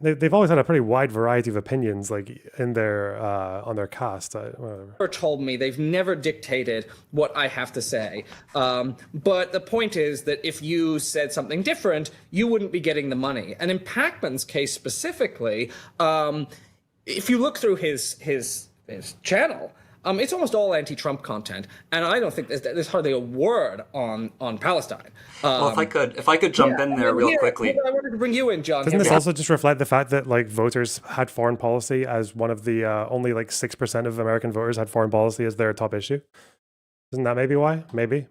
they've always had a pretty wide variety of opinions, like in their on their cast. Whatever. never told me, they've never dictated what I have to say. But the point is that if you said something different, you wouldn't be getting the money. And in Pacman's case specifically, if you look through his channel, it's almost all anti-Trump content, and I don't think there's hardly a word on Palestine. Well, if I could jump in there real quickly. I wanted to bring you in, John. Doesn't this also just reflect the fact that like voters had foreign policy as one of the only like 6% of American voters had foreign policy as their top issue? Isn't that maybe why? Maybe.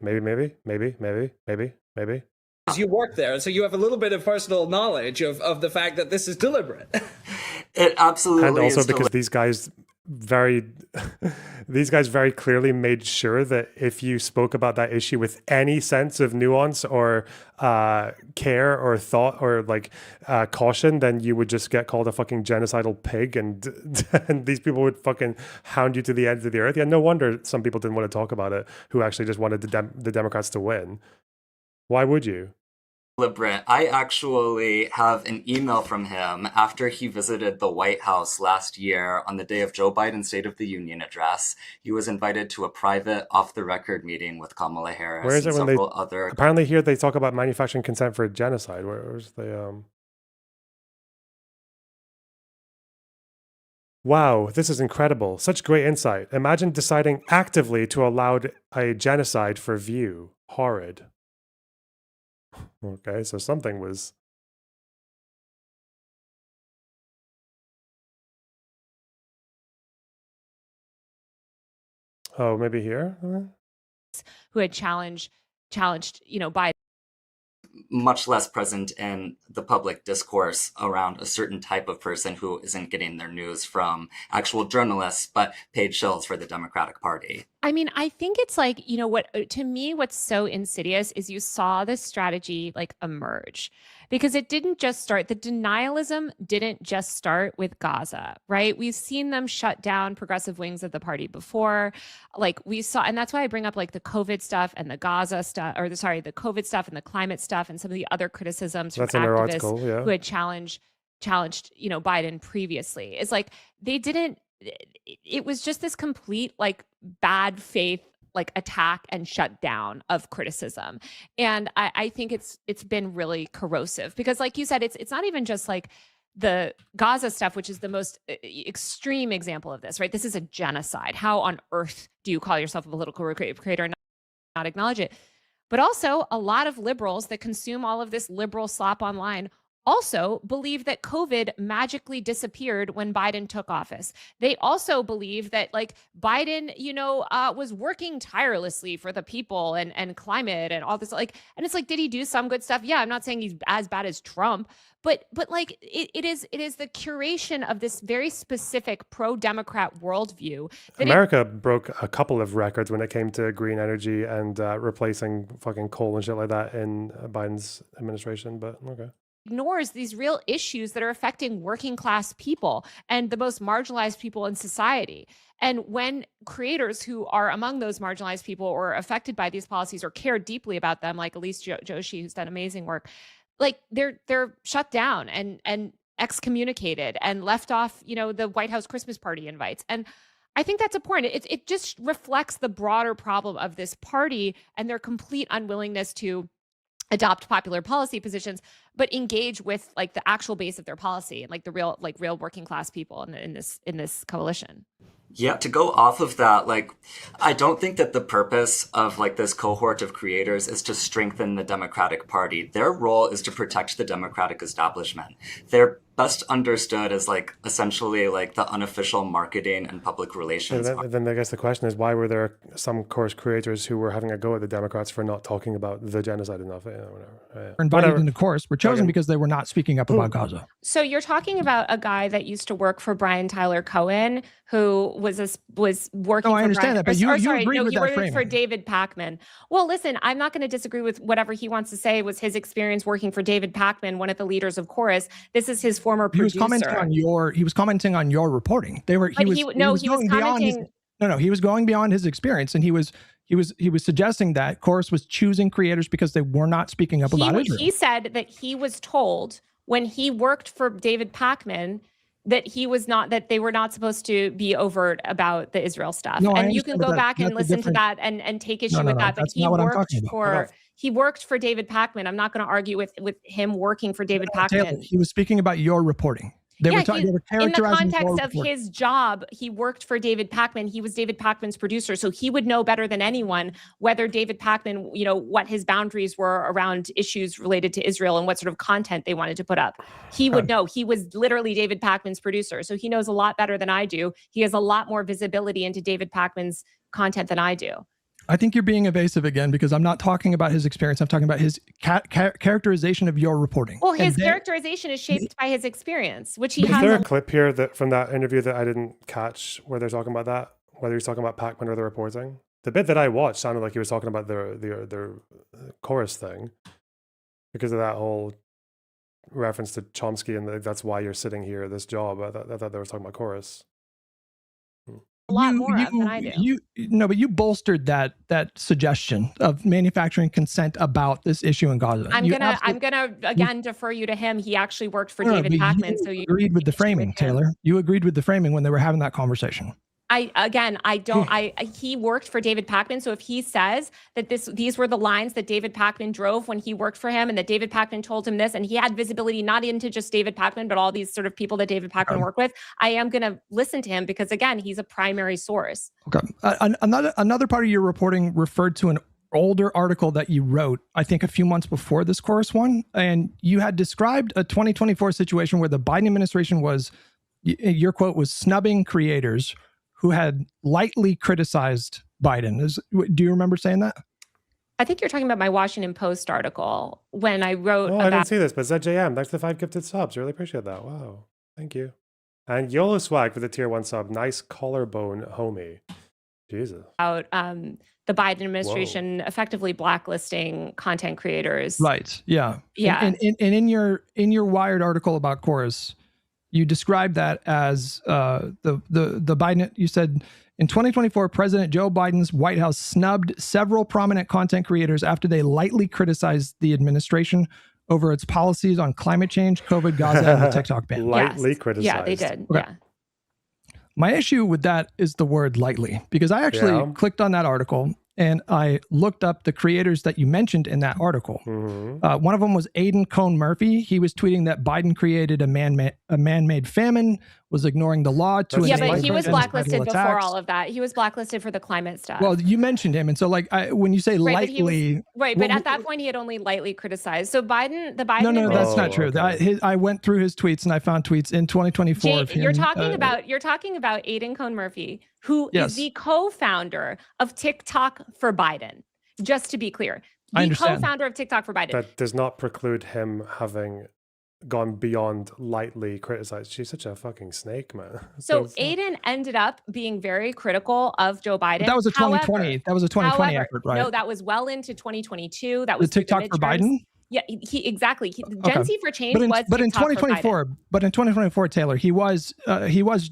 You work there, and so you have a little bit of personal knowledge of the fact that this is deliberate. It absolutely and also is because these guys very clearly made sure that if you spoke about that issue with any sense of nuance or care or thought or like caution, then you would just get called a fucking genocidal pig, and and these people would fucking hound you to the ends of the earth. Yeah, no wonder some people didn't want to talk about it who actually just wanted the Democrats to win. Why would you? deliberate. I actually have an email from him after he visited the White House last year on the day of Joe Biden's State of the Union address. He was invited to a private off-the-record meeting with Kamala Harris Where is it and when they several other... apparently here they talk about manufacturing consent for genocide? Where's the Wow, this is incredible. Such great insight. Imagine deciding actively to allow a genocide for view. Horrid. Okay, so something was... Oh, maybe here? Who had challenged, Biden. Much less present in the public discourse around a certain type of person who isn't getting their news from actual journalists, but paid shills for the Democratic Party. I mean, I think it's like, to me, what's so insidious is you saw this strategy like emerge because it didn't just start, the denialism didn't just start with Gaza, right? We've seen them shut down progressive wings of the party before. Like we saw, and that's why I bring up like the COVID stuff and the Gaza stuff, the COVID stuff and the climate stuff and some of the other criticisms from activists who had challenged, Biden previously. It's like they didn't, it was just this complete like bad faith like attack and shutdown of criticism. And I think it's been really corrosive because like you said, it's not even just like the Gaza stuff, which is the most extreme example of this, right? This is a genocide. How on earth do you call yourself a political creator and not acknowledge it? But also a lot of liberals that consume all of this liberal slop online also believe that COVID magically disappeared when Biden took office. They also believe that like Biden, was working tirelessly for the people and climate and all this and it's like, did he do some good stuff? Yeah, I'm not saying he's as bad as Trump, but like it is the curation of this very specific pro-Democrat worldview. America broke a couple of records when it came to green energy and replacing fucking coal and shit like that in Biden's administration, but okay. Ignores these real issues that are affecting working class people and the most marginalized people in society. And when creators who are among those marginalized people or affected by these policies or care deeply about them, like Elise Joshi, who's done amazing work, like they're shut down and excommunicated and left off, the White House Christmas party invites. And I think that's a point. It just reflects the broader problem of this party and their complete unwillingness to adopt popular policy positions, but engage with like the actual base of their policy and like the real working class people in this coalition. Yeah, to go off of that, like, I don't think that the purpose of like this cohort of creators is to strengthen the Democratic Party. Their role is to protect the Democratic establishment. They're best understood as like essentially like the unofficial marketing and public relations. Then I guess the question is, why were there some course creators who were having a go at the Democrats for not talking about the genocide enough? Whatever. Invited into course were chosen because they were not speaking up about Gaza. So you're talking about a guy that used to work for Brian Tyler Cohen, who was working. No, I for understand Brian, that, but you agreed with he that worked framing. for David Pakman. Well, listen, I'm not going to disagree with whatever he wants to say was his experience working for David Pakman, one of the leaders of Chorus. This is his former producer. He was commenting on your reporting. He was going beyond his experience, and he was suggesting that Chorus was choosing creators because they were not speaking up about Israel. He said that he was told when he worked for David Pakman that they were not supposed to be overt about the Israel stuff. No, and you can go back and listen to that and take issue with that. But he worked for David Pakman. I'm not going to argue with him working for David Pakman. Taylor, he was speaking about your reporting. They were in the context of your his job, he worked for David Pakman. He was David Pakman's producer, so he would know better than anyone whether David Pakman, what his boundaries were around issues related to Israel and what sort of content they wanted to put up. He would know. He was literally David Pakman's producer, so he knows a lot better than I do. He has a lot more visibility into David Pakman's content than I do. I think you're being evasive again, because I'm not talking about his experience. I'm talking about his characterization of your reporting. Well, his characterization is shaped by his experience, which he has. Is there a clip here from that interview that I didn't catch where they're talking about that? Whether he's talking about Pakman or the reporting? The bit that I watched sounded like he was talking about their Chorus thing, because of that whole reference to Chomsky and that's why you're sitting here at this job. I thought they were talking about Chorus. A lot more than I do. But you bolstered that suggestion of manufacturing consent about this issue in Gaza. I'm gonna again defer you to him. He actually worked for David Pakman, so you agreed with the framing, Taylor. You agreed with the framing when they were having that conversation. He worked for David Pakman. So if he says that these were the lines that David Pakman drove when he worked for him, and that David Pakman told him this, and he had visibility not into just David Pakman, but all these sort of people that David Pakman worked with, I am going to listen to him because, again, he's a primary source. Okay. Another part of your reporting referred to an older article that you wrote, I think a few months before this Chorus one, and you had described a 2024 situation where the Biden administration was, your quote was, snubbing creators who had lightly criticized Biden. Do you remember saying that? I think you're talking about my Washington Post article when I wrote I didn't see this, but ZJM, thanks for the 5 gifted subs. Really appreciate that. Wow. Thank you. And YOLO Swag for the tier 1 sub. Nice collarbone homie. Jesus. About the Biden administration effectively blacklisting content creators. Right. Yeah. Yeah. And in your Wired article about Chorus, you described that as the Biden. You said in 2024, President Joe Biden's White House snubbed several prominent content creators after they lightly criticized the administration over its policies on climate change, COVID, Gaza, and the TikTok ban. Lightly criticized. Yeah, they did. Okay. Yeah. My issue with that is the word lightly, because I actually clicked on that article and I looked up the creators that you mentioned in that article. Mm-hmm. One of them was Aidan Cohn Murphy. He was tweeting that Biden created a man-made famine, was ignoring the law to but he was blacklisted before all of that. He was blacklisted for the climate stuff. Well, you mentioned him, and so when you say lightly, but at that point he had only lightly criticized. So the Biden. No, that's not true. Okay. I went through his tweets and I found tweets in 2024. You're talking about Aidan Cohn Murphy, who is the co-founder of TikTok for Biden. Just to be clear, the co-founder of TikTok for Biden. That does not preclude him having gone beyond lightly criticized. She's such a fucking snake, man. So Aidan ended up being very critical of Joe Biden. That was a 2020. That was a 2020 effort, right? No, that was well into 2022. That was the TikTok for Biden. Yeah, exactly. Gen Z for Change was but in TikTok 2024, but in 2024, Taylor, he was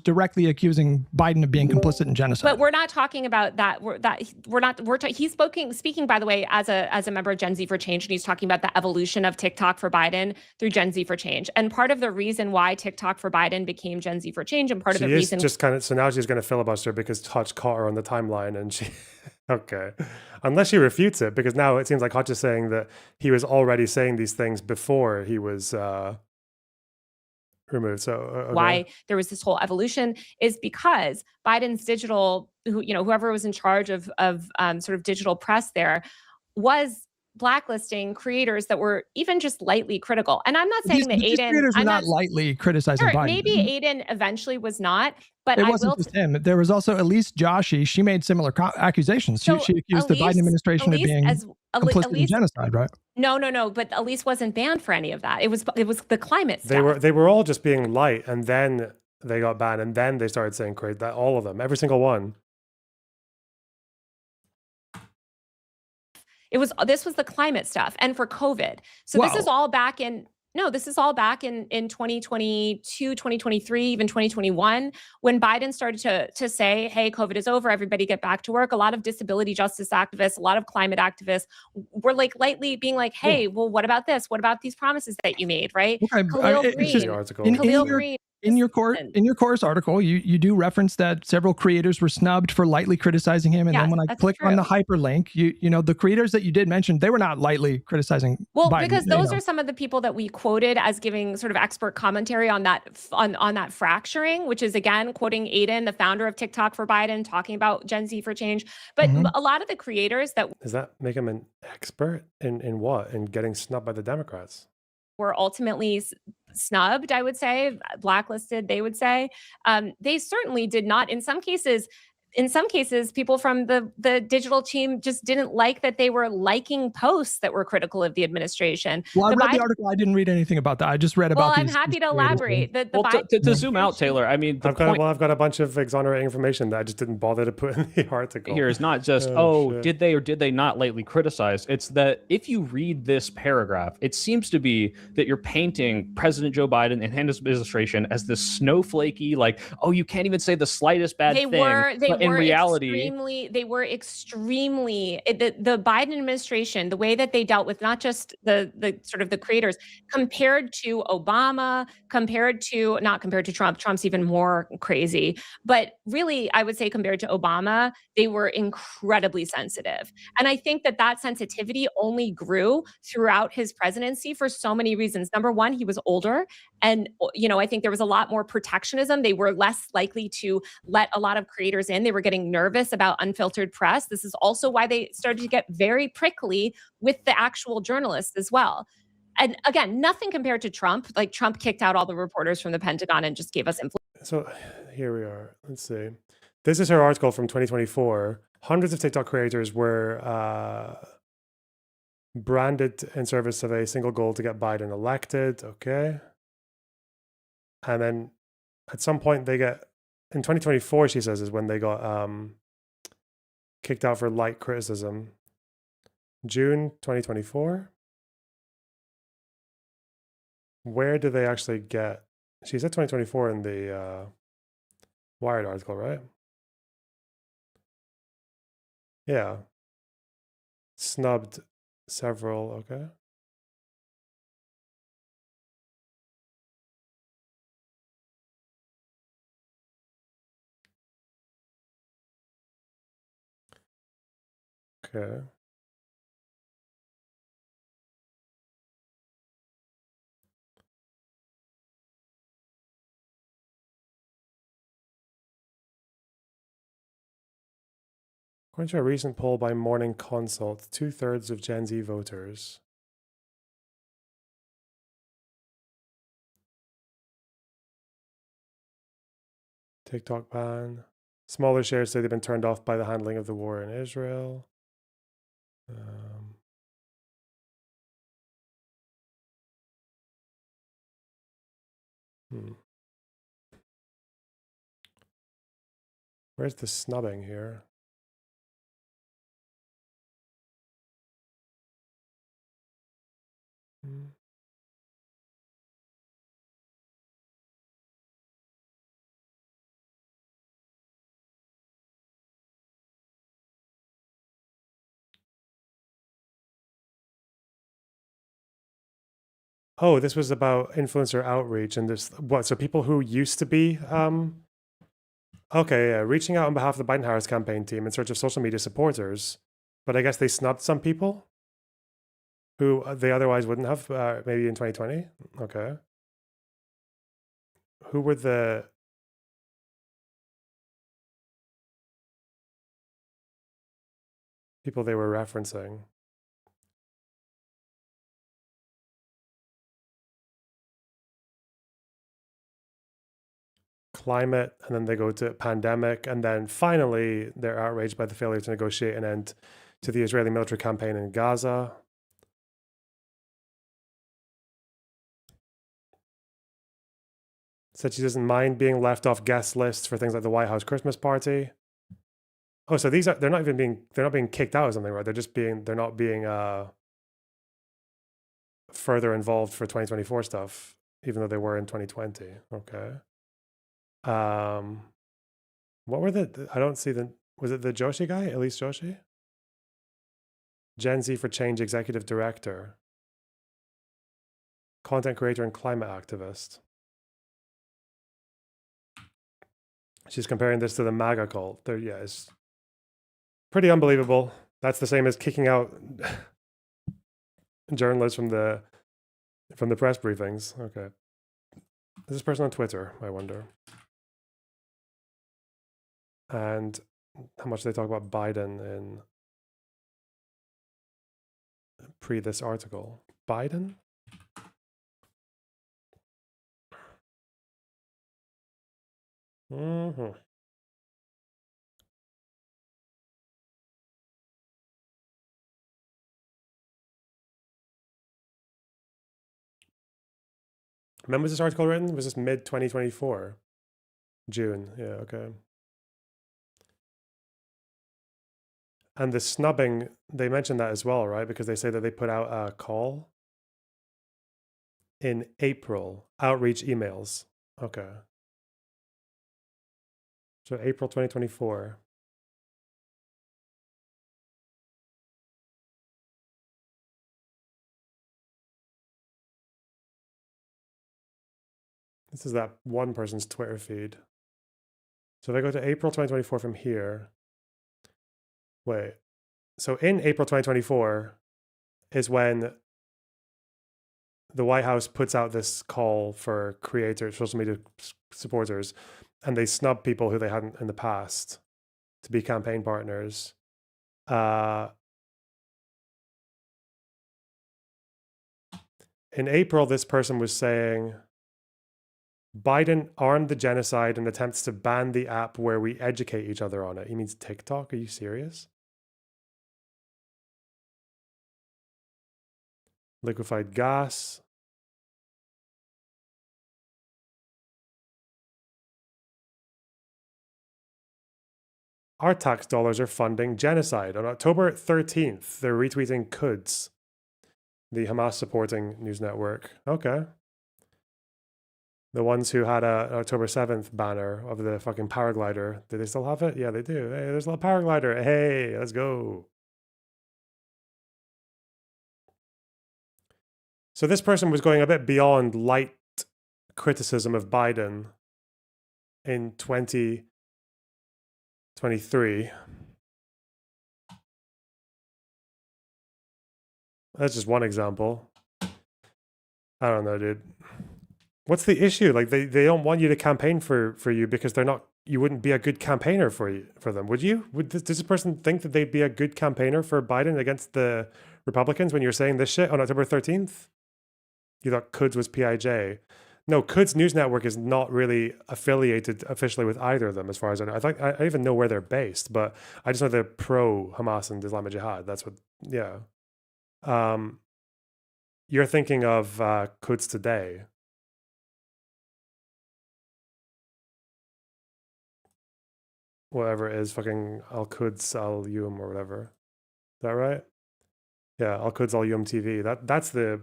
directly accusing Biden of being complicit in genocide. But we're not talking about that. He's speaking, by the way, as a member of Gen Z for Change, and he's talking about the evolution of TikTok for Biden through Gen Z for Change. And part of the reason why TikTok for Biden became Gen Z for Change, and part of the reason so now she's going to filibuster because Touch caught her on the timeline, and she. Okay. Unless she refutes it, because now it seems like Hotch is saying that he was already saying these things before he was removed. So, okay. Why there was this whole evolution is because Biden's digital, whoever was in charge of sort of digital press there was blacklisting creators that were even just lightly critical. And I'm not saying that These Aiden, creators were I'm not lightly criticizing sure, Biden. maybe Aiden eventually was not, but It I wasn't will just him. There was also Elise Joshi. She made similar accusations. She accused the Biden administration of being complicit in genocide, right? No. But Elise wasn't banned for any of that. It was the climate They stuff. were all just being light, and then they got banned, and then they started saying crazy. That all of them, every single one. This was the climate stuff and for COVID. So this is all back in 2022, 2023, even 2021, when Biden started to say, hey, COVID is over, everybody get back to work. A lot of disability justice activists, a lot of climate activists were like lightly being like, hey, well, what about this? What about these promises that you made, right? Okay, Khalil Green. In your course article, you do reference that several creators were snubbed for lightly criticizing him, and then when I clicked on the hyperlink, the creators that you did mention, they were not lightly criticizing. Well, Biden, because those are some of the people that we quoted as giving sort of expert commentary on that on that fracturing, which is again quoting Aiden, the founder of TikTok for Biden, talking about Gen Z for change. But a lot of the creators that does that make him an expert in what? In getting snubbed by the Democrats? were ultimately snubbed, I would say, blacklisted, they would say, they certainly did not. In some cases, people from the digital team just didn't like that they were liking posts that were critical of the administration. Well, I read the article. I didn't read anything about that. I just read about. Well, I'm happy to elaborate. To zoom out, Taylor. I mean, I've got a bunch of exonerating information that I just didn't bother to put in the article. Here is not just did they or did they not lightly criticize? It's that if you read this paragraph, it seems to be that you're painting President Joe Biden and his administration as this snowflakey, like, oh, you can't even say the slightest bad thing. In reality, they were extremely the Biden administration, the way that they dealt with not just the sort of the creators, compared to Obama, not compared to Trump. Trump's even more crazy, but really, I would say compared to Obama, they were incredibly sensitive. And I think that sensitivity only grew throughout his presidency for so many reasons. Number one, he was older, and I think there was a lot more protectionism. They were less likely to let a lot of creators in. They were getting nervous about unfiltered press. This is also why they started to get very prickly with the actual journalists as well. And again, nothing compared to Trump. Like Trump kicked out all the reporters from the Pentagon and just gave us influence. So here we are. Let's see. This is her article from 2024. Hundreds of TikTok creators were branded in service of a single goal to get Biden elected. Okay. And then at some point they get, in 2024, she says, is when they got kicked out for light criticism. June 2024. Where do they actually get? She said 2024 in the Wired article, right? Yeah. Snubbed several, okay. Okay. According to a recent poll by Morning Consult, 2/3 of Gen Z voters TikTok ban. Smaller shares say they've been turned off by the handling of the war in Israel. Where's the snubbing here? Oh, this was about influencer outreach and this, what, so people who used to be Okay, yeah, reaching out on behalf of the Biden-Harris campaign team in search of social media supporters, but I guess they snubbed some people who they otherwise wouldn't have, maybe in 2020. Okay. Who were the people they were referencing? Climate, and then they go to pandemic, and then finally they're outraged by the failure to negotiate an end to the Israeli military campaign in Gaza. Said she doesn't mind being left off guest lists for things like the White House Christmas party. Oh, so they're not being kicked out or something, right? They're not being further involved for 2024 stuff, even though they were in 2020. Okay. What were I don't see was it the Joshi guy? Elise Joshi? Gen Z for Change executive director. Content creator and climate activist. She's comparing this to the MAGA cult. Yeah, it's pretty unbelievable. That's the same as kicking out journalists from the press briefings. Okay. Is this person on Twitter, I wonder? And how much they talk about Biden in pre this article? Biden? Mm-hmm. When was this article written? Was this mid 2024? June. Yeah, okay. And the snubbing, they mentioned that as well, right? Because they say that they put out a call in April, outreach emails. Okay. So April 2024. This is that one person's Twitter feed. So if I go to April 2024 from here, wait. So in April 2024 is when the White House puts out this call for creators, social media supporters, and they snub people who they hadn't in the past to be campaign partners. In April, this person was saying, Biden armed the genocide and attempts to ban the app where we educate each other on it. He means TikTok? Are you serious? Liquefied gas. Our tax dollars are funding genocide. On October 13th, they're retweeting Quds, the Hamas supporting news network. Okay. The ones who had a October 7th banner of the fucking paraglider. Do they still have it? Yeah, they do. Hey, there's a little paraglider. Hey, let's go. So this person was going a bit beyond light criticism of Biden in 2023. That's just one example. I don't know, dude. What's the issue? Like they don't want you to campaign for you because you wouldn't be a good campaigner for them, would you? Does this person think that they'd be a good campaigner for Biden against the Republicans when you're saying this shit on October 13th? You thought Quds was PIJ. No, Quds News Network is not really affiliated officially with either of them, as far as I know. I even know where they're based, but I just know they're pro Hamas and Islamic Jihad. That's what, yeah. You're thinking of Quds Today. Whatever it is, fucking Al Quds Al Yum or whatever. Is that right? Yeah, Al Quds Al Yum TV. That's the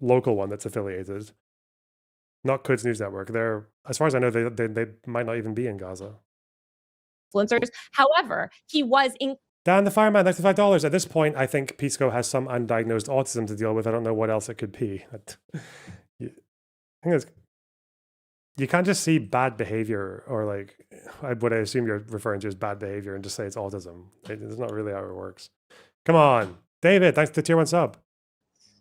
local one that's affiliated. Not Quds News Network. They're, as far as I know, they might not even be in Gaza. Influencers. However, he was in. Dan the Fireman, $95. At this point, I think Pisco has some undiagnosed autism to deal with. I don't know what else it could be. I think it's You can't just see bad behavior, or like what I assume you're referring to as bad behavior, and just say it's autism. It's not really how it works. Come on, David. Thanks to tier 1 sub.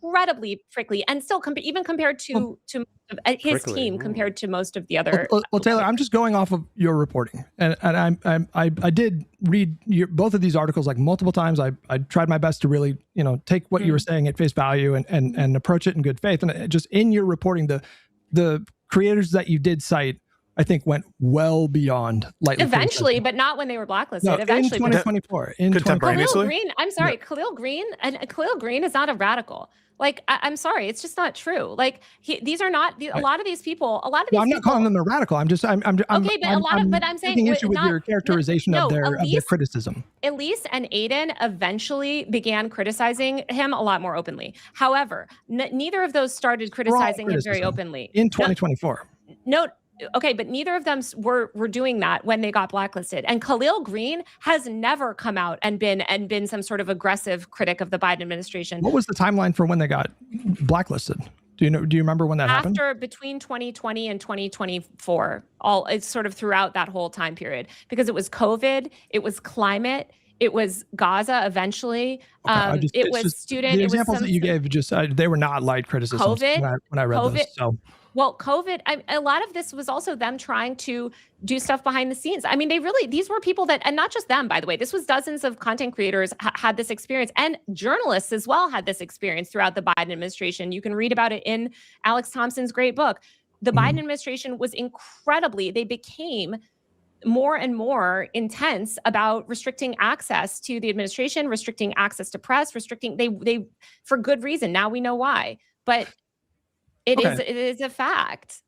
Incredibly prickly, and still even compared to his Prickly, team, compared to most of the other. Well, Taylor, I'm just going off of your reporting, and I did read both of these articles like multiple times. I tried my best to really take what you were saying at face value and approach it in good faith. And just in your reporting, the creators that you did cite, I think, went well beyond lightly. Eventually, but not when they were blacklisted. No, Eventually, in 2024, contemporaneously. Khalil Green. I'm sorry, Khalil Green is not a radical. Like, I'm sorry, it's just not true. Like, these are not a lot of these people. A lot of these. I'm not calling them a radical. I'm okay, but I'm saying taking issue with your characterization of their criticism. Elise and Aiden eventually began criticizing him a lot more openly. However, neither of those started criticizing him very openly in 2024. No. Okay, but neither of them were doing that when they got blacklisted. And Khalil Green has never come out and been some sort of aggressive critic of the Biden administration. What was the timeline for when they got blacklisted? Do you remember when that happened? Between 2020 and 2024, it's sort of throughout that whole time period, because it was COVID, it was climate, it was Gaza eventually. It was student. The examples that you gave they were not light criticisms when I read this. So. Well, COVID, a lot of this was also them trying to do stuff behind the scenes. I mean, these were people that, and not just them, by the way, this was dozens of content creators had this experience, and journalists as well had this experience throughout the Biden administration. You can read about it in Alex Thompson's great book. The Biden administration was they became more and more intense about restricting access to the administration, restricting access to press, they for good reason. Now we know why, but it is a fact.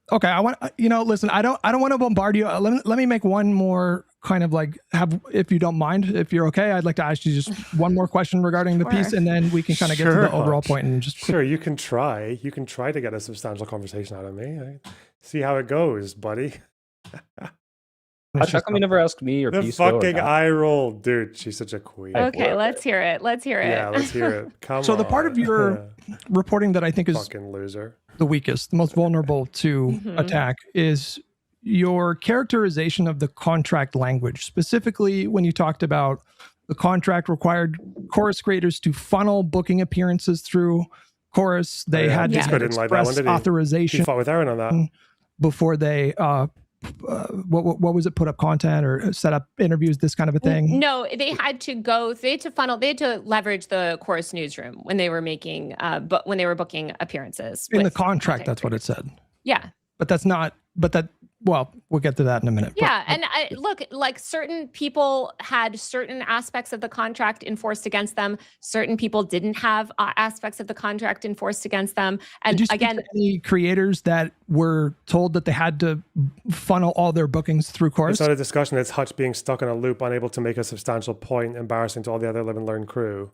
Okay, I want listen. I don't want to bombard you. Let me make one more kind of if you don't mind, if you're okay, I'd like to ask you just one more question regarding the piece, and then we can kind of get to the overall point and just. Sure, you can try to get a substantial conversation out of me. See how it goes, buddy. How come you never asked me or the Pisco fucking eye roll, dude? She's such a queen. Okay, let's hear it. Yeah, let's hear it. Come on. So the part of your reporting that I think is fucking loser, the weakest, the most vulnerable to attack, is your characterization of the contract language. Specifically, when you talked about the contract required chorus creators to funnel booking appearances through chorus, they had to get express authorization. He fought with Aaron on that before they what was it, put up content or set up interviews, this kind of a thing? No, they had to leverage the chorus newsroom when they were making when they were booking appearances in the contract. That's what it said. Yeah, well, we'll get to that in a minute. Yeah, and look, like certain people had certain aspects of the contract enforced against them. Certain people didn't have aspects of the contract enforced against them. And did you speak to any creators that were told that they had to funnel all their bookings through chorus? It's not a discussion. It's Hutch being stuck in a loop, unable to make a substantial point, embarrassing to all the other Live and Learn crew.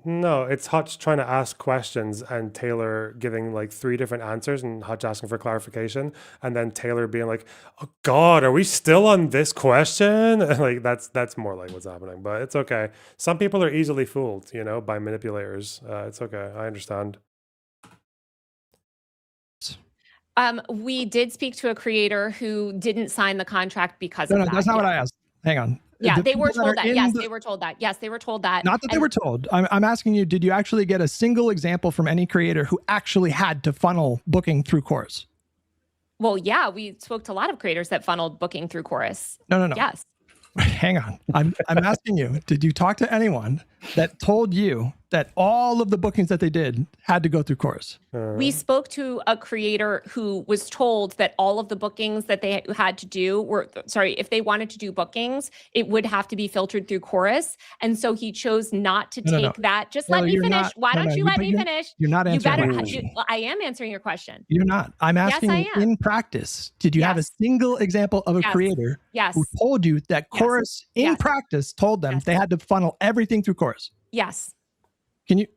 No, it's Hutch trying to ask questions and Taylor giving like 3 different answers and Hutch asking for clarification, and then Taylor being like, "Oh God, are we still on this question?" And like that's more like what's happening, but it's okay. Some people are easily fooled, by manipulators. It's okay. I understand. We did speak to a creator who didn't sign the contract because of that. No, that's not what I asked. Hang on. Yeah, they were told that. Yes, they were told that. Yes, they were told that. Not that they were told. I'm asking you, did you actually get a single example from any creator who actually had to funnel booking through chorus? Well, yeah, we spoke to a lot of creators that funneled booking through chorus. No. Yes. Hang on. I'm asking you, did you talk to anyone that told you that all of the bookings that they did had to go through chorus? We spoke to a creator who was told that all of the bookings that they had to do if they wanted to do bookings, it would have to be filtered through chorus. And so he chose not to take that. Just let me finish. Why don't you let me finish? You're not answering my question. Well, I am answering your question. You're not. I'm asking you in practice, did you have a single example of a creator who told you that chorus in practice told them they had to funnel everything through chorus? Yes. Can you?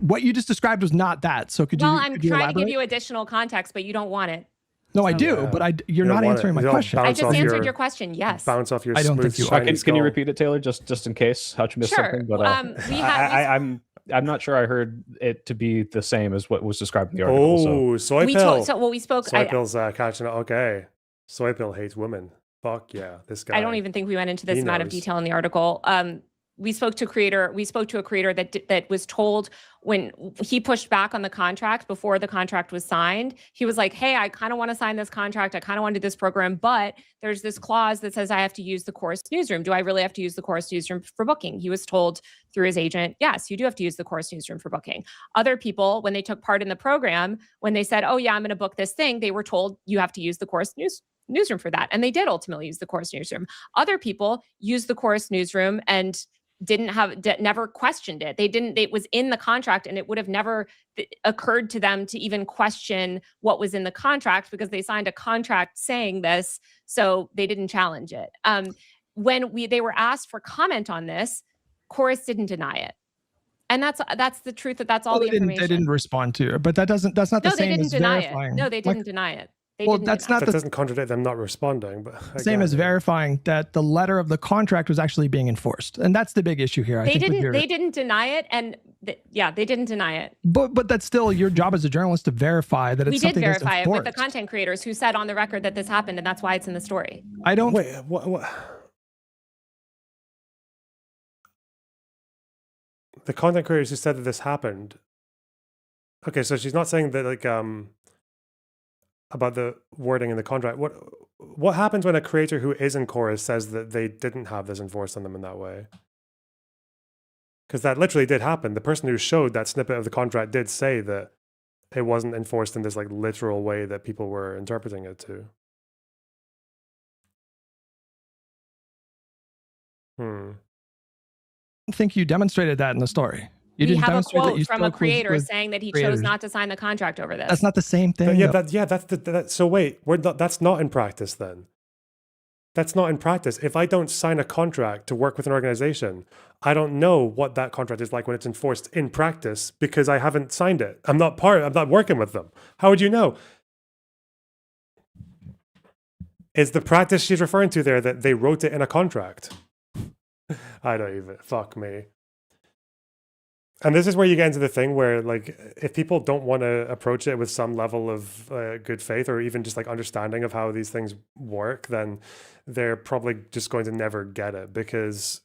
What you just described was not that. So could you? Well, I'm trying to give you additional context, but you don't want it. No, I do, but you're not answering my question. I just answered your question. Yes. Bounce off your. I don't think you are. Can you repeat it, Taylor, just in case Hutch missed something? But we had I'm I'm not sure I heard it to be the same as what was described in the article. Oh, soy We pill. told, so well, we spoke. Soy pill's catching it. Okay. Soy pill hates women. Fuck yeah, this guy. I don't even think we went into this He amount of knows. detail in the article. We spoke to a creator that was told when he pushed back on the contract before the contract was signed. He was like, hey, I kind of want to sign this contract. I kind of want to do this program, but there's this clause that says I have to use the Chorus newsroom. Do I really have to use the Chorus newsroom for booking? He was told through his agent, yes, you do have to use the Chorus newsroom for booking. Other people, when they took part in the program, when they said, oh yeah, I'm going to book this thing, they were told you have to use the Chorus newsroom for that. And they did ultimately use the Chorus newsroom. Other people used the Chorus newsroom and never questioned it. It was in the contract, and it would have never occurred to them to even question what was in the contract because they signed a contract saying this, so they didn't challenge it. When they were asked for comment on this, Chorus didn't deny it. And that's the truth, that's all the information. They didn't respond to it, but that's not the No, they same didn't as deny verifying. it. No, they didn't deny it. That doesn't contradict them not responding, but same as verifying that the letter of the contract was actually being enforced, and that's the big issue here. They didn't deny it, and they didn't deny it. But that's still your job as a journalist to verify that it's something that's enforced. We did verify it with the content creators who said on the record that this happened, and that's why it's in the story. I don't wait. What? The content creators who said that this happened. Okay, so she's not saying that about the wording in the contract. What happens when a creator who is in Chorus says that they didn't have this enforced on them in that way? Because that literally did happen. The person who showed that snippet of the contract did say that it wasn't enforced in this like literal way that people were interpreting it to. I think you demonstrated that in the story. You we didn't have a demonstrate that quote you from a spoke creator with saying that he creators. chose not to sign the contract over this. That's not the same thing. So wait, that's not in practice then. That's not in practice. If I don't sign a contract to work with an organization, I don't know what that contract is like when it's enforced in practice because I haven't signed it. I'm not working with them. How would you know? Is the practice she's referring to there that they wrote it in a contract? I don't even, fuck me. And this is where you get into the thing where, like, if people don't want to approach it with some level of good faith or even just like understanding of how these things work, then they're probably just going to never get it, because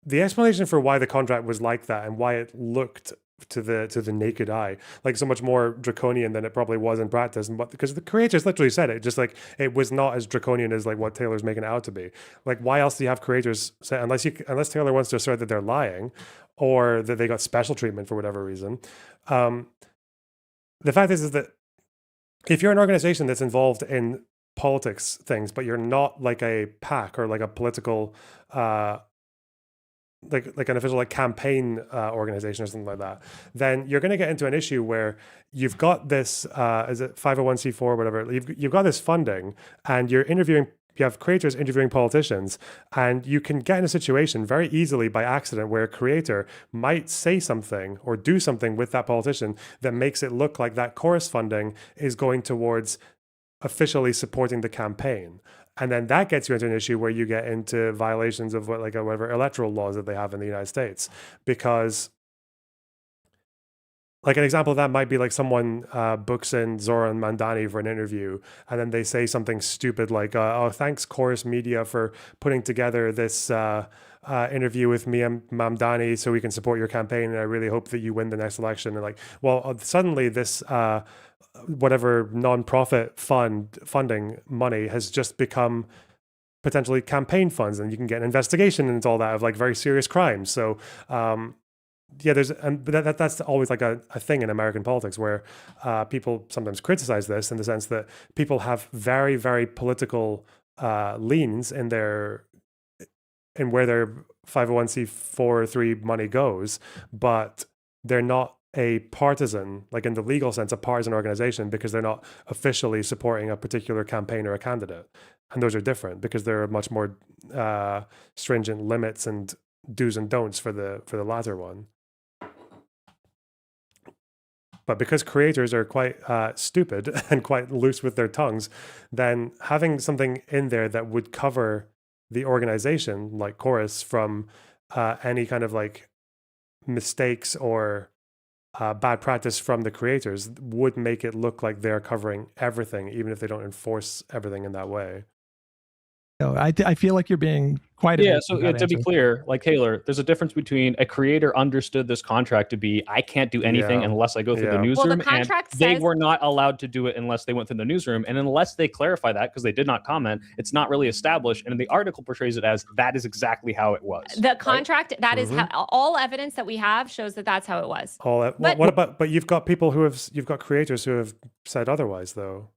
the explanation for why the contract was like that and why it looked to the naked eye like so much more draconian than it probably was in practice, and because the creators literally said it, just like it was not as draconian as like what Taylor's making it out to be. Like, why else do you have creators say, unless Taylor wants to assert that they're lying or that they got special treatment for whatever reason. The fact is that if you're an organization that's involved in politics things, but you're not like a PAC or like a political like an official like campaign organization or something like that, then you're going to get into an issue where you've got this is it 501c4 or whatever, you've got this funding, and you have creators interviewing politicians, and you can get in a situation very easily by accident where a creator might say something or do something with that politician that makes it look like that Chorus funding is going towards officially supporting the campaign. And then that gets you into an issue where you get into violations of whatever electoral laws that they have in the United States. Because like an example of that might be like someone books in Zoran Mandani for an interview, and then they say something stupid like, oh, thanks Chorus Media for putting together this interview with me and Mamdani so we can support your campaign, and I really hope that you win the next election. And like, well, suddenly this whatever non-profit funding money has just become potentially campaign funds, and you can get an investigation into all that of like very serious crimes. So yeah, but that's always like a thing in American politics where people sometimes criticize this in the sense that people have very, very political leans in where their 501c4 money goes, but they're not a partisan, like in the legal sense, a partisan organization, because they're not officially supporting a particular campaign or a candidate. And those are different because there are much more stringent limits and do's and don'ts for the latter one. But because creators are quite stupid and quite loose with their tongues, then having something in there that would cover the organization, like Chorus, from any kind of like mistakes or bad practice from the creators would make it look like they're covering everything, even if they don't enforce everything in that way. No, I feel like you're being quite Yeah, evasive so with that to be answer. clear, like Taylor, there's a difference between a creator understood this contract to be, I can't do anything Yeah, unless I go through the yeah. newsroom, Well, the contract and they says- were not allowed to do it unless they went through the newsroom, and unless they clarify that, because they did not comment, it's not really established, and the article portrays it as that is exactly how it was. The contract, that is Mhm. how, all evidence that we have shows that that's how it was. All that, But- what about? But you've got people you've got creators who have said otherwise, though.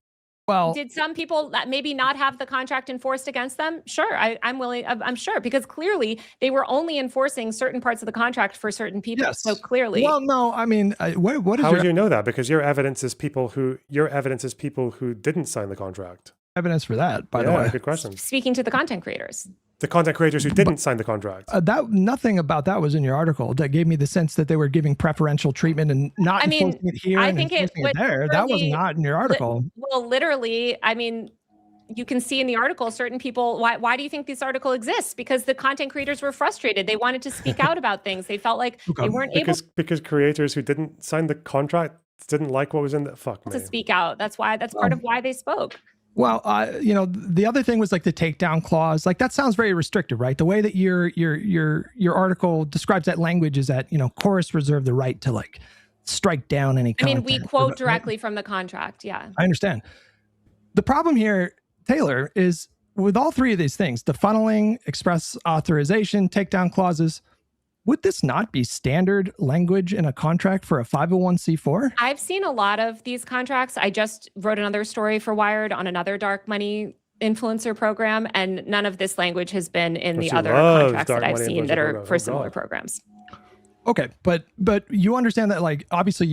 Well, Did some people that maybe not have the contract enforced against them? Sure, I'm willing. I'm sure, because clearly they were only enforcing certain parts of the contract for certain people. Yes. So clearly, Well, no, I mean, what is How your would you know that? Because your evidence is people who didn't sign the contract. evidence for that? By the Yeah, way, good question. speaking to the content creators. The content creators who didn't sign the contract. that nothing about that was in your article that gave me the sense that they were giving preferential treatment and not I mean, enforcing it here I and think it enforcing would there. That was literally- not in your article. Well, literally, I mean, you can see in the article certain people. Why do you think this article exists? Because the content creators were frustrated. They wanted to speak out about things. They felt like they weren't Because creators who didn't sign the contract didn't like what was in the fuck able me. to speak out. That's part of why they spoke. Well, the other thing was like the takedown clause. Like that sounds very restrictive, right? The way that your article describes that language is that chorus reserve the right to like strike down any I content. mean, we quote directly from the contract. Yeah. I understand. The problem here, Taylor, is with all three of these things, the funneling, express authorization, takedown clauses, would this not be standard language in a contract for a 501c4? I've seen a lot of these contracts. I just wrote another story for Wired on another dark money influencer program, and none of this language has been in the She other loves contracts dark that I've money seen influencer that are program. for Oh, similar God. programs. Okay, but you understand that, like, obviously,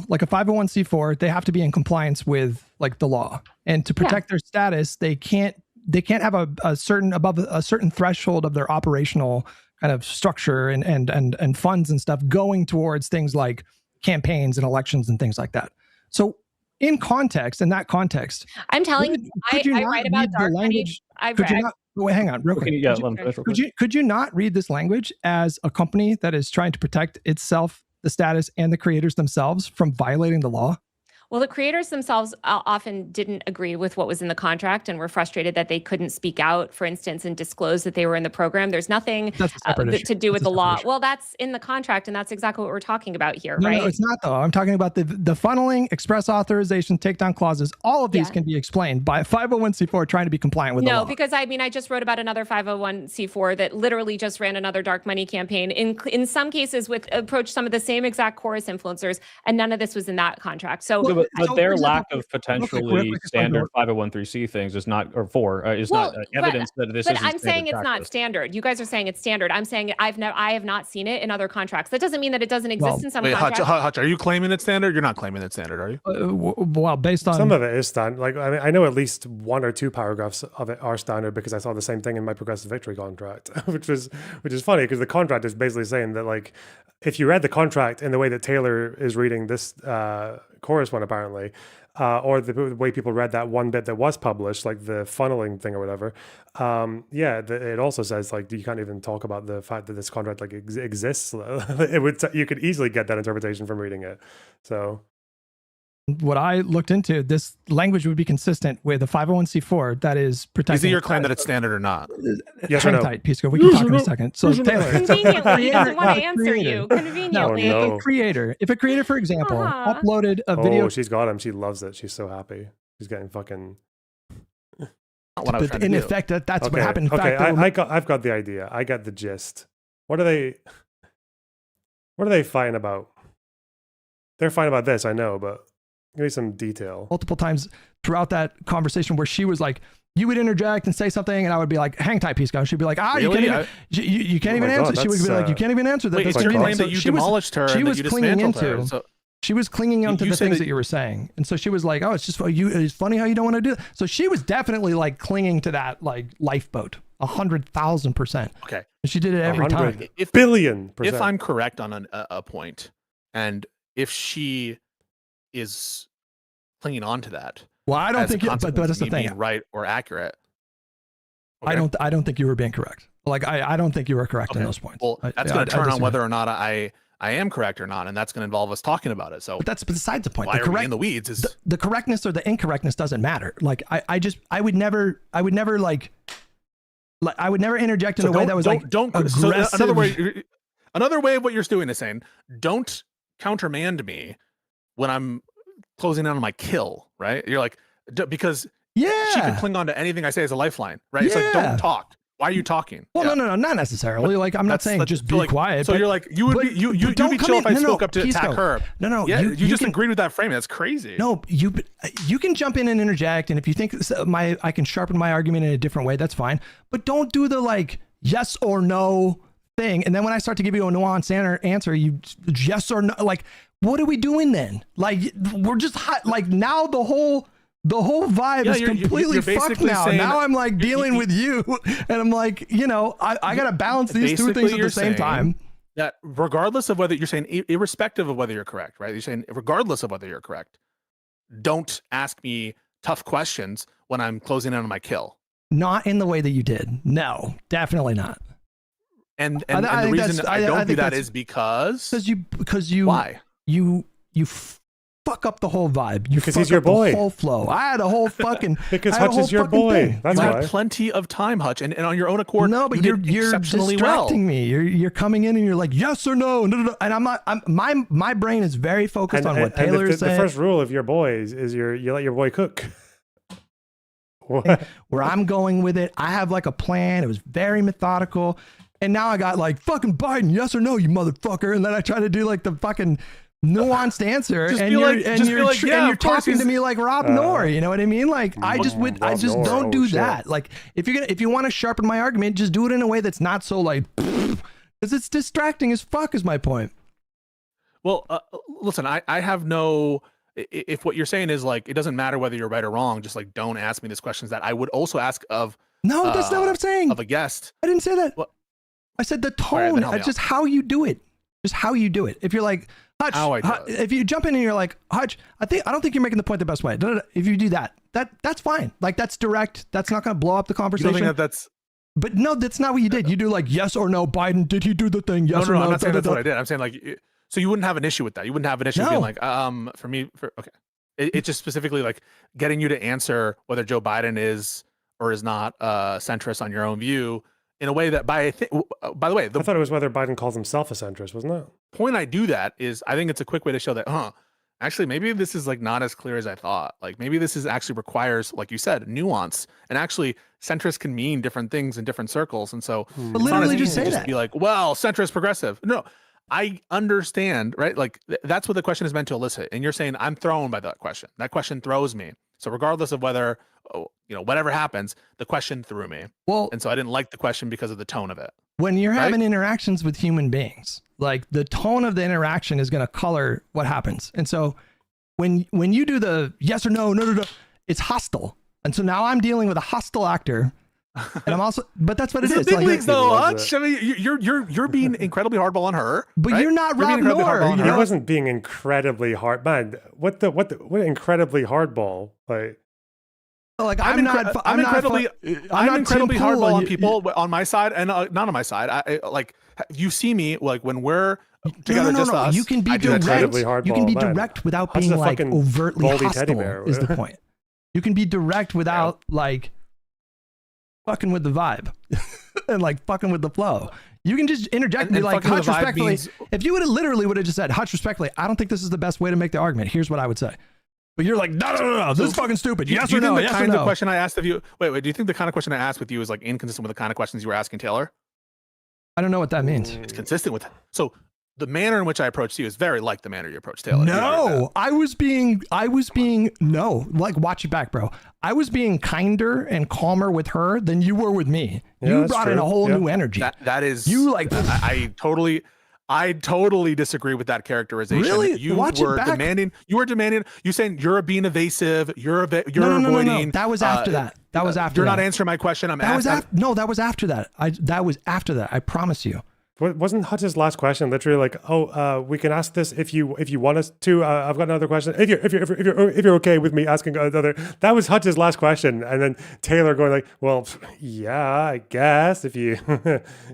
like a 501c4, they have to be in compliance with like the law, and to protect their status, they can't have a certain threshold of their operational kind of structure and funds and stuff going towards things like campaigns and elections and things like that. So in that context, I'm telling you, I not write about read the dark money. language? I've Could you read. not? Wait, hang on, real quick. Yeah, let him finish real quick. Could you not read this language as a company that is trying to protect itself, the status, and the creators themselves from violating the law? Well, the creators themselves often didn't agree with what was in the contract and were frustrated that they couldn't speak out, for instance, and disclose that they were in the program. There's nothing to do with the law. Well, that's in the contract, and that's exactly what we're talking about here, right? No, it's not though. I'm talking about the funneling, express authorization, takedown clauses. All of these can be explained by a 501c4 trying to be compliant with the law. No, because I mean, I just wrote about another 501c4 that literally just ran another dark money campaign. In some cases, approached some of the same exact chorus influencers, and none of this was in that contract. So. But their lack of potentially standard 501c things is not, or is not evidence that this is. But I'm saying it's not standard. You guys are saying it's standard. I'm saying I have not seen it in other contracts. That doesn't mean that it doesn't exist in some contracts. Hutch, are you claiming it's standard? You're not claiming it's standard, are you? Well, based on some of it is standard. Like I know at least one or two paragraphs of it are standard because I saw the same thing in my Progressive Victory contract, which is funny because the contract is basically saying that like if you read the contract in the way that Taylor is reading this chorus one apparently, or the way people read that one bit that was published, like the funneling thing or whatever, it also says like you can't even talk about the fact that this contract like exists. You could easily get that interpretation from reading it. So what I looked into, this language would be consistent with a 501c4 that is protecting. Is it your claim that it's standard or not? Yes Hang or no? tight, Pisco. We can talk in a second. So Taylor, conveniently, he doesn't want to answer you. Conveniently. No. If a creator, for example, uploaded a video. Oh, she's got him. She loves it. She's so happy. She's getting fucking. But in effect, that's what happened. In Okay, fact, I've got the idea. I get the gist. What are they fighting about? They're fighting about this, I know, but give me some detail. Multiple times throughout that conversation where she was like, you would interject and say something, and I would be like, hang tight, Pisco. She'd be like, really? you can't even answer. She would be like, you can't even answer that. Wait, it's your claim that you demolished her and that you dismantled her. So she was clinging onto the things that you were saying. And so she was like, oh, it's just it's funny how you don't want to do it. So she was definitely like clinging to that like lifeboat 100,000%. Okay. And she did it every time. Billion %. If I'm correct on a point, and if she is clinging on to that. Well, I don't think but that's the thing. Right or accurate. Okay. I don't think you were being correct. Like I don't think you were correct in those points. Well, that's going to turn on whether or not I I am correct or not, and that's going to involve us talking about it. So But that's besides the point. why The are we in the weeds? Is the correctness or the incorrectness doesn't matter. Like I would never like I would never interject in a way that was aggressive. So another way of what you're doing is saying, don't countermand me when I'm closing in on my kill, right? You're like, because she can cling on to anything I say as a lifeline, right? It's like, don't talk. Why are you talking? Well, no, not necessarily. Like, I'm not saying just be quiet. So but, you're like, you'd be chill if I spoke up to attack her. No, yeah, you just can, agreed with that framing. That's crazy. No, you can jump in and interject, and if you think I can sharpen my argument in a different way, that's fine. But don't do the like yes or no thing. And then when I start to give you a nuanced answer, you yes or no. Like, what are we doing then? Like, we're just hot. Like now the whole vibe is completely fucked now. Now I'm like dealing with you, and I'm like, I got to balance these two things at the same time. That regardless of whether you're saying, irrespective of whether you're correct, right? You're saying regardless of whether you're correct, don't ask me tough questions when I'm closing in on my kill. Not in the way that you did. No, definitely not. And the reason I don't do that is because you why you fuck up the whole vibe. Because he's your boy. The whole flow. I had a whole fucking because Hutch is your boy. Thing. That's you why. had plenty of time, Hutch, and on your own accord. No, but you're distracting me. You're coming in and you're like yes or no, and I'm not. My brain is very focused on what Taylor is saying. The first rule of your boy is you let your boy cook. Where I'm going with it, I have like a plan. It was very methodical, and now I got like fucking Biden, yes or no, you motherfucker, and then I try to do like the fucking nuanced answer, and you're talking to me like Rob Noor. You know what I mean? Like I just don't do that. Like if you want to sharpen my argument, just do it in a way that's not so like because it's distracting as fuck. Is my point. Well, listen, I have no. If what you're saying is like it doesn't matter whether you're right or wrong, just like don't ask me these questions that I would also ask of. No, that's not what I'm saying. Of a guest. I didn't say that. What? I said the tone. Right, just how you do it. Just how you do it. If you're like Hutch, if you jump in and you're like Hutch, I don't think you're making the point the best way. If you do that's fine. Like that's direct. That's not going to blow up the conversation. You don't think that's. But no, that's not what you did. You do like yes or no. Biden, did he do the thing? Yes or no. I'm not saying that's what I did. I'm saying like. So you wouldn't have an issue with that. You wouldn't have an issue being like, okay. It's just specifically like getting you to answer whether Joe Biden is or is not centrist on your own view in a way that by the way, I thought it was whether Biden calls himself a centrist, wasn't it? Point I do that is I think it's a quick way to show that, actually maybe this is like not as clear as I thought. Like maybe this is actually requires, like you said, nuance. And actually centrist can mean different things in different circles. And so but literally just say that. Be like, well, centrist progressive. No. I understand, right? Like that's what the question is meant to elicit. And you're saying I'm thrown by that question. That question throws me. So regardless of whether, whatever happens, the question threw me. Well, and so I didn't like the question because of the tone of it. When you're having interactions with human beings, like the tone of the interaction is going to color what happens. And so when you do the yes or no, it's hostile. And so now I'm dealing with a hostile actor. And I'm also, but that's what it is. Big leagues, though, Hutch. I mean, you're being incredibly hardball on her, but right? You're not Rob Noor. He wasn't being incredibly hard, man. What incredibly hardball? I'm incredibly hardball on people on my side and not on my side. I like you see me like when we're together, just us. You can be direct. You can be direct without being like overtly hostile. Is the point? You can be direct without like. Fucking with the vibe and like fucking with the flow. You can just interject and be like, Hutch, respectfully. If you would have just said, Hutch, respectfully, I don't think this is the best way to make the argument. Here's what I would say. But you're like, no, this is fucking stupid. Yes or no? The kind of question I asked of you. Wait. Do you think the kind of question I asked with you is like inconsistent with the kind of questions you were asking Taylor? I don't know what that means. It's consistent with. So the manner in which I approached you is very like the manner you approached Taylor. No, I was being like watch it back, bro. I was being kinder and calmer with her than you were with me. Yeah, you brought in a whole new energy. That is you like. I totally disagree with that characterization. Really? You watch were it back. demanding. You were demanding. You saying you're being evasive. You're avoiding. No. That was after that. That was after. You're that. not answering my question. That was after that. That was after that. I promise you. Wasn't Hutch's last question literally like, we can ask this if you want us to? I've got another question. If you're okay with me asking another, that was Hutch's last question, and then Taylor going like, well, yeah, I guess if you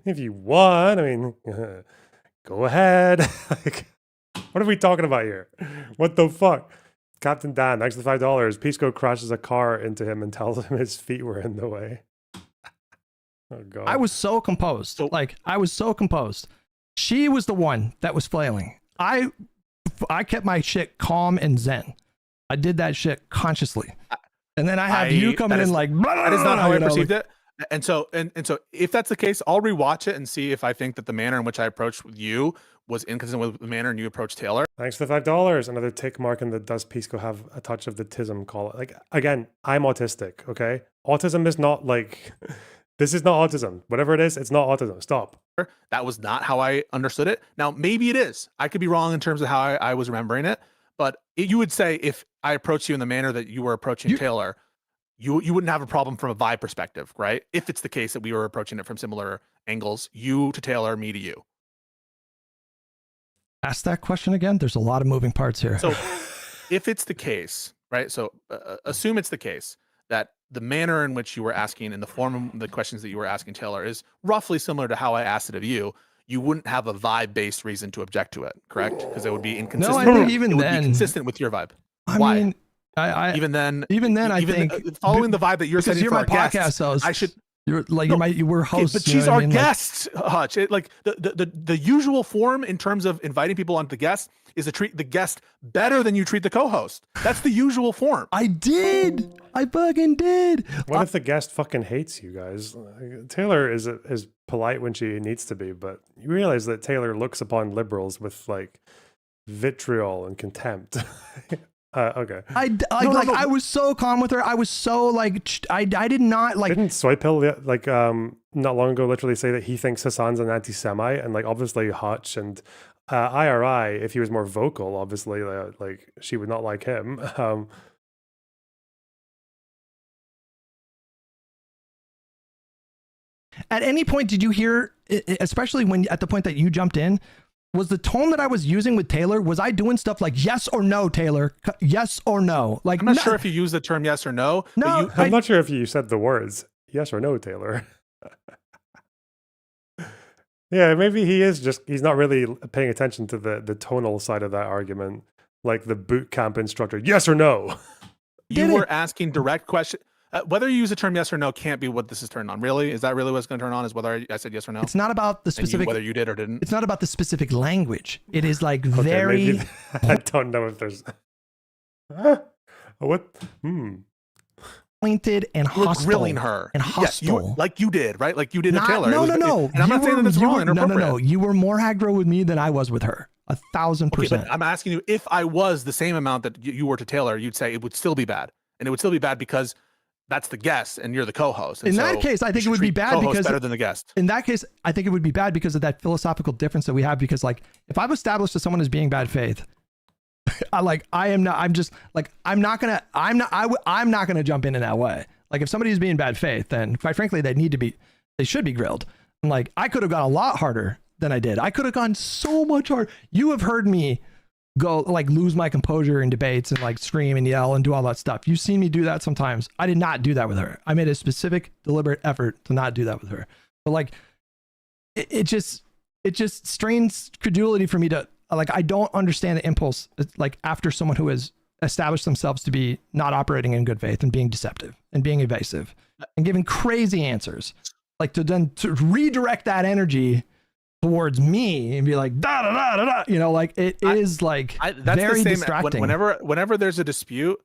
if you want. I mean, go ahead. Like, what are we talking about here? What the fuck? Captain Dan, thanks for the $5. Pisco crashes a car into him and tells him his feet were in the way. Oh god. I was so composed. I was so composed. She was the one that was flailing. I kept my shit calm and zen. I did that shit consciously. And then I have you coming in like, blah, that is not how I you know, perceived like- it. And so if that's the case, I'll rewatch it and see if I think that the manner in which I approached with you was inconsistent with the manner you approached Taylor. Thanks for the $5. Another tick mark in the does Pisco have a touch of the tism call it. Like, again, I'm autistic, okay? Autism is not like, this is not autism. Whatever it is, it's not autism. Stop. That was not how I understood it. Now, maybe it is. I could be wrong in terms of how I was remembering it. But you would say if I approached you in the manner that you were approaching Taylor, you wouldn't have a problem from a vibe perspective, right? If it's the case that we were approaching it from similar angles, you to Taylor, me to you. Ask that question again. There's a lot of moving parts here. So if it's the case, right? So assume it's the case that the manner in which you were asking in the form of the questions that you were asking Taylor is roughly similar to how I asked it of you. You wouldn't have a vibe-based reason to object to it, correct? Because it would be inconsistent. No, I think even it would then, be consistent with your vibe. I Why? mean, even then, I think following the vibe that you're because setting you're for my our podcast guests, host. I should. You're like No, you were okay, host. but you know she's what I our mean? Like- guest, Hutch. Like the usual form in terms of inviting people onto the guest is to treat the guest better than you treat the co-host. That's the usual form. I did. I fucking did. What if the guest fucking hates you guys? Like, Taylor is polite when she needs to be, but you realize that Taylor looks upon liberals with like vitriol and contempt. Okay. I was so calm with her. I was so like I did not like. Didn't Soypill like not long ago literally say that he thinks Hassan's an anti-Semite, and like obviously Hutch and IRI, if he was more vocal, obviously like she would not like him. At any point, did you hear, especially when at the point that you jumped in, was the tone that I was using with Taylor, was I doing stuff like yes or no, Taylor? Yes or no? Like I'm not sure if you use the term yes or no. No, I'm not sure if you said the words yes or no, Taylor. Yeah, maybe he's not really paying attention to the tonal side of that argument, like the boot camp instructor. Yes or no? You were asking direct question. Whether you use the term yes or no can't be what this is turned on. Really? Is that really what's going to turn on? Is whether I said yes or no? It's not about the specific. Whether you did or didn't. It's not about the specific language. It is like Okay, very. maybe, I don't know if there's. What? Pointed and You were hostile. grilling her And Yes, hostile. like you did, right? Like you did Not- to Taylor. No, It was- no. And I'm not saying that it's wrong and No, inappropriate. no. You were more aggro with me than I was with her. 1,000%. Okay, but I'm asking you, if I was the same amount that you were to Taylor, you'd say it would still be bad, and it would still be bad because that's the guest and you're the co-host. And In so that case, I you think should it would be treat bad co-host because better than the guest. In that case, I think it would be bad because of that philosophical difference that we have. Because like, if I've established that someone is being bad faith, I'm not gonna jump in that way. Like, if somebody's being bad faith, then quite frankly, they should be grilled. And like, I could have gone a lot harder than I did. I could have gone so much harder. You have heard me go like lose my composure in debates and like scream and yell and do all that stuff. You've seen me do that sometimes. I did not do that with her. I made a specific, deliberate effort to not do that with her. But like, it just strains credulity for me to like. I don't understand the impulse like after someone who has established themselves to be not operating in good faith and being deceptive and being evasive and giving crazy answers, like to redirect that energy towards me and be like da da da da da, you know, like it is like That's very the same, distracting. Whenever there's a dispute,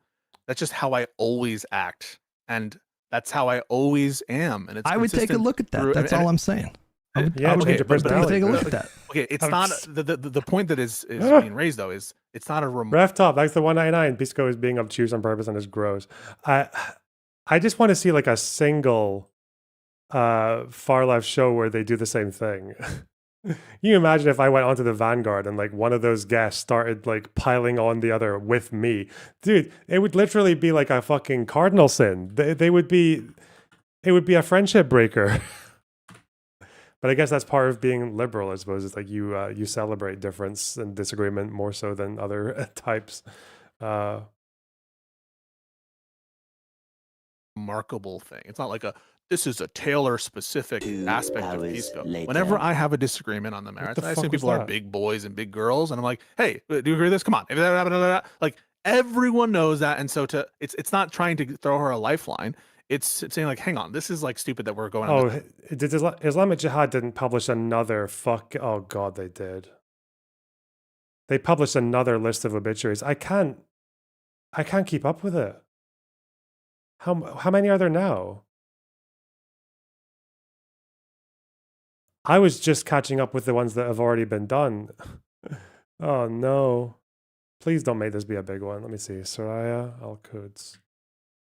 that's just how I always act, and that's how I always am. And it's I would take a consistent look at that. through- That's and- all I'm saying. I would Yeah, change your take personality. a look at that. Okay, it's not the point that is being raised though is it's not a Ref Top, that's the 199. Pisco is being obtuse on purpose and is gross. I just want to see like a single far left show where they do the same thing. You imagine if I went onto the Vanguard and like one of those guests started like piling on the other with me, dude, it would literally be like a fucking cardinal sin. It would be a friendship breaker. But I guess that's part of being liberal, I suppose. It's like you celebrate difference and disagreement more so than other types. remarkable thing. It's not like a this is a Taylor-specific aspect of peace bill. Whenever I have a disagreement on the merits, I assume people are big boys and big girls, and I'm like, hey, do you agree with this? Come on. Like, everyone knows that, and so it's not trying to throw her a lifeline. It's saying like, hang on, this is like stupid that we're going on. Oh, did Islamic Jihad didn't publish another Oh God, they did. They published another list of obituaries. I can't keep up with it. How many are there now? I was just catching up with the ones that have already been done. Oh no. Please don't make this be a big one. Let me see. Soraya Al-Quds.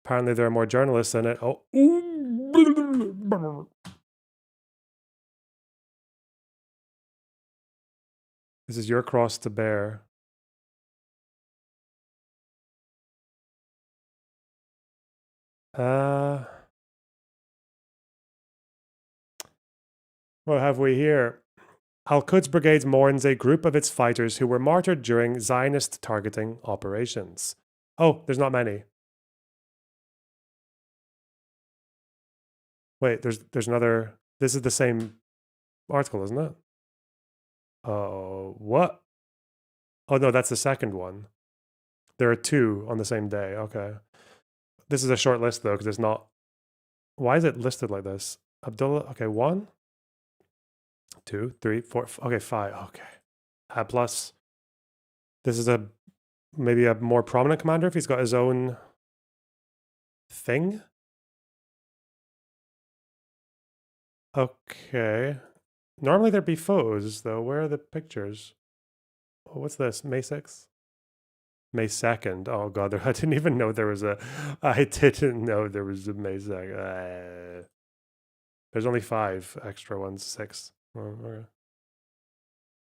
Apparently there are more journalists in it. Oh. This is your cross to bear. What have we here? Al-Quds Brigade mourns a group of its fighters who were martyred during Zionist targeting operations. Oh, there's not many. Wait, there's another. This is the same article, isn't it? Oh, what? Oh no, that's the second one. There are two on the same day. Okay. This is a short list though, because it's not. Why is it listed like this? Abdullah. Okay, 1, 2, 3, 4. Okay, 5. Okay. Plus, this is maybe a more prominent commander if he's got his own thing. Okay. Normally there'd be photos though. Where are the pictures? Oh, what's this? May 6th? May 2nd. Oh God, I didn't even know there was a. I didn't know there was a May 2nd. There's only 5 extra ones. 6. Oh, okay.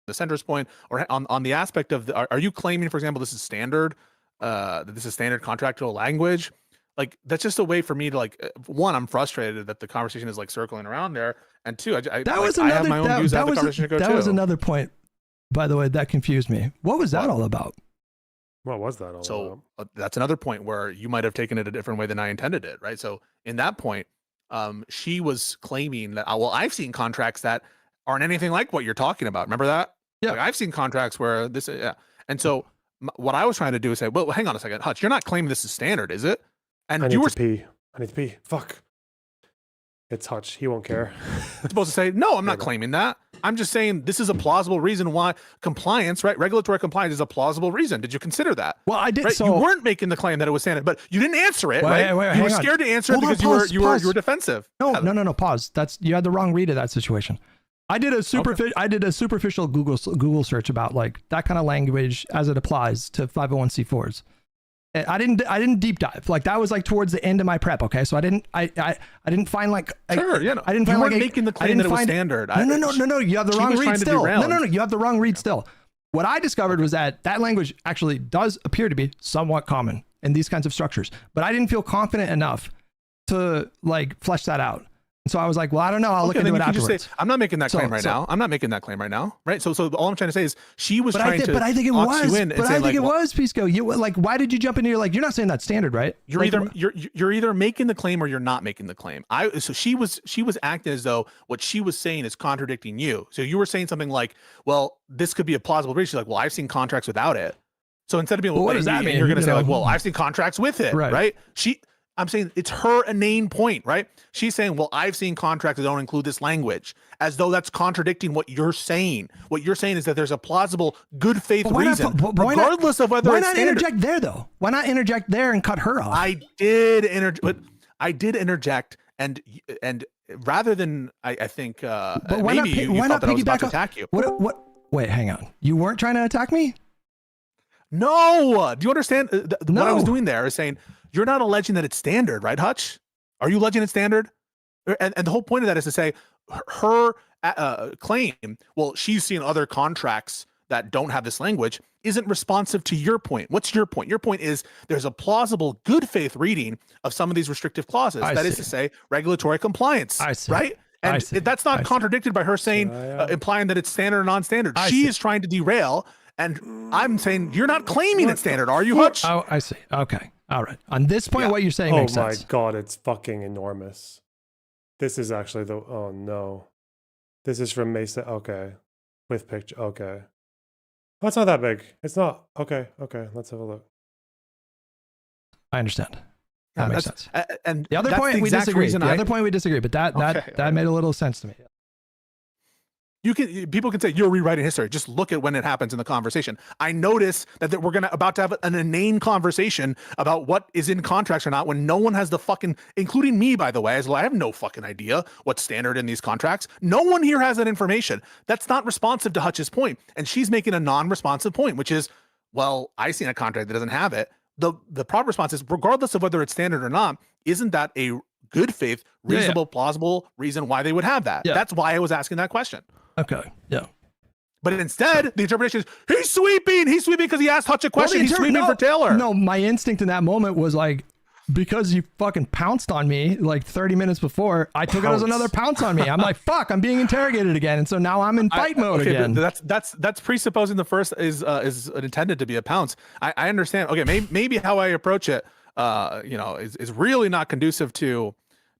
The center's point, or on the aspect of are you claiming, for example, this is standard? That this is standard contractual language? Like, that's just a way for me to like. One, I'm frustrated that the conversation is like circling around there, and two, I have my own views how the conversation should go too. That was another point, by the way, that confused me. What was that all about? What was that all about? So that's another point where you might have taken it a different way than I intended it, right? So in that point, she was claiming that, well, I've seen contracts that aren't anything like what you're talking about. Remember that? Yeah. Like, I've seen contracts where this, yeah. And so what I was trying to do is say, well, hang on a second, Hutch, you're not claiming this is standard, is it? And I need to pee. I need to pee. Fuck. It's Hutch. He won't care. supposed to say, no, I'm not claiming that. I'm just saying this is a plausible reason why compliance, right? Regulatory compliance is a plausible reason. Did you consider that? Well, I did. Right? So you weren't making the claim that it was standard, but you didn't answer it, right? Wait, you were scared to answer it because you were defensive. No, pause. You had the wrong read of that situation. I did a superficial Google search about like that kind of language as it applies to 501c4s. I didn't deep dive. Like that was like towards the end of my prep. Okay, so I didn't find like sure, yeah, no. I didn't find like making the claim that it was standard. No. You have the wrong read still. No. You have the wrong read still. What I discovered was that language actually does appear to be somewhat common in these kinds of structures, but I didn't feel confident enough to like flesh that out. So I was like, well, I don't know. I'll look into it afterwards. Just say, I'm not making that claim right now. I'm not making that claim right now. Right. So all I'm trying to say is she was trying to. But I think it was. You in but I think it was, Pisco. You like, why did you jump into? You're like, you're not saying that's standard, right? You're either making the claim or you're not making the claim. So she was acting as though what she was saying is contradicting you. So you were saying something like, well, this could be a plausible reason. She's like, well, I've seen contracts without it. So instead of being, well, what does that mean? You're going to say like, well, I've seen contracts with it, right? I'm saying it's her inane point, right? She's saying, well, I've seen contracts that don't include this language, as though that's contradicting what you're saying. What you're saying is that there's a plausible good faith reason, regardless of whether it's standard. Why not interject there, though? Why not interject there and cut her off? I did interject, and rather than I think but why maybe you not thought that I was about piggyback to attack you. What? Wait, hang on. You weren't trying to attack me? No. Do you understand? What I was doing there is saying, you're not alleging that it's standard, right, Hutch? Are you alleging it's standard? And the whole point of that is to say her claim, well, she's seen other contracts that don't have this language, isn't responsive to your point. What's your point? Your point is there's a plausible good faith reading of some of these restrictive clauses. That is to say regulatory compliance, right? And that's not contradicted by her saying, implying that it's standard or non-standard. She is trying to derail. And I'm saying you're not claiming it's standard, are you, Hutch? Oh, I see. Okay. All right. On this point, what you're saying makes sense. Oh my God, it's fucking enormous. This is actually the, oh no. This is from Mesa, okay. With picture, okay. Oh, it's not that big. It's not, okay, let's have a look. I understand. That makes sense. And The other that's point the we exact disagree. reason The other point we disagree, but that made a little sense to me. People can say you're rewriting history. Just look at when it happens in the conversation. I notice that we're about to have an inane conversation about what is in contracts or not when no one has the fucking, including me, by the way, as well. I have no fucking idea what's standard in these contracts. No one here has that information. That's not responsive to Hutch's point. And she's making a non-responsive point, which is, well, I seen a contract that doesn't have it. The proper response is, regardless of whether it's standard or not, isn't that a good faith, reasonable, plausible reason why they would have that? Yeah. That's why I was asking that question. Okay. Yeah. But instead, the interpretation is he's sweeping because he asked Hutch a question. He's sweeping for Taylor. No, my instinct in that moment was like, because you fucking pounced on me like 30 minutes before, I took it as another pounce on me. I'm like, fuck, I'm being interrogated again, and so now I'm in fight mode again. That's presupposing the first is intended to be a pounce. I understand. Okay, maybe how I approach it, is really not conducive to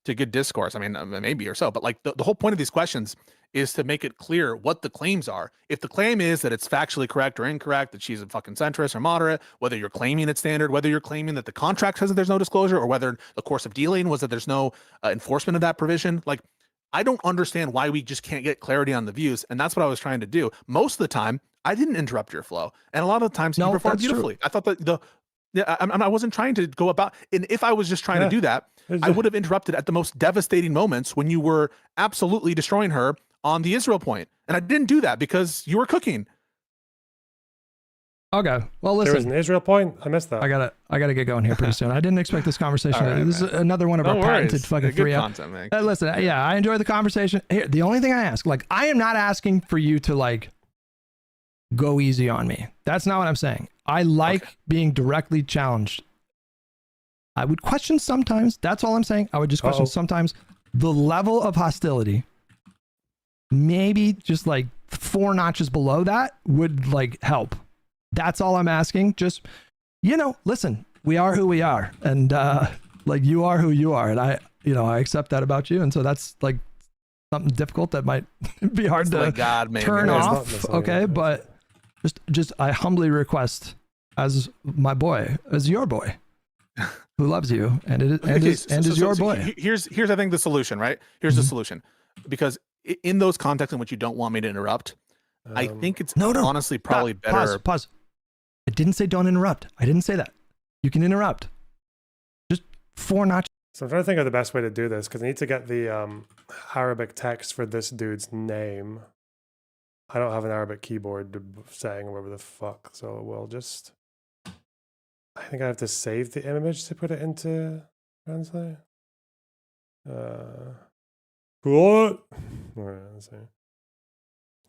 good discourse. I mean, maybe or so, but like the whole point of these questions is to make it clear what the claims are. If the claim is that it's factually correct or incorrect, that she's a fucking centrist or moderate, whether you're claiming it's standard, whether you're claiming that the contract says that there's no disclosure, or whether the course of dealing was that there's no enforcement of that provision, like, I don't understand why we just can't get clarity on the views. And that's what I was trying to do. Most of the time, I didn't interrupt your flow. And a lot of the times you performed beautifully. True. I thought that I wasn't trying to go about, and if I was just trying to do that, I would have interrupted at the most devastating moments when you were absolutely destroying her on the Israel point. And I didn't do that because you were cooking. Okay. Well, listen. There was an Israel point. I missed that. I gotta get going here pretty soon. I didn't expect this conversation. Right, this is another one of our patented fucking good 3-up. content, man. Listen, yeah, I enjoy the conversation. Here, the only thing I ask, like, I am not asking for you to like go easy on me. That's not what I'm saying. I like being directly challenged. I would question sometimes. That's all I'm saying. I would just question sometimes the level of hostility. Maybe just like 4 notches below that would like help. That's all I'm asking. Just, listen, we are who we are, and like you are who you are, and I accept that about you, and so that's like something difficult that might be hard to turn off. Okay, but just I humbly request, as my boy, as your boy, who loves you, and is your boy. Here's I think the solution, right? Here's the solution, because in those contexts in which you don't want me to interrupt, I think it's honestly probably better. Pause. I didn't say don't interrupt. I didn't say that. You can interrupt. Just 4 notches. So I'm trying to think of the best way to do this, because I need to get the Arabic text for this dude's name. I don't have an Arabic keyboard saying whatever the fuck, so we'll just... I think I have to save the image to put it into Translate. What? All right, let's see.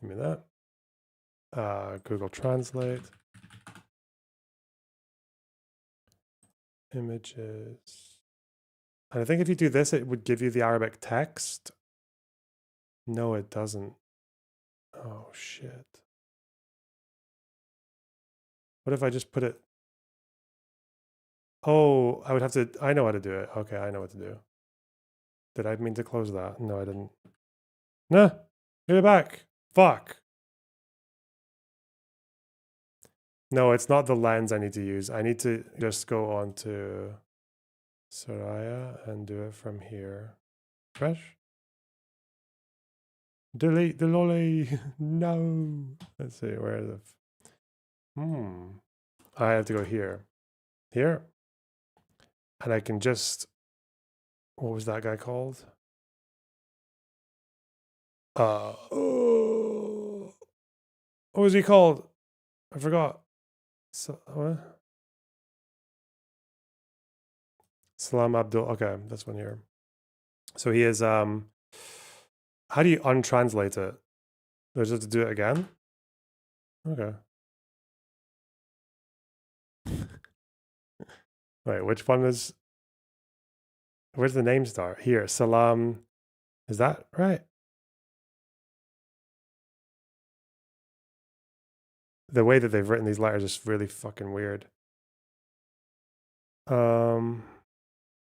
Give me that. Google Translate. Images. And I think if you do this, it would give you the Arabic text. No, it doesn't. Oh, shit. What if I just put it... Oh, I would have to... I know how to do it. Okay, I know what to do. Did I mean to close that? No, I didn't. Nah, give it back. Fuck. No, it's not the lens I need to use. I need to just go on to Soraya and do it from here. Fresh. Delete the lolly. No. Let's see, where is it? I have to go here. Here. And I can just... What was that guy called? What was he called? I forgot. What? Salam Abdul. Okay, this one here. So he is how do you untranslate it? Do I just have to do it again? Okay. Wait, which one is... Where's the name start? Here, Salam. Is that right? The way that they've written these letters is really fucking weird.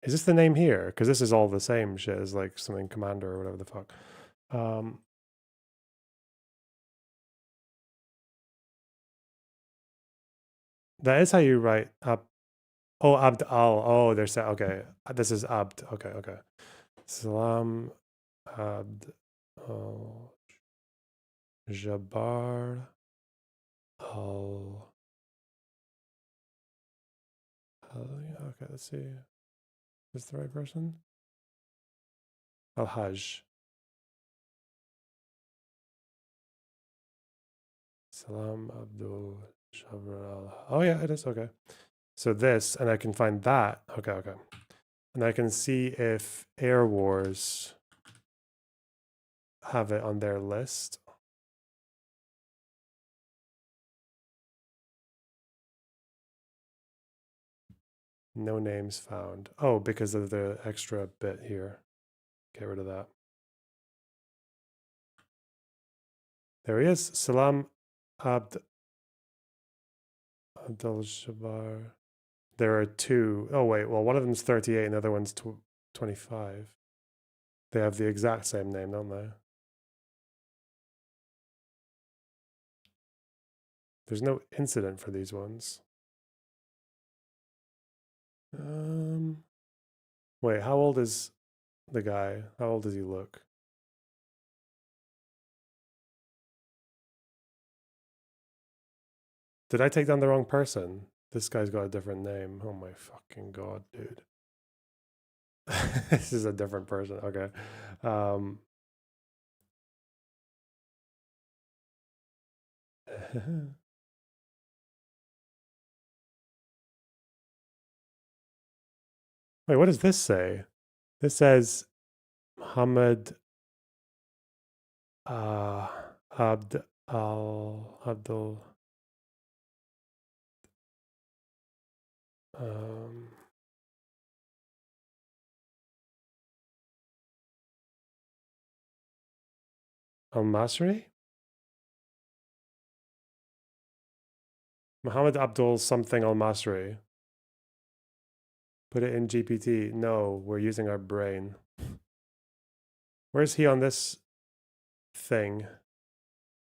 Is this the name here? Because this is all the same shit as like something commander or whatever the fuck. That is how you write up. Oh, Abd al. Oh, they're saying, okay. This is Abd. Okay, okay. Salam Abd al Jabbar al. Okay, let's see. Is this the right person? Al Hajj. Salam Abdul Jabbar al. Oh, yeah, it is. Okay. So this, and I can find that. Okay, okay. And I can see if Air Wars have it on their list. No names found. Oh, because of the extra bit here. Get rid of that. There he is. Salam Abdul Jabbar. There are two. Oh, wait. Well, one of them's 38 and the other one's 25. They have the exact same name, don't they? There's no incident for these ones. Wait, how old is the guy? How old does he look? Did I take down the wrong person? This guy's got a different name. Oh my fucking god, dude. This is a different person. Okay. Wait, what does this say? This says Muhammad Abdul Al-Masri? Muhammad Abdul something Al-Masri. Put it in GPT. No, we're using our brain. Where's he on this thing?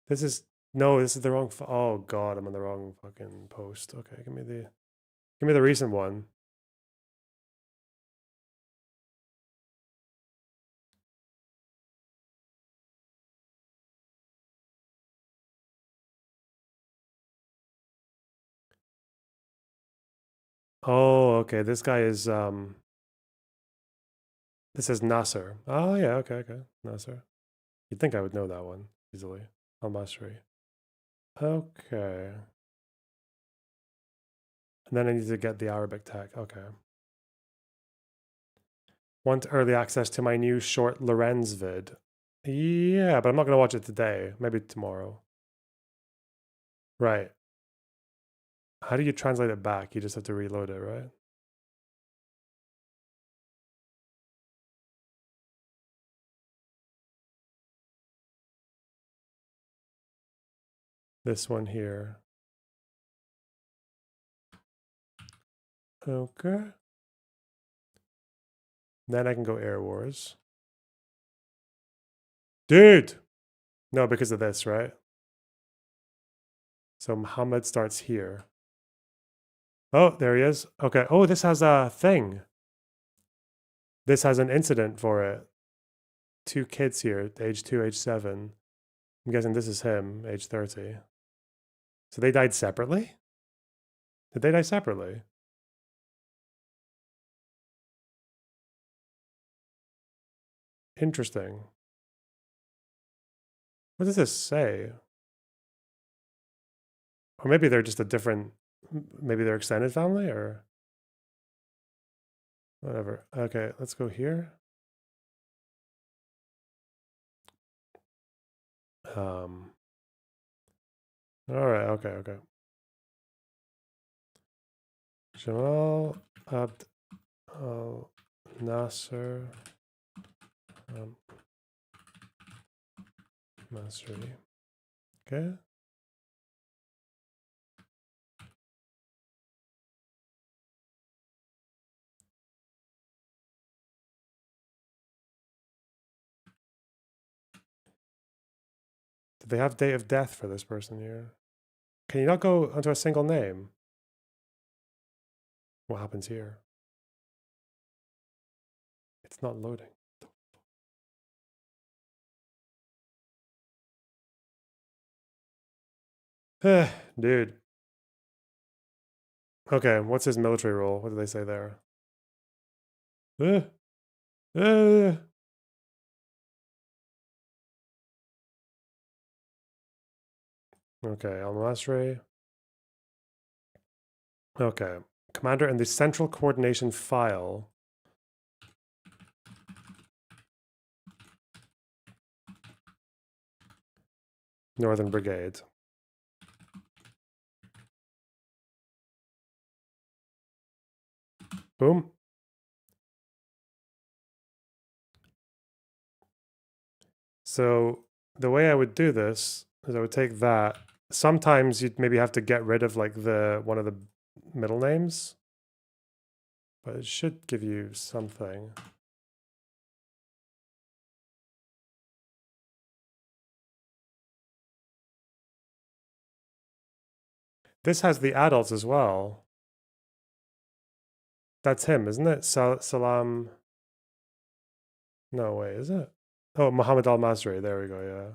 This is no, this is the wrong. Oh god, I'm on the wrong fucking post. Okay, give me the recent one. Oh, okay. This guy is this is Nasser. Oh yeah, okay, okay. Nasser. You'd think I would know that one easily. Al-Masri. Okay. And then I need to get the Arabic tag. Okay. Want early access to my new short Lorenz vid. Yeah, but I'm not gonna watch it today. Maybe tomorrow. Right. How do you translate it back? You just have to reload it, right? This one here. Okay. Then I can go Air Wars. Dude! No, because of this, right? So Muhammad starts here. Oh, there he is. Okay. Oh, this has a thing. This has an incident for it. 2 kids here, age 2, age 7. I'm guessing this is him, age 30. So they died separately? Did they die separately? Interesting. What does this say? Or maybe they're just a different, maybe they're extended family or whatever. Okay, let's go here. All right, okay, okay. Jamal Abd al Nasser Masri. Okay. Do they have date of death for this person here? Can you not go onto a single name? What happens here? It's not loading. Dude. Okay, what's his military role? What do they say there? Okay, Al-Masri. Okay. Commander in the Central Coordination File. Northern Brigade. Boom. So the way I would do this is I would take that. Sometimes you'd maybe have to get rid of like one of the middle names, but it should give you something. This has the adults as well. That's him, isn't it? Salam. No way, is it? Oh, Muhammad Al-Masri. There we go. Yeah.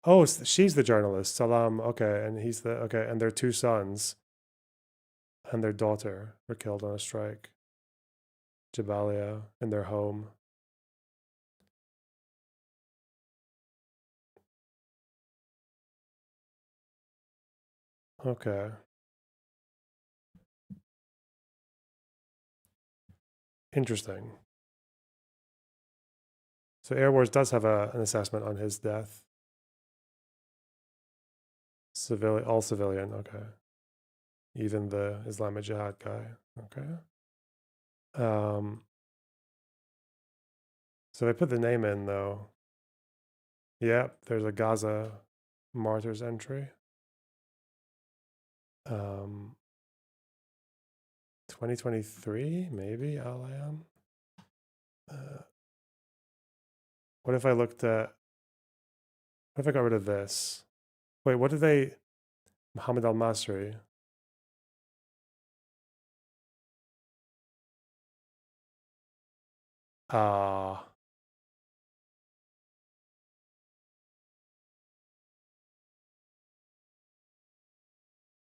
Oh, she's the journalist. Salam. Okay, and he's the okay, and their two sons and their daughter were killed on a strike. Jabalia in their home. Okay. Interesting. So Air Wars does have an assessment on his death. Civilian, all civilian. Okay. Even the Islamic Jihad guy. Okay. So they put the name in though. Yep, there's a Gaza Martyrs entry. 2023, maybe Al-Ayam. What if I looked at? What if I got rid of this? Wait, what did they? Muhammad Al-Masri.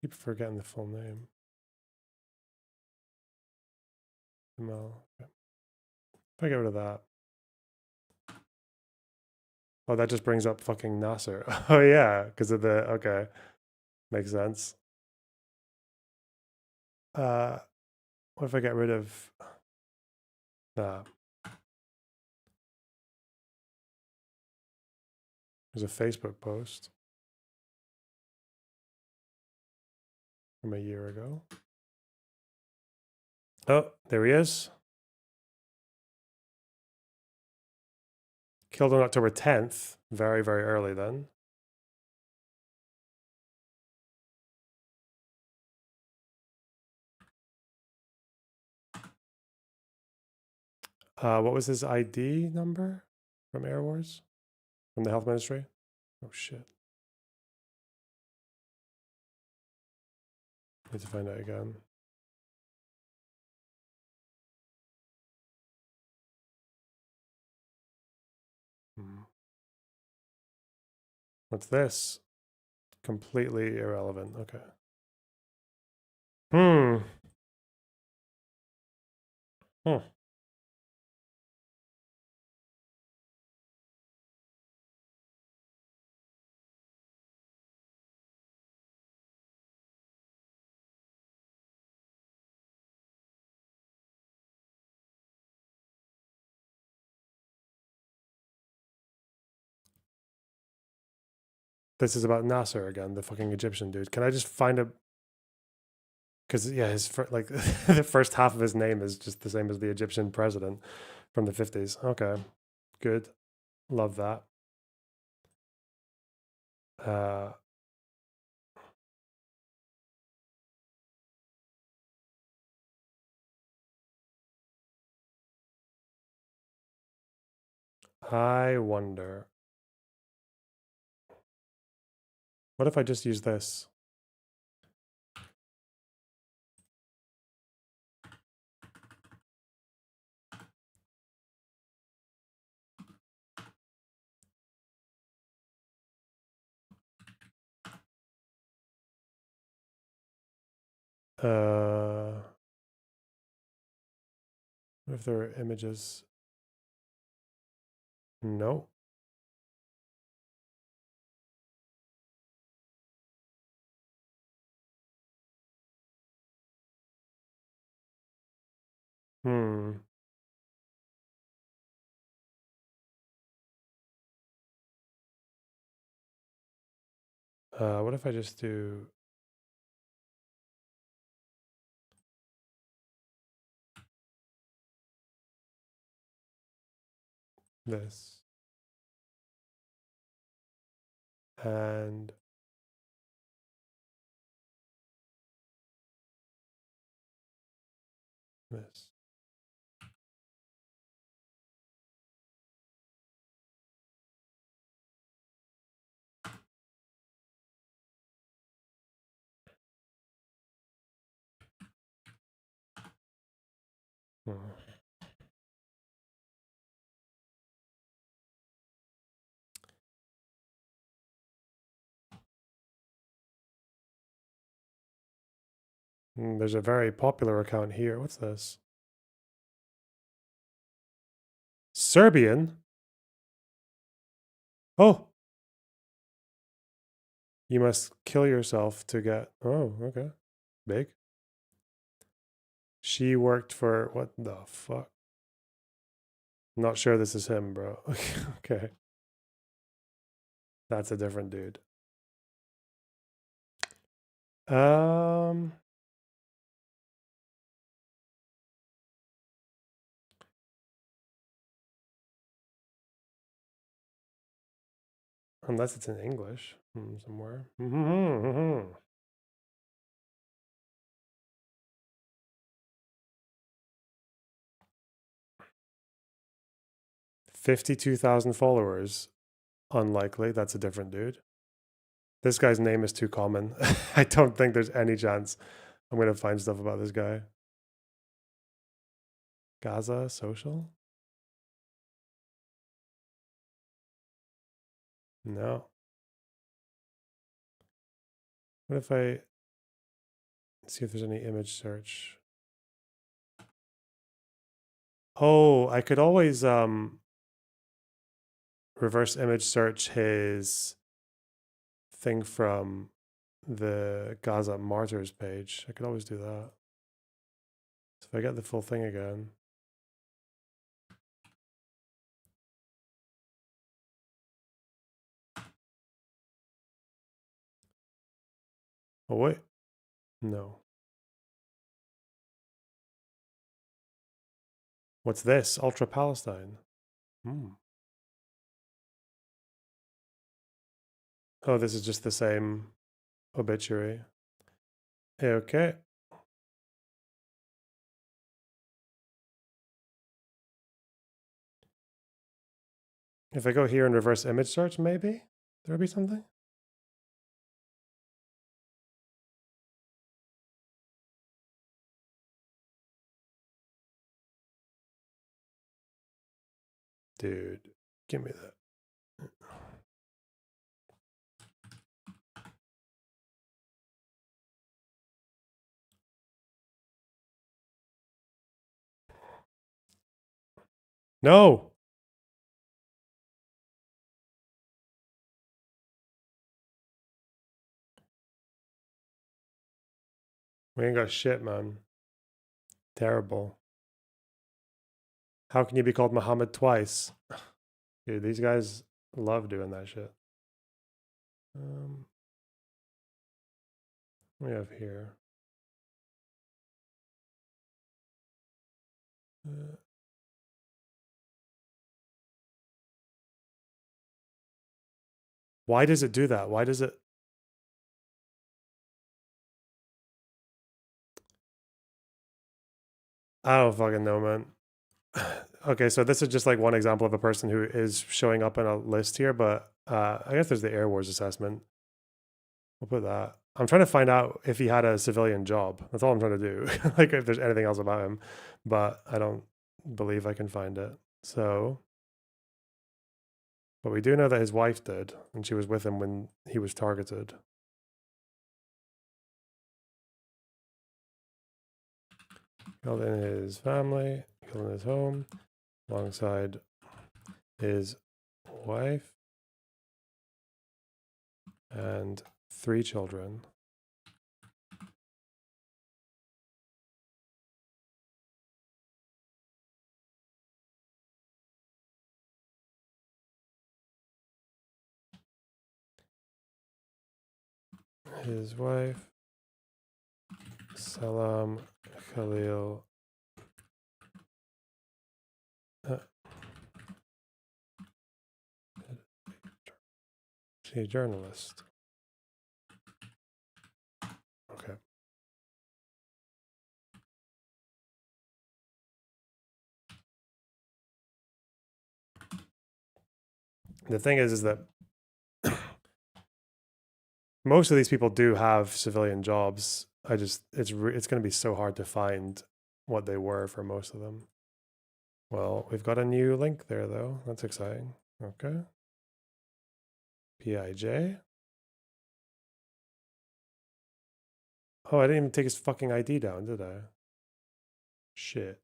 Keep forgetting the full name. No. Okay. If I get rid of that. Oh, that just brings up fucking Nasser. Oh yeah, because of the okay. Makes sense. What if I get rid of nah. There's a Facebook post from a year ago. Oh, there he is. Killed on October 10th. Very, very early then. What was his ID number from Air Wars? From the health ministry? Oh shit. Need to find out again. What's this? Completely irrelevant. Okay. Hmm. This is about Nasser again, the fucking Egyptian dude. Can I just find a? Because yeah, like the first half of his name is just the same as the Egyptian president from the 50s. Okay, good, love that. I wonder. What if I just use this? What if there are images? No. Hmm. What if I just do this and this? Hmm. There's a very popular account here. What's this? Serbian? Oh. You must kill yourself to get... Oh, okay. Big. She worked for... What the fuck? Not sure this is him, bro. Okay. That's a different dude. Unless it's in English somewhere. 52,000 followers. Unlikely. That's a different dude. This guy's name is too common. I don't think there's any chance I'm going to find stuff about this guy. Gaza social? No. What if I see if there's any image search? Oh, I could always reverse image search his thing from the Gaza Martyrs page. I could always do that. So if I get the full thing again. Oh, wait. No. What's this? Ultra Palestine. Oh, this is just the same obituary. Okay. If I go here and reverse image search, maybe there'll be something. Dude, give me that. No. We ain't got shit, man. Terrible. How can you be called Muhammad twice? Dude, these guys love doing that shit. What do we have here? Why does it do that? Why does it? I don't fucking know, man. Okay, so this is just like one example of a person who is showing up in a list here, but I guess there's the Air Wars assessment. We'll put that. I'm trying to find out if he had a civilian job. That's all I'm trying to do. Like if there's anything else about him, but I don't believe I can find it. So, but we do know that his wife did, and she was with him when he was targeted. Killed in his family, killed in his home, alongside his wife and 3 children. His wife, Salam Khalil. She's a journalist. Okay. The thing is that most of these people do have civilian jobs. It's going to be so hard to find what they were for most of them. Well, we've got a new link there though. That's exciting. Okay. PIJ. Oh, I didn't even take his fucking ID down, did I? Shit.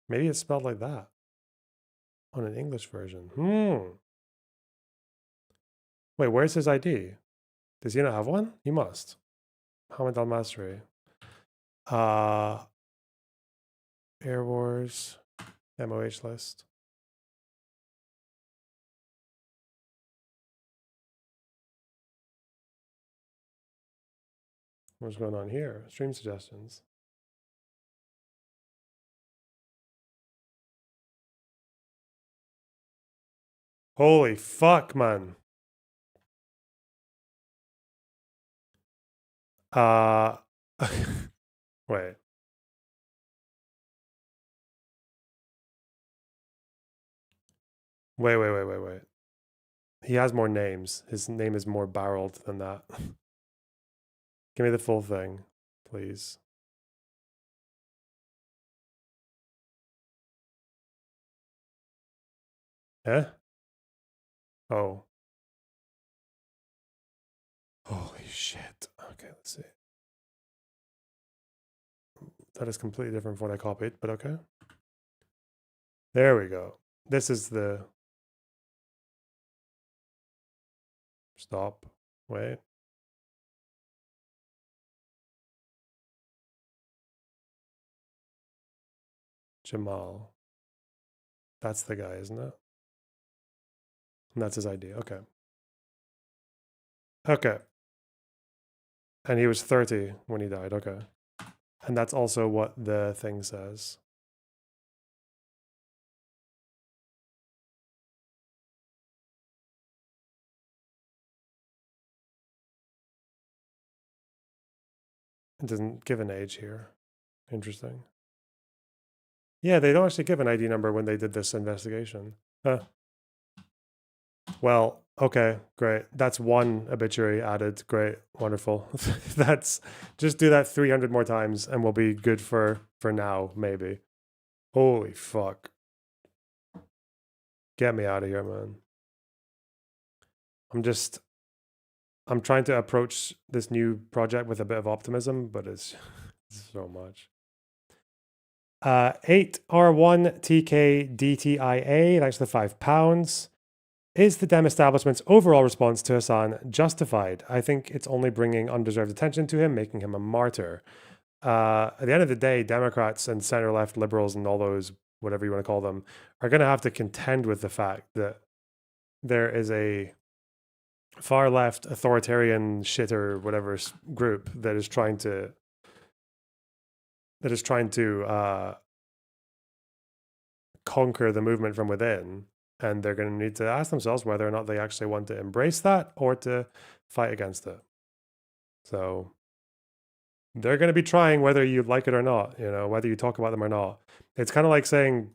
Maybe it's spelled like that on an English version. Wait, where's his ID? Does he not have one? He must. Mohammed Al Masri. Air Wars. MOH list. What's going on here? Stream suggestions. Holy fuck, man. Wait. Wait. He has more names. His name is more barreled than that. Give me the full thing, please. Eh? Oh. Holy shit. Okay, let's see. That is completely different from what I copied, but okay. There we go. This is the... Stop. Wait. Jamal. That's the guy, isn't it? And that's his ID. Okay. Okay. And he was 30 when he died. Okay. And that's also what the thing says. It doesn't give an age here. Interesting. Yeah, they don't actually give an ID number when they did this investigation. Huh. Well, okay, great. That's one obituary added. Great, wonderful. That's just do that 300 more times and we'll be good for now, maybe. Holy fuck. Get me out of here, man. I'm trying to approach this new project with a bit of optimism, but it's so much. 8R1TKDTIA, thanks for the £5. Is the Dem establishment's overall response to Hassan justified? I think it's only bringing undeserved attention to him, making him a martyr. At the end of the day, Democrats and center-left liberals and all those, whatever you want to call them, are going to have to contend with the fact that there is a far-left authoritarian shit or whatever group that is trying to conquer the movement from within. And they're going to need to ask themselves whether or not they actually want to embrace that or to fight against it. So they're going to be trying whether you like it or not, you know, whether you talk about them or not. It's kind of like saying,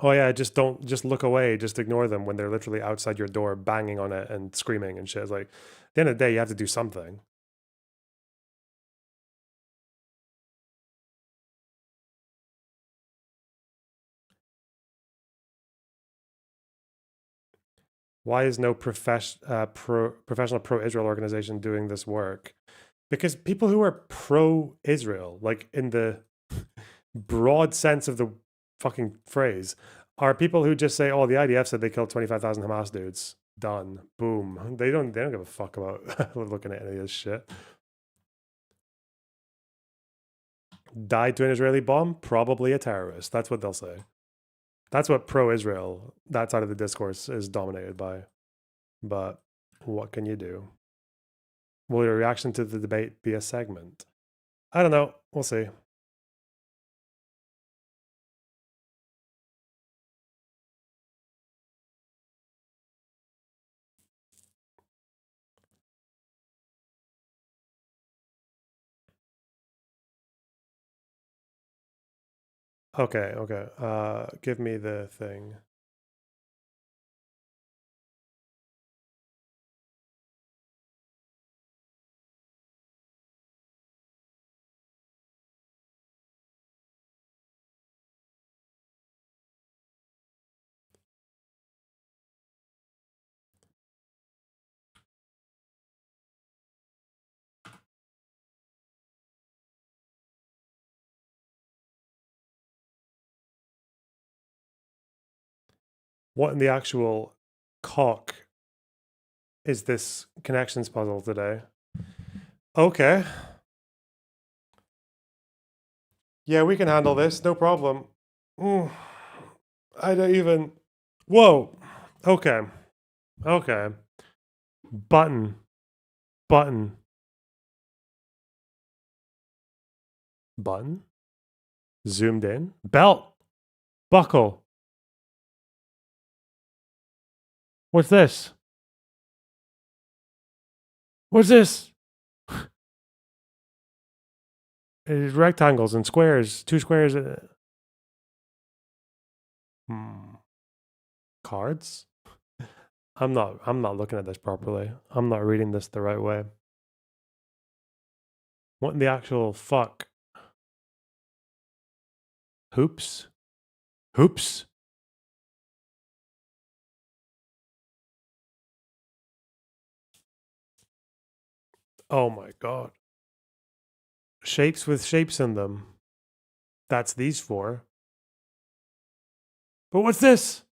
Oh yeah, just just look away, just ignore them when they're literally outside your door banging on it and screaming and shit. It's like, at the end of the day, you have to do something. Why is no professional pro-Israel organization doing this work? Because people who are pro-Israel, like in the broad sense of the fucking phrase, are people who just say, "Oh, the IDF said they killed 25,000 Hamas dudes. Done. Boom." They don't give a fuck about looking at any of this shit. Died to an Israeli bomb? Probably a terrorist. That's what they'll say. That's what pro-Israel, that side of the discourse, is dominated by. But what can you do? Will your reaction to the debate be a segment? I don't know. We'll see. Okay, okay. Give me the thing. What in the actual cock is this connections puzzle today? Okay. Yeah, we can handle this. No problem. I don't even... Whoa. Okay. Okay. Button. Button. Button. Zoomed in. Belt. Buckle. What's this? What's this? It's rectangles and squares. 2 squares. Cards? I'm not looking at this properly. I'm not reading this the right way. What in the actual fuck? Hoops? Hoops? Oh my god. Shapes with shapes in them. That's these 4. But what's this?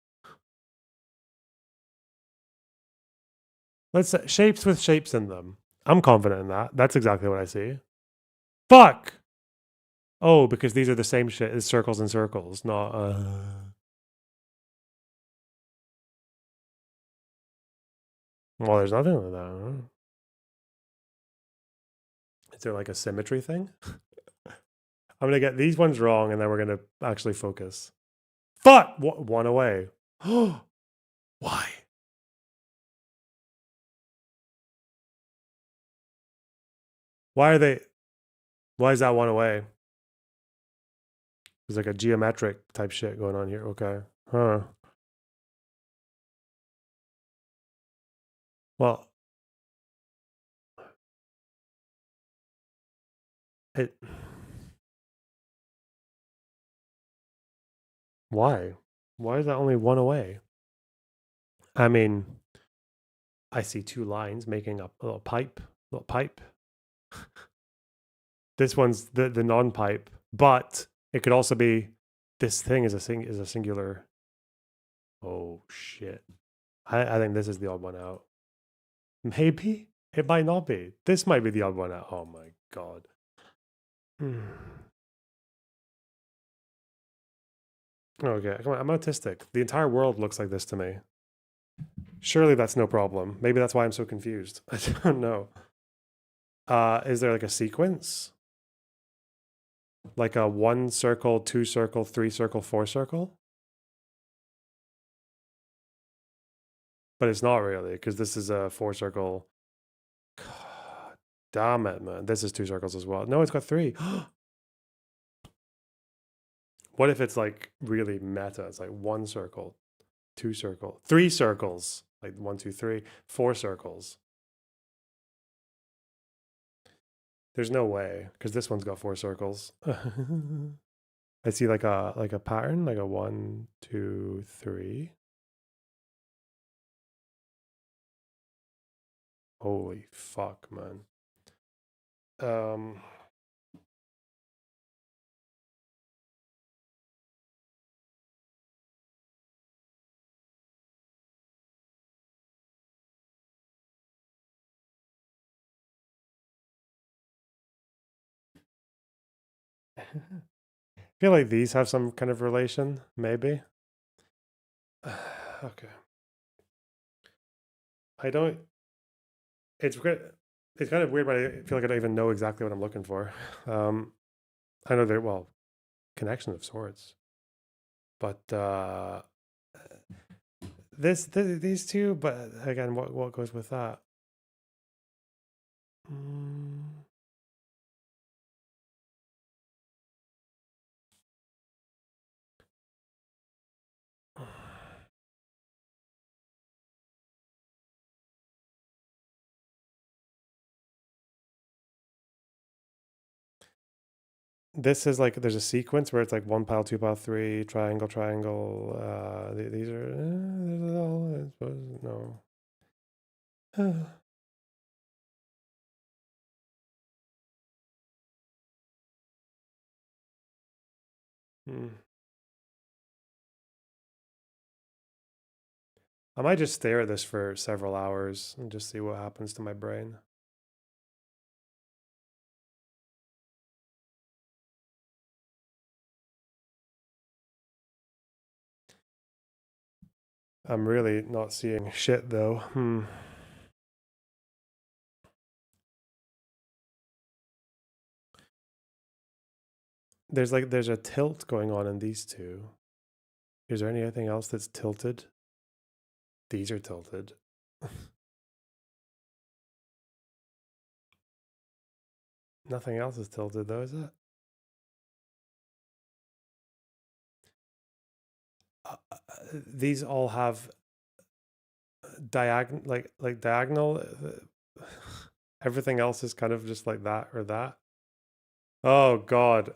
Let's say shapes with shapes in them. I'm confident in that. That's exactly what I see. Fuck! Oh, because these are the same shit as circles and circles, not Well, there's nothing like that. Huh? Is there like a symmetry thing? I'm gonna get these ones wrong and then we're gonna actually focus. Fuck! One away. Why? Why are they... Why is that one away? There's like a geometric type shit going on here. Okay. Huh. Well... Why? Why is that only one away? I mean... I see 2 lines making up a little pipe. Little pipe. This one's the non-pipe, but it could also be this thing is a singular. Oh shit! I think this is the odd one out. Maybe it might not be. This might be the odd one out. Oh my god. Okay, come on. I'm autistic. The entire world looks like this to me. Surely that's no problem. Maybe that's why I'm so confused. I don't know. Is there like a sequence? Like a 1 circle, 2 circle, 3 circle, 4 circle? But it's not really, because this is a 4 circle. God damn it, man. This is 2 circles as well. No, it's got 3. What if it's like really meta? It's like 1 circle, 2 circle, 3 circles, like 1, 2, 3, 4 circles. There's no way, because this one's got 4 circles. I see like a pattern, like a 1, 2, 3. Holy fuck, man. I feel like these have some kind of relation, maybe. Okay. I don't. It's great. It's kind of weird, but I feel like I don't even know exactly what I'm looking for. I know they're, well, connection of sorts, but these two. But again, what goes with that? This is like there's a sequence where it's like 1 pile, 2 pile, 3 triangle, triangle. These are there's all, I suppose, no. I might just stare at this for several hours and just see what happens to my brain. I'm really not seeing shit though. There's a tilt going on in these two. Is there anything else that's tilted? These are tilted. Nothing else is tilted though, is it? These all have diagonal, like diagonal. Everything else is kind of just like that or that. Oh God,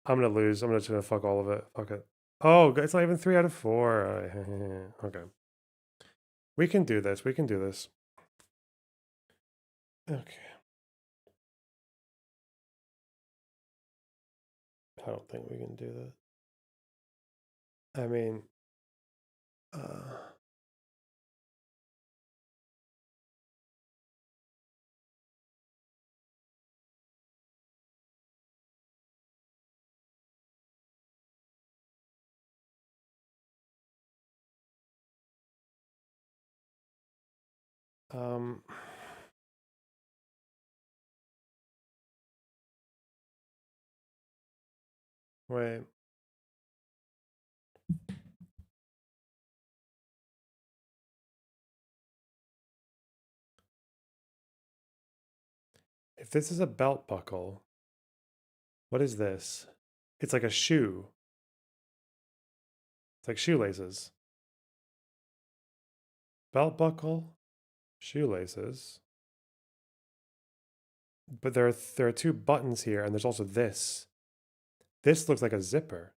I'm gonna lose. I'm just gonna fuck all of it. Fuck it. Oh, it's not even 3 out of 4. Okay. We can do this. We can do this. Okay. I don't think we can do this. I mean, wait. If this is a belt buckle, what is this? It's like a shoe. It's like shoelaces. Belt buckle, shoelaces. But there are 2 buttons here, and there's also this. This looks like a zipper.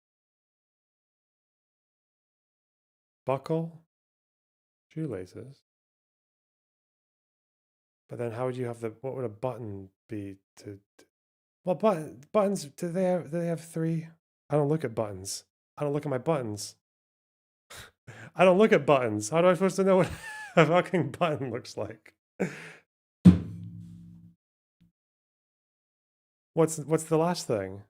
Buckle, shoelaces. But then how would you have what would a button be to well, buttons, do they have 3? I don't look at buttons. I don't look at my buttons. I don't look at buttons. How am I supposed to know what a fucking button looks like? What's the last thing?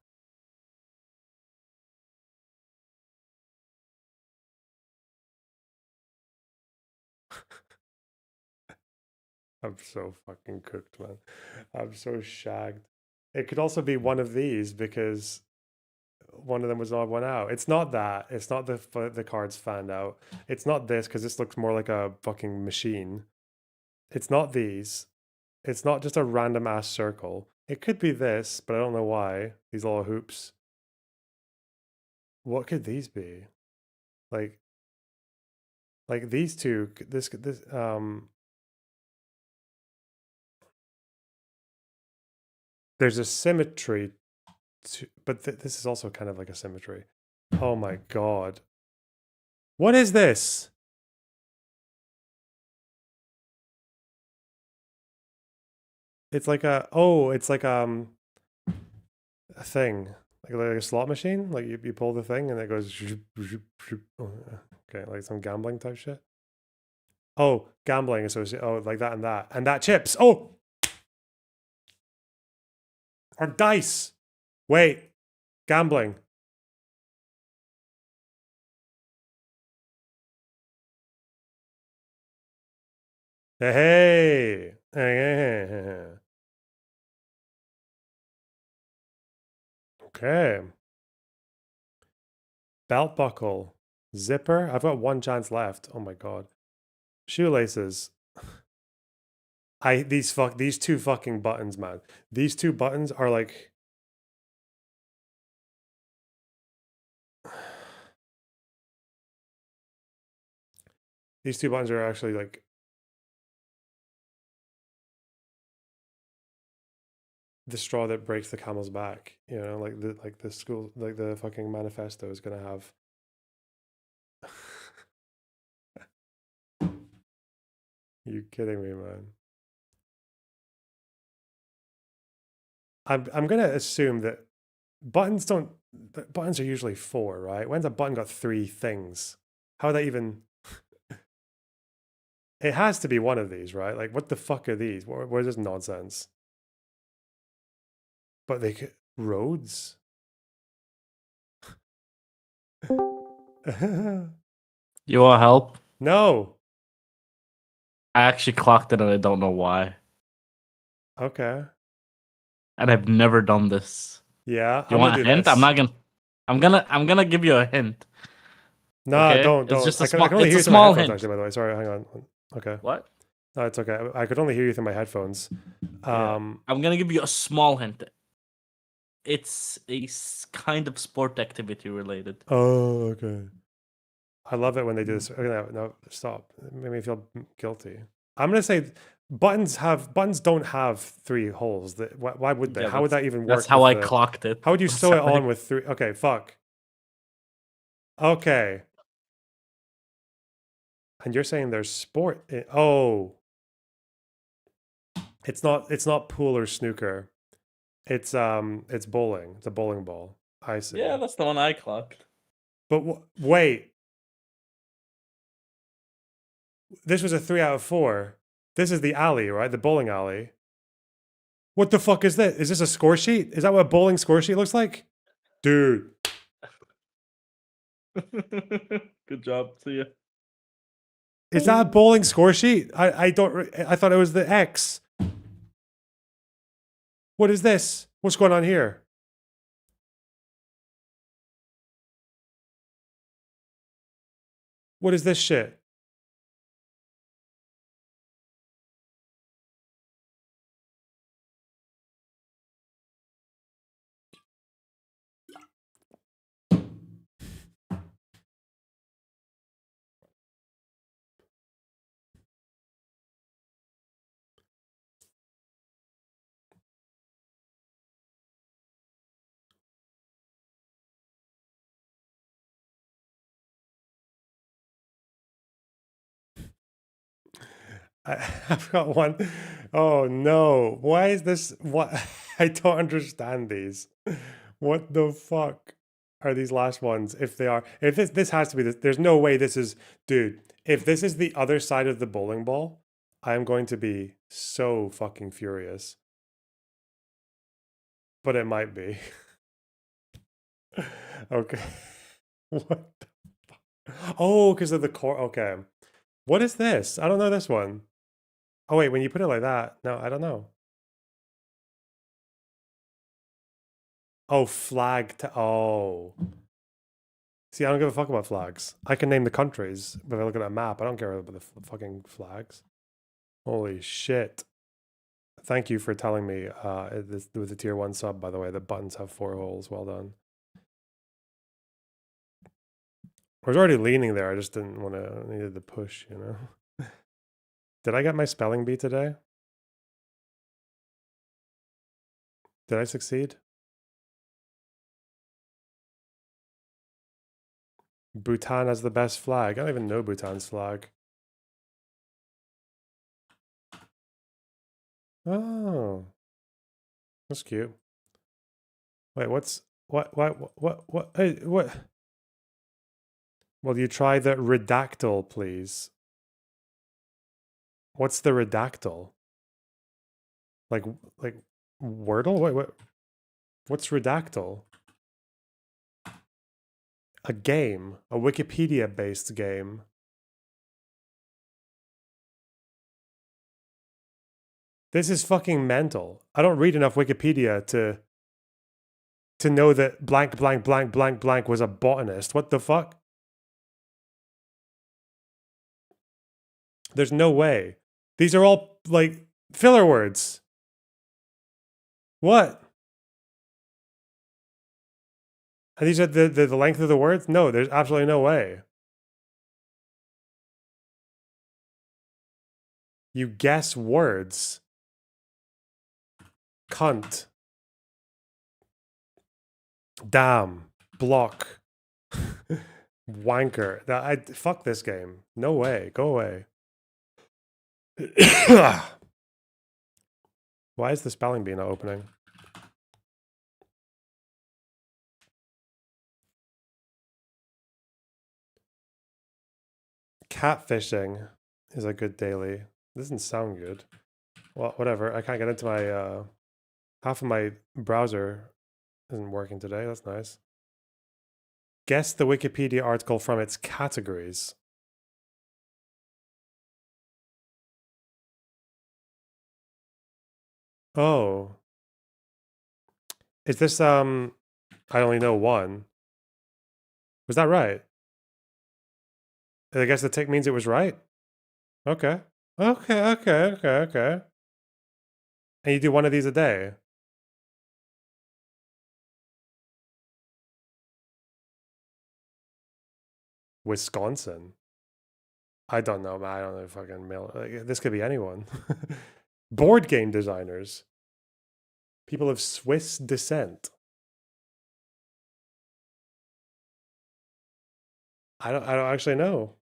I'm so fucking cooked, man. I'm so shagged. It could also be one of these because one of them was odd one out. It's not that. It's not the cards fanned out. It's not this because this looks more like a fucking machine. It's not these. It's not just a random ass circle. It could be this, but I don't know why. These little hoops. What could these be? Like these two, this, there's a symmetry to, but this is also kind of like a symmetry. Oh my God. What is this? It's like a, it's like a thing, like a slot machine. Like you pull the thing and it goes. Okay, like some gambling type shit. Oh, gambling associate. Oh, like that and that chips. Oh, or dice. Wait, gambling. Hey, hey. Okay. Belt buckle, zipper. I've got one chance left. Oh my God. Shoelaces. These two fucking buttons, man. These two buttons are like these two buttons are actually like the straw that breaks the camel's back. You know, like the school, like the fucking manifesto is gonna have. You kidding me, man? I'm gonna assume that buttons are usually 4, right? When's a button got 3 things? How would that even? It has to be one of these, right? Like, what the fuck are these? What is this nonsense? But they could roads. You want help? No. I actually clocked it and I don't know why. Okay. And I've never done this. Yeah. You want a hint? This. I'm gonna give you a hint. No, Okay? don't. It's just a I small, can only it's hear a you through my small headphones, hint. actually, by the way. Sorry, hang on. Okay. What? No, it's okay. I could only hear you through my headphones. I'm gonna give you a small hint. It's a kind of sport activity related. Oh, okay. I love it when they do this. Okay, no, stop. It made me feel guilty. I'm gonna say buttons don't have 3 holes. Why would they? Yeah, How would that even work? That's how I clocked it. How would you That's sew it how I- on with 3? Okay, fuck. Okay. And you're saying there's sport. Oh. It's not pool or snooker. It's bowling. It's a bowling ball. I see. Yeah, that's the one I clocked. But wait. This was a 3 out of 4. This is the alley, right? The bowling alley. What the fuck is this? Is this a score sheet? Is that what a bowling score sheet looks like? Dude. Good job. See ya. Is that a bowling score sheet? I thought it was the X. What is this? What's going on here? What is this shit? I've got one. Oh no. Why is this? What? I don't understand these. What the fuck are these last ones? If they are, if this has to be this, there's no way this is, dude. If this is the other side of the bowling ball, I'm going to be so fucking furious. But it might be. Okay. What the fuck? Oh, because of the core. Okay. What is this? I don't know this one. Oh, wait, when you put it like that, no, I don't know. Oh, flag to, oh. See, I don't give a fuck about flags. I can name the countries, but if I look at a map, I don't care about the fucking flags. Holy shit. Thank you for telling me with the tier 1 sub, by the way, the buttons have 4 holes. Well done. I was already leaning there. I just didn't want to. I needed the push, you know. Did I get my spelling bee today? Did I succeed? Bhutan has the best flag. I don't even know Bhutan's flag. Oh, that's cute. Wait, what? Hey, what? Will you try the redactyl, please? What's the redactyl? Like Wordle? Wait, what? What's redactyl? A game, a Wikipedia-based game. This is fucking mental. I don't read enough Wikipedia to know that blank blank blank blank blank was a botanist. What the fuck? There's no way. These are all like filler words. What? And these are the length of the words? No, there's absolutely no way. You guess words. Cunt. Damn. Block. Wanker. Fuck this game. No way. Go away. Why is the spelling bee not opening? Catfishing is a good daily. This doesn't sound good. Well, whatever. I can't get into my half of my browser isn't working today. That's nice. Guess the Wikipedia article from its categories. Oh. Is this I only know one. Was that right? I guess the tick means it was right. Okay. Okay. And you do one of these a day. Wisconsin. I don't know, man. I don't know fucking mail. Like, this could be anyone. Board game designers. People of Swiss descent. I don't actually know.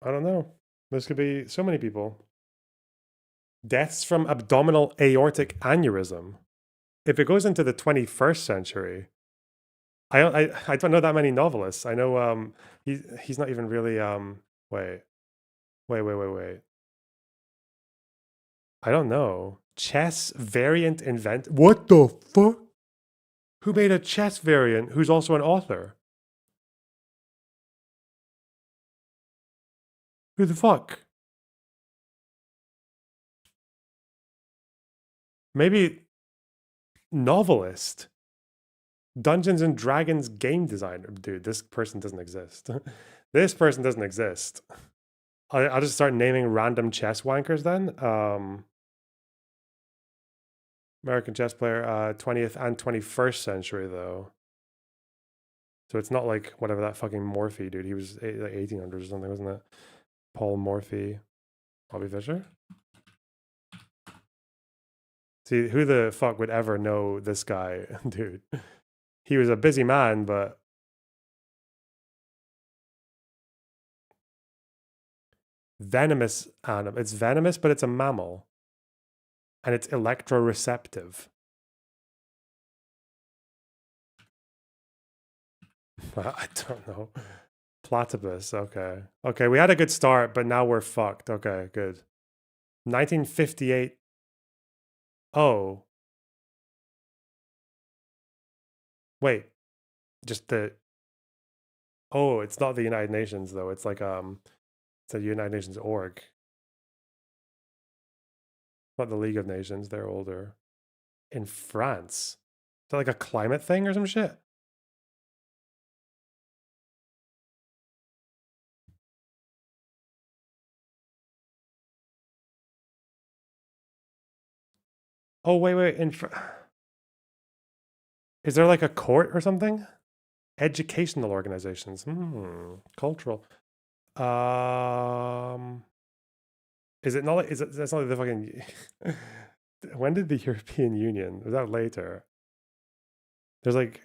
I don't know. This could be so many people. Deaths from abdominal aortic aneurysm. If it goes into the 21st century, I don't know that many novelists. I know he's not even really wait. I don't know. Chess variant invent. What the fuck? Who made a chess variant who's also an author? Who the fuck? Maybe novelist. Dungeons and Dragons game designer. Dude, this person doesn't exist. This person doesn't exist. I'll just start naming random chess wankers then. American chess player, 20th and 21st century though. So it's not like whatever that fucking Morphy dude. He was like 1800s or something, wasn't it? Paul Morphy. Bobby Fischer? See, who the fuck would ever know this guy, dude? He was a busy man, but venomous animal. It's venomous, but it's a mammal. And it's electroreceptive. I don't know. Platypus, okay. Okay, we had a good start, but now we're fucked. Okay, good. 1958. Oh. Wait. Just the... Oh, it's not the United Nations, though. It's like, it's a United Nations org. Not the League of Nations, they're older. In France. Is that like a climate thing or some shit? Oh, wait. Is there like a court or something? Educational organizations. Cultural. Is it not like, that's not like the fucking when did the European Union, was that later? There's like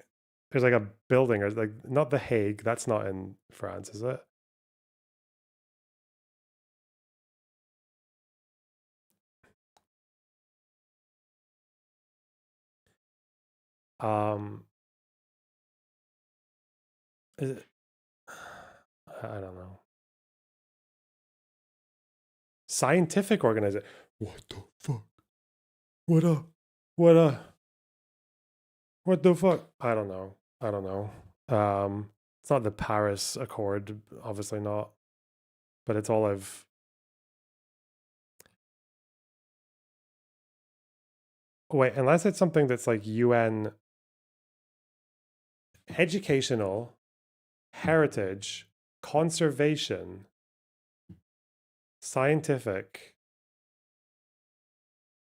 a building, or like, not The Hague, that's not in France, is it? Is it, I don't know. Scientific organization. What the fuck? What the fuck? I don't know. It's not the Paris Accord, obviously not. But it's all I've. Wait, unless it's something that's like UN educational, heritage, conservation, scientific.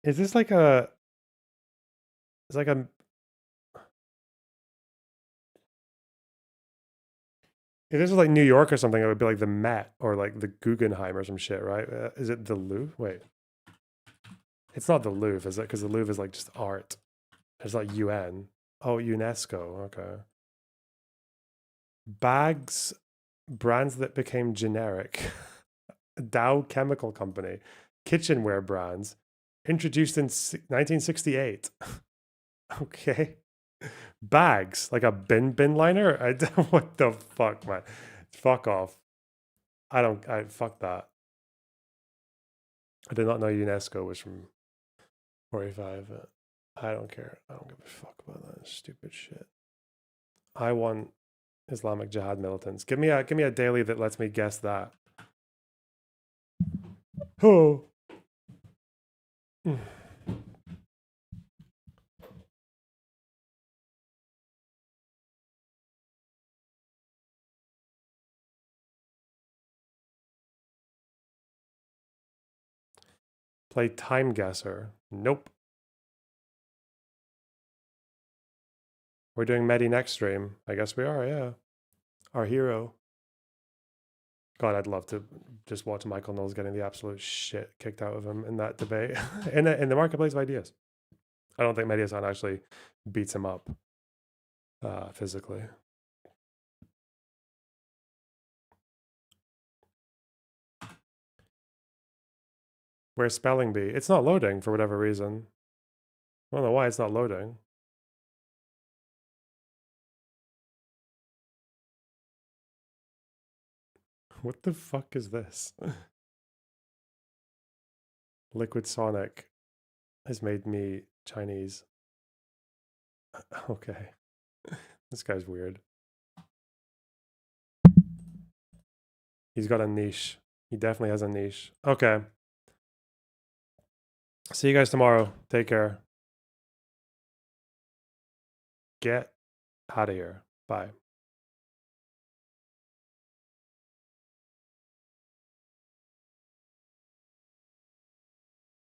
Is this like a? It's like a. If this was like New York or something, it would be like the Met or like the Guggenheim or some shit, right? Is it the Louvre? Wait. It's not the Louvre, is it? Because the Louvre is like just art. It's like UN. Oh, UNESCO. Okay. Bags, brands that became generic. Dow Chemical Company. Kitchenware brands. Introduced in 1968. Okay. Bags, like a bin liner? I don't, what the fuck, man? Fuck off. Fuck that. I did not know UNESCO was from 45. I don't care. I don't give a fuck about that stupid shit. I want Islamic Jihad militants. Give me a daily that lets me guess that. Oh. Play Time Guesser. Nope. We're doing Medi next stream. I guess we are, yeah. Our hero. God, I'd love to just watch Michael Knowles getting the absolute shit kicked out of him in that debate. in the marketplace of ideas. I don't think Mediasan actually beats him up physically. Where's spelling bee? It's not loading for whatever reason. I don't know why it's not loading. What the fuck is this? Liquid Sonic has made me Chinese. Okay. This guy's weird. He's got a niche. He definitely has a niche. Okay. See you guys tomorrow. Take care. Get out of here. Bye.